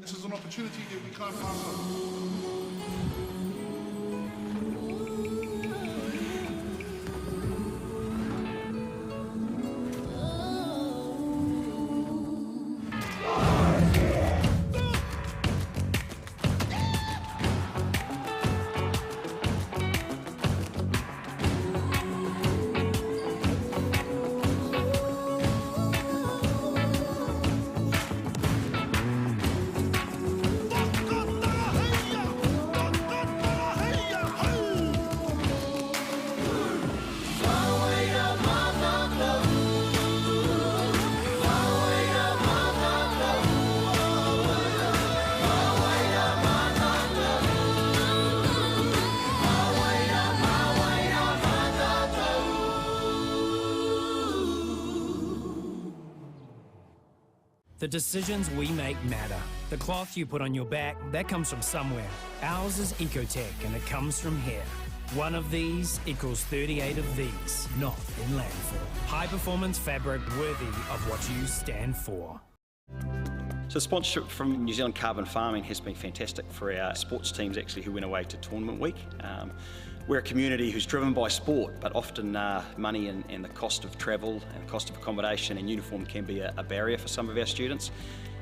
This is an opportunity that we can't pass on. The decisions we make matter. The cloth you put on your back, that comes from somewhere. Ours is Ecotech, and it comes from here. One of these equals 38 of these, not in landfill. High-performance fabric worthy of what you stand for. So sponsorship from New Zealand Carbon Farming has been fantastic for our sports teams actually who went away to tournament week. We're a community who's driven by sport, but often money and the cost of travel and the cost of accommodation and uniform can be a barrier for some of our students.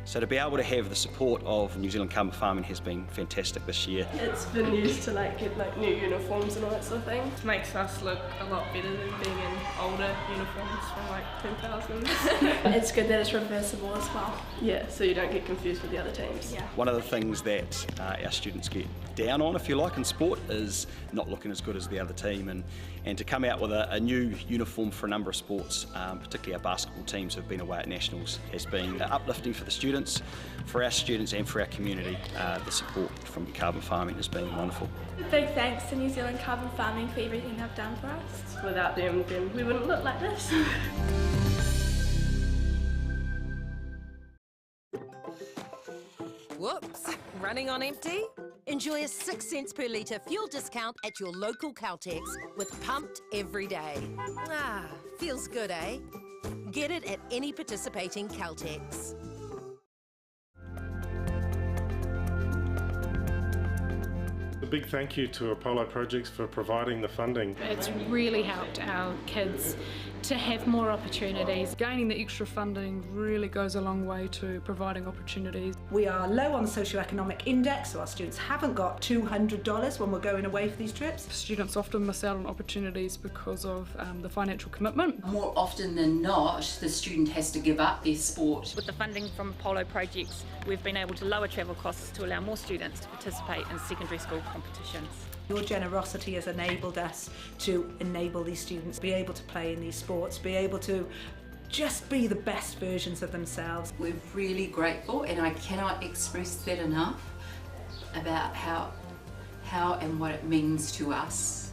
So to be able to have the support of New Zealand Carbon Farming has been fantastic this year. It's been used to get new uniforms and all that sort of thing. It makes us look a lot better than being in older uniforms from 2000s. It's good that it's reversible as well. Yeah, so you don't get confused with the other teams. Yeah. One of the things that our students get down on, if you like, in sport is not looking as good as the other team, and to come out with a new uniform for a number of sports, particularly our basketball teams who have been away at nationals, has been uplifting for the students, for our students and for our community. The support from Carbon Farming has been wonderful. Big thanks to New Zealand Carbon Farming for everything they've done for us. Without them, then we wouldn't look like this. Whoops, running on empty? Enjoy a 6 cents per litre fuel discount at your local Caltex with Pumped every day. Ah, feels good, eh? Get it at any participating Caltex. A big thank you to Apollo Projects for providing the funding. It's really helped our kids to have more opportunities. Gaining the extra funding really goes a long way to providing opportunities. We are low on the socioeconomic index, so our students haven't got $200 when we're going away for these trips. Students often miss out on opportunities because of the financial commitment. More often than not, the student has to give up their sport. With the funding from Apollo Projects, we've been able to lower travel costs to allow more students to participate in secondary school competitions. Your generosity has enabled us to enable these students to be able to play in these sports, be able to just be the best versions of themselves. We're really grateful, and I cannot express that enough about how and what it means to us.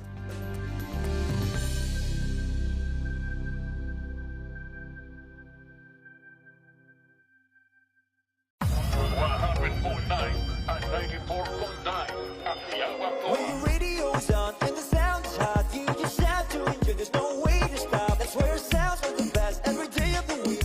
When the radio's on and the sound's hot, you just have to enjoy. There's no way to stop. That's where it sounds like the best every day of the week.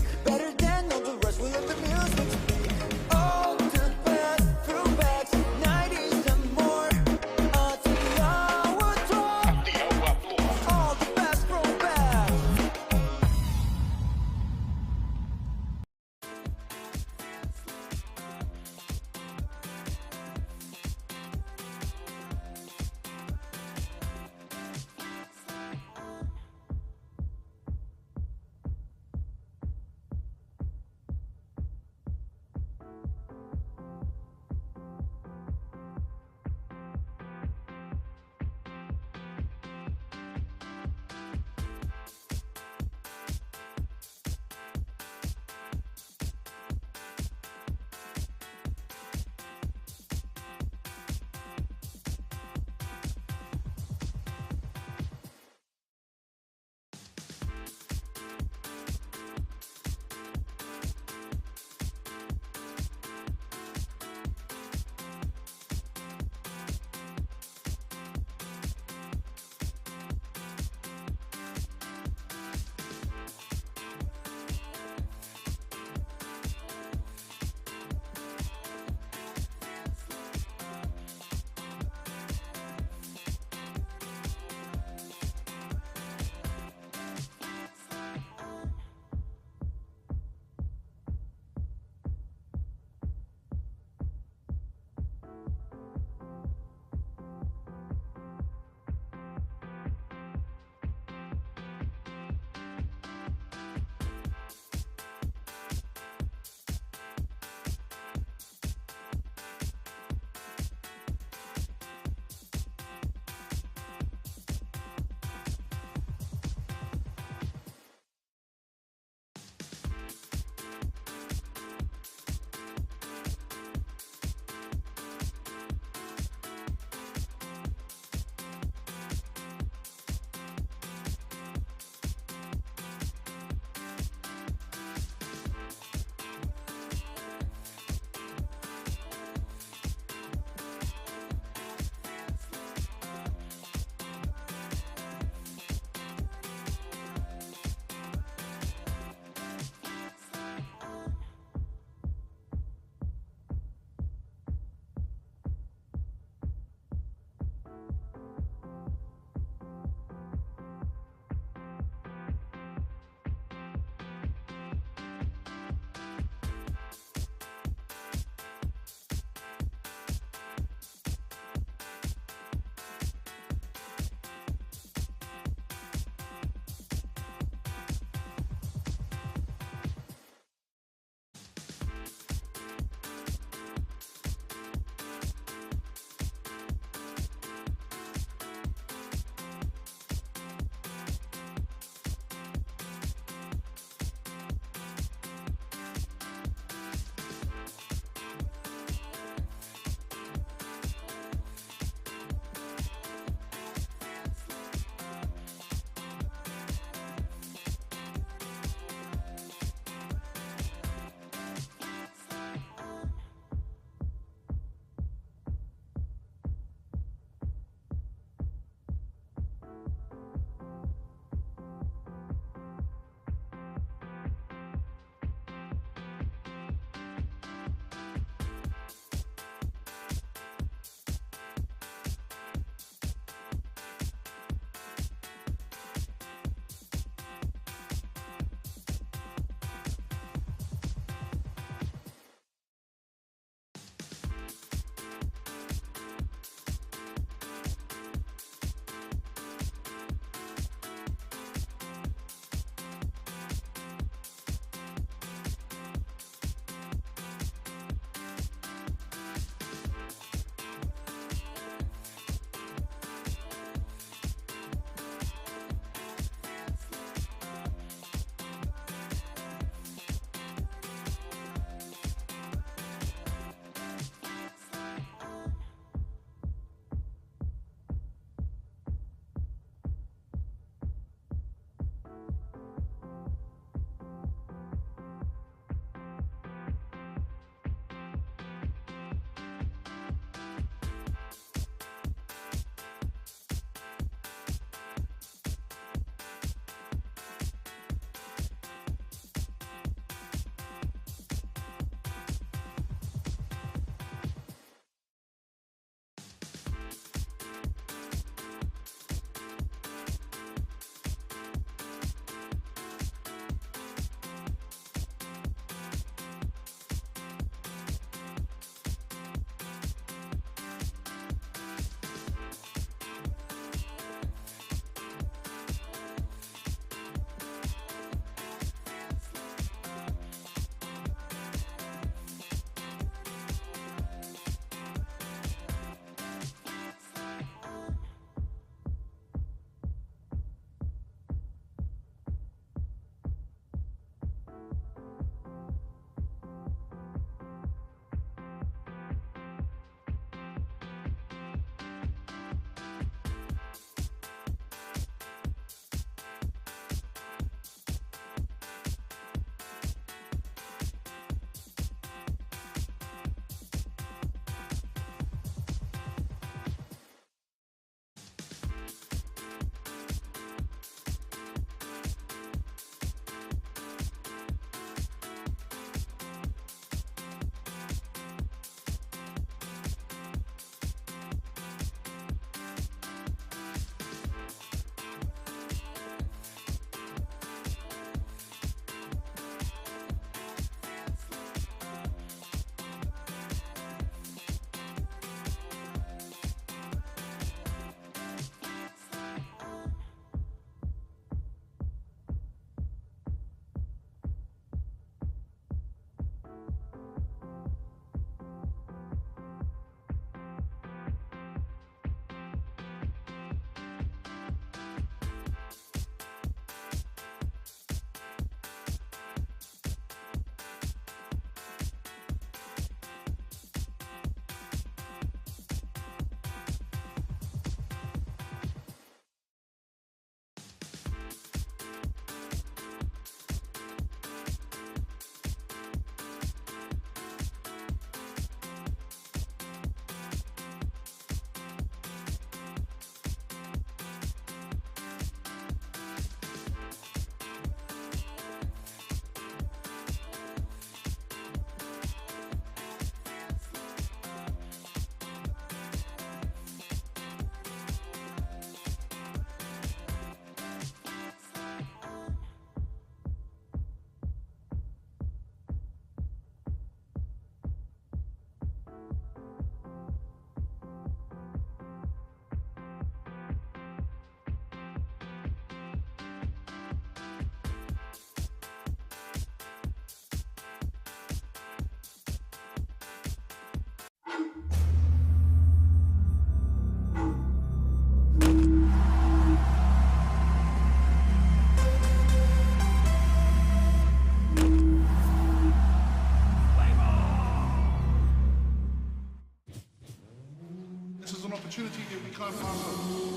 opportunity that we can't pass on.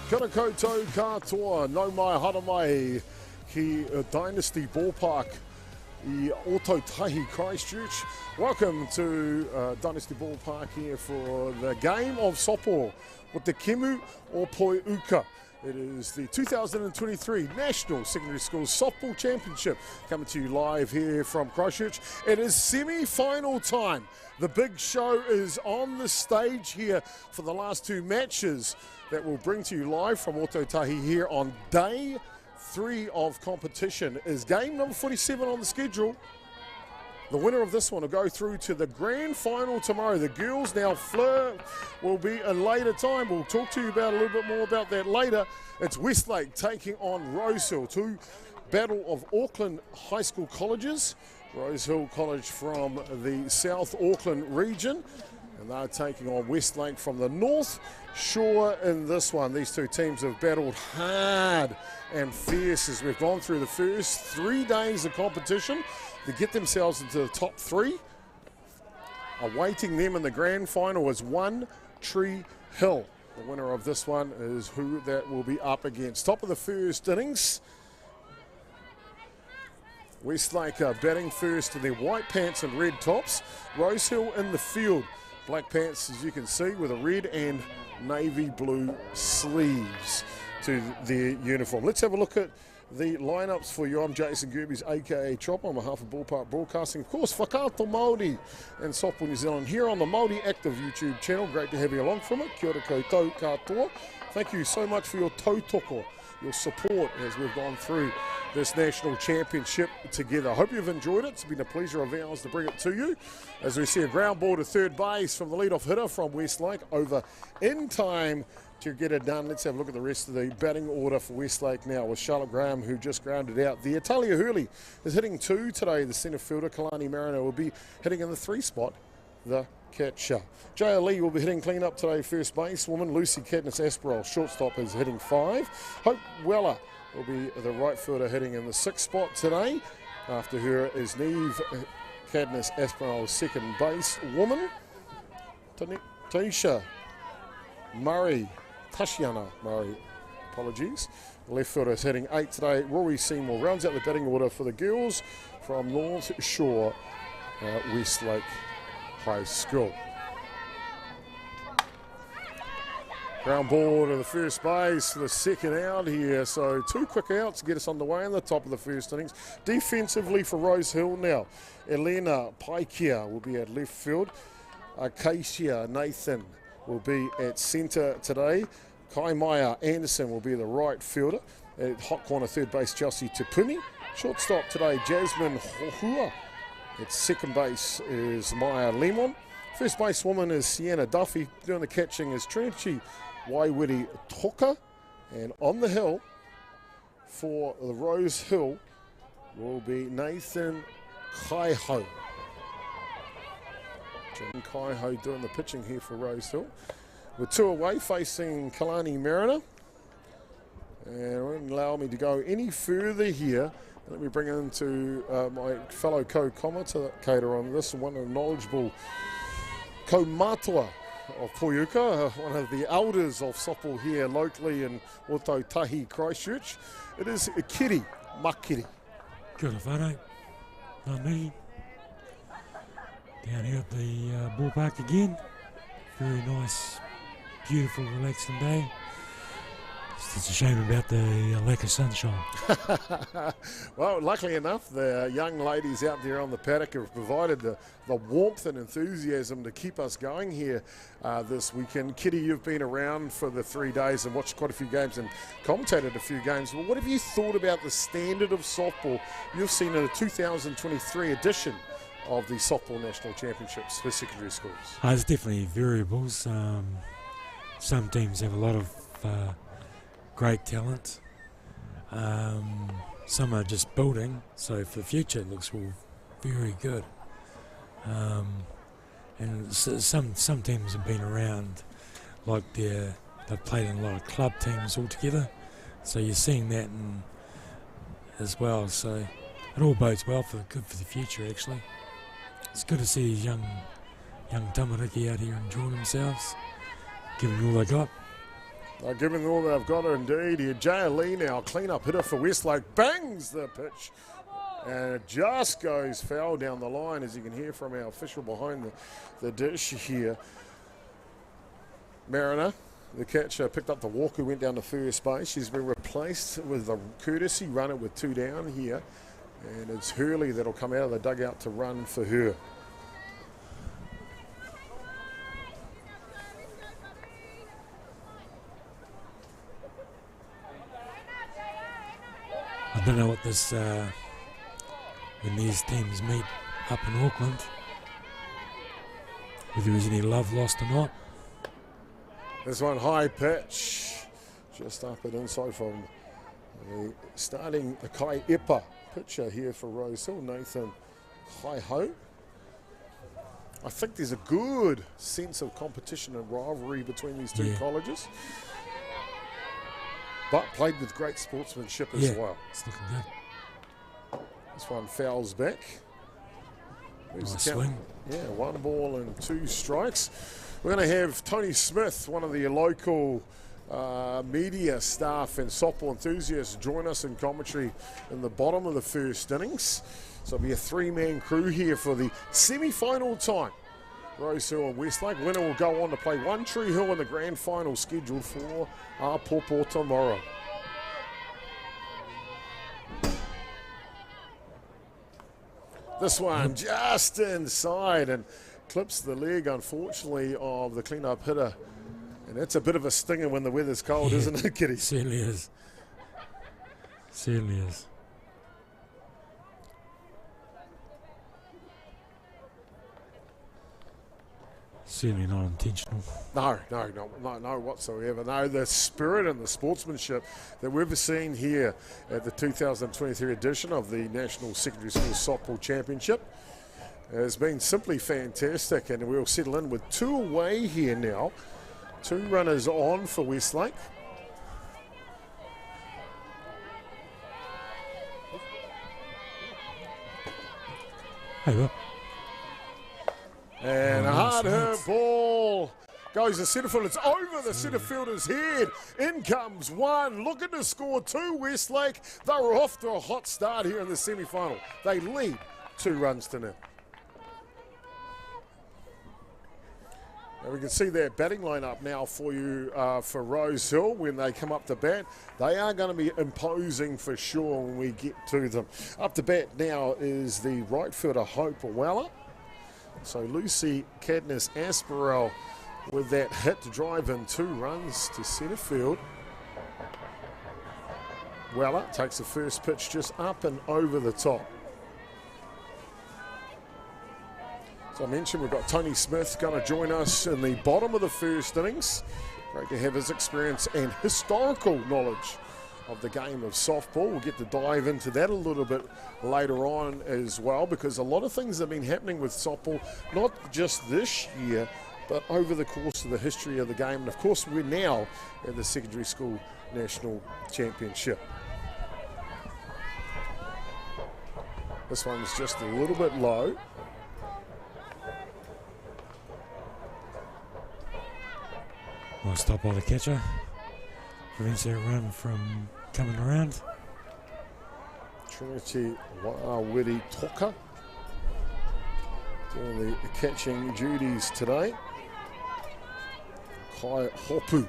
Kia ora koutou katoa, nau mai hara mai ki Dynasty Ballpark I Otautahi, Christchurch. Welcome to Dynasty Ballpark here for the game of softball with the Kemu o Poi Uka. It is the 2023 National Secondary School Softball Championship coming to you live here from Christchurch. It is semi-final time. The big show is on the stage here for the last two matches that we'll bring to you live from Otautahi here on day 3 of competition. Is game number 47 on the schedule. The winner of this one will go through to the grand final tomorrow. The girls now flirt will be a later time. We'll talk to you about a little bit more about that later. It's Westlake taking on Rosehill, two Battle of Auckland high school colleges. Rosehill College from the South Auckland region, and they're taking on Westlake from the North Shore in this one. These two teams have battled hard and fierce as we've gone through the first 3 days of competition to get themselves into the top 3. Awaiting them in the grand final is One Tree Hill. The winner of this one is who that will be up against. Top of the first innings. Westlake batting first in their white pants and red tops. Rosehill in the field. Black pants, as you can see, with a red and navy blue sleeves to their uniform. Let's have a look at the lineups for you. I'm Jason Gerbies, aka Chop, on behalf of Ballpark Broadcasting. Of course, Whakaato Māori and Softball New Zealand here on the Māori Active YouTube channel. Great to have you along from it. Kia ora koutou katoa. Thank you so much for your tautoko, your support as we've gone through this national championship together. I hope you've enjoyed it. It's been a pleasure of ours to bring it to you as we see a ground ball to third base from the leadoff hitter from Westlake over in time to get it done. Let's have a look at the rest of the batting order for Westlake now with Charlotte Graham, who just grounded out. The Italia Hurley is hitting 2 today. The centre fielder, Kalani Mariner, will be hitting in the 3 spot, the catcher. J.L. Lee will be hitting clean up today, first basewoman. Lucy Cadnis-Asperol, shortstop, is hitting 5. Hope Weller will be the right fielder hitting in the 6th spot today. After her is Neve Cadnis-Asperol, second base woman. Tashiana Murray, apologies. Left fielder is hitting 8 today. Rory Seymour rounds out the batting order for the girls from North Shore, Westlake High School. Ground ball to the first base for the second out here. So 2 quick outs to get us underway in the top of the first innings. Defensively for Rosehill now, Elena Paikia will be at left field. Acacia Nathan will be at centre today. Kaimaya Anderson will be the right fielder. At hot corner third base, Chelsea Tupuni. Shortstop today, Jasmine Hohua. At second base is Maya Lemon. First base woman is Sienna Duffy. Doing the catching is Trinity Waiwiri Toka. And on the hill for the Rosehill will be Nathan Kaiho. Jim Kaiho doing the pitching here for Rosehill. With 2 away facing Kalani Mariner. And it won't allow me to go any further here. Let me bring into my fellow co-commentator on this, one of the knowledgeable kaumātua of Poiuka, one of the elders of softball here locally in Otautahi, Christchurch. It is Kiri Makiri. Kia ora whanau, ngā mihi. Down here at the ballpark again. Very nice, beautiful, relaxing day. It's a shame about the lack of sunshine. Well, luckily enough, the young ladies out there on the paddock have provided the warmth and enthusiasm to keep us going here this weekend. Kitty, you've been around for the 3 days and watched quite a few games and commentated a few games. Well, what have you thought about the standard of softball you've seen in the 2023 edition of the Softball National Championships for secondary schools? There's definitely variables. Some teams have a lot of great talent. Some are just building, so for the future it looks all very good. And some teams have been around, like they've played in a lot of club teams altogether, so you're seeing that as well. So it all bodes well good for the future. Actually, it's good to see these young tamariki out here enjoying themselves, giving all they got. Giving all they've got, indeed. Here, Jay Lee now, clean-up hitter for Westlake, bangs the pitch. And it just goes foul down the line, as you can hear from our official behind the dish here. Mariner, the catcher, picked up the walk who went down to first base. She's been replaced with a courtesy runner with 2 down here. And it's Hurley that'll come out of the dugout to run for her. I don't know what this, when these teams meet up in Auckland, whether there is any love lost or not. This one high pitch, just up and inside from the starting the Kaiapoi pitcher here for Rosehill, Nathan Kaiho. I think there's a good sense of competition and rivalry between these two colleges. But played with great sportsmanship as well. It's looking good. This one fouls back. Nice swing. Yeah, 1 ball and 2 strikes. We're going to have Tony Smith, one of the local media staff and softball enthusiasts, join us in commentary in the bottom of the first innings. So it'll be a 3-man crew here for the semi-final time. Rosehill and Westlake. Winner will go on to play One Tree Hill in the grand final scheduled for Popo tomorrow. This one just inside and clips the leg, unfortunately, of the clean-up hitter. And that's a bit of a stinger when the weather's cold, isn't it, Kitty? Certainly is. Certainly is. Certainly not intentional. No, whatsoever. No, the spirit and the sportsmanship that we've seen here at the 2023 edition of the National Secondary School Softball Championship has been simply fantastic, and we'll settle in with 2 away here now. 2 runners on for Westlake. Hey, well. And a hard hit ball goes to centre field. It's over the centre fielder's head. In comes 1, looking to score 2. Westlake, they were off to a hot start here in the semi-final. They lead 2 runs to 0. And we can see their batting lineup now for you for Rosehill when they come up to bat. They are going to be imposing for sure when we get to them. Up to bat now is the right fielder Hope Weller. So Lucy Cadness Asperell with that hit to drive in 2 runs to centre field. Weller takes the first pitch just up and over the top. So I mentioned we've got Tony Smith going to join us in the bottom of the first innings. Great to have his experience and historical knowledge of the game of softball. We'll get to dive into that a little bit later on as well, because a lot of things have been happening with softball, not just this year, but over the course of the history of the game. And of course, we're now at the Secondary School National Championship. This one's just a little bit low. Nice stop by the catcher. Prevents that run from coming around. Trinity Waiwiri Toka doing the catching duties today. Kai Hopu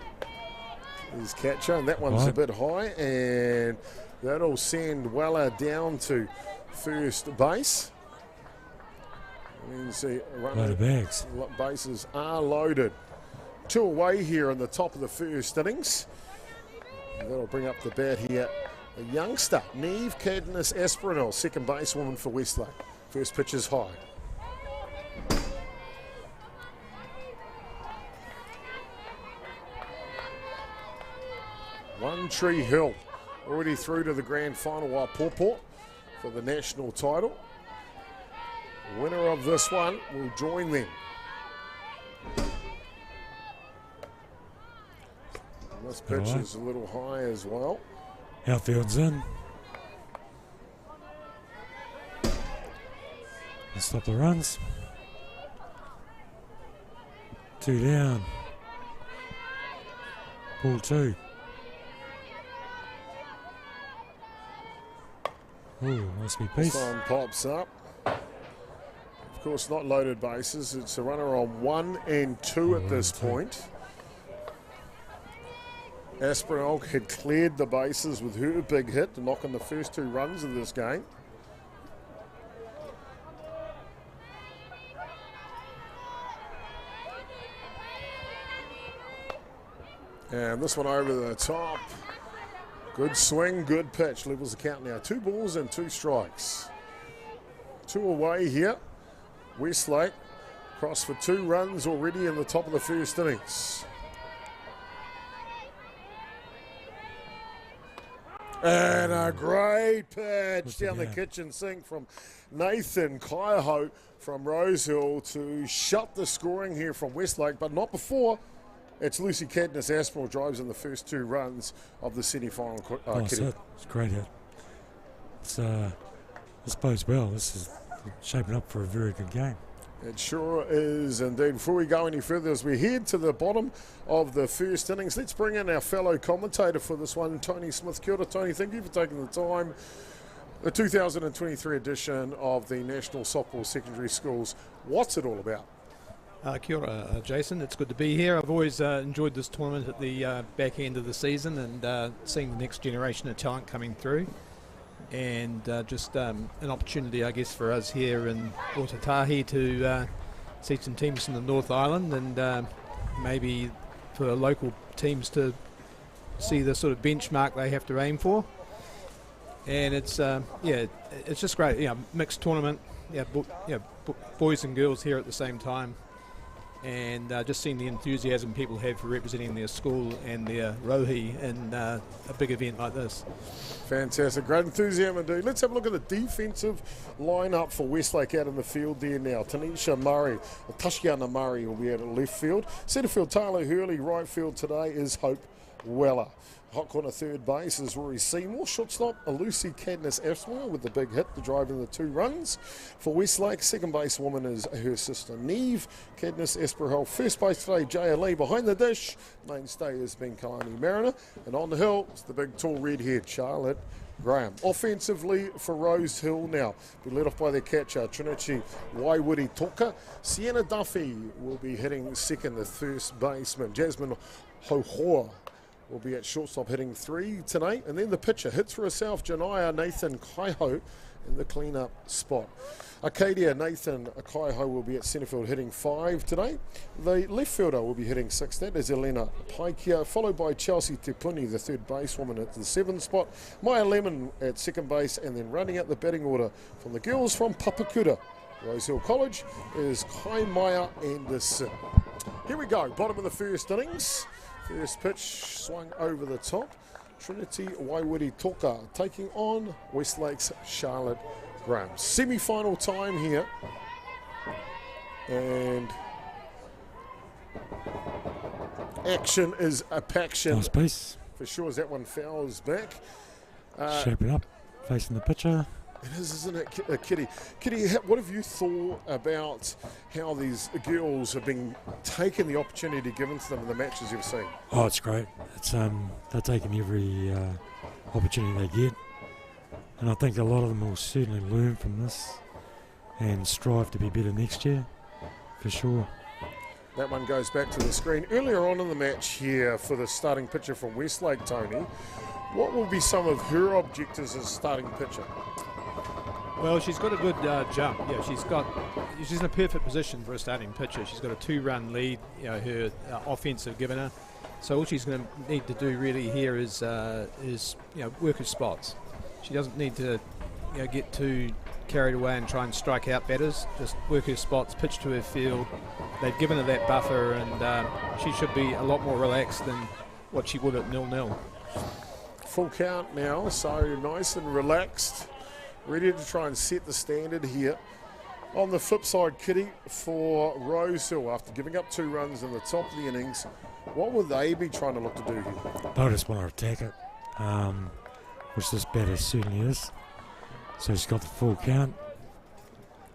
is catcher, and that one's a bit high, and that'll send Weller down to first base. You can see load of bags. Bases are loaded. 2 away here in the top of the first innings. And that'll bring up the bat here. A youngster, Neve Cadmus Aspinall, second basewoman for Westlake. First pitch is high. One Tree Hill already through to the grand final, Waipopo for the national title. The winner of this one will join them. And this pitch is a little high as well. Outfield's in. Let's stop the runs. 2 down. Ball 2. Ooh, must be peace. This one pops up. Of course, not loaded bases. It's a runner on 1 and 2 at this point. Aspinall had cleared the bases with her big hit to knock in the first 2 runs of this game. And this one over the top. Good swing, good pitch. Levels the count now. 2 balls and 2 strikes. 2 away here. Westlake crossed for 2 runs already in the top of the first innings. And a great pitch down the kitchen sink from Nathan Kaiho from Rosehill to shut the scoring here from Westlake, but not before. It's Lucy Cadmus Aspinall drives in the first 2 runs of the semi-final. It's a great hit. It's, I suppose, well, this is shaping up for a very good game. It sure is indeed. Before we go any further, as we head to the bottom of the first innings, let's bring in our fellow commentator for this one, Tony Smith. Kia ora, Tony. Thank you for taking the time. The 2023 edition of the National Softball Secondary Schools. What's it all about? Kia ora, Jason. It's good to be here. I've always enjoyed this tournament at the back end of the season and seeing the next generation of talent coming through. And just an opportunity, I guess, for us here in Otatahi to see some teams from the North Island and maybe for local teams to see the sort of benchmark they have to aim for. And it's it's just great. Mixed tournament. Boys and girls here at the same time. And just seeing the enthusiasm people have for representing their school and their rohi in a big event like this. Fantastic. Great enthusiasm indeed. Let's have a look at the defensive lineup for Westlake out in the field there now. Tashiana Murray will be out at left field. Centre field, Taylor Hurley. Right field today is Hope Weller. Hot corner third base is Rory Seymour. Shortstop, Lucy Cadmus Aspinall with the big hit to drive in the 2 runs. For Westlake, second base woman is her sister Neve Cadmus Aspinall. First base today, Jaya Lee. Behind the dish, mainstay has been Kalani Mariner. And on the hill, it's the big tall redhead Charlotte Graham. Offensively for Rosehill now, be led off by their catcher Trinity Waiwiri Toka. Sienna Duffy will be hitting second, the first baseman. Jasmine Hohoa will be at shortstop hitting 3 tonight. And then the pitcher hits for herself, Janaya Nathan Kaiho in the clean-up spot. Arcadia Nathan Kaiho will be at centre field hitting 5 today. The left fielder will be hitting 6. That is Elena Paikia, followed by Chelsea Tepuni, the third basewoman at the 7th spot. Maya Lemon at second base, and then running out the batting order from the girls from Papakura Rosehill College is Kaimaya Anderson. Here we go, bottom of the first innings. First pitch swung over the top. Trinity Waiwiri Toka taking on Westlake's Charlotte Graham. Semi-final time here. And action is a paction. Nice piece. For sure as that one fouls back. Shaping up, facing the pitcher. It is, isn't it, Kitty? Kitty, what have you thought about how these girls have been taking the opportunity given to them in the matches you've seen? Oh, it's great. It's they're taking every opportunity they get, and I think a lot of them will certainly learn from this and strive to be better next year, for sure. That one goes back to the screen. Earlier on in the match here for the starting pitcher from Westlake, Tony, what will be some of her objectives as starting pitcher? Well, she's got a good jump. Yeah, she's in a perfect position for a starting pitcher. She's got a 2-run lead. Her offense have given her. So all she's going to need to do really here is work her spots. She doesn't need to get too carried away and try and strike out batters. Just work her spots, pitch to her field. They've given her that buffer, and she should be a lot more relaxed than what she would at 0-0. Full count now, so nice and relaxed. Ready to try and set the standard here. On the flip side, Kitty, for Rosehill, after giving up 2 runs in the top of the innings, what will they be trying to look to do here? They'll just want to attack it, which this batter certainly is. So she's got the full count.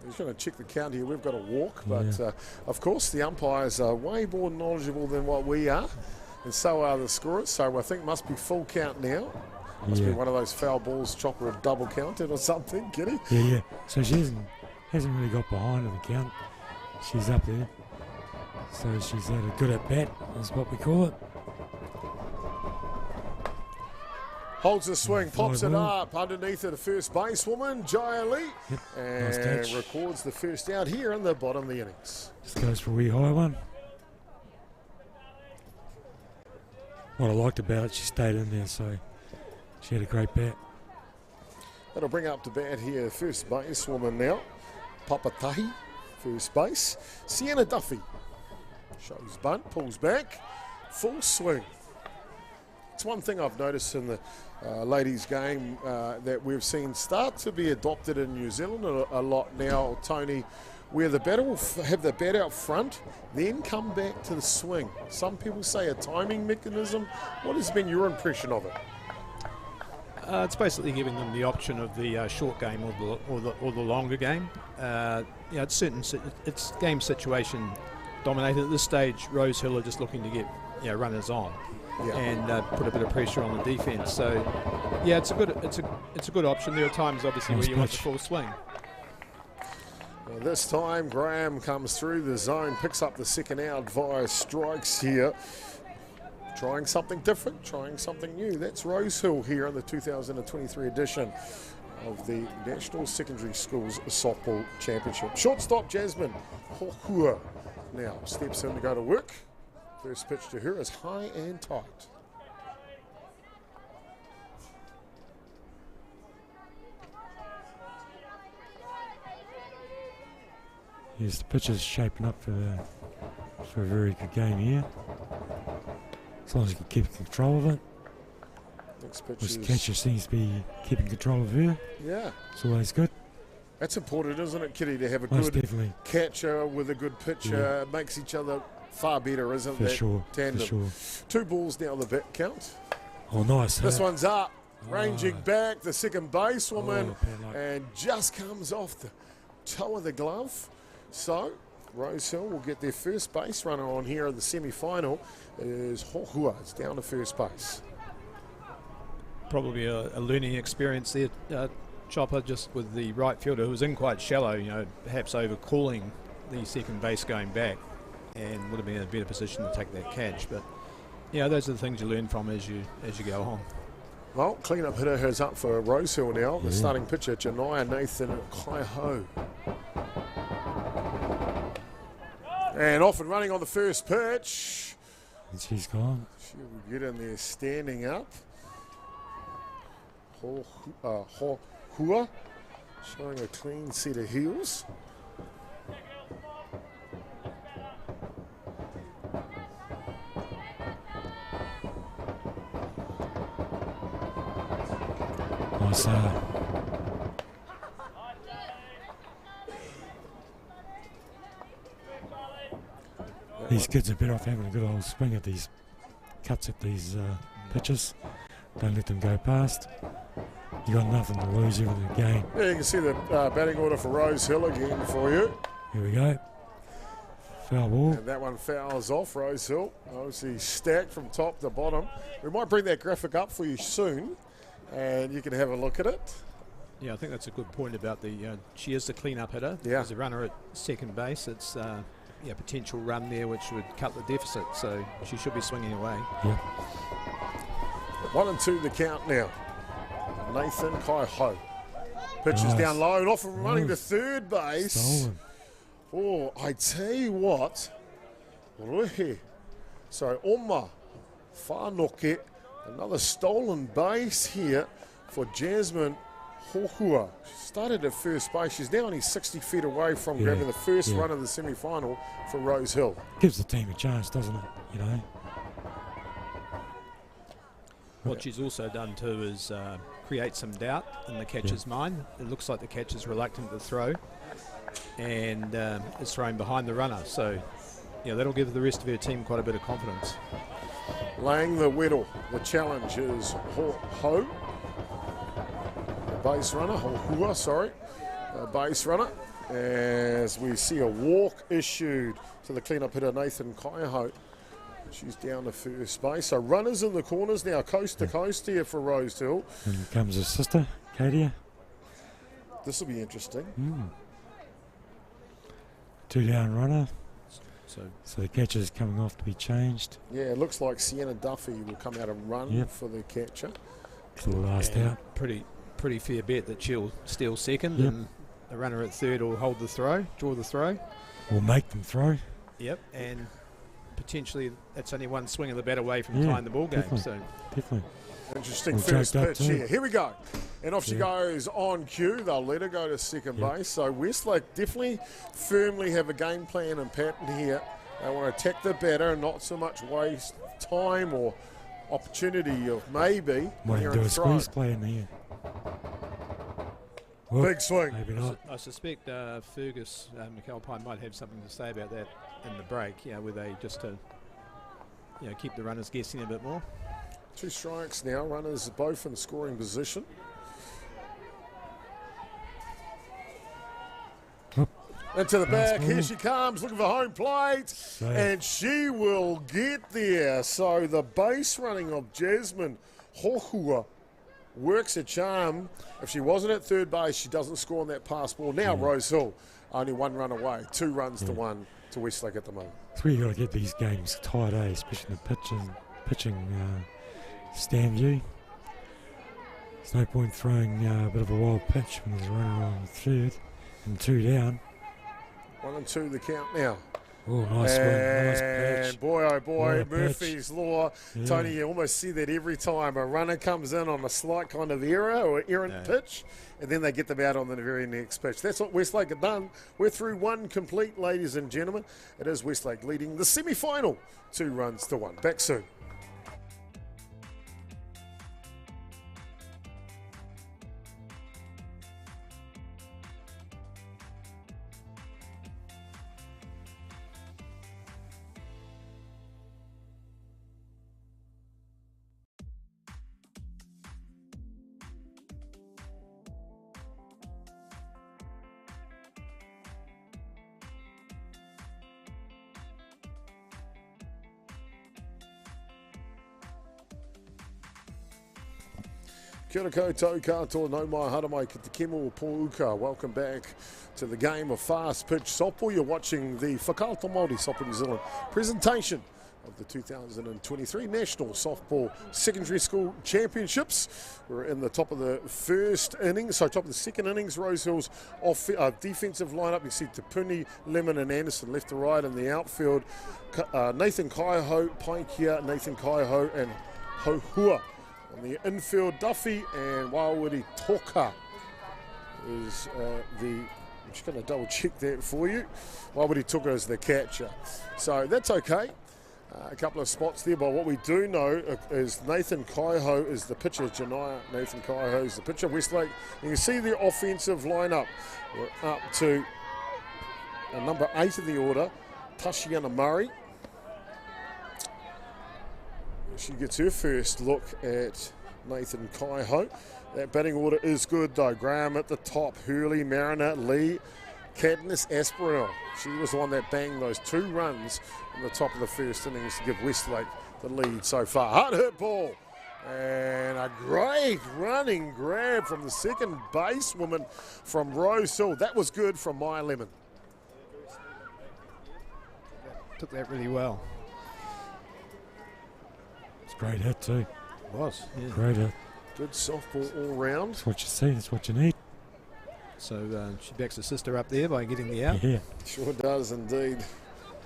Just going to check the count here. We've got a walk, but of course the umpires are way more knowledgeable than what we are, and so are the scorers. So I think must be full count now. Must be one of those foul balls, Chopper a double counted or something, Kitty. Yeah. So she hasn't really got behind in the count. She's up there. So she's had a good at bat, is what we call it. Holds the swing, pops it up underneath the first basewoman, Jaya Lee, and nice records the first out here in the bottom of the innings. Just goes for a wee high one. What I liked about it, she stayed in there, so she had a great bat. That'll bring up to bat here, first basewoman now, Papatahi, first base. Sienna Duffy shows bunt, pulls back, full swing. It's one thing I've noticed in the ladies' game that we've seen start to be adopted in New Zealand a lot now, Tony, where the batter will have the bat out front, then come back to the swing. Some people say a timing mechanism. What has been your impression of it? It's basically giving them the option of the short game or the longer game. It's game situation dominated at this stage. Rosehill are just looking to get runners on. And put a bit of pressure on the defence. So, it's a good option. There are times, obviously, where you want the full swing. Well, this time, Graham comes through the zone, picks up the second out via strikes here. Trying something different, trying something new. That's Rosehill here in the 2023 edition of the National Secondary Schools Softball Championship. Shortstop Jasmine Hohua now steps in to go to work. First pitch to her is high and tight. Yes, the pitch is shaping up for a very good game here. As long as you can keep control of it. Next pitch the catcher seems to be keeping control of her. Yeah. It's always good. That's important, isn't it, Kitty, to have a good catcher with a good pitcher. Yeah. It makes each other far better, isn't it? For sure. 2 balls now the bat count. Oh, nice. This one's up. Ranging back, the second basewoman, and just comes off the toe of the glove. So, Rosehill will get their first base runner on here in the semi-final. It is Hohua. It's down to first base. Probably a learning experience there, Chopper, just with the right fielder who was in quite shallow, perhaps overcalling the second base going back, and would have been in a better position to take that catch. But those are the things you learn from as you go on. Well, clean-up hitter is up for Rosehill now. The starting pitcher, Janaya Nathan Kaiho. And off and running on the first pitch. And she's gone. She will get in there standing up. Hua showing a clean set of heels. Nice. These kids are better off having a good old swing at these cuts at these pitches. Don't let them go past. You got nothing to lose, everything to gain. Yeah, you can see the batting order for Rosehill again for you. Here we go. Foul ball. And that one fouls off Rosehill. Obviously stacked from top to bottom. We might bring that graphic up for you soon, and you can have a look at it. Yeah, I think that's a good point about she is the clean-up hitter. Yeah. As a runner at second base, it's potential run there which would cut the deficit, so she should be swinging away. Yeah. 1-2 the count now. Nathan Kaiho. Pitches Nice. down low and off and running to Nice. third base. Stolen. Oh, I tell you what. Rohe. So Oma Whanoke. Another stolen base here for Jasmine Hohua. She started at first base. She's now only 60 feet away from grabbing the first run of the semi-final for Rosehill. Gives the team a chance, doesn't it? You know. What she's also done too is create some doubt in the catcher's mind. It looks like the catcher's reluctant to throw, and is thrown behind the runner. So, that'll give the rest of her team quite a bit of confidence. Laying the whittle. The challenge is Ho. The base runner. Hohua, sorry. The base runner. As we see a walk issued to the clean-up hitter Nathan Kaiho. She's down to first base. So runners in the corners now, coast to coast here for Rosehill. And comes his sister, Katia. This will be interesting. 2 down runner. So the catcher's coming off to be changed. Yeah, it looks like Sienna Duffy will come out and run for the catcher. To the last out. Pretty fair bet that she'll steal second, and the runner at third will hold the throw, draw the throw. We'll make them throw. Yep, and potentially that's only one swing of the bat away from tying the ball game. Definitely. Definitely. Interesting We'll first joke pitch that too. here. Here we go. And off she goes on cue. They'll let her go to second base. So Westlake definitely firmly have a game plan and pattern here. They want to attack the batter and not so much waste time or opportunity of maybe. Might here do and a throw. squeeze play in here. Big swing. Maybe not. I suspect Fergus McAlpine might have something to say about that in the break, where they just to keep the runners guessing a bit more. 2 strikes now. Runners both in scoring position. Into the back, here she comes, looking for home plate, and she will get there. So the base running of Jasmine Hohua works a charm. If she wasn't at third base, she doesn't score on that pass ball. Now Rosehill, only 1 run away, 2 runs to 1 to Westlake at the moment. That's where you got to get these games tight, especially the pitching stand view. There's no point throwing a bit of a wild pitch when there's a runner on third and 2 down. 1-2 the count now. Oh, nice swing, nice pitch. And boy, oh boy, What a Murphy's Law. Yeah. Tony, you almost see that every time a runner comes in on a slight kind of error or errant pitch, and then they get them out on the very next pitch. That's what Westlake have done. We're through 1 complete, ladies and gentlemen. It is Westlake leading the semi-final, 2 runs to 1. Back soon. Kia ora koutou katoa no mai hara mai ki te kemo pōuka. Welcome back to the game of fast pitch softball. You're watching the Whakaato Māori Softball New Zealand presentation of the 2023 National Softball Secondary School Championships. We're in the top of the first innings, top of the second innings. Rosehill's defensive lineup. You see Tapuni, Lemon and Anderson left to right in the outfield. Nathan Kaiho, Paikia, Nathan Kaiho and Hohua. On the infield, Duffy and Wawiri Toka is I'm just going to double check that for you. Wawiri Toka is the catcher. So that's okay. A couple of spots there, but what we do know is Nathan Kaiho is the pitcher. Janaya Nathan Kaiho is the pitcher. Westlake, you can see the offensive lineup. We're up to number 8 in the order, Tashiana Murray. She gets her first look at Nathan Kaiho. That batting order is good though. Graham at the top, Hurley, Mariner, Lee, Cadmus, Aspinall. She was the one that banged those 2 runs in the top of the first innings to give Westlake the lead so far. Hard hit ball. And a great running grab from the second basewoman from Rosehill. That was good from Maya Lemon. Took that really well. It's a great hit too. It was. Yeah. Great hit. Good softball all round. That's what you see. That's what you need. So she backs her sister up there by getting the out. Yeah. Sure does indeed.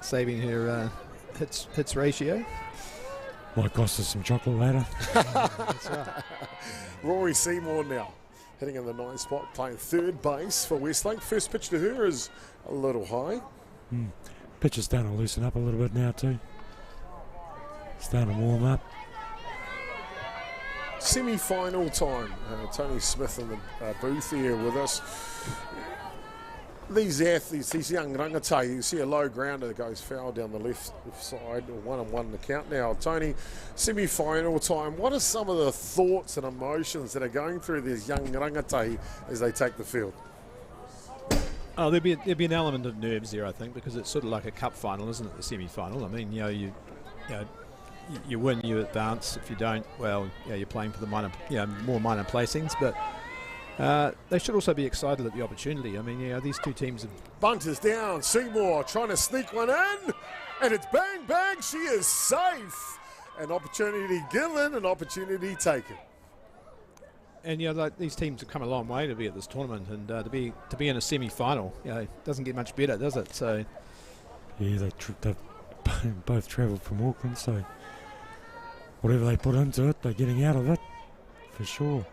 Saving her hits ratio. Might cost us some chocolate later. That's right. Rory Seymour now hitting in the 9th spot, playing third base for Westlake. First pitch to her is a little high. Pitch is starting to loosen up a little bit now too. Starting to warm up. Semi-final time. Tony Smith in the booth here with us. These athletes, these young rangatahi, you see a low grounder that goes foul down the left side, 1-1 in the count now. Tony, semi-final time, what are some of the thoughts and emotions that are going through these young rangatahi as they take the field? Oh, there'd be an element of nerves there, I think, because it's sort of like a cup final, isn't it, the semi-final? I mean, you win, you advance. If you don't, well, you're playing for the more minor placings, but they should also be excited at the opportunity. I mean, these two teams have... Bunt is down. Seymour trying to sneak one in. And it's bang, bang. She is safe. An opportunity given, an opportunity taken. And, these teams have come a long way to be at this tournament. And to be in a semi-final, it doesn't get much better, does it? So... Yeah, they've both travelled from Auckland, so whatever they put into it, they're getting out of it, for sure.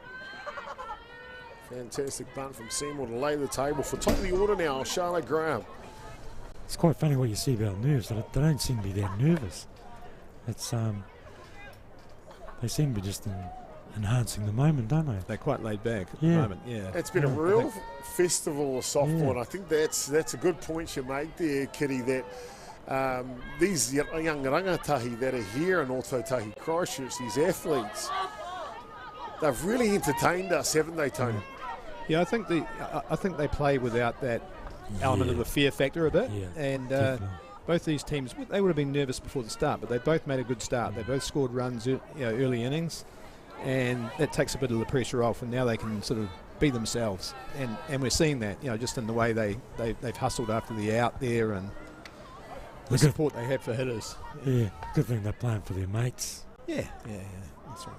Fantastic bunt from Seymour to lay the table for top of the order now, Charlotte Graham. It's quite funny what you see about nerves. They don't seem to be that nervous. It's they seem to be just enhancing the moment, don't they? They're quite laid back at the moment, yeah. It's been a real festival of softball, and I think that's a good point you make there, Kitty, that these young rangatahi that are here in Ōtautahi Christchurch, these athletes, they've really entertained us, haven't they, Tony? Yeah, I think they play without that element of the fear factor a bit, and both these teams, they would have been nervous before the start, but they both made a good start. They both scored runs, early innings, and that takes a bit of the pressure off, and now they can sort of be themselves, and we're seeing that, just in the way they've hustled after the out there and the support they have for hitters. Yeah, good thing they're playing for their mates. Yeah, that's right.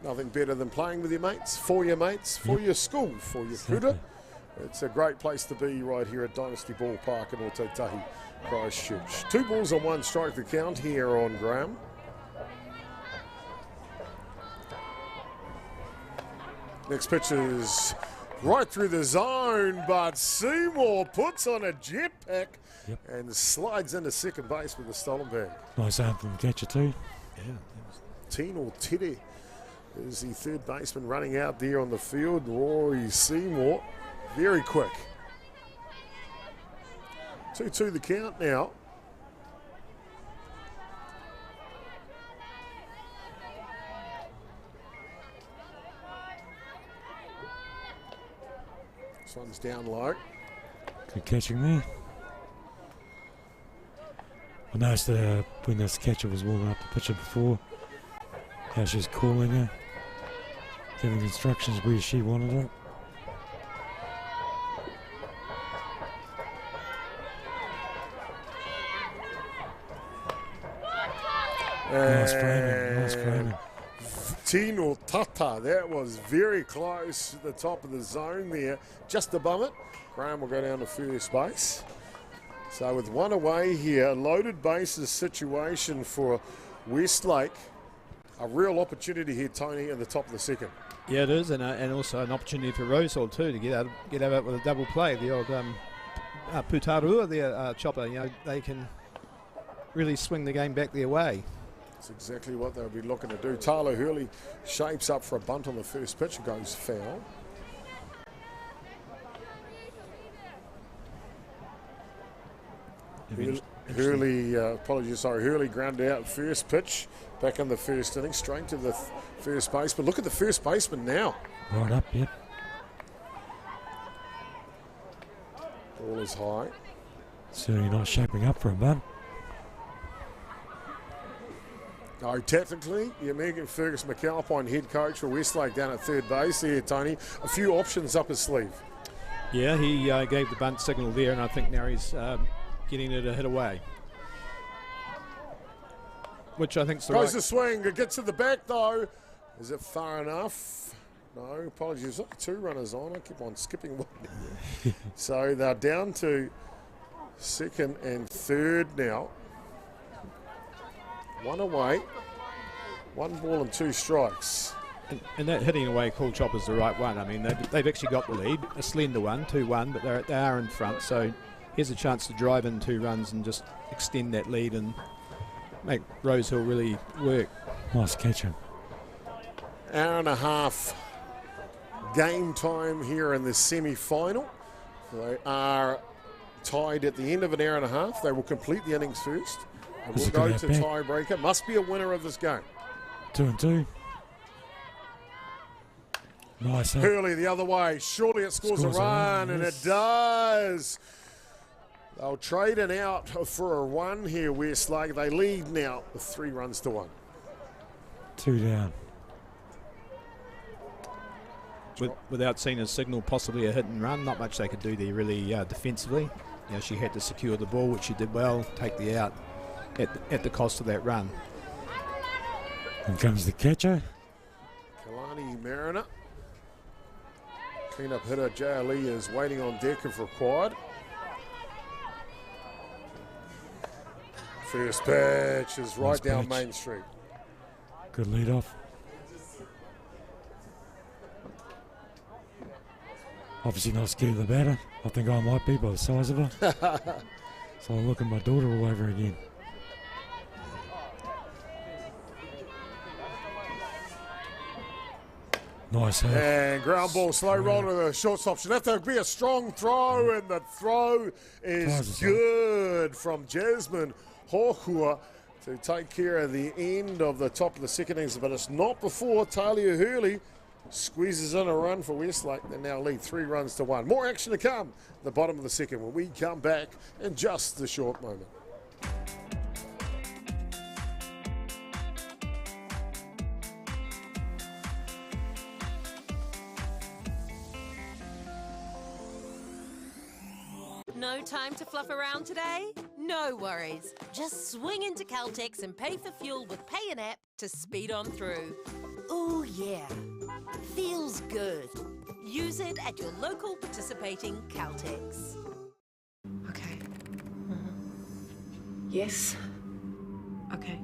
Nothing better than playing with your mates, for your school, for your hura. It's a great place to be right here at Dynasty Ballpark in Ōtautahi Christchurch. 2 balls on 1 strike the count here on Graham. Next pitch is right through the zone, but Seymour puts on a jetpack and slides into second base with the stolen bag. Nice arm from the catcher too. Yeah. Tino Teddy is the third baseman running out there on the field. Rory Seymour, very quick. 2-2 the count now. This one's down low. Good catching there. I noticed when this catcher was warming up the pitcher before, how she was calling her, giving instructions where she wanted it. Nice framing. Tino Tata, that was very close to the top of the zone there, just above it. Graham will go down to first base. So with one away here, loaded bases situation for Westlake. A real opportunity here, Tony, in the top of the second. Yeah, it is, and also an opportunity for Rosehill too to get out with a double play. The old Putarua, their chopper, they can really swing the game back their way. That's exactly what they'll be looking to do. Talo Hurley shapes up for a bunt on the first pitch. It goes foul. Hurley grounded out first pitch back in the first inning, straight to the first baseman. Look at the first baseman now. Right up, yep. Ball is high. Certainly not shaping up for him, bud. No, tactically, Megan Fergus McAlpine, head coach for Westlake down at third base there, Tony. A few options up his sleeve. Yeah, he gave the bunt signal there, and I think now he's getting it a hit away. Which I think's the Goes right. the swing, it gets to the back though. Is it far enough? No, apologies. Look, 2 runners on. I keep on skipping one. So they're down to second and third now. 1 away. 1 ball and 2 strikes. And that hitting away call chop is the right one. I mean, they've actually got the lead, a slender one, 2-1, but they are in front. So here's a chance to drive in 2 runs and just extend that lead and make Rosehill really work. Nice catching. Hour and a half game time here in the semi-final. They are tied at the end of an hour and a half. They will complete the innings first. And we'll go to tiebreaker. Must be a winner of this game. 2-2. Nice. Hurley the other way. Surely it scores a run, and it does. They'll trade it out for a run here, Westlake. They lead now with 3 runs to 1. 2 down. Without seeing a signal, possibly a hit and run, not much they could do there really defensively. You know, she had to secure the ball, which she did well, take the out at the cost of that run. Here comes the catcher. Kalani Mariner. Clean-up hitter JLE is waiting on deck if required. First pitch is right down Main Street. Good lead off. Obviously not scared of the batter. I think I might be by the size of her. So I'll look at my daughter all over again. Nice hit. And ground ball, slow roll to the shortstop. Should have to be a strong throw, and the throw is good from Jasmine Hokua to take care of the end of the top of the second innings, but it's not before Talia Hurley squeezes in a run for Westlake. They now lead 3 runs to 1. More action to come at the bottom of the second when we come back in just a short moment. No time to fluff around today? No worries. Just swing into Caltex and pay for fuel with Pay and App to speed on through. Ooh, yeah. Feels good. Use it at your local participating Caltex. Okay. Yes. Okay.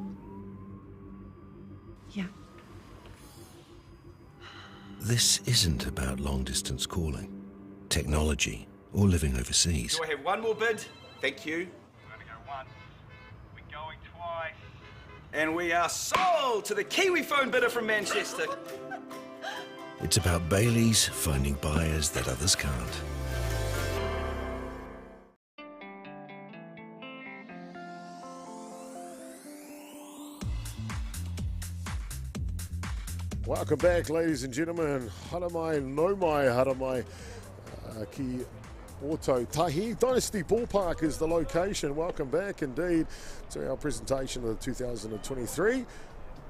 Yeah. This isn't about long-distance calling, technology, or living overseas. Do I have one more bid? Thank you. We're going to go once. We're going twice. And we are sold to the Kiwi phone bidder from Manchester. It's about Bailey's finding buyers that others can't. Welcome back, ladies and gentlemen. Haramai, no mai, haramai, ki Auto Tahi. Dynasty Ballpark is the location. Welcome back indeed to our presentation of the 2023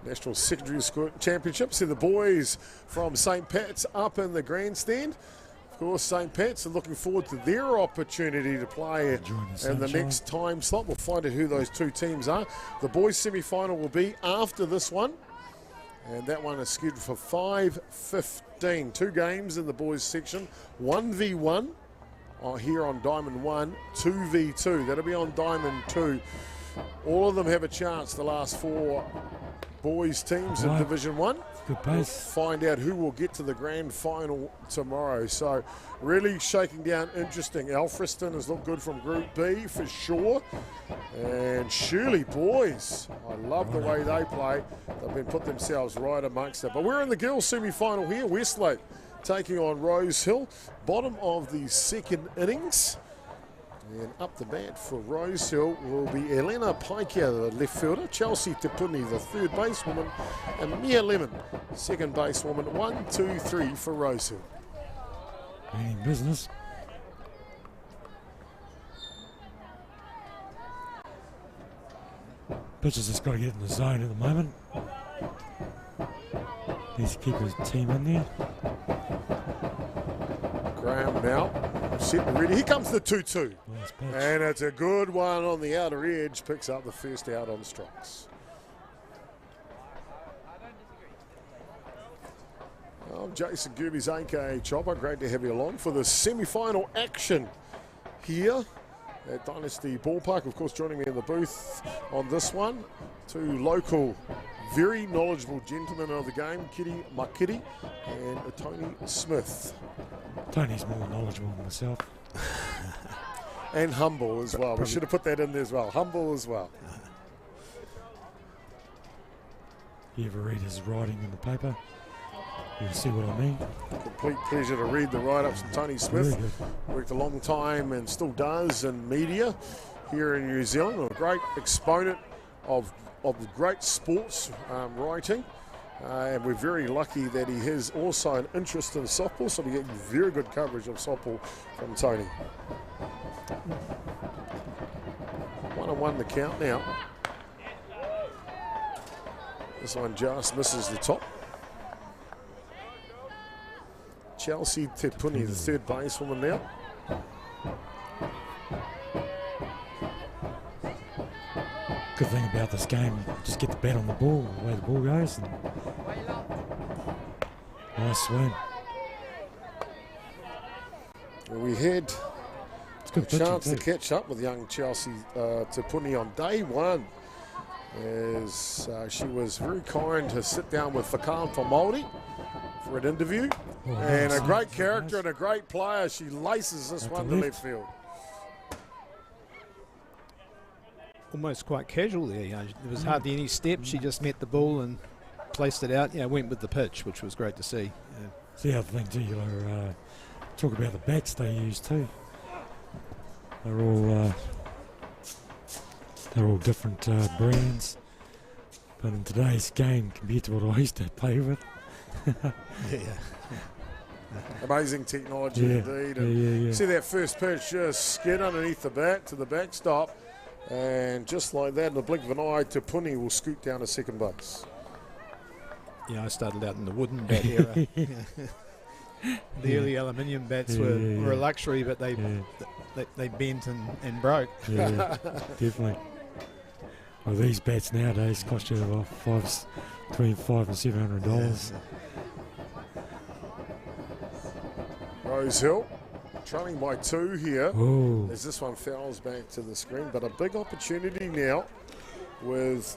National Secondary School Championships. See the boys from St. Pat's up in the grandstand. Of course, St. Pat's are looking forward to their opportunity to play in the next time slot. We'll find out who those 2 teams are. The boys' semi-final will be after this one, and that one is scheduled for 5:15. 2 games in the boys' section, 1v1 here on Diamond 1, 2v2. That'll be on Diamond 2. All of them have a chance, the last 4 boys teams in Division 1. Good pace. We'll find out who will get to the grand final tomorrow. So really shaking down interesting. Alfriston has looked good from Group B for sure. And Shirley boys, I love the way they play. They've been put themselves right amongst it. But we're in the girls semi-final here. Westlake taking on Rosehill. Bottom of the second innings. And up the bat for Rosehill will be Elena Paikia, the left fielder, Chelsea Tipuni, the third basewoman, and Mia Lemon, second basewoman. 1, 2, 3 for Rosehill. Meaning business. Pitcher's just got to get in the zone at the moment. Needs to keep his team in there. Graham now set and ready. Here comes the 2-2. Nice pitch. And it's a good one on the outer edge. Picks up the first out on strikes. Oh, Jason Gerby's aka Chopper. Great to have you along for the semi-final action here at Dynasty Ballpark. Of course, joining me in the booth on this one, two local, very knowledgeable gentlemen of the game, Kitty Makiri and Tony Smith. Tony's more knowledgeable than myself. And humble as well. We should have put that in there as well. Humble as well. You ever read his writing in the paper? You'll see what I mean. Complete pleasure to read the write-ups from Tony Smith. Worked a long time and still does in media here in New Zealand. A great exponent of great sports writing. And we're very lucky that he has also an interest in softball, so we get very good coverage of softball from Tony. 1-1 the count now. This one just misses the top. Chelsea Tepuni, the third basewoman now. Good thing about this game, just get the bat on the ball, the way the ball goes. And nice swing. Well, we had a chance to too. catch up with young Chelsea Tepuni on day one, as she was very kind to sit down with Whakan for Māori for an interview. Oh, and nice, a great nice. character and a great player. She laces this At one the to left. left field. Almost quite casual there. You know, there was hardly any steps. She just met the ball and placed it out. Went with the pitch, which was great to see. The other thing too, talk about the bats they use too. They're all different brands. But in today's game, compared to what I used to play with, Amazing technology Yeah, indeed. And yeah. see that first pitch just skid underneath the bat to the backstop. And just like that, in the blink of an eye, Tepuni will scoot down to second base. Yeah, I started out in the wooden bat era. The early aluminium bats were a luxury, but they bent and broke. Yeah, definitely. Well, these bats nowadays cost you between $500 and $700. Rosehill trailing by 2 here. Ooh. As this one fouls back to the screen, but a big opportunity now with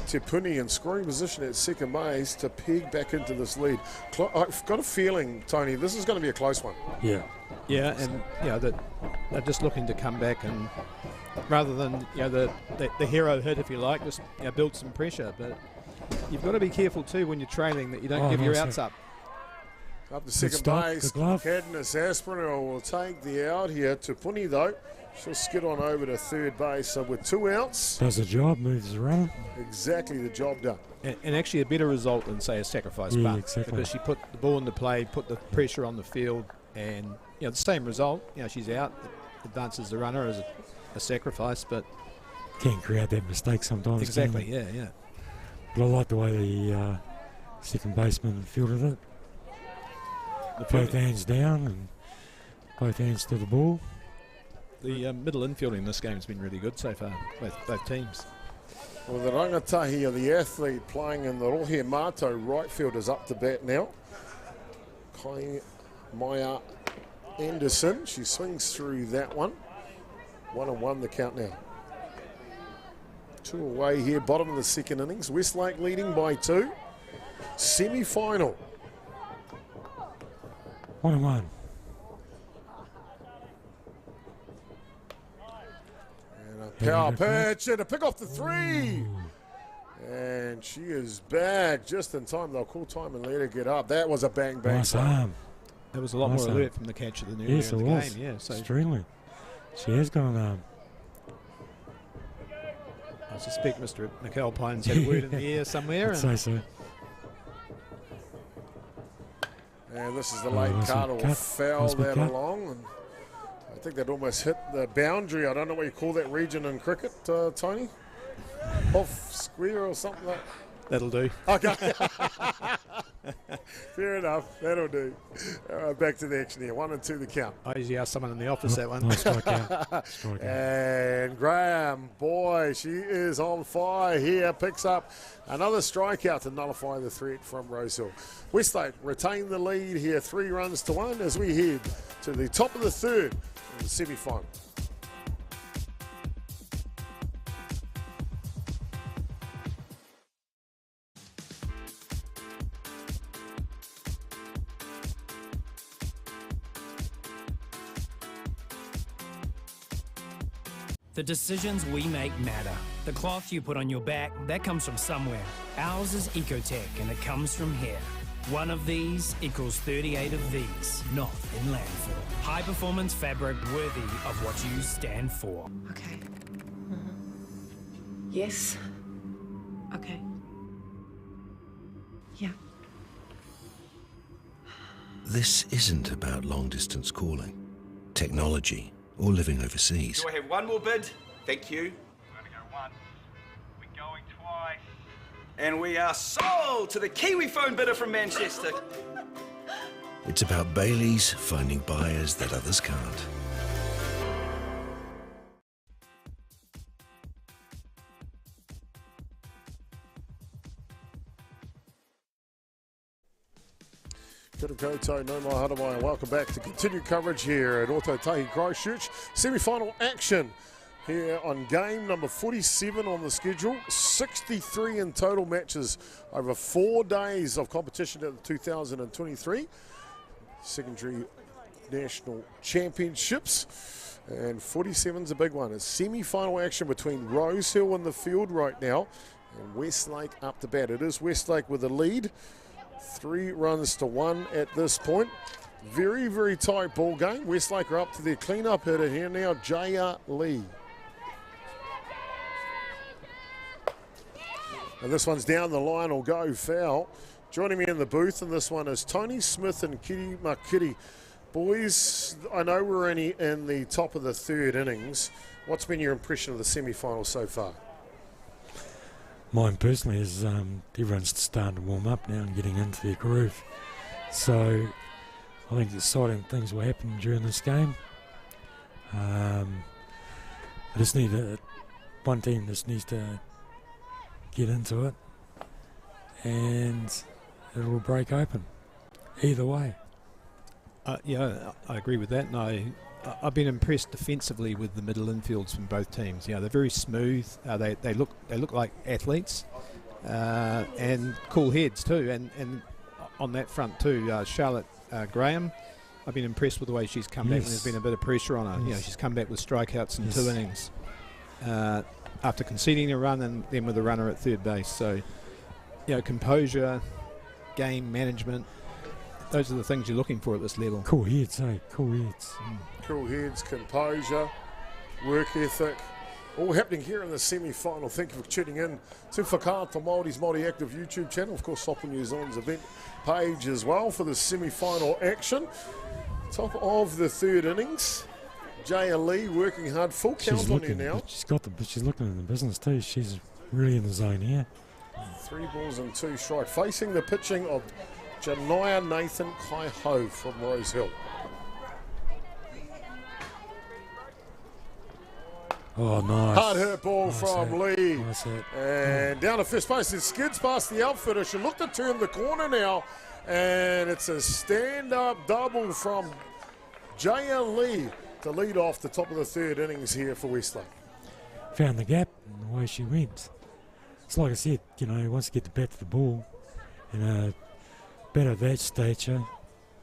Tepuni in scoring position at second base to peg back into this lead. I've got a feeling, Tony, this is going to be a close one. Yeah. Yeah, and that they're just looking to come back and rather than the hero hit, if you like, just build some pressure. But you've got to be careful too when you're trailing that you don't give your outs up. Up to second base, Cadmus Aspinall will take the out here. Tepuni, though, she'll skid on over to third base. So with 2 outs. Does the job, moves the runner. Exactly the job done. And actually a better result than, say, a sacrifice bunt. Exactly. Because she put the ball into play, put the pressure on the field, and the same result. She's out, advances the runner as a sacrifice, but... Can create that mistake sometimes. Exactly, yeah. But I like the way the second baseman fielded it. Both hands down and both hands to the ball. The middle infielding in this game has been really good so far, both teams. Well, the rangatahi of the athlete playing in the Rohe Mato right field is up to bat now. Kai Maya Anderson, she swings through that one. 1-1 the count now. 2 away here, bottom of the second innings. Westlake leading by 2. Semi-final. 1-1. And a power pitch and a pick off the 3. And she is back just in time. They'll call time and let her get up. That was a bang. Nice arm. There was a lot more alert from the catcher than earlier in the game. Extremely. She has got an arm. I suspect Mr. McAlpine's had a word in the air somewhere. I'd say so. And this is the late card. Will foul that along. And I think that almost hit the boundary. I don't know what you call that region in cricket, Tony. Off square or something like that. That'll do. Okay. Fair enough. That'll do. All right, back to the action here. 1 and 2 the count. I usually ask someone in the office that one. Nice strike out. And Graham, boy, she is on fire here. Picks up another strikeout to nullify the threat from Rosehill. Westlake retain the lead here, 3 runs to 1 as we head to the top of the third in the semi-final. The decisions we make matter. The cloth you put on your back, that comes from somewhere. Ours is Ecotech, and it comes from here. One of these equals 38 of these, not in landfill. High-performance fabric worthy of what you stand for. Okay. Yes. Okay. Yeah. This isn't about long-distance calling, technology, or living overseas. Do I have one more bid? Thank you. We're going to go once. We're going twice. And we are sold to the Kiwi phone bidder from Manchester. It's about Bailey's finding buyers that others can't. Kia koutou, no mai hara mai, and welcome back to continued coverage here at Atiawa Christchurch. Semi-final action here on game number 47 on the schedule. 63 in total matches over 4 days of competition at the 2023 Secondary National Championships. And 47's a big one. It's semi-final action between Rosehill in the field right now and Westlake up to bat. It is Westlake with the lead. 3 runs to 1 at this point. Very, very tight ball game. Westlake are up to their clean-up hitter here now, Jaya Lee. And this one's down the line, will go foul. Joining me in the booth, and this one is Tony Smith and Kitty Makiri. Boys, I know we're only in the top of the third innings. What's been your impression of the semi-final so far? Mine personally is everyone's starting to warm up now and getting into their groove. So I think exciting things will happen during this game. I just need one team just needs to get into it and it will break open either way. Yeah, I agree with that, and I've been impressed defensively with the middle infields from both teams. You know, they're very smooth. They look like athletes and cool heads too. And on that front too, Charlotte Graham, I've been impressed with the way she's come back when there's been a bit of pressure on her. You know, she's come back with strikeouts in 2 innings after conceding a run and then with a runner at third base. So, you know, composure, game management. Those are the things you're looking for at this level. Cool heads, eh? Cool heads. Cool heads, composure, work ethic, all happening here in the semi-final. Thank you for tuning in to Whakaata Māori's Māori-active YouTube channel. Of course, Softball New Zealand's event page as well for the semi-final action. Top of the third innings. Jaya Lee working hard, full count on you now. She's looking in the business too. She's really in the zone here. 3 balls and 2 strikes. Facing the pitching of Janaya Nathan Kaiho from Rosehill. Oh, nice. Hard hit ball nice from hit. Lee. Nice hit. And down to first base. It skids past the outfitter. She looked to turn the corner now. And it's a stand-up double from Jaya Lee to lead off the top of the third innings here for Westlake. Found the gap and the way she went. It's like I said, you know, once you get the bat to the ball and better that stature,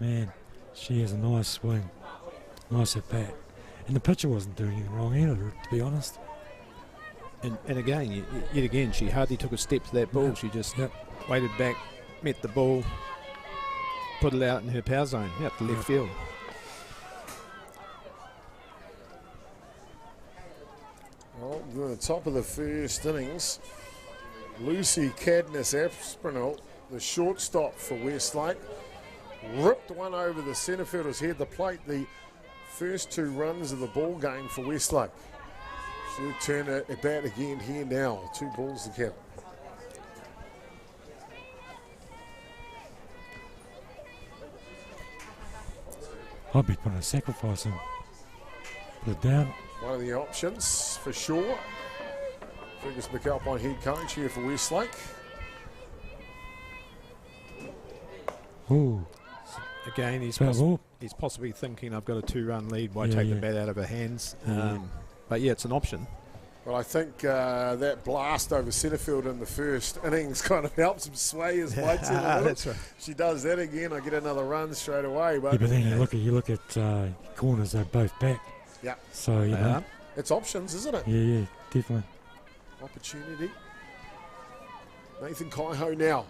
man, she has a nice swing, nice at bat. And the pitcher wasn't doing anything wrong either, to be honest. And again, yet again, she hardly took a step to that ball. She just waited back, met the ball, put it out in her power zone, out to left field. Well, the top of the first innings, Lucy Cadness-Aspinall, the shortstop for Westlake, ripped one over the centre fielder's head to plate the first 2 runs of the ball game for Westlake. She'll turn a bat again here now. 2 balls to count. I'd be putting a sacrifice in. Put it down. One of the options for sure. Fergus McAlpine, head coach here for Westlake. Ooh. Again, he's possibly thinking I've got a 2-run lead. Why take the bat out of her hands? But yeah, it's an option. Well, I think that blast over centre field in the first innings kind of helps him sway his weight a little. That's right. She does that again, I get another run straight away. But, But then you look at corners, they're both back. Yeah. So, you know. It's options, isn't it? Yeah, definitely. Opportunity. Nathan Kaiho now.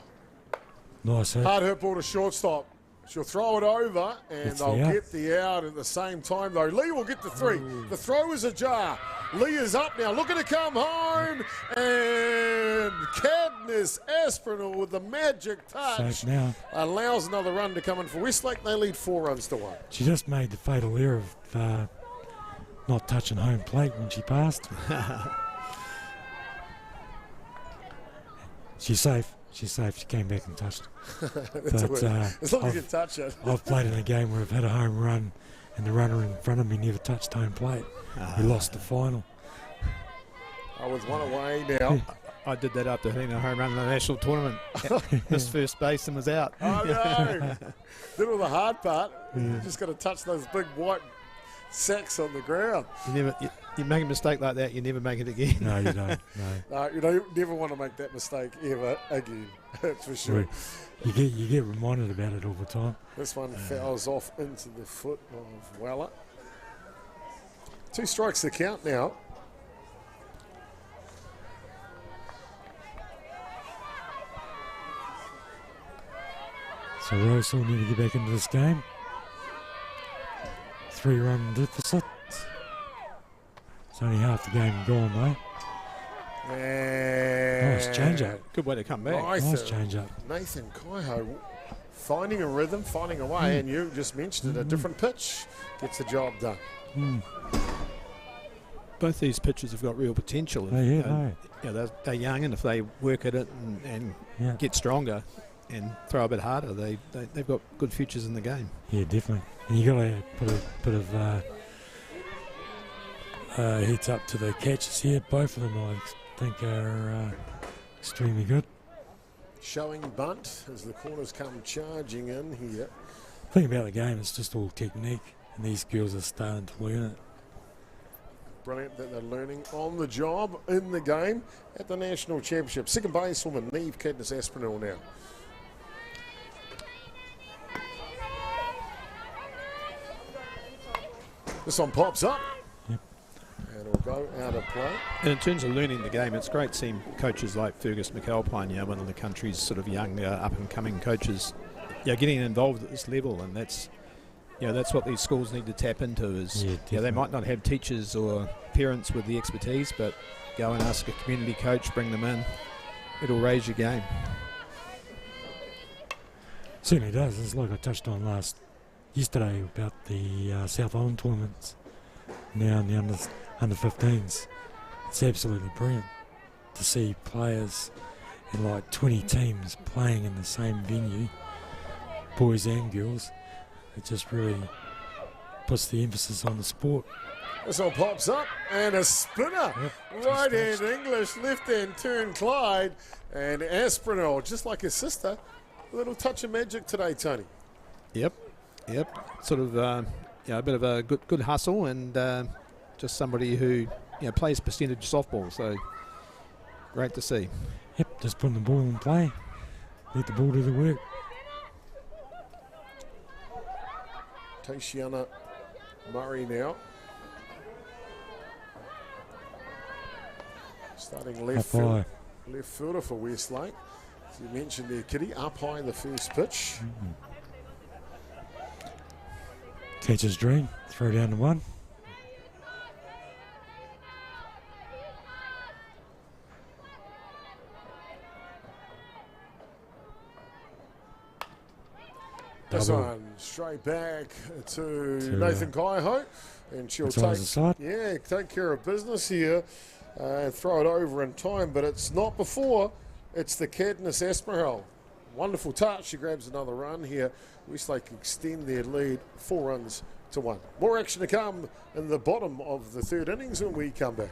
Nice hit. Hard hit ball to shortstop. She'll throw it over, and they'll get the out at the same time, though. Lee will get the 3. Ooh. The throw is ajar. Lee is up now, looking to come home, and Cadness-Aspinall with the magic touch Safe now. allows another run to come in for Westlake. They lead 4 runs to 1. She just made the fatal error of not touching home plate when she passed. She's safe. She's safe. She came back and touched. But, as long as you touch it. I've played in a game where I've had a home run and the runner in front of me never touched home plate. We lost the final. I was 1 away now. I did that after hitting a home run in the national tournament. Missed first base and was out. Oh, no. Did all the hard part. You just got to touch those big white sacks on the ground. You make a mistake like that, you never make it again. No, you don't. No, you don't never want to make that mistake ever again. That's for sure. You get reminded about it all the time. This one fouls off into the foot of Weller. 2 strikes to count now. So Rosehill need to get back into this game. 3-run deficit. It's only half the game gone, though. Nice change-up. Good way to come back. Nice change-up. Nathan Kaiho finding a rhythm, finding a way, and you just mentioned it, a different pitch gets the job done. Both these pitchers have got real potential. They're young, and if they work at it and get stronger and throw a bit harder, they've got good futures in the game. Yeah, definitely. And you got to put a bit of heads up to the catches here. Both of them, I think, are extremely good. Showing bunt as the corners come charging in here. The thing about the game, it's just all technique, and these girls are starting to learn it. Brilliant that they're learning on the job in the game at the National Championship. Second basewoman, Neve Cadness-Aspinall now. This one pops up. Yep. And it'll go out of play. And in terms of learning the game, it's great seeing coaches like Fergus McAlpine, one of the country's sort of young, up-and-coming coaches, getting involved at this level. And that's what these schools need to tap into is, they might not have teachers or parents with the expertise, but go and ask a community coach, bring them in. It'll raise your game. Certainly does. It's like I touched on yesterday about the South Island tournaments, now in the under 15s. It's absolutely brilliant to see players in like 20 teams playing in the same venue, boys and girls. It just really puts the emphasis on the sport. This one pops up and a spinner. Right hand English, left hand turn Clyde, and Aspinall, just like his sister, a little touch of magic today, Tony. Yep. Sort of, a bit of a good hustle and just somebody who, plays percentage softball. So great to see. Yep, just putting the ball in play. Let the ball do the work. Tashiana Murray now. Starting left fielder for Westlake. As you mentioned there, Kitty, up high in the first pitch. Catcher's dream, throw down to 1. This double. one straight back to Nathan Nathan Kaiho, and she'll take care of business here and throw it over in time, but it's not before. It's the Cadmus Asperhel. Wonderful touch. She grabs another run here. Westlake extend their lead 4 runs to 1. More action to come in the bottom of the third innings when we come back.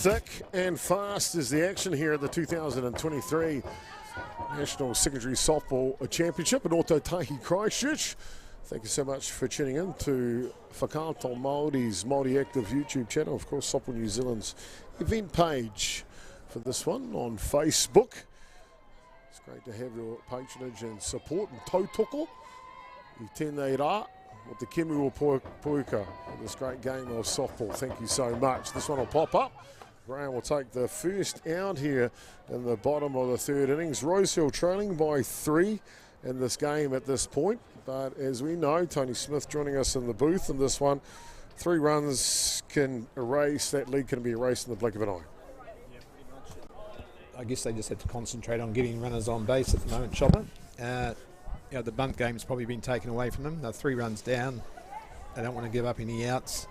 Thick and fast is the action here at the 2023 National Secondary Softball Championship in Atiawa Christchurch. Thank you so much for tuning in to Whakaata Māori's Māori Active YouTube channel. Of course, Softball New Zealand's event page for this one on Facebook. It's great to have your patronage and support and tautoko. I tēnei rā with the Kemu o Puika in this great game of softball. Thank you so much. This one will pop up. Graham will take the first out here in the bottom of the third innings. Rosehill trailing by 3 in this game at this point. But as we know, Tony Smith joining us in the booth in this one. 3 runs can erase, that lead can be erased in the blink of an eye. I guess they just have to concentrate on getting runners on base at the moment, Chopper. The bunt game's probably been taken away from them. They're 3 runs down. They don't want to give up any outs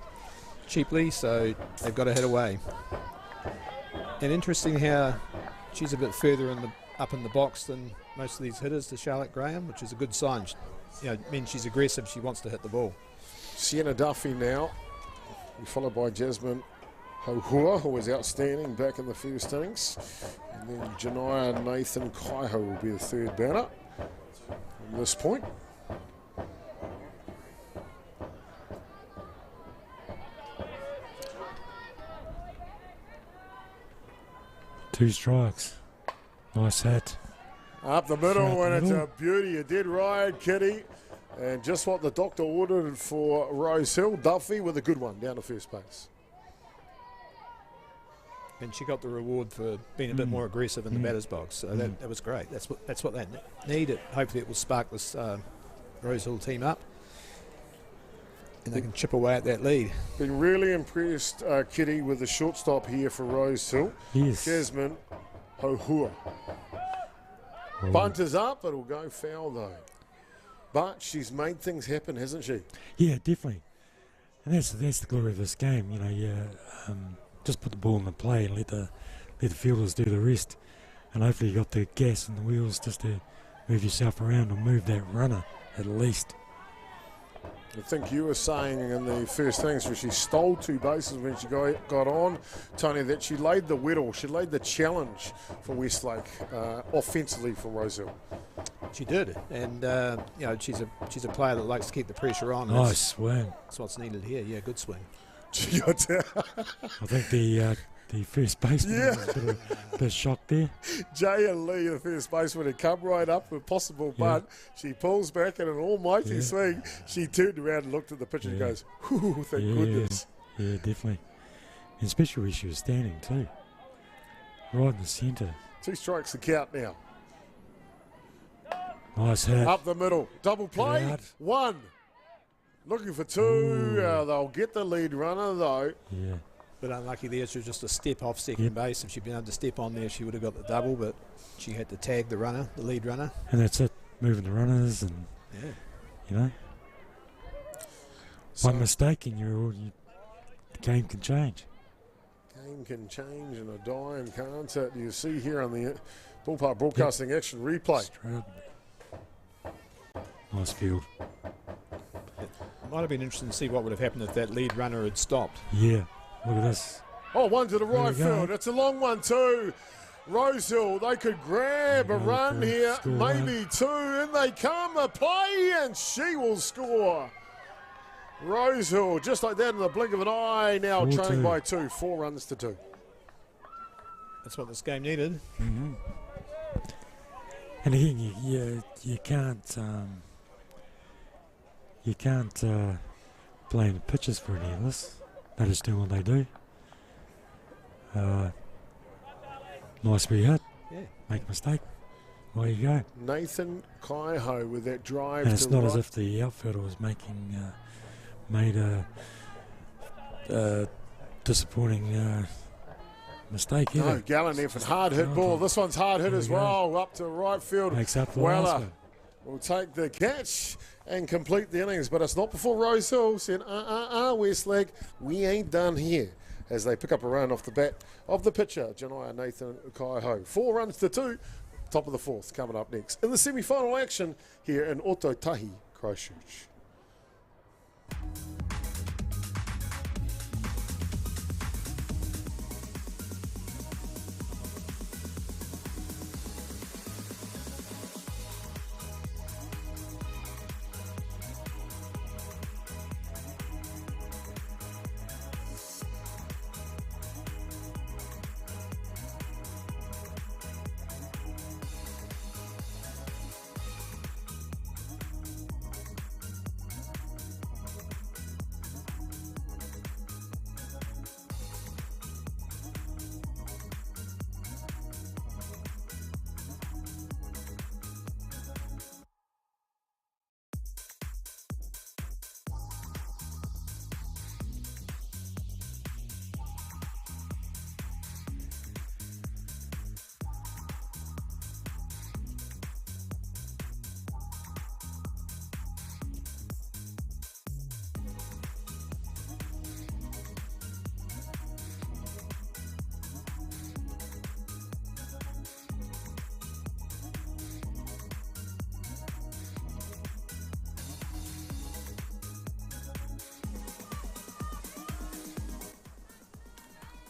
cheaply, so they've got to head away. And interesting how she's a bit further up in the box than most of these hitters to Charlotte Graham, which is a good sign. Means she's aggressive, she wants to hit the ball. Sienna Duffy now, followed by Jasmine Hohua, who was outstanding back in the first innings. And then Janaya Nathan Kaiho will be the third batter from this point. Two strikes. Nice hit. Up the middle, and it's middle. a beauty. A dead right, Kitty. And just what the doctor ordered for Rosehill. Duffy with a good one down to first base. And she got the reward for being a bit more aggressive in the batter's box. So that was great. That's what they need. Hopefully it will spark this Rosehill team up. And they can chip away at that lead. Been really impressed, Kitty, with the shortstop here for Rosehill. Yes. Jasmine Hohua. Bunt is up, it'll go foul though. But she's made things happen, hasn't she? Yeah, definitely. And that's the glory of this game. Just put the ball in the play and let the fielders do the rest. And hopefully you got the gas and the wheels just to move yourself around and move that runner at least. I think you were saying in the first innings where she stole 2 bases when she got on, Tony, that she laid the whittle, she laid the challenge for Westlake offensively from Rosehill. She did, and she's a player that likes to keep the pressure on. Nice swing. That's what's needed here. Yeah, good swing. I think the first baseman was a bit shocked there. Jaya Lee, the first baseman, had come right up with possible bunt. She pulls back in an almighty swing. She turned around and looked at the pitcher and goes, "Whew, thank goodness." Yeah, definitely. And especially where she was standing too. Right in the centre. 2 strikes the count now. Nice hit. Up the middle. Double play. Out. 1. Looking for 2. They'll get the lead runner though. Yeah. But unlucky there, she was just a step off second base. If she'd been able to step on there, she would have got the double, but she had to tag the runner, the lead runner. And that's it, moving the runners and, you know. One mistake and the game can change. Game can change in a dime, can't it? You see here on the Ballpark Broadcasting Action replay. Straight up. Nice field. It might have been interesting to see what would have happened if that lead runner had stopped. Yeah, look at this. Oh, one to the right field. It's a long one too. Rosehill, they could grab a run here, maybe two, and they come a play, and she will score. Rosehill, just like that in the blink of an eye, now trailing by 2, 4 runs to 2. That's what this game needed. Mm-hmm. And again, you can't blame the pitchers for any of this. They just do what they do. Nice wee hit. Yeah. Make a mistake. Away you go. Nathan Kaiho with that drive. And it's not as if the outfielder was made a disappointing mistake either. No, Gallen there for hard hit ball. This one's hard hit as well. Up to right field. Makes up for Weller will take the catch and complete the innings, but it's not before Rosehill said, Westlake, we ain't done here. As they pick up a run off the bat of the pitcher, Janaya Nathan Kaiho. 4 runs to 2, top of the 4th coming up next. In the semi-final action here in Ototahi, Christchurch.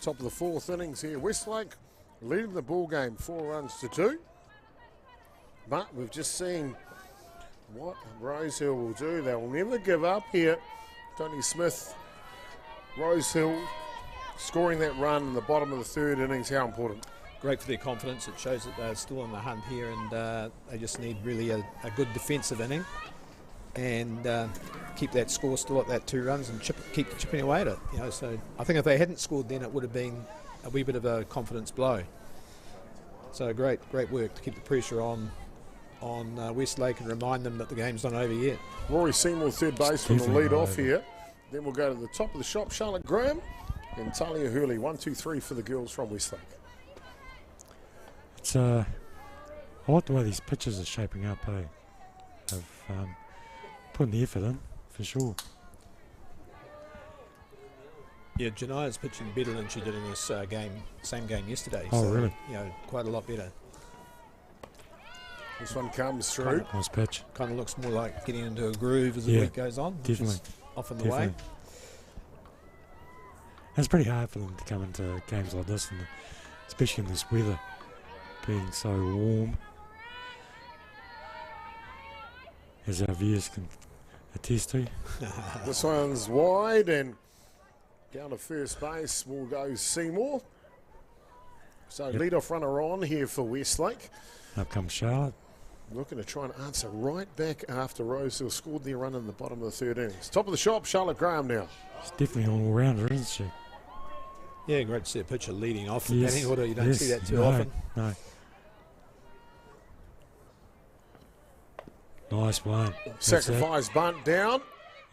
Top of the 4th innings here. Westlake leading the ball game 4 runs to 2. But we've just seen what Rosehill will do. They will never give up here. Tony Smith, Rosehill scoring that run in the bottom of the 3rd innings. How important? Great for their confidence. It shows that they're still on the hunt here, and they just need really a good defensive inning and keep that score still at that 2 runs and keep chipping away at it. You know, so I think if they hadn't scored then it would have been a wee bit of a confidence blow. So great work to keep the pressure on Westlake and remind them that the game's not over yet. Rory Seymour, third baseman, will lead off here. Then we'll go to the top of the shop, Charlotte Graham and Talia Hurley. 1, 2, 3 for the girls from Westlake. It's I like the way these pitches are shaping up, Of putting the effort in, for sure. Yeah, Jania's pitching better than she did in this same game yesterday. Oh, so, really? You know, quite a lot better. This one comes through. Nice pitch. Kind of looks more like getting into a groove as the week goes on. Definitely. Which is often the way. It's pretty hard for them to come into games like this, and especially in this weather, being so warm. As our viewers can attest to. This one's wide and down to first base will go Seymour. So lead-off runner on here for Westlake. Up comes Charlotte. Looking to try and answer right back after Rosehill scored their run in the bottom of the 3rd innings. Top of the shop, Charlotte Graham now. She's definitely an all-rounder, isn't she? Yeah, great to see a pitcher leading off the batting order. You don't see that too often. No. Nice one. Sacrifice bunt down,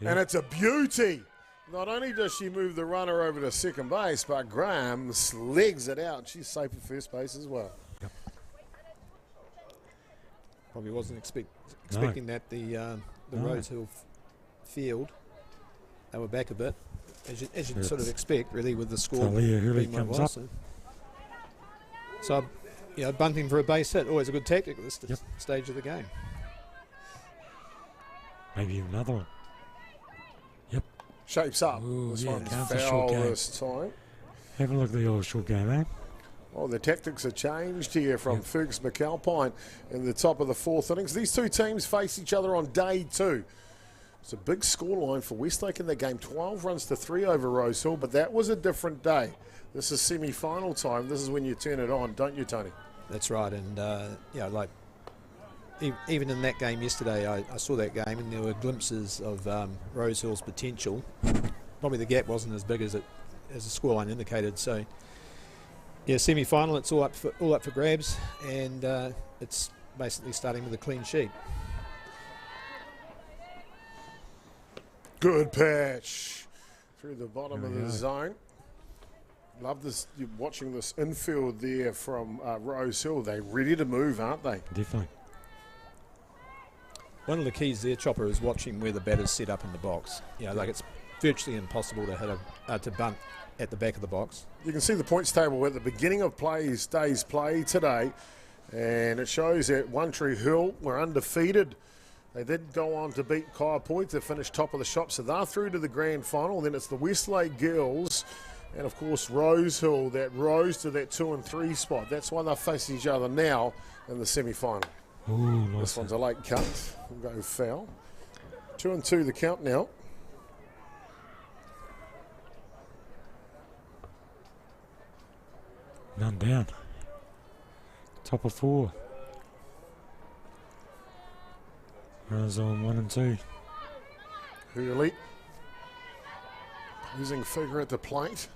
and it's a beauty. Not only does she move the runner over to second base, but Graham legs it out. She's safe at first base as well. Yep. Probably wasn't expecting that the Rosehill field, they were back a bit, as you'd sort of expect, really, with the score. Talia comes up. So, bunting for a base hit, always a good tactic at this stage of the game. Maybe another one. Yep. Shapes up. Ooh, this yeah, one's counts a foul short game. this time. Have a look at the old short game, eh? Well, the tactics are changed here from Fergus McAlpine in the top of the fourth innings. These two teams face each other on day 2. It's a big scoreline for Westlake in the game, 12 runs to 3 over Rosehill, but that was a different day. This is semi-final time. This is when you turn it on, don't you, Tony? That's right, and like even in that game yesterday, I saw that game, and there were glimpses of Rosehill's potential. Probably the gap wasn't as big as the scoreline indicated. So, semi-final, it's all up for grabs, and it's basically starting with a clean sheet. Good pitch through the bottom of the zone. Love this. You're watching this infield there from Rosehill. They're ready to move, aren't they? Definitely. One of the keys there, Chopper, is watching where the batter's set up in the box. Like it's virtually impossible to hit to bunt at the back of the box. You can see the points table at the beginning of day's play today, and it shows that One Tree Hill were undefeated. They did go on to beat Kaiapoi to finish top of the shop, so they're through to the grand final. Then it's the Westlake girls and, of course, Rosehill that rose to that 2 and 3 spot. That's why they're facing each other now in the semi-final. Ooh, nice. This one's a late cut. We'll go foul. 2 and 2 the count now. None down. Top of 4. Runners on 1 and 2. Hurley. Posing figure at the plate.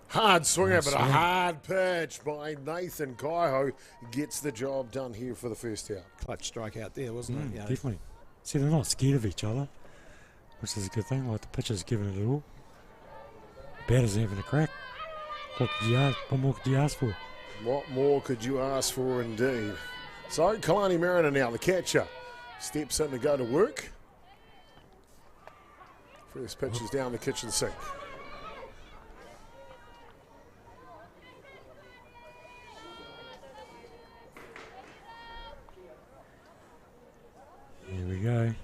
Hard swinger, but a hard pitch by Nathan Kaiho gets the job done here for the first out. Clutch strike out there, wasn't it? Definitely. See, they're not scared of each other, which is a good thing. Like the pitcher's giving it all. Batter's having a crack. What more could you ask for? What more could you ask for, indeed? So, Kalani Mariner now, the catcher, steps in to go to work. First pitch is down the kitchen sink. Here we go.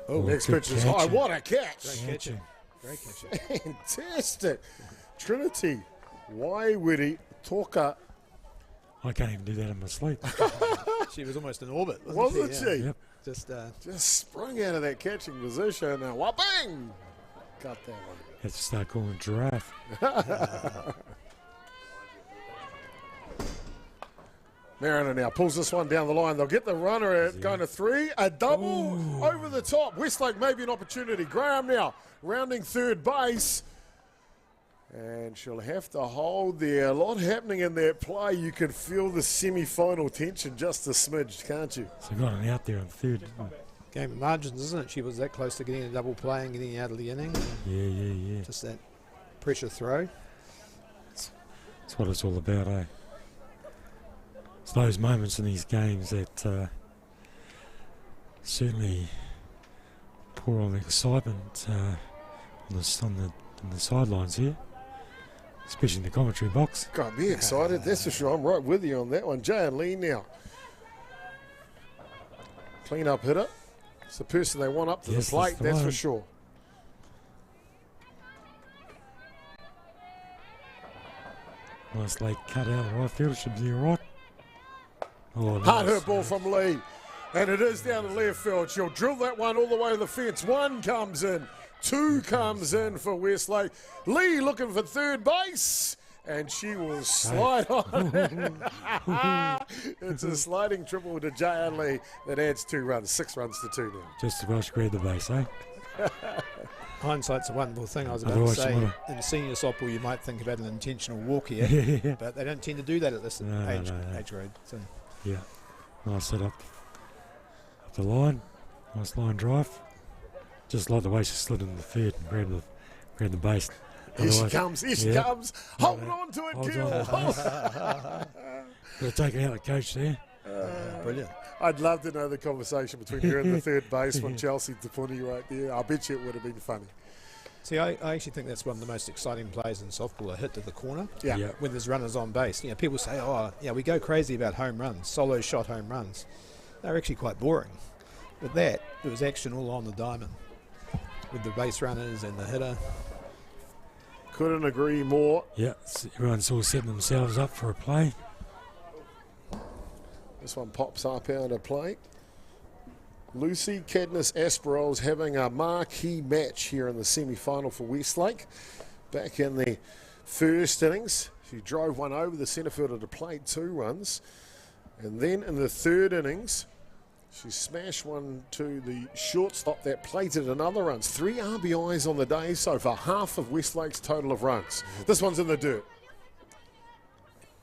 Oh, next pitch is high. What a catch! Great catching. Great catching. Fantastic. Trinity, Waiwiri, Toka. I can't even do that in my sleep. She was almost in orbit, wasn't she? Yep. Just sprung out of that catching position. Now, whopping! Got that one. Had to start calling giraffe. Mariner now pulls this one down the line. They'll get the runner at going to 3. A double over the top. Westlake maybe an opportunity. Graham now rounding third base. And she'll have to hold there. A lot happening in that play. You can feel the semi-final tension just a smidge, can't you? So got an out there on third. Game of margins, isn't it? She was that close to getting a double play and getting out of the inning. Yeah. Just that pressure throw. That's what it's all about, eh? It's those moments in these games that certainly pour on the excitement on the sidelines here, especially in the commentary box. God, be excited, that's for sure. I'm right with you on that one. Jay and Lee now. Clean up hitter. It's the person they want up to the plate, that's for sure. Nice late cut out of the right field, should be all right. Oh, hard hit ball from Lee. And it is down to left field. She'll drill that one all the way to the fence. 1 comes in. 2 comes in for Westlake. Lee looking for third base. And she will slide on. It's a sliding triple to Jay Lee that adds 2 runs. 6 runs to 2 now. Just about to grab the base, eh? Hindsight's a wonderful thing. I was about to say, in senior softball, you might think about an intentional walk here, but they don't tend to do that at this age grade. So. Yeah, nice set up the line, nice line drive. Just like the way she slid in the third and grabbed the base. Here she comes, hold on to it, Gil. Got to take out the coach there. Brilliant. I'd love to know the conversation between her and the third baseman, Chelsea Tapuni, right there. I bet you it would have been funny. See, I actually think that's one of the most exciting plays in softball, a hit to the corner. Yeah. When there's runners on base. You know, people say, we go crazy about home runs, solo shot home runs. They're actually quite boring. With that, it was action all on the diamond with the base runners and the hitter. Couldn't agree more. Yeah, everyone's all setting themselves up for a play. This one pops up out of play. Lucy Cadnis Asparell's having a marquee match here in the semi-final for Westlake. Back in the first innings, she drove one over the centre fielder to play 2 runs. And then in the third innings, she smashed one to the shortstop that plated another runs. 3 RBIs on the day so far, half of Westlake's total of runs. This one's in the dirt.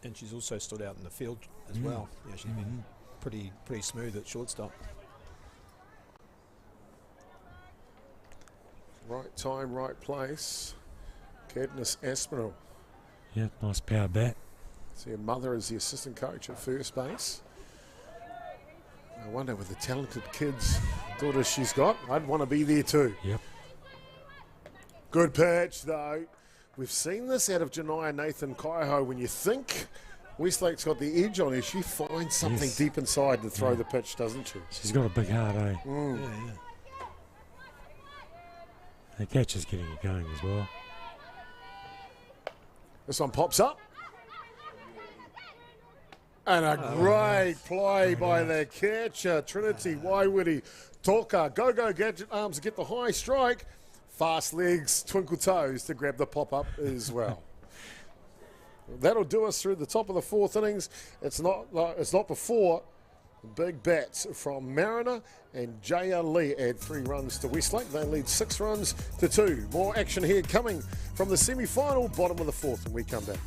And she's also stood out in the field as well. Yeah, she's been pretty smooth at shortstop. Right time, right place. Cadnis Aspinall. Yeah, nice power bat. See her mother is the assistant coach at first base. I wonder with the talented kids, daughters she's got, I'd want to be there too. Yep. Good pitch though. We've seen this out of Janaya Nathan Kaiho. When you think Westlake's got the edge on her, she finds something deep inside to throw the pitch, doesn't she? She's got a big heart, eh? Mm. Yeah. The catch is getting it going as well. This one pops up. And a great play by the catcher, Trinity Waiwiri Toka. Go, gadget arms to get the high strike. Fast legs, twinkle toes to grab the pop-up as well. That'll do us through the top of the 4th innings. It's not before big bats from Mariner and Jaya Lee add 3 runs to Westlake. They lead 6 runs to 2. More action here coming from the semi-final, bottom of the 4th, when we come back.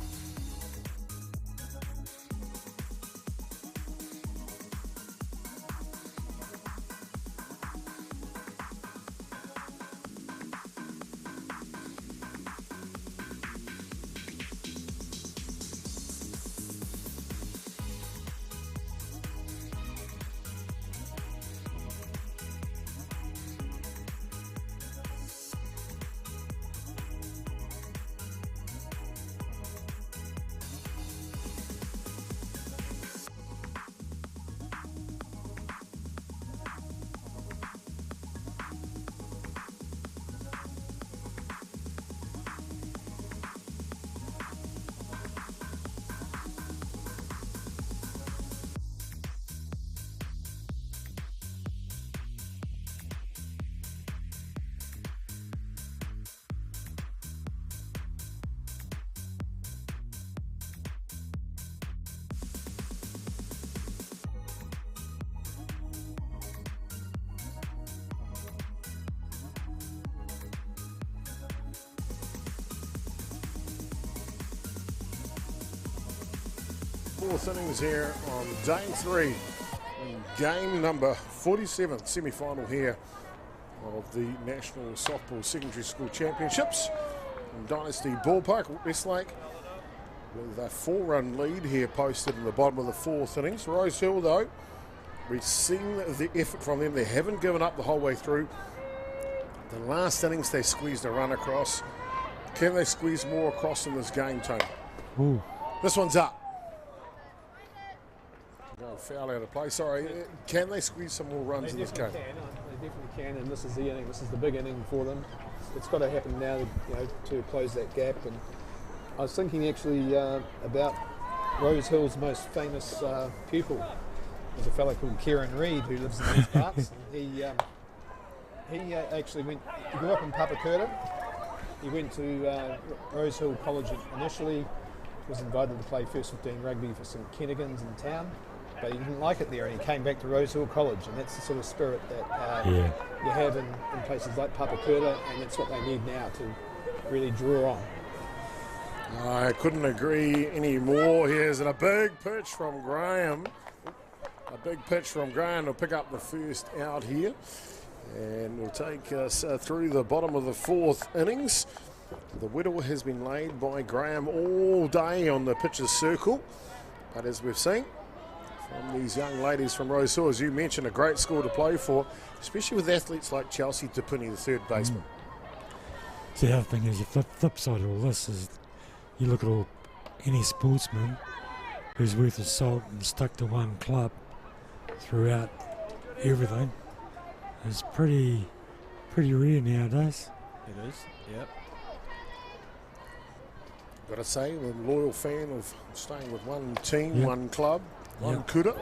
Fourth innings here on day 3, game number 47, semi-final here of the National Softball Secondary School Championships in Dynasty Ballpark, Westlake, with a 4-run lead here posted in the bottom of the 4th innings. Rosehill, though, we've seen the effort from them. They haven't given up the whole way through. The last innings, they squeezed a run across. Can they squeeze more across in this game, Tony? Ooh. This one's up. No, foul out of play. Sorry. Can they squeeze some more runs in this game? They definitely can, and this is the inning. This is the big inning for them. It's got to happen now, to close that gap. And I was thinking actually about Rosehill's most famous pupil. There's a fellow called Kieran Reid who lives in these parts. He actually he grew up in Papakura. He went to Rosehill College initially. Was invited to play first 15 rugby for St Kennigans in town. but he didn't like it there, and he came back to Rosehill College, and that's the sort of spirit that you have in places like Papakura, and that's what they need now to really draw on. I couldn't agree any more. Here's a big pitch from Graham. A big pitch from Graham will pick up the first out here, and will take us through the bottom of the fourth innings. The whittle has been laid by Graham all day on the pitcher's circle, but as we've seen from these young ladies from Rosehill, as you mentioned, a great school to play for, especially with athletes like Chelsea Tapuni, the third baseman. So the other thing is, the flip side of all this is, you look at any sportsman who's worth his salt and stuck to one club throughout everything is pretty rare nowadays. It is, yep. Got to say, I'm a loyal fan of staying with one team, one club, one kura,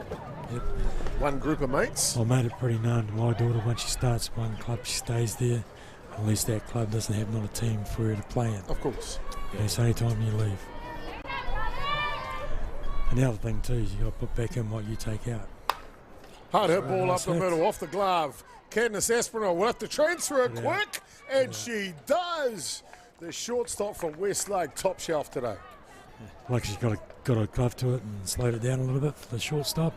one group of mates. I made it pretty known to my daughter, once she starts one club, she stays there, unless that club doesn't have another team for her to play in. Of course. It's any time you leave. And the other thing too is you got to put back in what you take out. Hard hit ball up the middle, off the glove. Cadence Aspinall will have to transfer it quick, and she does. The shortstop from Westlake, top shelf today. Like she's got a glove to it and slowed it down a little bit for the shortstop.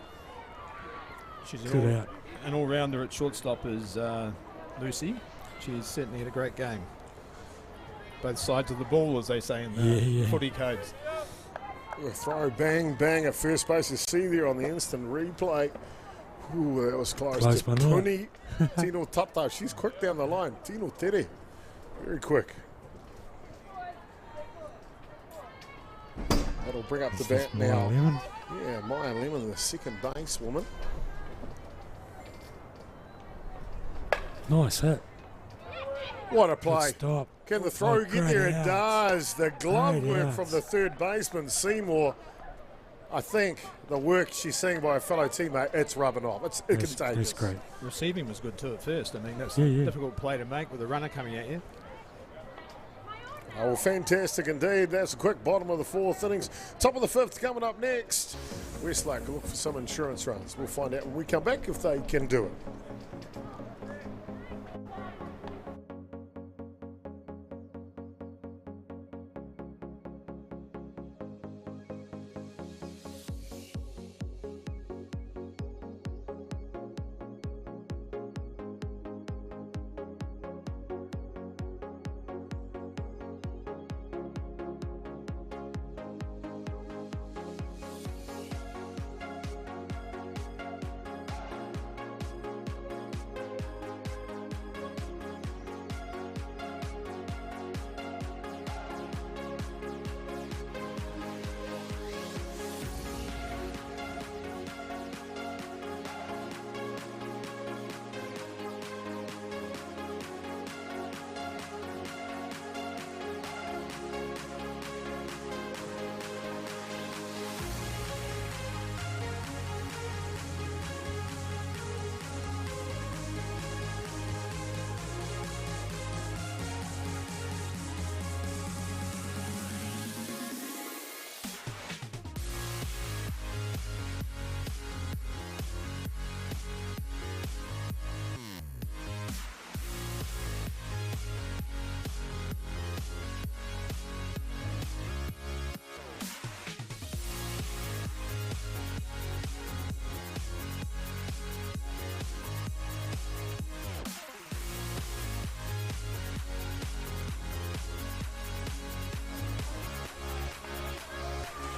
She's an all-rounder at shortstop is Lucy. She's certainly had a great game. Both sides of the ball, as they say in the footy codes. A throw, bang, bang at first base. You see there on the instant replay. Ooh, that was close to Tuni Tino Tata. She's quick down the line. Tino Tere, very quick. That'll bring up the bat now. Lemon. Yeah, Maya Lemon, the second base woman. Nice hit. What a play. Good stop. Can the throw get there? It does. The glove Great work out. from the third baseman, Seymour. I think the work she's seeing by a fellow teammate, it's rubbing off. It's contagious. That's great. Receiving was good too at first. I mean, that's a difficult play to make with a runner coming at you. Oh, well, fantastic indeed. That's a quick bottom of the fourth innings. Top of the fifth coming up next. Westlake look for some insurance runs. We'll find out when we come back if they can do it.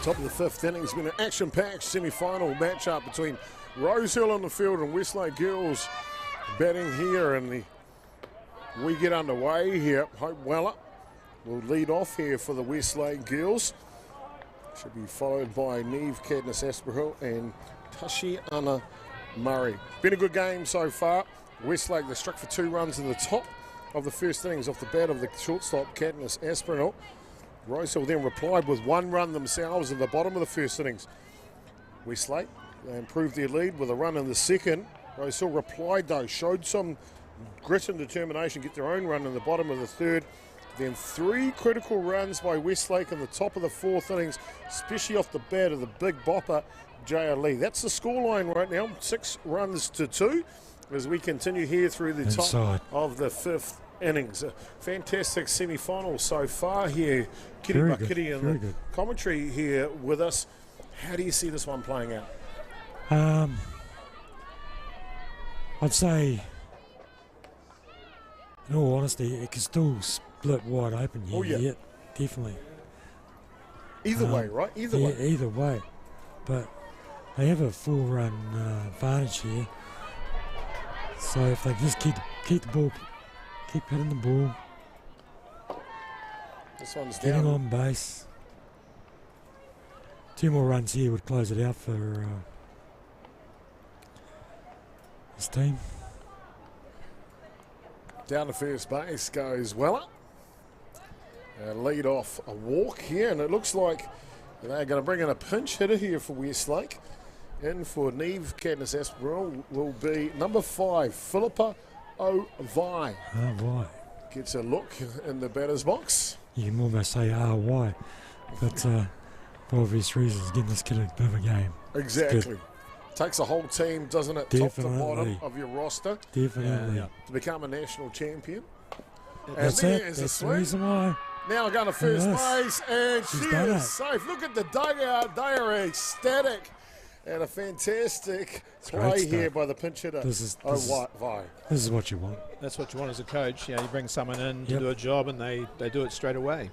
Top of the fifth inning has been an action-packed semi-final matchup between Rosehill on the field and Westlake girls batting here, and we get underway here. Hope Weller will lead off here for the Westlake girls. Should be followed by Neve Cadness Asperhill and Tashi Anna Murray. Been a good game so far. Westlake, they struck for 2 runs in the top of the first innings off the bat of the shortstop Cadness Asperhill. Rosehill then replied with 1 run themselves in the bottom of the first innings. Westlake, they improved their lead with a run in the second. Rosehill replied though, showed some grit and determination, get their own run in the bottom of the third. Then 3 critical runs by Westlake in the top of the fourth innings, especially off the bat of the big bopper, J.R. Lee. That's the scoreline right now, 6 runs to 2 as we continue here through the top of the 5th innings. A fantastic semi-final so far here. Kitty Buckitty in the commentary here with us. How do you see this one playing out? I'd say, in all honesty, it can still split wide open here. Oh, yeah. Yeah, definitely. Either way, right? Either way. Either way. But they have a 4-run advantage here. So if they just keep the ball, keep hitting the ball, this one's getting down on base. 2 more runs here would close it out for this team. Down to first base goes Weller. Lead off a walk here, and it looks like they're going to bring in a pinch hitter here for Westlake. In for Neve Cadnis Aspinall will be number 5, Philippa O'Vie. Why? Gets a look in the batter's box. You can almost say why, but for obvious reasons, getting this kid a bit of a game. Exactly. Takes a whole team, doesn't it? Definitely. Top to bottom of your roster. Definitely. To become a national champion. That's and it. there is That's a the swing. reason why. Now going to first Yes. base, and She's she done is it. safe. Look at the dugout. They are ecstatic. And a fantastic play great here stuff. by the pinch hitter. This is what you want. That's what you want as a coach. You bring someone in to Yep. do a job, and they do it straight away.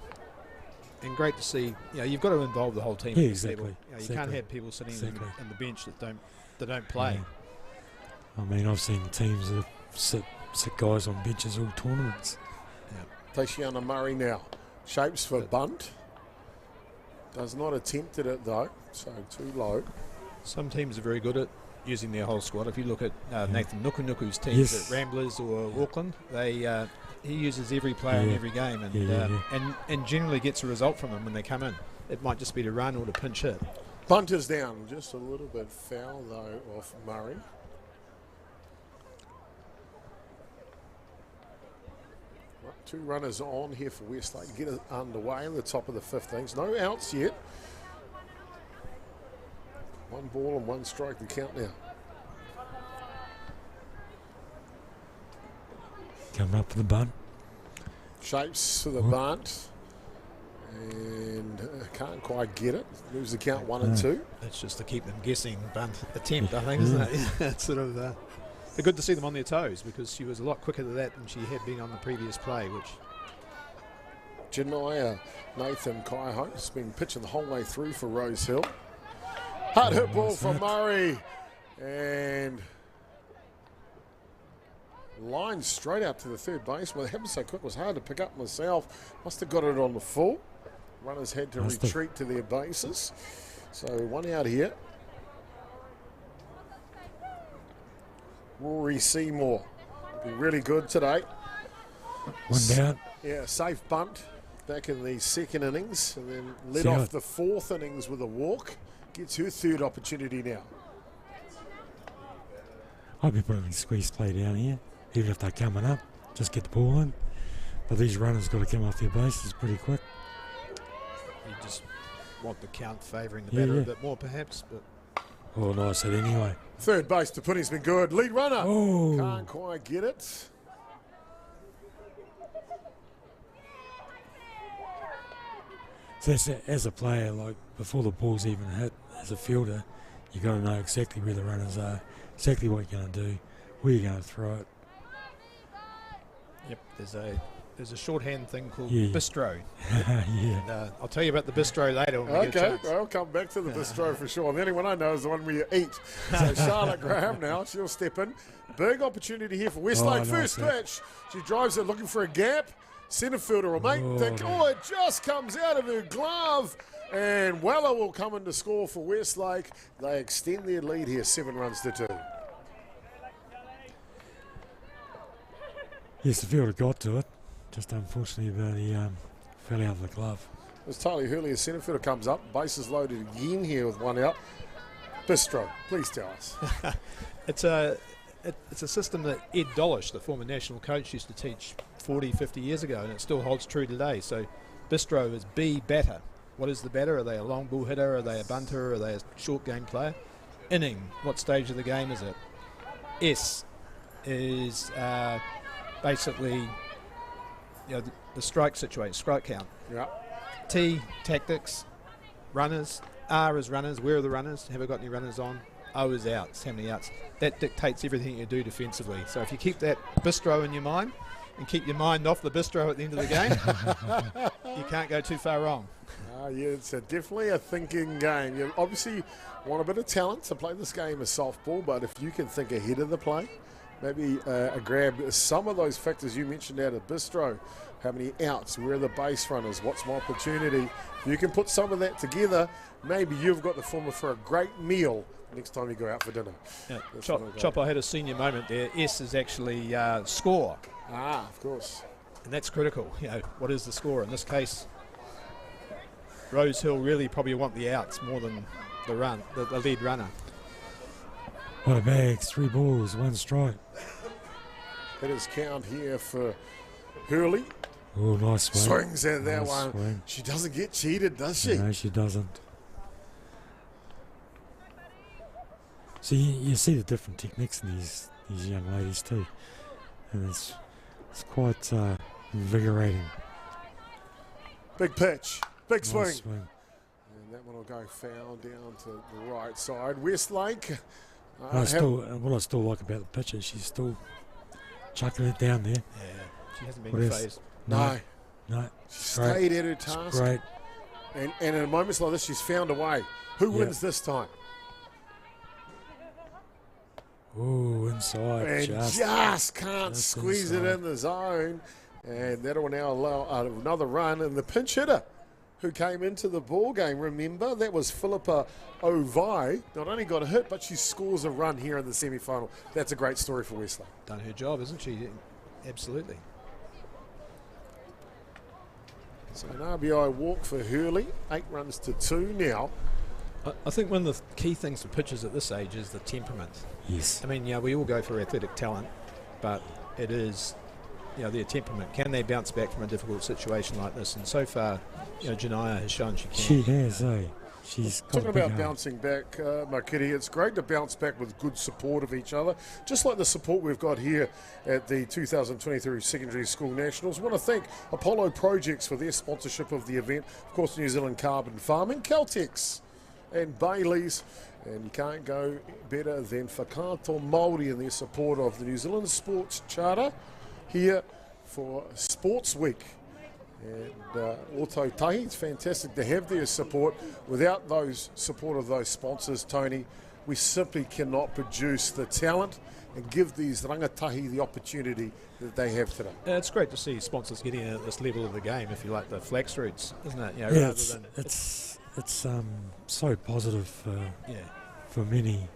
And great to see. You've got to involve the whole team. Yeah, at this level. exactly. You can't have people sitting Exactly. on the bench that don't play. Yeah. I mean, I've seen teams that sit guys on benches all tournaments. Tashiana Murray now. Shapes for bunt. Does not attempt it though, so too low. Some teams are very good at using their whole squad. If you look at Nathan Nukunuku's teams at Ramblers or Auckland, he uses every player in every game, and generally gets a result from them when they come in. It might just be to run or to pinch hit. Bunt is down, just a little bit foul though off Murray. Right, 2 runners on here for Westlake to get it underway in the top of the 5th innings. No outs yet. 1 ball and 1 strike to count now. Coming up for the bunt. Shapes for the bunt. And can't quite get it. Moves the count 1 and 2. That's just to keep them guessing bunt attempt, I think, isn't it? It's sort of they're good to see them on their toes, because she was a lot quicker to that than she had been on the previous play, which Janaya Nathan Kaiho has been pitching the whole way through for Rosehill. Hard hit ball from Murray, and line straight out to the third baseman. It happened so quick, it was hard to pick up myself. Must have got it on the full. Runners had to retreat to their bases. So 1 out here. Rory Seymour be really good today. 1 down. Yeah, safe bunt back in the 2nd innings, and then led off the 4th innings with a walk. Gets her 3rd opportunity now. I'd be putting a squeeze play down here, even if they're coming up. Just get the ball in. But these runners got to come off their bases pretty quick. you just want the count favouring the batter a bit more, perhaps. But Oh, nice hit anyway. Third base to Punney's been good. Lead runner. Oh. Can't quite get it. So as a player, like before the ball's even hit, as a fielder, you got to know exactly where the runners are, exactly what you're going to do, where you're going to throw it. Yep, there's a shorthand thing called Yeah. bistro. Yeah. And, I'll tell you about the bistro later when we get a Okay, chance. well, I'll come back to the bistro for sure. The only one I know is the one where you eat. So Charlotte Graham now, she'll step in. Big opportunity here for Westlake. Oh, First nice pitch. She drives it looking for a gap. Centre fielder will make it just comes out of her glove. And Weller will come in to score for Westlake. They extend their lead here, 7 runs to 2. Yes, the fielder got to it. Just unfortunately, he fell out of the glove. As Tyler Hurley, a centre fielder, comes up. Bases loaded again here with 1 out. Bistro, please tell us. It's a system that Ed Dolish, the former national coach, used to teach 40, 50 years ago, and it still holds true today. So bistro is B batter. What is the batter? Are they a long ball hitter? Are they a bunter? Are they a short game player? Inning, what stage of the game is it? S is basically the strike situation, strike count. Yeah. T, tactics, runners. R is runners. Where are the runners? Have I got any runners on? O is outs. How many outs? That dictates everything you do defensively. So if you keep that bistro in your mind and keep your mind off the bistro at the end of the game, you can't go too far wrong. Yeah, it's definitely a thinking game. You obviously want a bit of talent to play this game as softball, but if you can think ahead of the play, maybe grab some of those factors you mentioned out of bistro. How many outs? Where are the base runners? What's my opportunity? If you can put some of that together, maybe you've got the formula for a great meal next time you go out for dinner. Yeah. Chop, I had a senior moment there. S is actually score. Of course. And that's critical. What is the score? In this case, Rosehill really probably want the outs more than the run, the lead runner. What a bag, 3 balls, 1 strike. That is count here for Hurley. Oh, nice swing. Swings at that one. Swing. She doesn't get cheated, does she? No, she doesn't. So you see the different techniques in these young ladies too. And it's quite invigorating. Big pitch, big swing. Nice swing. And that one will go foul down to the right side. Westlake. What I still like about the pitch is she's still chucking it down there. Yeah, she hasn't been phased. No. No. She stayed at her task. It's great. And in moments like this, she's found a way. Who wins this time? Oh, inside. And just can't squeeze it in the zone. And that'll now allow another run. And the pinch hitter who came into the ball game, remember, that was Philippa Ovai. Not only got a hit, but she scores a run here in the semi-final. That's a great story for Westlake. Done her job, isn't she? Absolutely. So an RBI walk for Hurley, 8 runs to 2 now. I think one of the key things for pitchers at this age is the temperament. Yes. I mean, we all go for athletic talent, but it is, their temperament. Can they bounce back from a difficult situation like this? And so far, Janaya has shown she can. She has, She's talking about bouncing back, Makiri. It's great to bounce back with good support of each other, just like the support we've got here at the 2023 Secondary School Nationals. I want to thank Apollo Projects for their sponsorship of the event. Of course, New Zealand Carbon Farming, Caltex and Bailey's. And you can't go better than Whakāto Māori and their support of the New Zealand Sports Charter here for Sports Week. And Auto Tahi, it's fantastic to have their support. Without those support of those sponsors, Tony, we simply cannot produce the talent and give these rangatahi the opportunity that they have today. It's great to see sponsors getting in at this level of the game, if you like, the flex routes, isn't it? It's so positive for many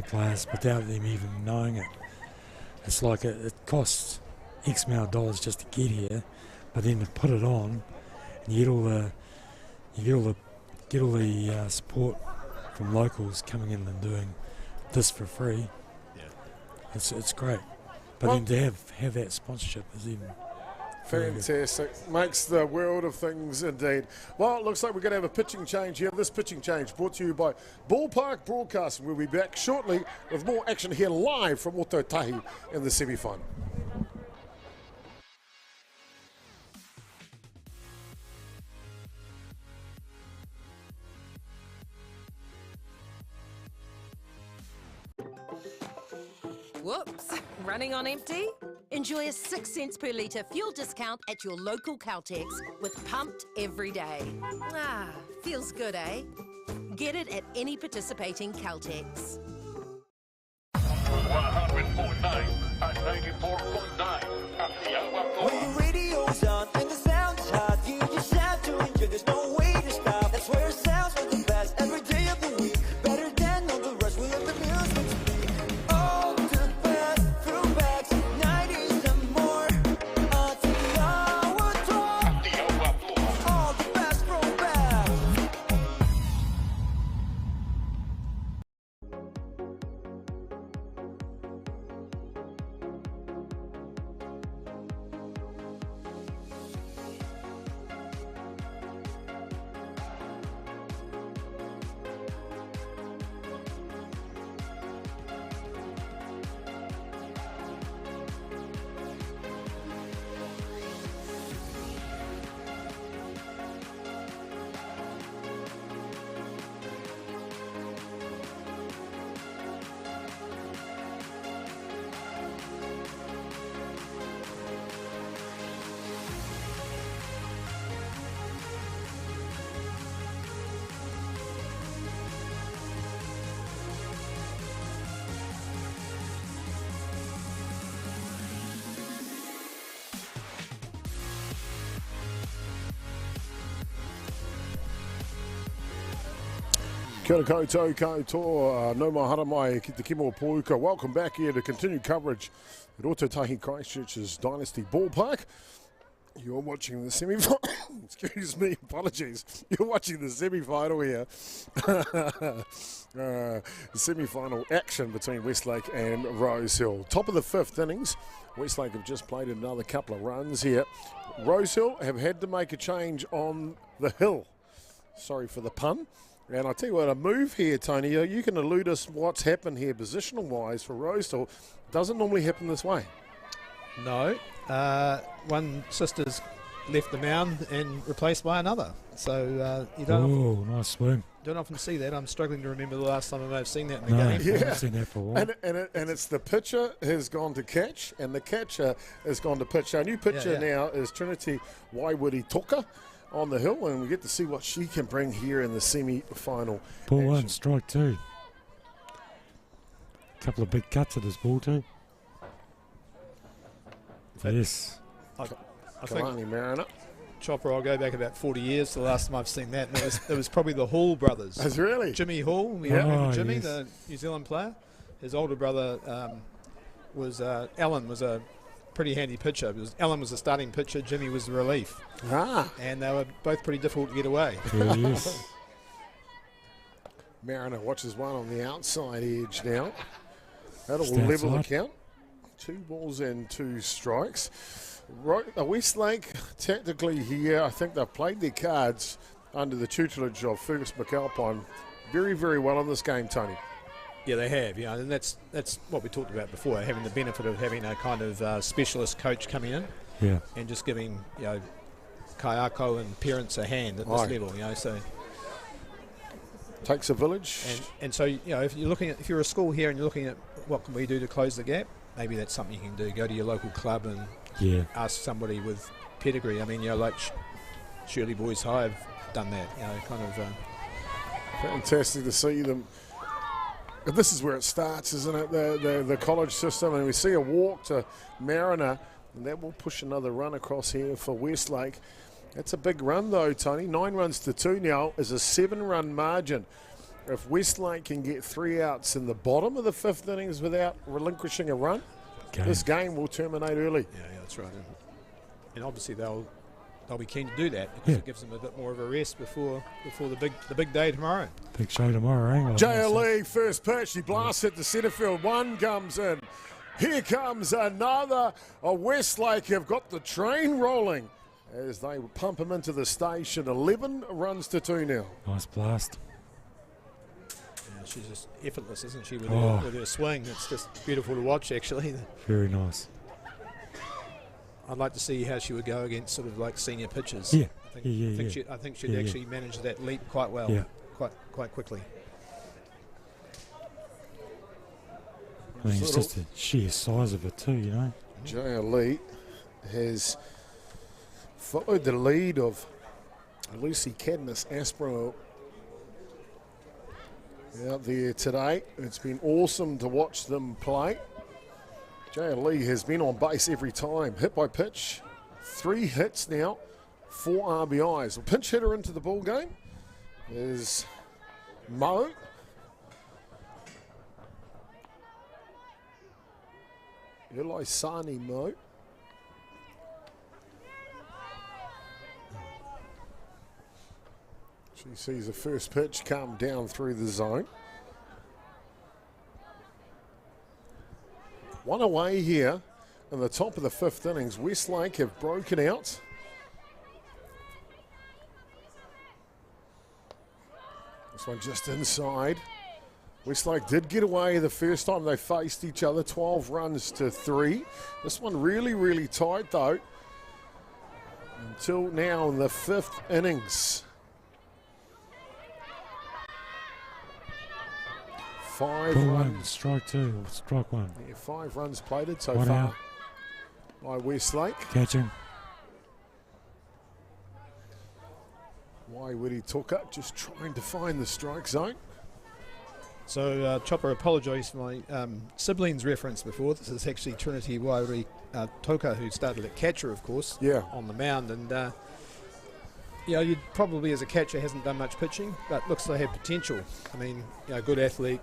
players without them even knowing it. It's like it costs X amount of dollars just to get here, but then to put it on, and you get all the support from locals coming in and doing this for free. Yeah, it's great. But then to have that sponsorship is even fantastic. Makes the world of things indeed. Well, it looks like we're going to have a pitching change here. This pitching change brought to you by Ballpark Broadcasting. We'll be back shortly with more action here live from Ototahi in the semi-final. Whoops, running on empty? Enjoy a 6 cents per litre fuel discount at your local Caltex with Pumped every day. Ah, feels good, eh? Get it at any participating Caltex. 100.9 and 94.9 Atiawa Toa. When the radio's on and the sound is hot, you just have to enjoy. There's no way to stop. That's where it sounds like the best every day of the week. Better than all the rest. We let the music speak. All the best throwbacks, 90s and more. Atiawa Toa. All the best throwbacks. Kia ora koutou katoa, no mahara mai ki te kimo pōuka. Welcome back here to continue coverage at Otautahi Christchurch's Dynasty Ballpark. You're watching the semi-final, excuse me, apologies. You're watching the semi-final here. The semi-final action between Westlake and Rosehill. Top of the fifth innings. Westlake have just played another couple of runs here. Rosehill have had to make a change on the hill. Sorry for the pun. And I'll tell you what, a move here, Tony, you can allude us what's happened here positional-wise for Rosehill. Doesn't normally happen this way. No. One sister's left the mound and replaced by another. So you don't nice swing. Don't often see that. I'm struggling to remember the last time I may have seen that in the game. I haven't seen that for a while. And it's the pitcher has gone to catch and the catcher has gone to pitch. Our new pitcher now is Trinity Waiwiri-Toka on the hill, and we get to see what she can bring here in the semi-final. Ball one, strike two. Couple of big cuts at this ball too. Yes. I Kalani think Mariner. Chopper, I'll go back about 40 years to the last time I've seen that. And it was probably the Hall brothers. That's really? Jimmy Hall. We remember Jimmy, the New Zealand player. His older brother was Alan, was a pretty handy pitcher. Alan was the starting pitcher, Jimmy was the relief. And they were both pretty difficult to get away. Yes. Mariner watches one on the outside edge now. That'll Just level the outside. count. 2 balls and 2 strikes. Westlake, tactically here, I think they've played their cards under the tutelage of Fergus McAlpine very, very well in this game, Tony. Yeah, they have, and that's what we talked about before, having the benefit of having a kind of specialist coach coming in, and just giving Kaiako and parents a hand at this level, so takes a village. And so if you're a school here and you're looking at what can we do to close the gap, maybe that's something you can do. Go to your local club and ask somebody with pedigree. I mean, like Shirley Boys High have done that. Fantastic to see them. This is where it starts, isn't it? The college system, and we see a walk to Mariner, and that will push another run across here for Westlake. That's a big run, though, Tony. 9 runs to 2 now is a 7-run margin. If Westlake can get 3 outs in the bottom of the 5th innings without relinquishing a run, this game will terminate early. Yeah, that's right. And obviously they'll be keen to do that because it gives them a bit more of a rest before the big day tomorrow. Big show tomorrow, eh? JLE first pitch, he blasts it to centre field. One comes in. Here comes another. Westlake have got the train rolling as they pump him into the station. 11 runs to 2 now. Nice blast. Yeah, she's just effortless, isn't she, with her swing? It's just beautiful to watch, actually. Very nice. I'd like to see how she would go against sort of like senior pitchers. Yeah. I think she'd actually manage that leap quite well, quite quickly. I mean, it's just the sheer size of it too, JLE has followed the lead of Lucy Cadmus Aspro out there today. It's been awesome to watch them play. JLE has been on base every time. Hit by pitch, 3 hits now, 4 RBIs. A pinch hitter into the ball game is Mo. Eli Sani Mo. She sees the first pitch come down through the zone. 1 away here in the top of the 5th innings. Westlake have broken out. This one just inside. Westlake did get away the first time they faced each other, 12 runs to 3. This one really, really tight though. Until now in the 5th innings. 5 Ball runs. 1, strike 2, strike 1. Yeah, 5 runs plated so 1 far out. by Westlake. Catch him. Waiwiri-Toka just trying to find the strike zone. So Chopper, apologise for my siblings reference before. This is actually Trinity Waiwiri-Toka, who started at catcher, of course, on the mound. And you know, you'd probably, as a catcher, hasn't done much pitching, but looks to have potential. I mean, you know, good athlete,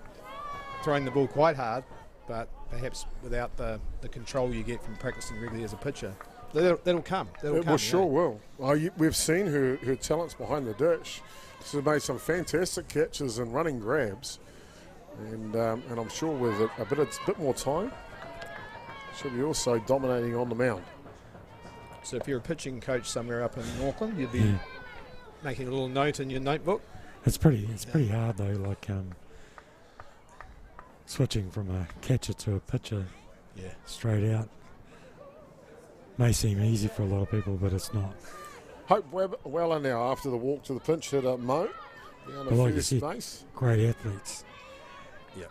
throwing the ball quite hard, but perhaps without the control you get from practicing regularly as a pitcher. That'll come. It will sure will. We've seen her talents behind the dish. She's made some fantastic catches and running grabs, and I'm sure with a bit more time, she'll be also dominating on the mound. So if you're a pitching coach somewhere up in Auckland, you'd be making a little note in your notebook. It's pretty hard though. Like switching from a catcher to a pitcher, straight out. May seem easy for a lot of people, but it's not. Hope Weller now after the walk to the pinch hitter Mo down at like first you said, base. Great athletes. Yeah.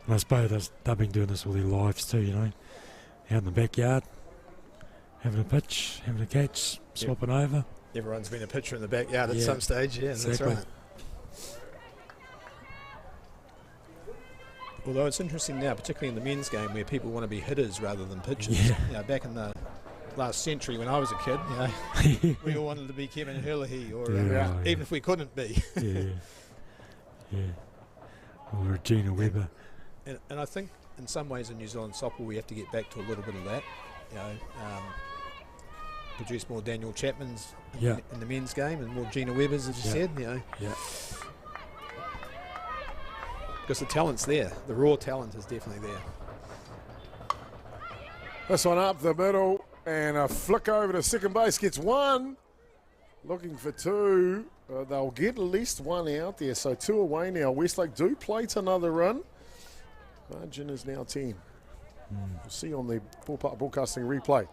And I suppose they've been doing this all their lives too, you know. Out in the backyard, having a pitch, having a catch, swapping over. Everyone's been a pitcher in the backyard at some stage, exactly. That's right. Although it's interesting now, particularly in the men's game, where people want to be hitters rather than pitchers. Yeah. You know, back in the last century when I was a kid, you know, we all wanted to be Kevin Hurley, or even if we couldn't be. Or Gina Weber. And I think in some ways in New Zealand softball we have to get back to a little bit of that. You know, produce more Daniel Chapmans in the men's game and more Gina Webers, as you said. You know. Yeah. Because the talent's there. The raw talent is definitely there. This one up the middle and a flick over to second base. Gets one. Looking for two. They'll get at least one out there. So 2 away now. Westlake do plate another run. Margin is now 10. We'll see on the Ballpark Broadcasting replay.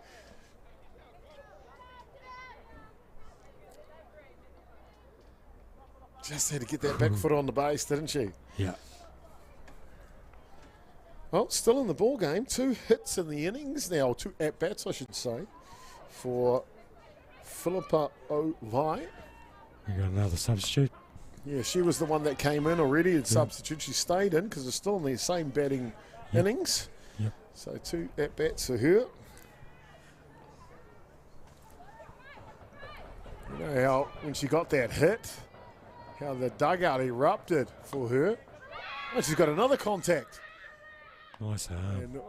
Just had to get that back foot on the base, didn't she? Yeah. Well, still in the ball game. 2 hits in the innings now, 2 at-bats, I should say, for Philippa Ovai. We got another substitute. Yeah, she was the one that came in already at substitute. She stayed in because they're still in the same batting innings. Yep. So 2 at-bats for her. You know how when she got that hit, how the dugout erupted for her. Oh, she's got another contact. Nice arm.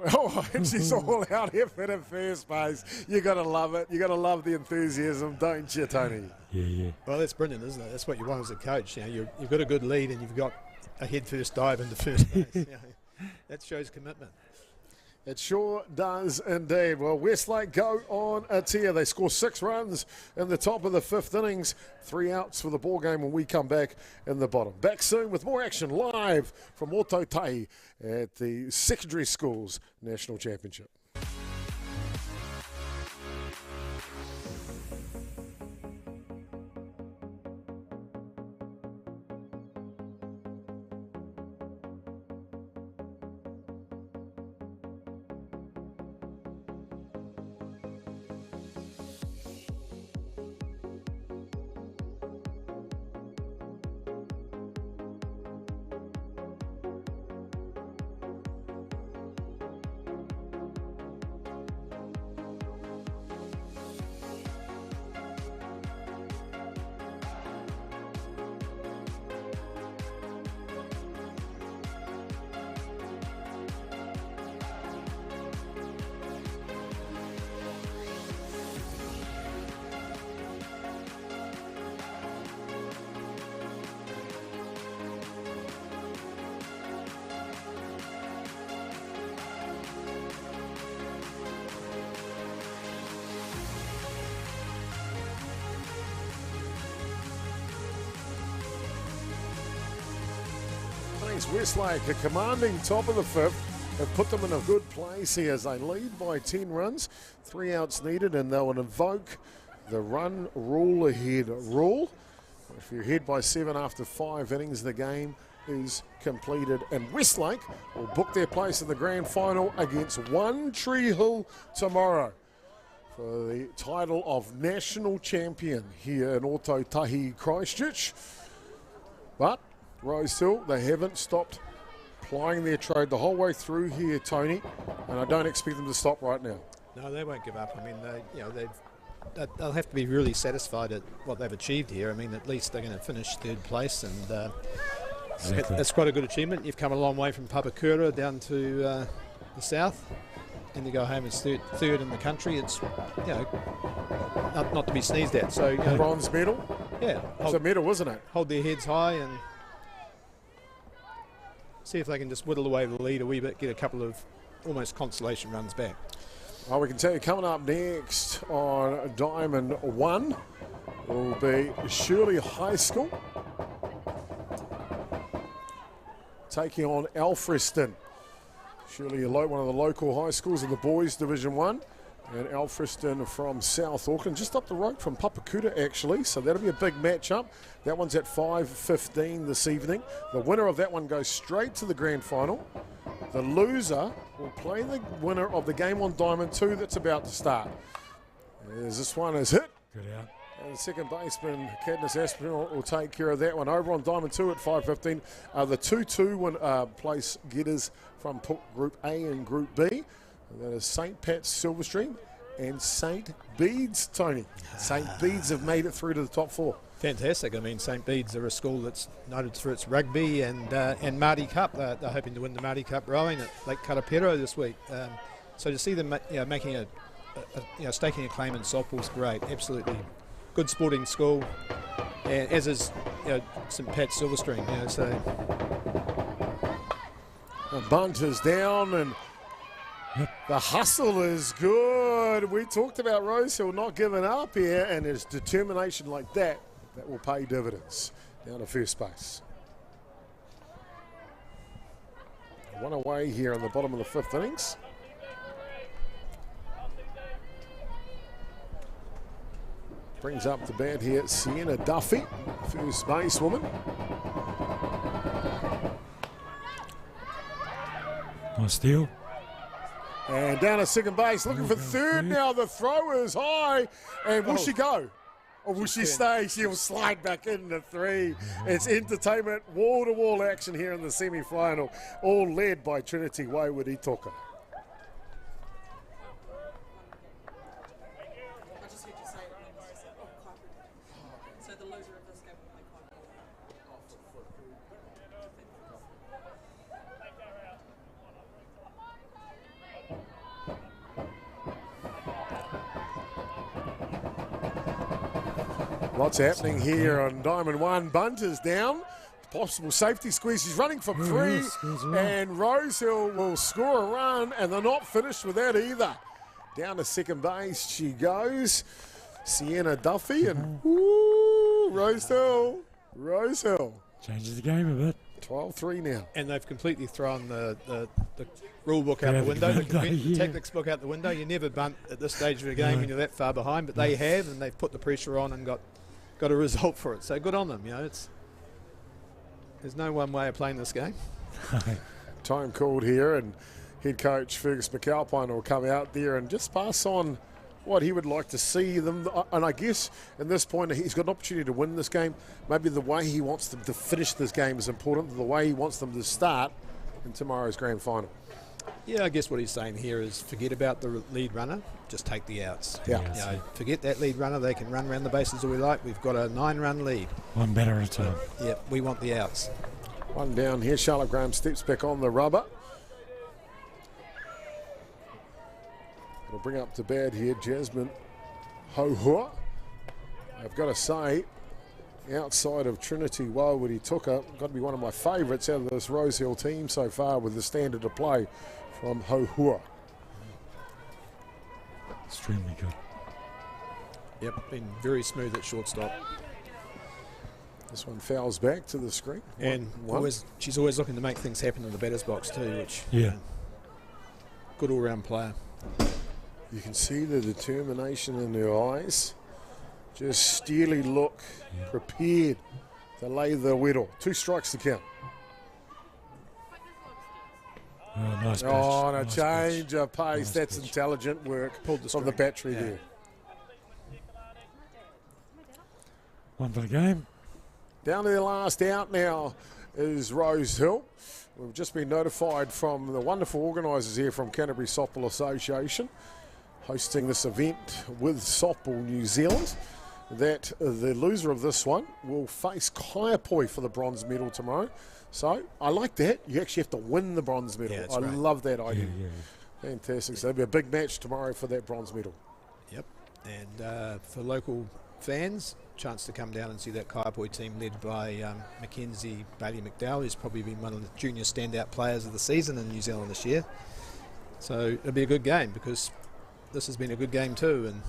And she's all out effort at first base. You got to love it. You got to love the enthusiasm, don't you, Tony? Yeah. Well, that's brilliant, isn't it? That's what you want as a coach. You know, you've got a good lead and you've got a head first dive into first base. You know, that shows commitment. It sure does indeed. Well, Westlake go on a tear. They score 6 runs in the top of the 5th innings. 3 outs for the ball game when we come back in the bottom. Back soon with more action live from Ototahi at the Secondary Schools National Championship. Westlake, a commanding top of the 5th, have put them in a good place here as they lead by 10 runs, 3 outs needed, and they'll invoke the run rule ahead rule. If you're ahead by 7 after 5 innings, the game is completed, and Westlake will book their place in the grand final against One Tree Hill tomorrow for the title of national champion here in Ototahi, Christchurch. But Rosehill, they haven't stopped plying their trade the whole way through here, Tony, and I don't expect them to stop right now. No, they won't give up. I mean, they've they'll have to be really satisfied at what they've achieved here. I mean, at least they're going to finish third place, and that's quite a good achievement. You've come a long way from Papakura down to the south, and you go home as third in the country. It's, you know, not to be sneezed at. So, you know, bronze medal. Yeah, it's a medal, wasn't it? Hold their heads high and see if they can just whittle away the lead a wee bit, get a couple of almost consolation runs back. Well, we can tell you coming up next on Diamond 1 will be Shirley High School taking on Alfreston. Shirley, one of the local high schools in the boys Division 1, and Alfreston from South Auckland, just up the road from Papakura actually, so that'll be a big matchup. That one's at 5:15 this evening. The winner of that one goes straight to the grand final. The loser will play the winner of the game on Diamond 2 that's about to start. As this one is hit. Good out. And the second baseman, Cadmus Aspinall, will take care of that one. Over on Diamond 2 at 5:15 are the 2-2 place getters from Group A and Group B. And that is St. Pat's Silverstream and St. Bede's, Tony. St. Bede's have made it through to the top 4. Fantastic. I mean, St. Bede's are a school that's noted for its rugby and Māori Cup. They're hoping to win the Māori Cup rowing at Lake Karapiro this week. So to see them making staking a claim in softball is great. Absolutely good sporting school, and as is St. Pat's Silverstream. So the bunt is down and the hustle is good. We talked about Rosehill not giving up here, and there's determination like that will pay dividends down to first base. One away here on the bottom of the 5th innings. Brings up the bat here, Sienna Duffy, first basewoman. Nice steal. And down to second base, looking for third now. The throw is high. And will she go? Or will she stay? She'll slide back into 3. It's entertainment, wall-to-wall action here in the semi-final, all led by Trinity Wayward Itoka. Lots happening here on Diamond 1. Bunt is down. Possible safety squeeze. She's running from 3. And Rosehill will score a run, and they're not finished with that either. Down to second base she goes. Sienna Duffy and Rosehill. Changes the game a bit. 12-3 now. And they've completely thrown the rule book out the window, the tactics book out the window. You never bunt at this stage of the game when you're that far behind, but they have, and they've put the pressure on and got a result for it. So good on them. There's no one way of playing this game. Time called here, and head coach Fergus McAlpine will come out there and just pass on what he would like to see them. And I guess in this point, he's got an opportunity to win this game. Maybe the way he wants them to finish this game is important than the way he wants them to start in tomorrow's grand final. Yeah, I guess what he's saying here is forget about the lead runner, just take the outs. Yeah. Forget that lead runner. They can run around the bases all we like. We've got a 9-run lead. One batter at a time. Yep, we want the outs. One down here. Charlotte Graham steps back on the rubber. It'll bring up to bat here Jasmine Hohua. I've got to say, outside of Trinity Wayward Itoka, got to be one of my favourites out of this Rosehill team so far with the standard of play from Hohua. Extremely good. Yep, been very smooth at shortstop. This one fouls back to the screen. And she's always looking to make things happen in the batter's box too, which good all-round player. You can see the determination in her eyes. Just steely look, prepared to lay the whittle. 2 strikes to count. Nice pitch. And a change of pace. That's intelligent work from the battery there. One for the game. Down to the last out now is Rosehill. We've just been notified from the wonderful organisers here from Canterbury Softball Association. hosting this event with Softball New Zealand, that the loser of this one will face Kaiapoi for the bronze medal tomorrow. So I like that. You actually have to win the bronze medal. Yeah, I right. love that idea. Yeah. Fantastic. So there'll be a big match tomorrow for that bronze medal. Yep. And for local fans, chance to come down and see that Kaiapoi team led by Mackenzie Bailey McDowell, who's probably been one of the junior standout players of the season in New Zealand this year. So it'll be a good game, because this has been a good game too, and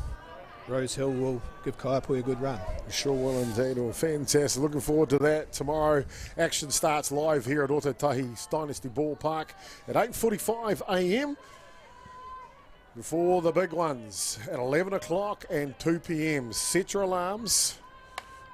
Rosehill will give Kaiapoi a good run. Sure will indeed. Well, fantastic. Looking forward to that tomorrow. Action starts live here at Otautahi's Dynasty Ballpark at 8:45 a.m. before the big ones at 11 o'clock and 2 p.m. Set your alarms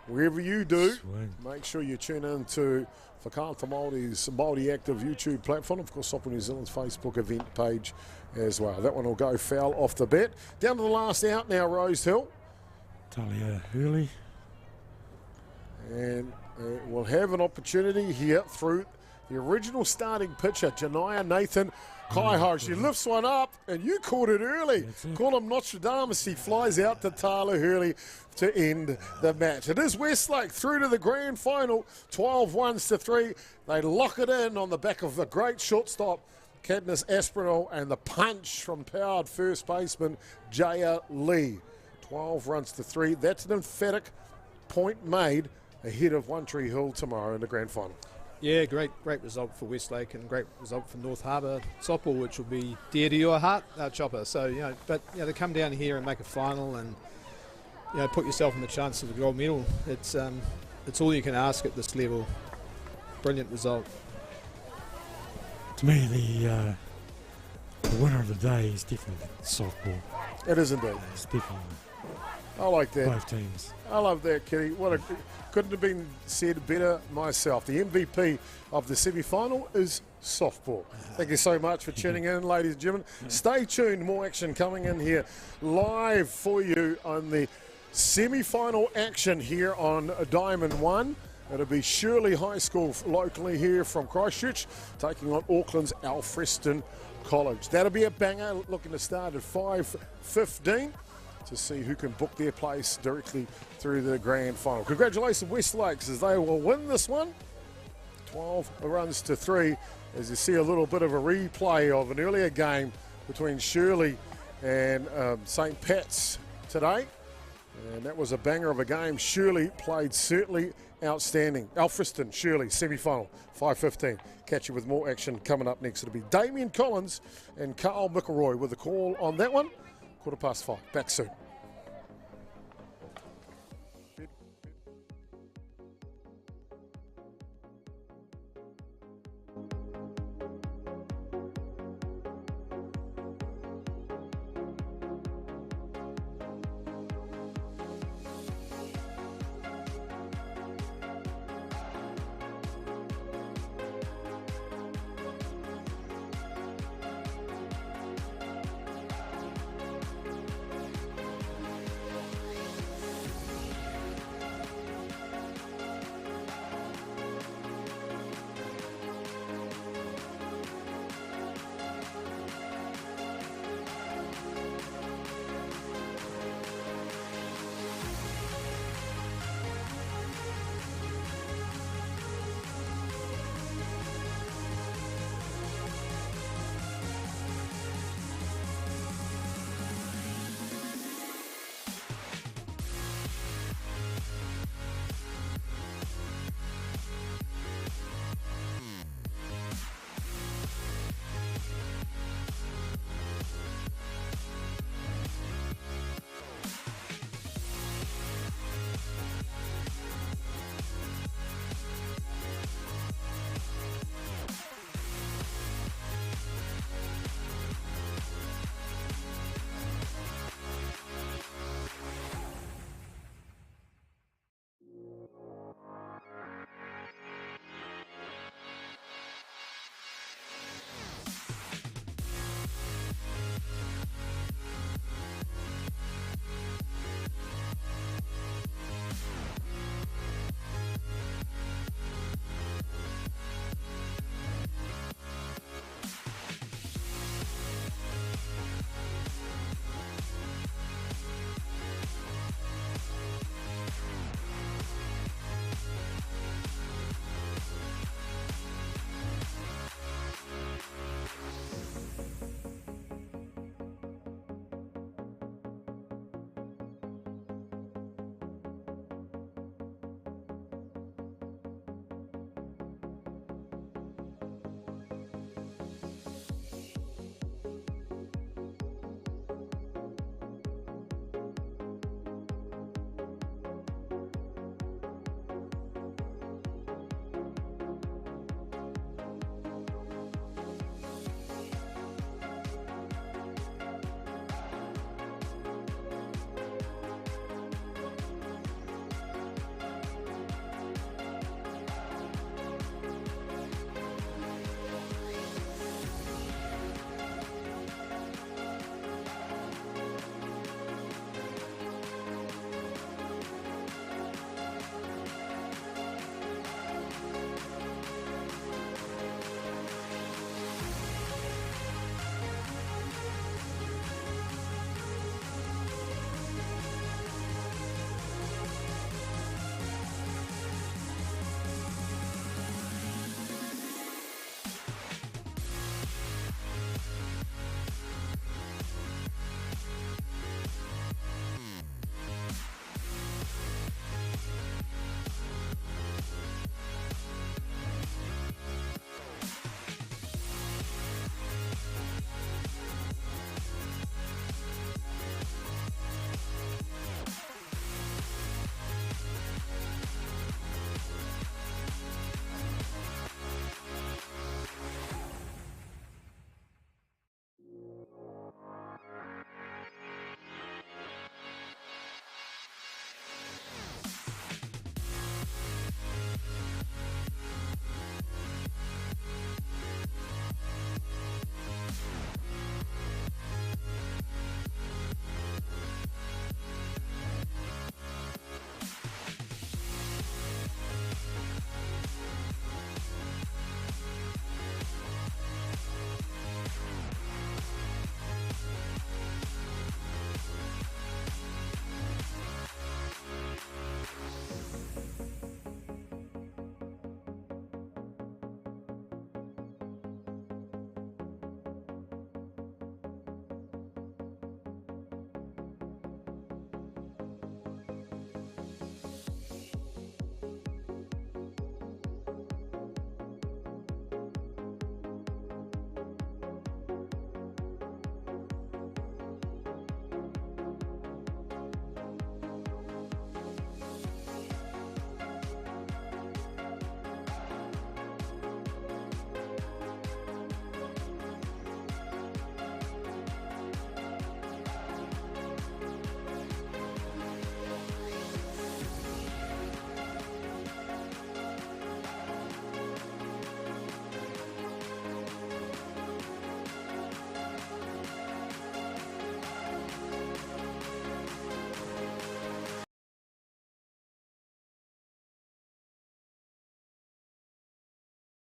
wherever you do. Sweet. Make sure you tune in to Whakaata Māori's Māori-active YouTube platform, of course, Softball New Zealand's Facebook event page as well. That one will go foul off the bat. Down to the last out now, Rosehill. Talia Hurley. And we'll have an opportunity here through the original starting pitcher, Janaya Nathan Kaiho. She lifts one up, and you caught it early. Call him Nostradamus. He flies out to Talia Hurley to end the match. It is Westlake through to the grand final, 12 runs to 3. They lock it in on the back of the great shortstop, Cadmus Aspinall, and the punch from powered first baseman, Jaya Lee. 12 runs to 3. That's an emphatic point made ahead of One Tree Hill tomorrow in the grand final. Yeah, great result for Westlake, and great result for North Harbour softball, which will be dear to your heart, Chopper. So, to come down here and make a final and, put yourself in the chance of the gold medal, it's all you can ask at this level. Brilliant result. To me, the winner of the day is definitely softball. It is indeed. It's definitely. I like that. Both teams. I love that, Kitty. Couldn't have been said better myself. The MVP of the semi-final is softball. Thank you so much for tuning in, ladies and gentlemen. Stay tuned. More action coming in here live for you on the semi-final action here on Diamond 1. It'll be Shirley High School locally here from Christchurch, taking on Auckland's Alfreston College. That'll be a banger, looking to start at 5:15 to see who can book their place directly through the grand final. Congratulations, Westlake, as they will win this one. 12 runs to 3, as you see a little bit of a replay of an earlier game between Shirley and St. Pat's today. And that was a banger of a game. Shirley played certainly outstanding. Alfreston, Shirley, semi-final, 5:15. Catch you with more action coming up next. It'll be Damien Collins and Carl McElroy with the call on that one. 5:15. Back soon.